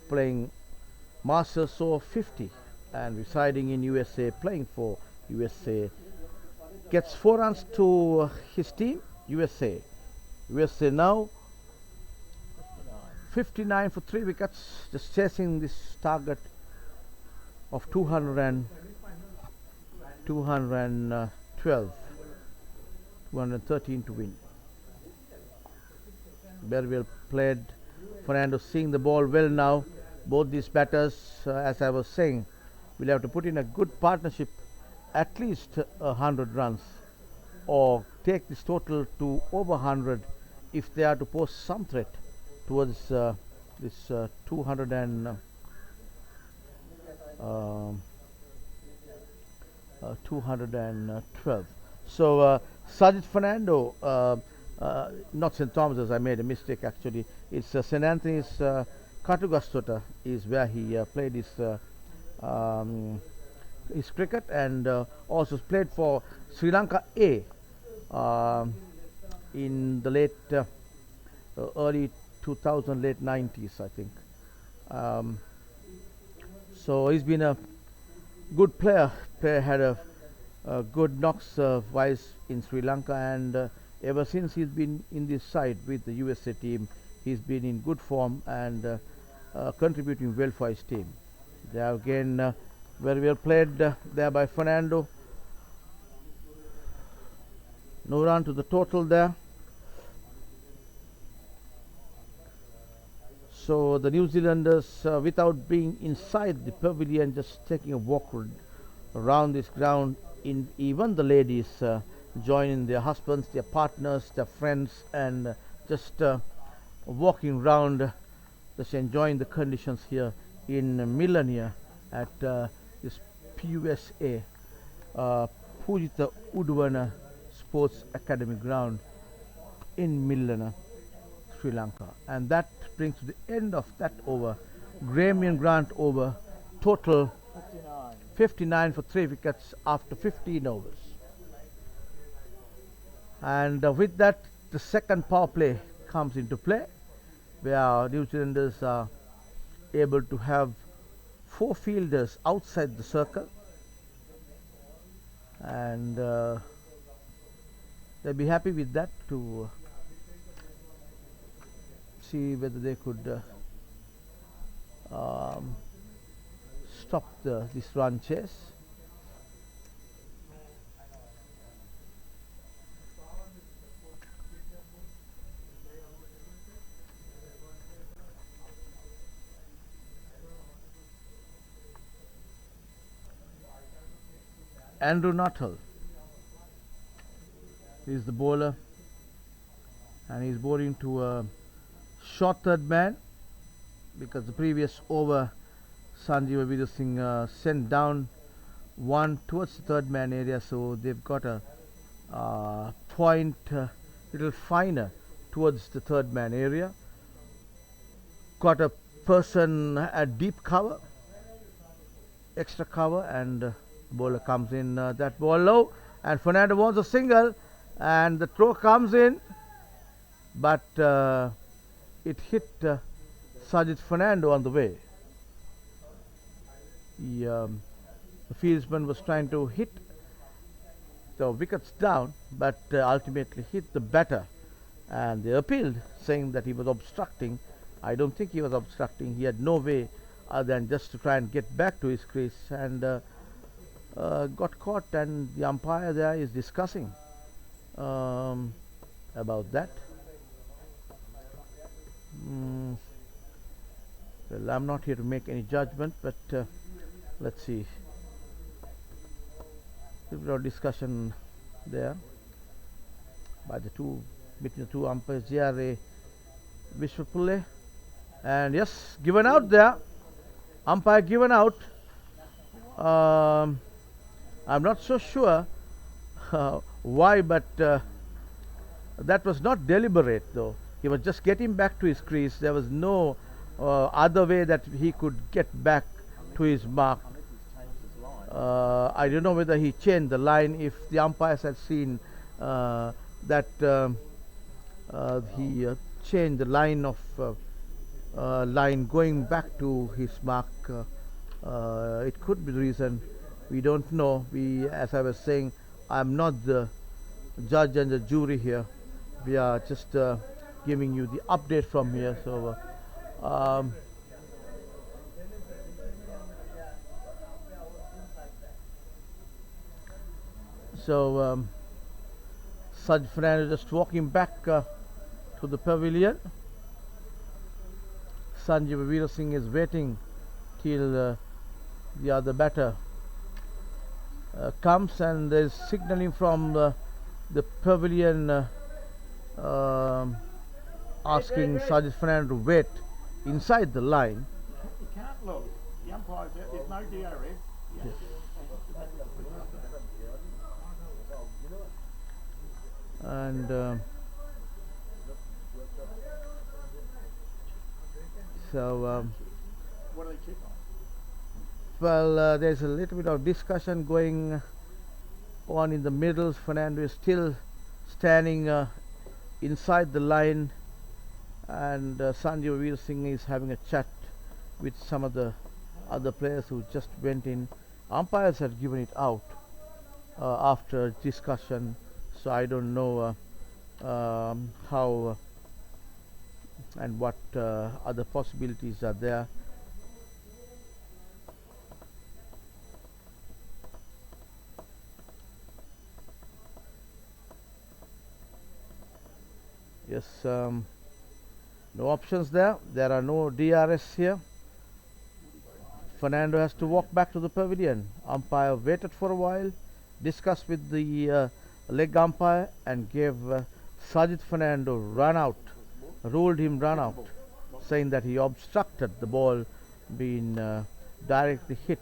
playing Masters Over-50 and residing in USA, playing for USA. Gets 4 runs to his team, USA. USA now 59 for 3 wickets, just chasing this target of 212, 213 to win. Very well played. Fernando seeing the ball well now. Both these batters, as I was saying, will have to put in a good partnership, at least 100 runs, or take this total to over 100 if they are to pose some threat towards this 212. So Sajid Fernando, not St. Thomas's, I made a mistake actually. It's St. Anthony's Katugastota is where he played his cricket, and also played for Sri Lanka A in the late early 2000, late 90s, I think. So he's been a good player. Had a good knocks wise in Sri Lanka, and ever since he's been in this side with the USA team, he's been in good form and contributing well for his team. They are again very well played there by Fernando. No run to the total there. So the New Zealanders, without being inside the pavilion, just taking a walk around this ground, in even the ladies joining their husbands, their partners, their friends, and just walking around, just enjoying the conditions here in Millenia at this PUSA Pujita Udwana Sports Academy ground in Millenia, Sri Lanka. And that brings to the end of that over. Grahamian Grant over, total 59 for 3 wickets after 15 overs. And with that, the second power play comes into play, where New Zealanders are able to have 4 fielders outside the circle, and they'll be happy with that to see whether they could stop this run chase. Andrew Nuttall is the bowler, and he's bowling to a short third man, because the previous over Sanjeev Vidya Singh sent down one towards the third man area, so they've got a point little finer towards the third man area. Got a person at deep cover, extra cover, and bowler comes in that ball low, and Fernando wants a single, and the throw comes in, but it hit Sajid Fernando on the way. The fieldsman was trying to hit the wickets down, but ultimately hit the batter, and they appealed, saying that he was obstructing. I don't think he was obstructing. He had no way other than just to try and get back to his crease, and got caught, and the umpire there is discussing about that. Well, I'm not here to make any judgment, but let's see. There's a discussion there by between the two umpires, J.R.A. Vishwapulle, and yes, given out there. Umpire given out. I'm not so sure why, but that was not deliberate though. He was just getting back to his crease. There was no other way that he could get back to his mark. I don't know whether he changed the line. If the umpires had seen that he changed the line of line going back to his mark. It could be the reason. We don't know. As I was saying, I'm not the judge and the jury here. We are just giving you the update from here. So Sajid Fernando just walking back to the pavilion. Sanjeev Veer Singh is waiting till the other batter comes, and there is signaling from the pavilion asking Sajid Fernando to wait inside the line. You can't look. The umpire's there. There's no DRS. Yeah. And so What do they check on? well, there's a little bit of discussion going on in the middle. Fernando is still standing inside the line, and Sanjeev Veer Singh is having a chat with some of the other players who just went in. Umpires had given it out after discussion, so I don't know how and what other possibilities are there. Yes, no options there. There are no DRS here. Fernando has to walk back to the pavilion. Umpire waited for a while, discussed with the leg umpire, and gave Sajid Fernando run out, ruled him run out, saying that he obstructed the ball being directly hit.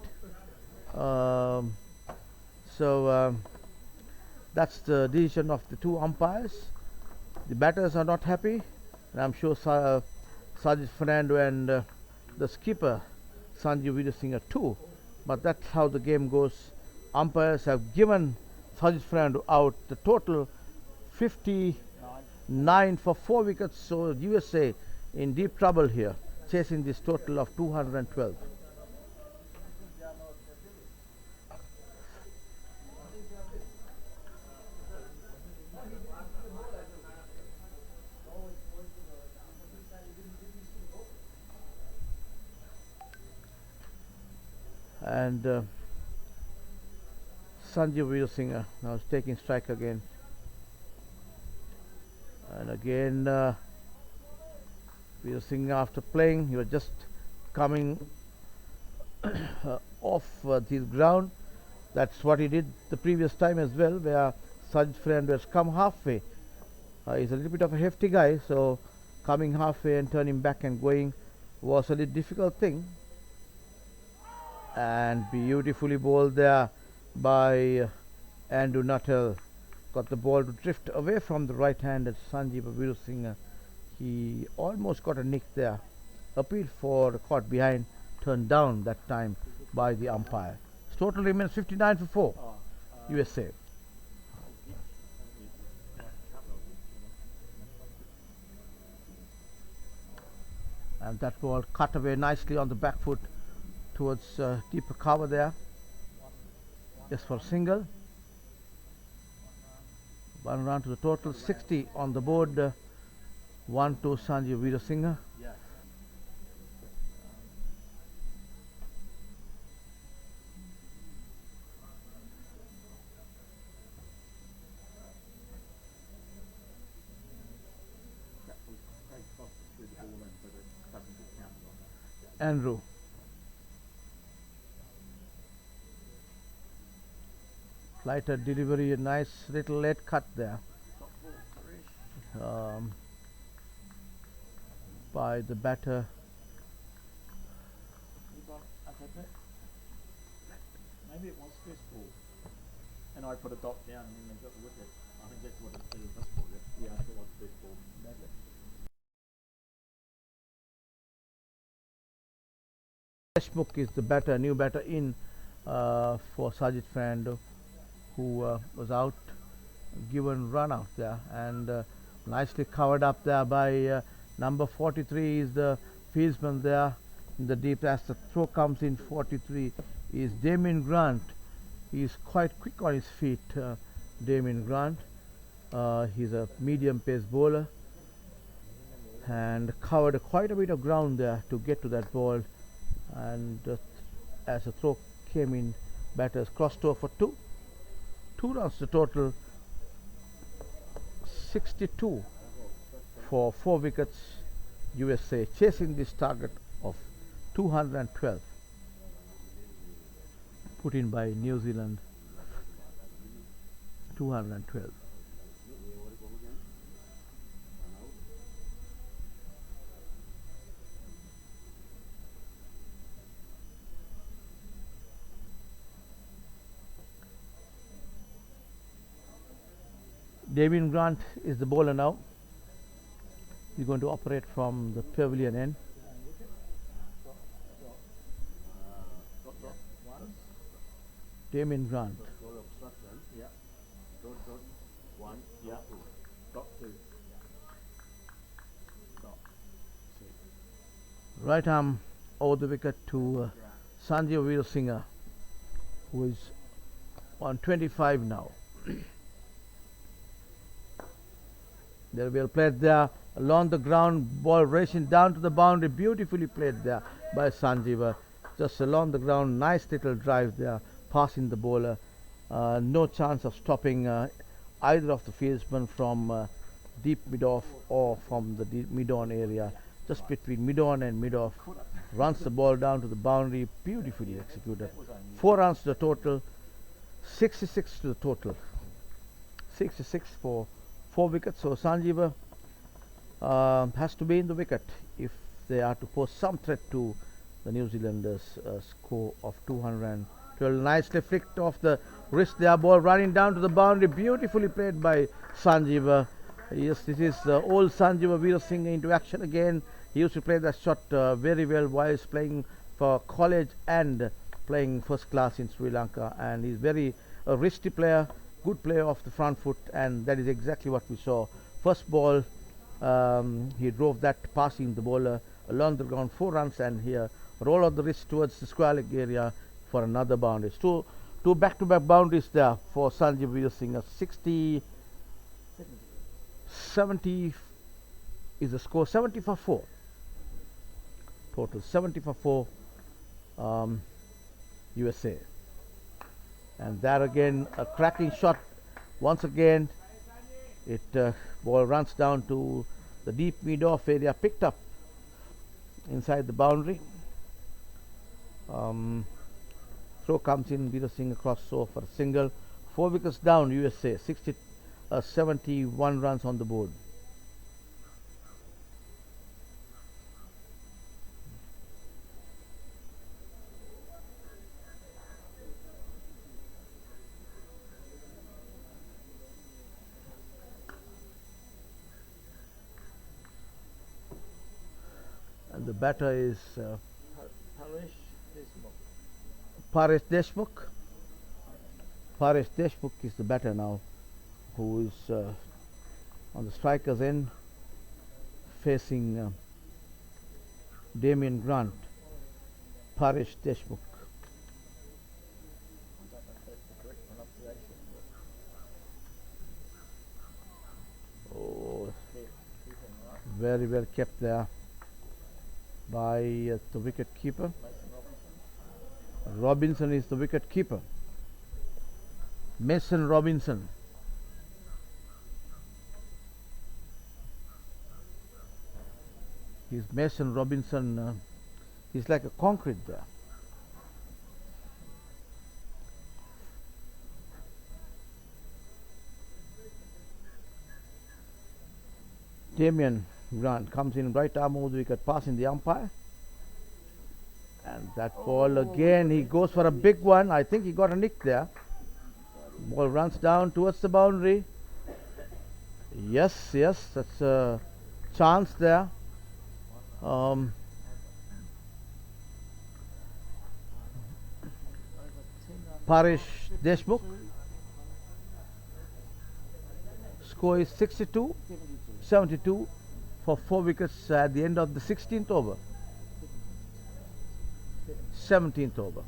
That's the decision of the two umpires. The batters are not happy, and I'm sure Sajid Fernando and the skipper Sanjeev Veer Singh too. But that's how the game goes. Umpires have given Sajid Fernando out. The total 59 for 4 wickets. So USA in deep trouble here, chasing this total of 212. And Sanjeev Veer Singh now is taking strike again, and again Veer Singh, after playing, he was just coming off the ground. That's what he did the previous time as well, where Sajid Fernando has come halfway. He's a little bit of a hefty guy, so coming halfway and turning back and going was a little difficult thing. And beautifully bowled there by Andrew Nuttall. Got the ball to drift away from the right-handed Sanjeev Veer Singh. He almost got a nick there. Appeal for caught behind, turned down that time by the umpire. His total remains 59 for 4. USA. And that ball cut away nicely on the back foot towards deeper cover there, just for single. One run to the total, 60 on the board. 1 to Sanjeev Veer Singh. Andrew. Lighter delivery, a nice little late cut there by the batter. Maybe it was first ball, and I put a dot down and then they got the wicket. I think that's what it said in this ball. Yeah, I think it was first ball. Deshmukh is the batter, new batter in for Sajid Fernando, who was out, given run out there, and nicely covered up there by number 43 is the fieldsman there in the deep. As the throw comes in, 43 is Damien Grant. He is quite quick on his feet, Damien Grant. He's a medium pace bowler and covered quite a bit of ground there to get to that ball. And as the throw came in, batters crossed over for 2 runs the total, 62 for 4 wickets. USA chasing this target of 212 put in by New Zealand. 212. Damien Grant is the bowler now. He's going to operate from the pavilion end. Damien Grant. Yeah. One. Yeah. Dot 2. Dot 2. Right arm over the wicket to Sanjeev Veerasinghe, who is on 25 now. They're well played there along the ground, ball racing down to the boundary, beautifully played there by Sanjeev. Just along the ground, nice little drive there, passing the bowler. No chance of stopping either of the fieldsmen from deep mid-off or from the mid-on area. Just between mid-on and mid-off, runs the ball down to the boundary, beautifully executed. 4 runs to the total, 66 to the total. 66 for 4 wickets. So Sanjeev has to be in the wicket if they are to pose some threat to the New Zealanders' score of 212. Nicely flicked off the wrist there, ball running down to the boundary, beautifully played by Sanjeev. Yes, this is old Sanjeev Veerasinghe into action again. He used to play that shot very well whilst playing for college and playing first class in Sri Lanka, and he's very wristy player, good player off the front foot, and that is exactly what we saw. First ball, he drove that passing the bowler along the ground, 4 runs, and here roll of the wrist towards the square leg area for another boundary. Two back-to-back boundaries there for Sanjeev Veerasinghe. 70 is the score, 70 for 4. Total 70 for 4 USA. And there again a cracking shot. Once again it ball runs down to the deep mid-off area, picked up inside the boundary. Throw comes in, Veerasinghe across so for a single. 4 wickets down, USA, 71 runs on the board. And the batter is Paresh Deshmukh. Paresh Deshmukh is the batter now, who is on the striker's end, facing Damien Grant. Paresh Deshmukh. Oh, very well kept there by the wicket keeper. Robinson is the wicket keeper. Mason Robinson. He's Mason Robinson. He's like a concrete there. Damien Grant comes in, right arm over the wicket, passing the umpire. And that ball again, he goes for a big one. I think he got a nick there. Ball runs down towards the boundary. Yes, that's a chance there. Paresh Deshmukh. Score is 62-72 for 4 wickets at the end of the 16th over. 17th over.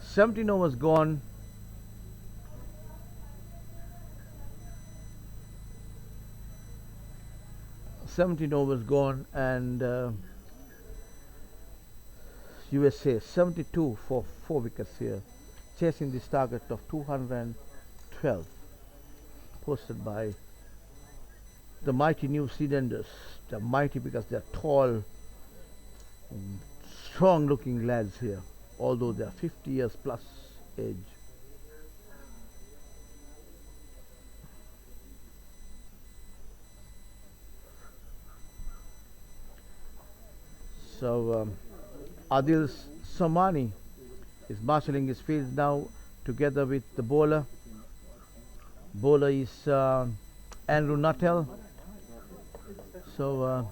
17 overs gone. And USA 72 for 4 wickets here, chasing this target of 212 posted by the mighty New Zealanders. They're mighty because they're tall, strong looking lads here, although they're 50 years plus age. So Adil Somani is marshalling his field now together with the bowler. Bowler is Andrew Nuttall. So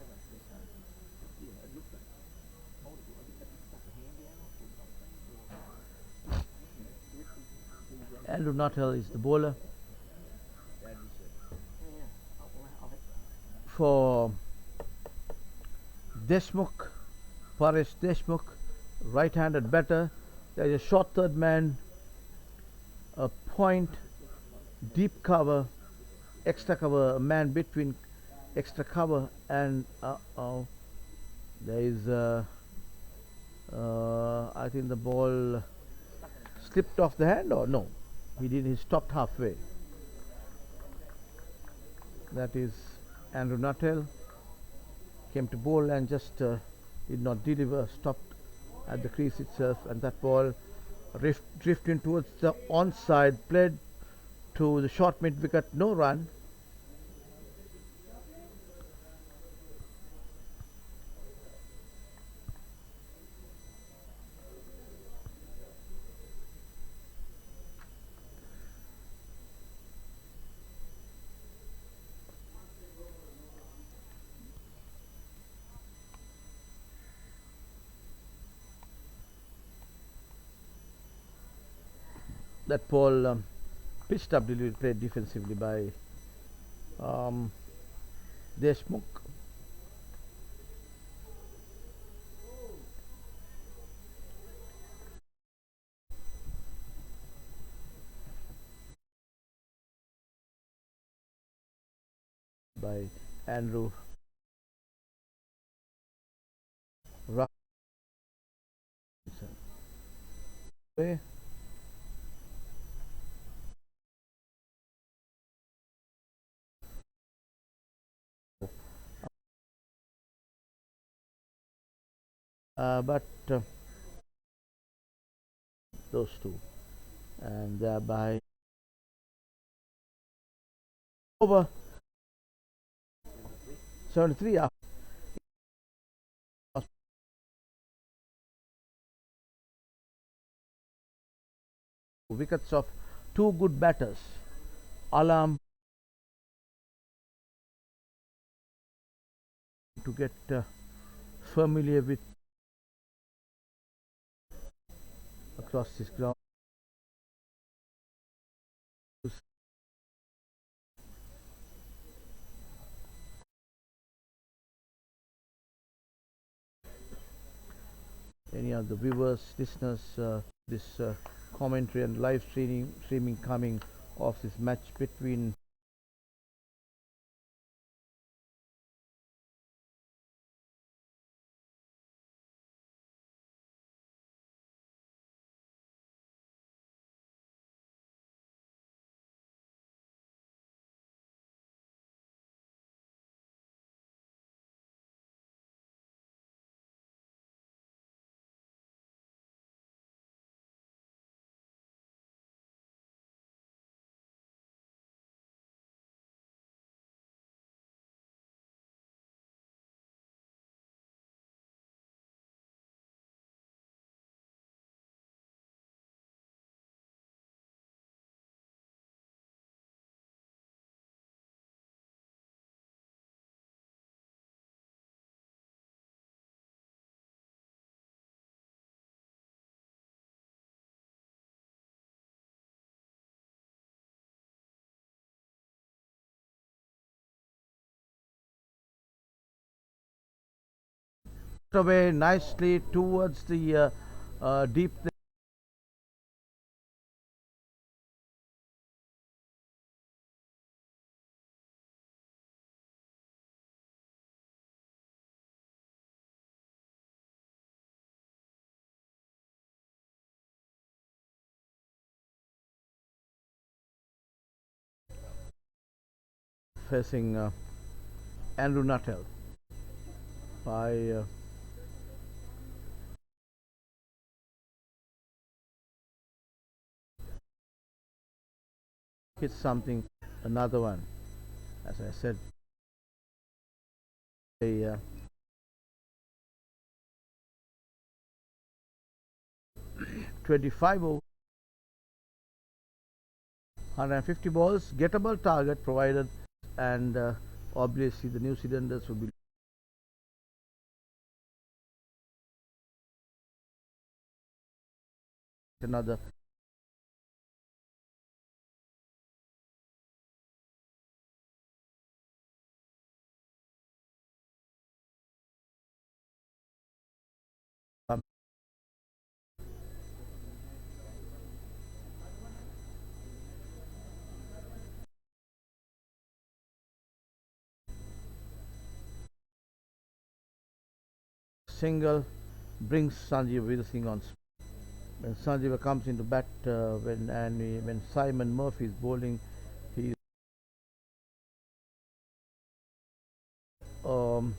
Andrew Nuttall is the bowler. For Deshmukh, Paresh Deshmukh, right-handed batter. There is a short third man, a point, deep cover, extra cover, a man between extra cover and there is I think the ball slipped off the hand, or no, he didn't. He stopped halfway. That is Andrew Nuttall came to bowl and just did not deliver, stopped at the crease itself, and that ball drifting towards the onside, played to the short mid wicket, no run. That ball pitched up delivery, played defensively by Deshmukh. By Andrew Robinson. But those two, and thereby over 73 wickets of two good batters. Alam to get familiar with across this ground. Any of the viewers, listeners, this commentary and live streaming coming of this match between away nicely towards the deep. Facing Andrew Nuttall by hit something, another one. As I said, a 25 over 150 balls, gettable target provided, and obviously the New Zealanders will be another single brings Sanjeev Veerasinghe on. When Sanjeev comes into bat, when Simon Murphy is bowling, he um,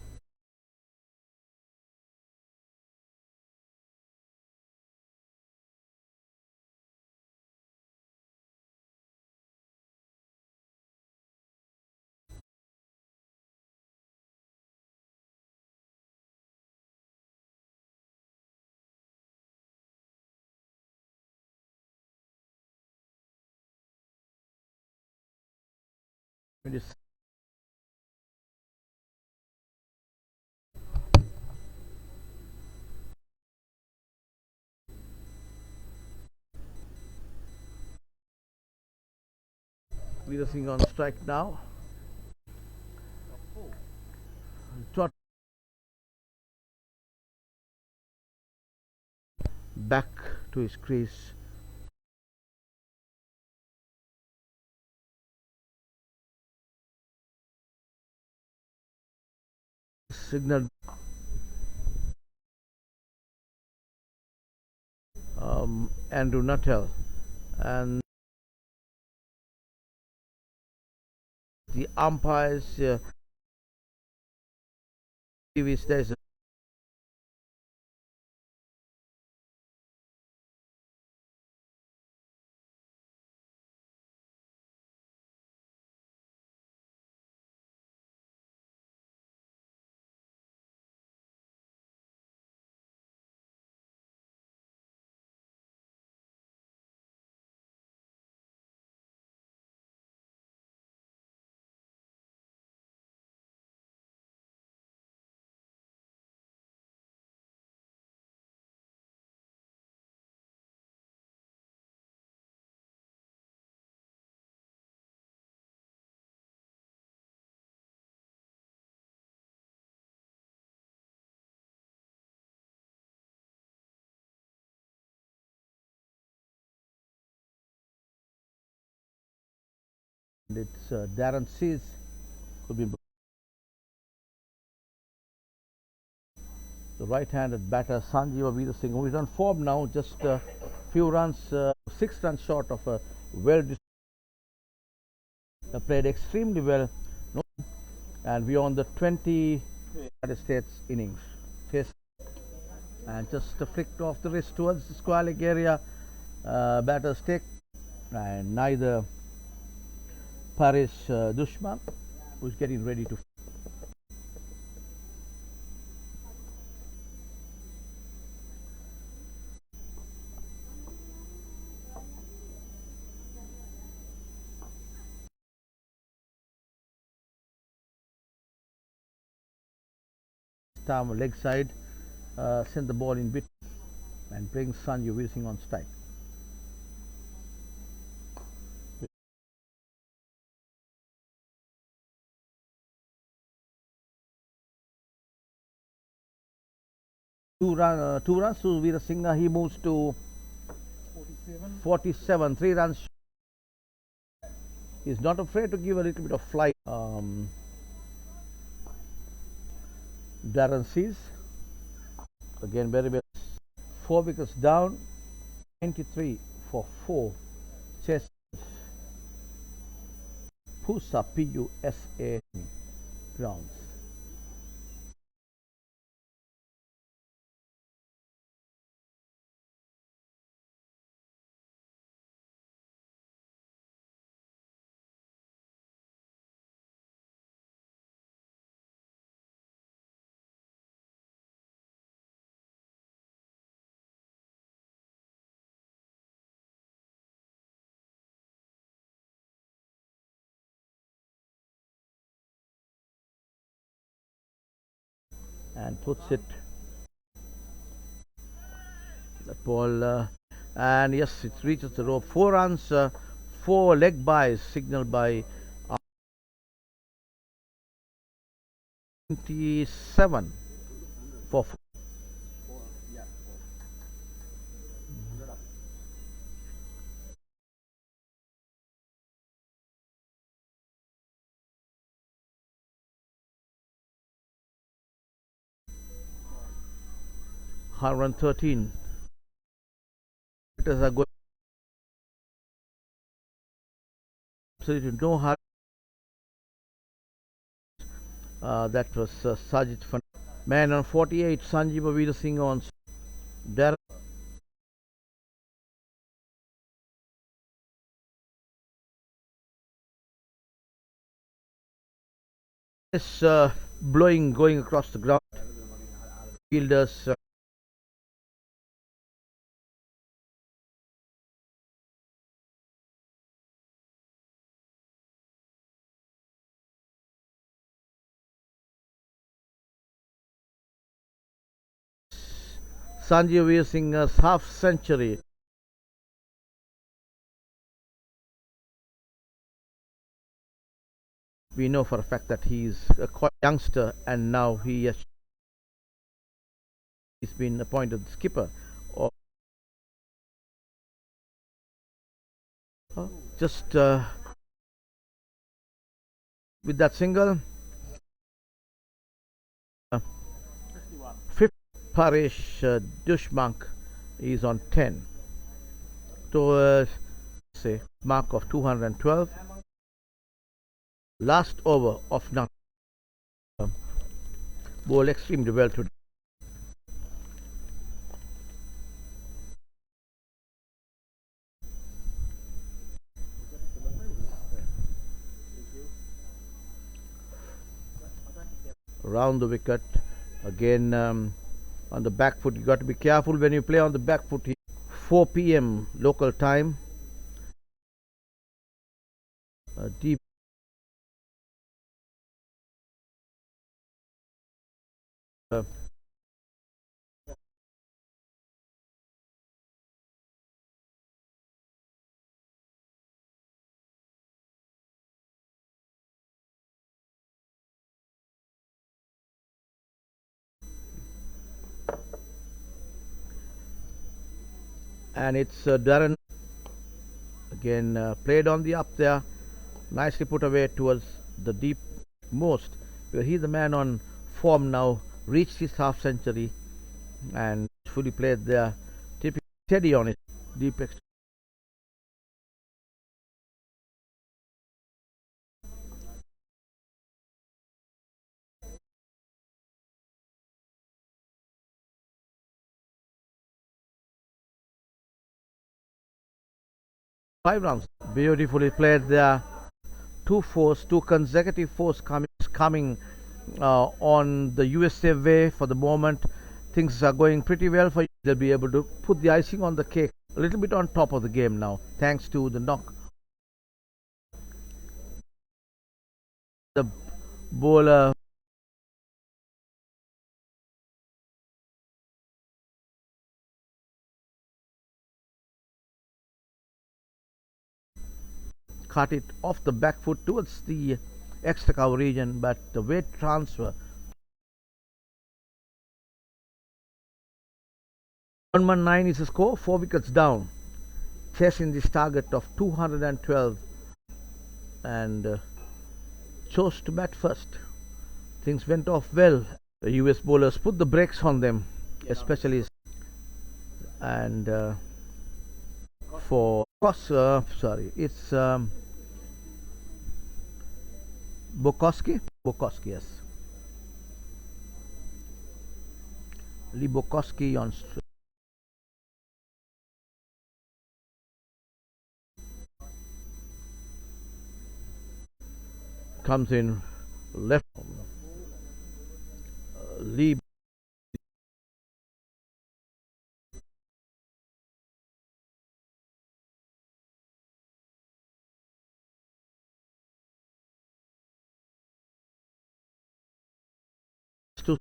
Veerasinghe on strike now. Trot back to his crease. Signal Andrew Nuttall, and the umpires there's it's Darren Seas could be the right-handed batter Sanjeev Veerasinghe, who is on form now, just a few runs, 6 runs short of a played extremely well, and we are on the 20 United States innings. And just flicked off the wrist towards the square leg area, batter's take, and neither Paris Dushman, who's getting ready to leg side, send the ball in bit and bring Sanjeev Veerasinghe on strike. Two runs to Veera Singh. He moves to 47. 3 runs. He's not afraid to give a little bit of flight. Darren sees again very well. 4 wickets down. 93 for 4. Chess PUSA Grounds. And puts it that ball and yes, it reaches the rope. 4 runs, 4 leg byes signaled by 27 for 4. 113. Hitters are going absolutely no hurry. That was Sajid Fan. Man on 48, Sanjeev Veera Singh on Darren. Is blowing going across the ground. Fielders Sanjeev Veera Singh's half century. We know for a fact that he's a quite youngster and now he's been appointed skipper. Or just with that single, fifth Parish Dushmank is on 10 to say mark of 212. Last over of not bowl extremely well today. Round the wicket again on the back foot. You got to be careful when you play on the back foot. 4 p.m. local time. Deep. And it's Darren again played on the up there, nicely put away towards the deep most. He's the man on form now, reached his half century and fully played there, tipping steady on it, deep extra. Five runs, beautifully played there. Two consecutive fours coming on the USA way for the moment. Things are going pretty well for you. They'll be able to put the icing on the cake a little bit on top of the game now, thanks to the knock. The bowler cut it off the back foot towards the extra cover region, but the weight transfer 119 is the score, 4 wickets down, chasing this target of 212, and chose to bat first. Things went off well. The US bowlers put the brakes on them, especially, and for it's Bukowski, yes, Lee Bukowski on comes in left. Lee to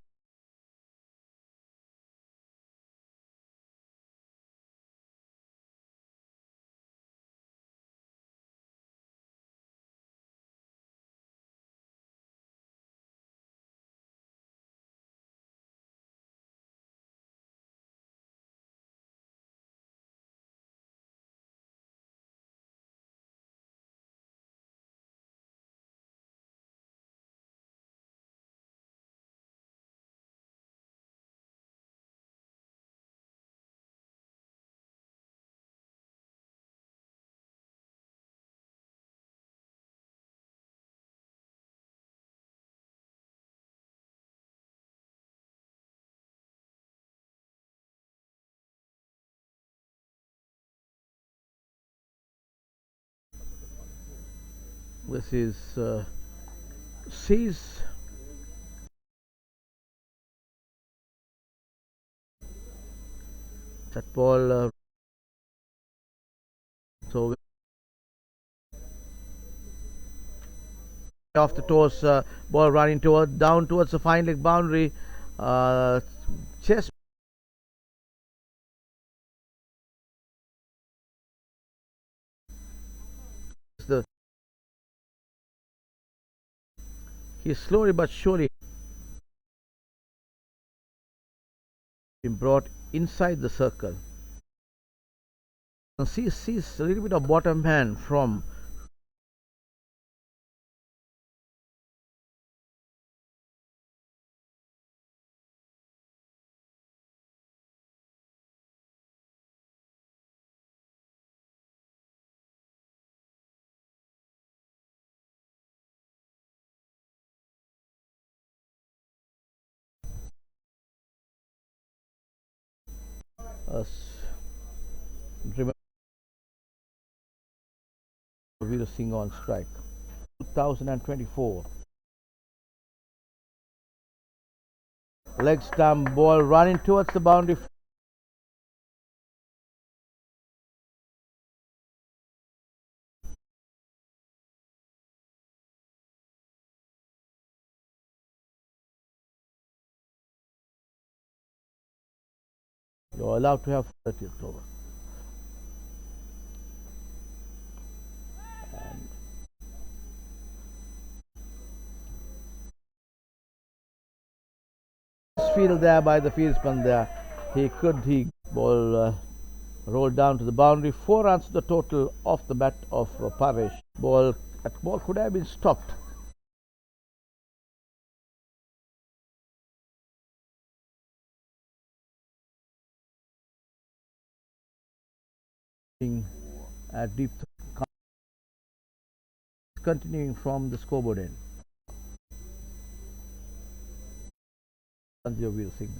this is sees that ball. So off the toes, ball running down towards the fine leg boundary. Chase the he slowly but surely been brought inside the circle. And sees a little bit of bottom hand from Veer Singh on strike. 2024. Leg stump ball running towards the boundary. You're allowed to have 30th over. Field there by the fieldsman there. He ball rolled down to the boundary. 4 runs to the total off the bat of Paresh. Ball could have been stopped. At deep, continuing from the scoreboard end. Veer Singh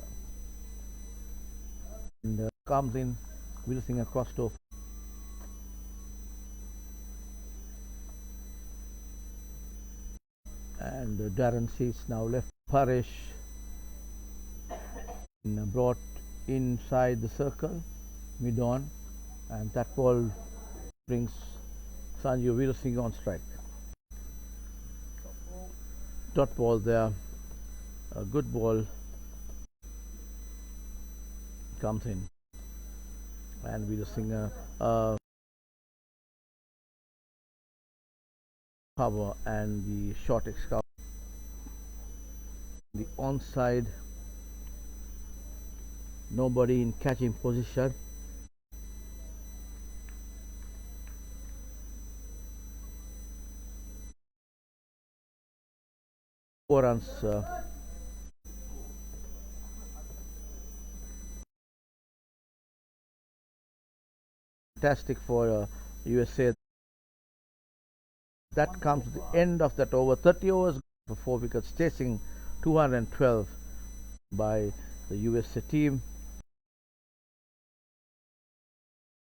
and comes in. Veer Singh across to and Darren sees now left. Paresh brought inside the circle mid on, and that ball brings Sanjeev Veer Singh on strike. Dot ball there, a good ball comes in, and Veer Singh cover and the short extra, the onside Nobody in catching position. Four runs. Fantastic for USA. That comes to the end of that over. 30 overs for 4 wickets, chasing 212 by the USA team.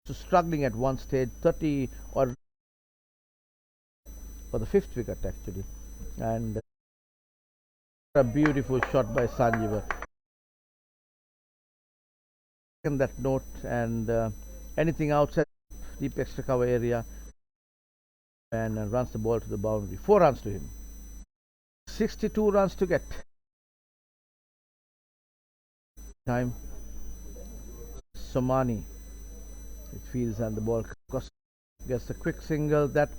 So struggling at one stage, 30 or for the 5th wicket actually, and a beautiful shot by Sanjeev. On that note, and anything outside deep extra cover area, and runs the ball to the boundary. 4 runs to him. 62 runs to get. Time. Somani. It fields and the ball gets a quick single. That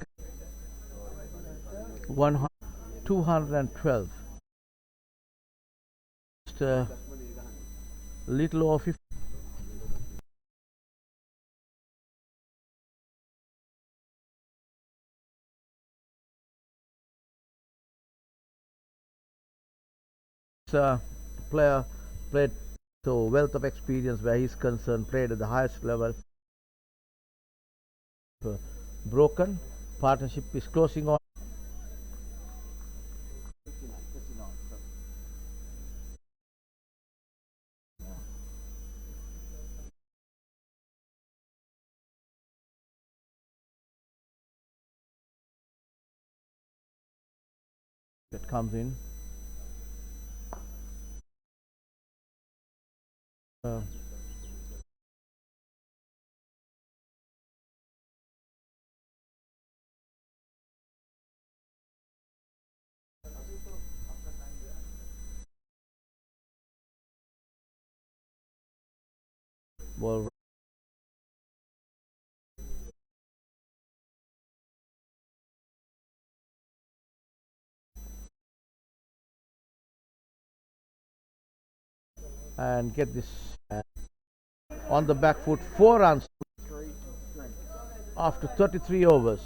212. Just a little over 50. Player played so wealth of experience where he's concerned, played at the highest level. Broken partnership is closing on. That comes in. Ball and get this on the back foot. 4 runs after 33 overs.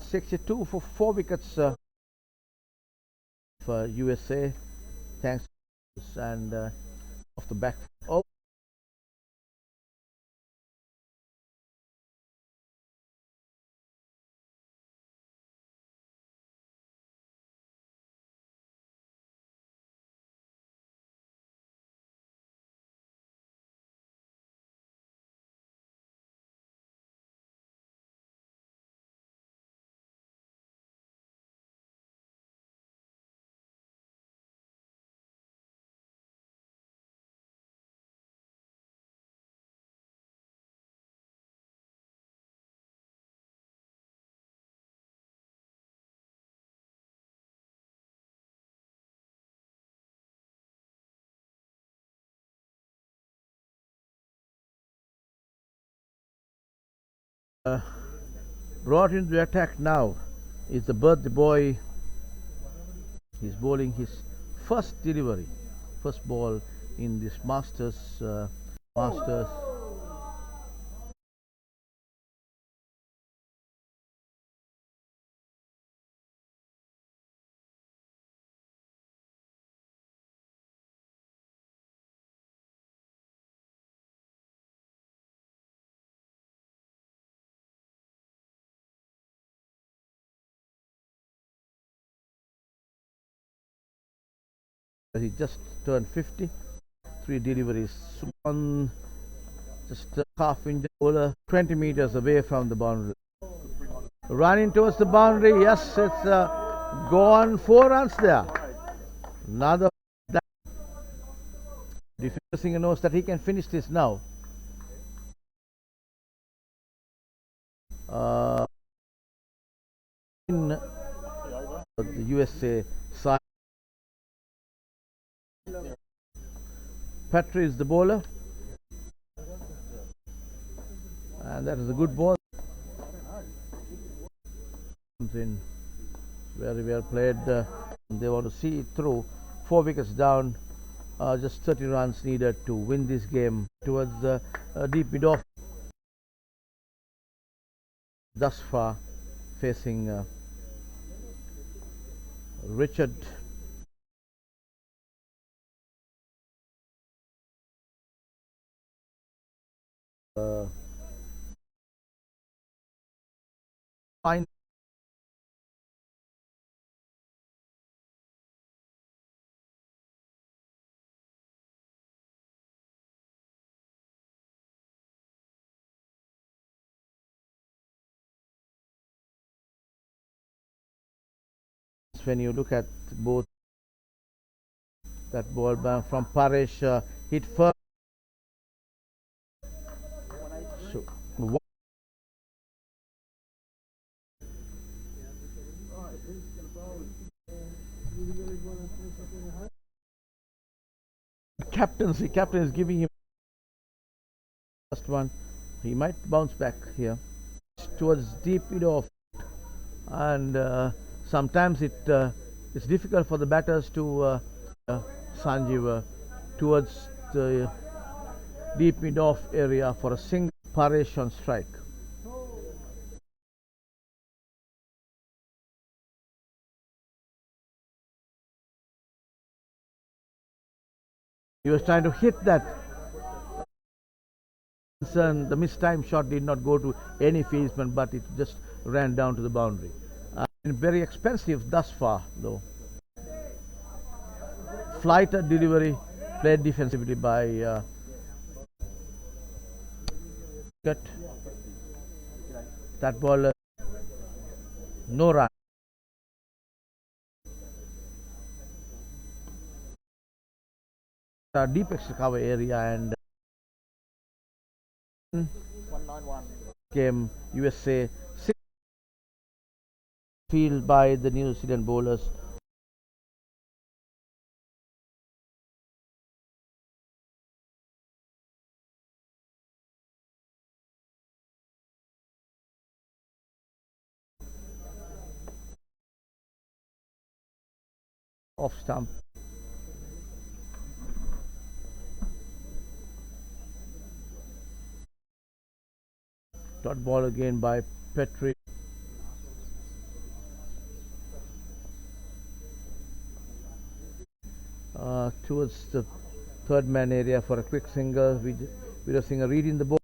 62 for 4 wickets for USA. Thanks, and off the back. Oh, brought into the attack now is the birthday boy. He's bowling his first delivery, first ball in this Masters. He just turned 50. 3 deliveries. One just a half inch bowler, 20 meters away from the boundary. Running towards the boundary. Yes, it's gone. 4 runs there. Another. Defender Singer knows that he can finish this now. In the USA side, Petri is the bowler, and that is a good ball. Comes in very well played. They want to see it through. 4 wickets down Just 30 runs needed to win this game towards the deep mid off. Thus far, facing Richard. Fine. When you look at both that ball from Paresh hit first. So, captain is giving him first one. He might bounce back here towards deep off, and sometimes it's difficult for the batters to Sanjeev towards the deep mid off area for a single Paresh on strike. He was trying to hit that. The missed time shot did not go to any fieldsman, but it just ran down to the boundary. And very expensive thus far, though. Flighter delivery played defensively by that ball. No run. Deep extra cover area and 191. came USA field by the New Zealand bowlers. Off stump. Dot ball again by Petri. Towards the third man area for a quick single. Veer Singh reading the ball.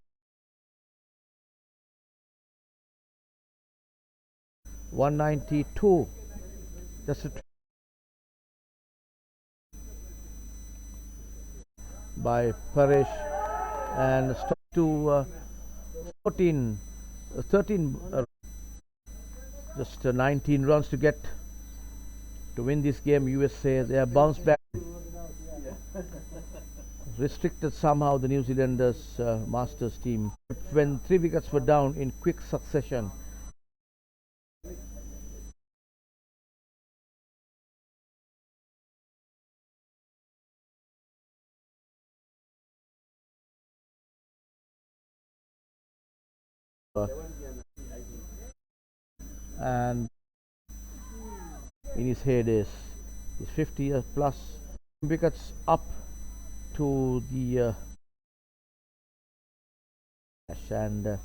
192. Just by Paresh and stop to 13 just 19 runs to get to win this game. USA, they have bounced back. Restricted somehow the New Zealanders Masters team when 3 wickets were down in quick succession. And in his head is 50 plus wickets up to the and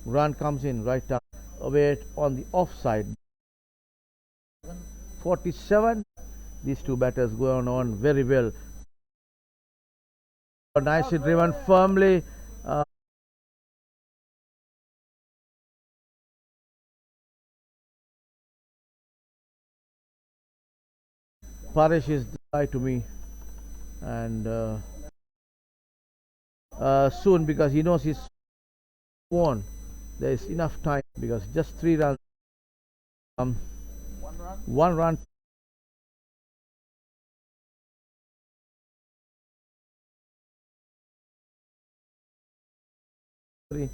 run comes in right down away on the offside. 47. These two batters going on very well. Nicely driven firmly. Paresh is the guy to me, and soon, because he knows he's won, there is enough time because just 3 runs. One run. Three.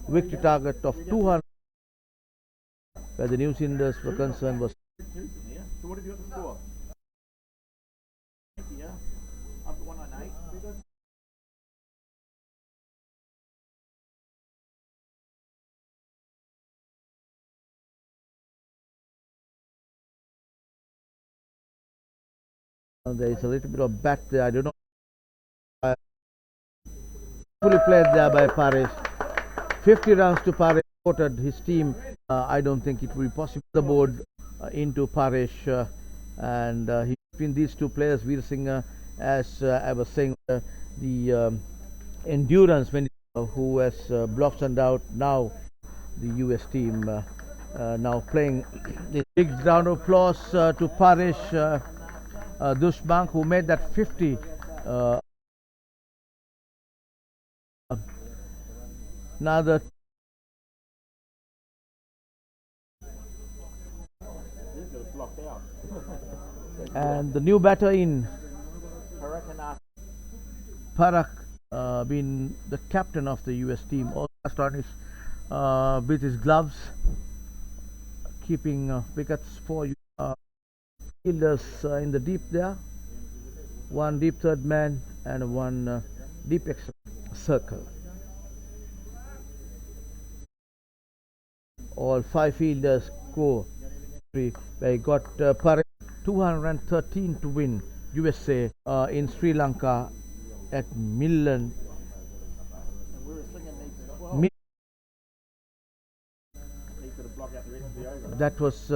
Victory target of 200 where the New Zealanders were concerned was. So what have you got the score? Yeah, I've got 198. There is a little bit of bat there. I don't know. Fully played there by Paris. 50 runs to Paris. Supported his team. I don't think it will be possible. The board into Paris, and between these two players, Veer Singh, as I was saying, the endurance when who has blossomed out now. The US team now playing. The big round of applause to Paris Dushbank, who made that 50. Now the and the new batter in Parak, been the captain of the US team, also on his with his gloves, keeping wickets for fielders in the deep there. One deep third man and one deep extra circle. All five fielders go. They got Parak 213 to win USA in Sri Lanka at Milan. That was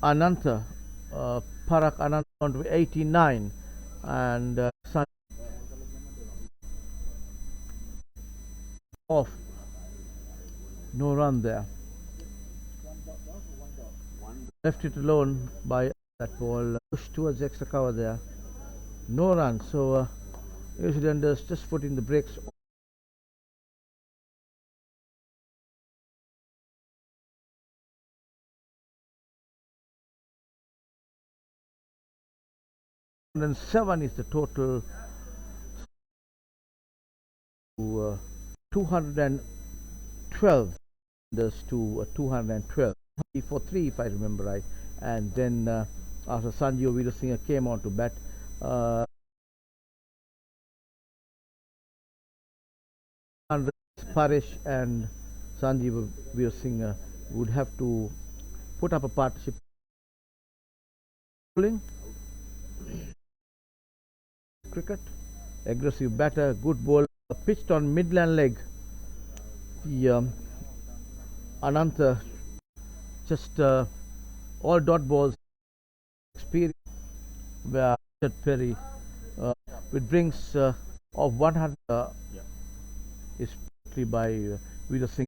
Ananta, Parak Ananta on to 89, and off, no run there. Left it alone by that ball, pushed towards extra cover there, no run. So New Zealanders just putting the brakes. And 7 is the total. 212 to 212 for 3 if I remember right, and then after Sanjeev Veerasinghe came on to bat, Paresh and Sanjeev Veerasinghe would have to put up a partnership. Cricket, aggressive batter, good ball, pitched on midland leg. The Ananta just all dot balls. Experience where Perry with brings of 100 is by Veer Singh.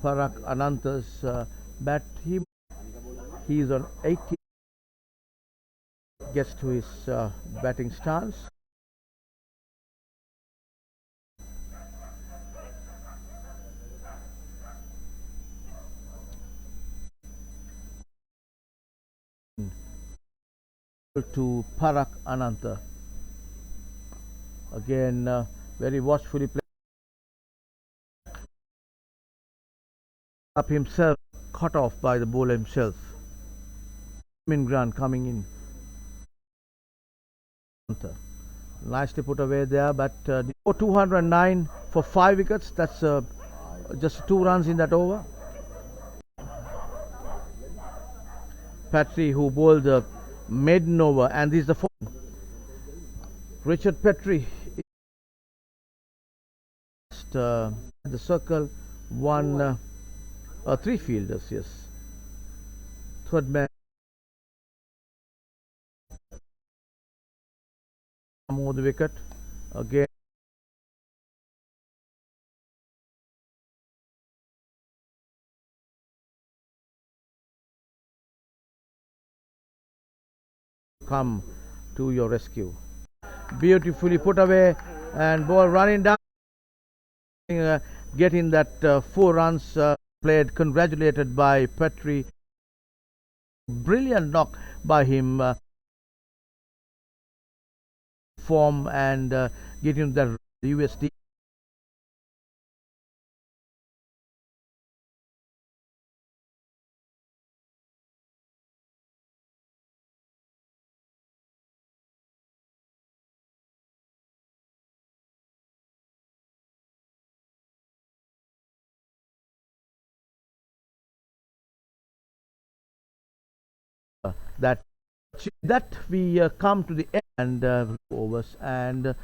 Parak Ananta's bat. He is on 80. Gets to his batting stance. To Parak Ananta. Again, very watchfully played. Up himself, cut off by the bowler himself. Grant coming in. Nicely put away there, but 209 for 5 wickets. That's just 2 runs in that over. Petrie, who bowled the maiden over, and this is the 4th. Richard Petrie, the circle, 3 fielders, yes. Third man. More the wicket again. Come to your rescue. Beautifully put away, and ball running down, getting that 4 runs played. Congratulated by Petrie. Brilliant knock by him. Form and getting the USD. that we come to the end overs, and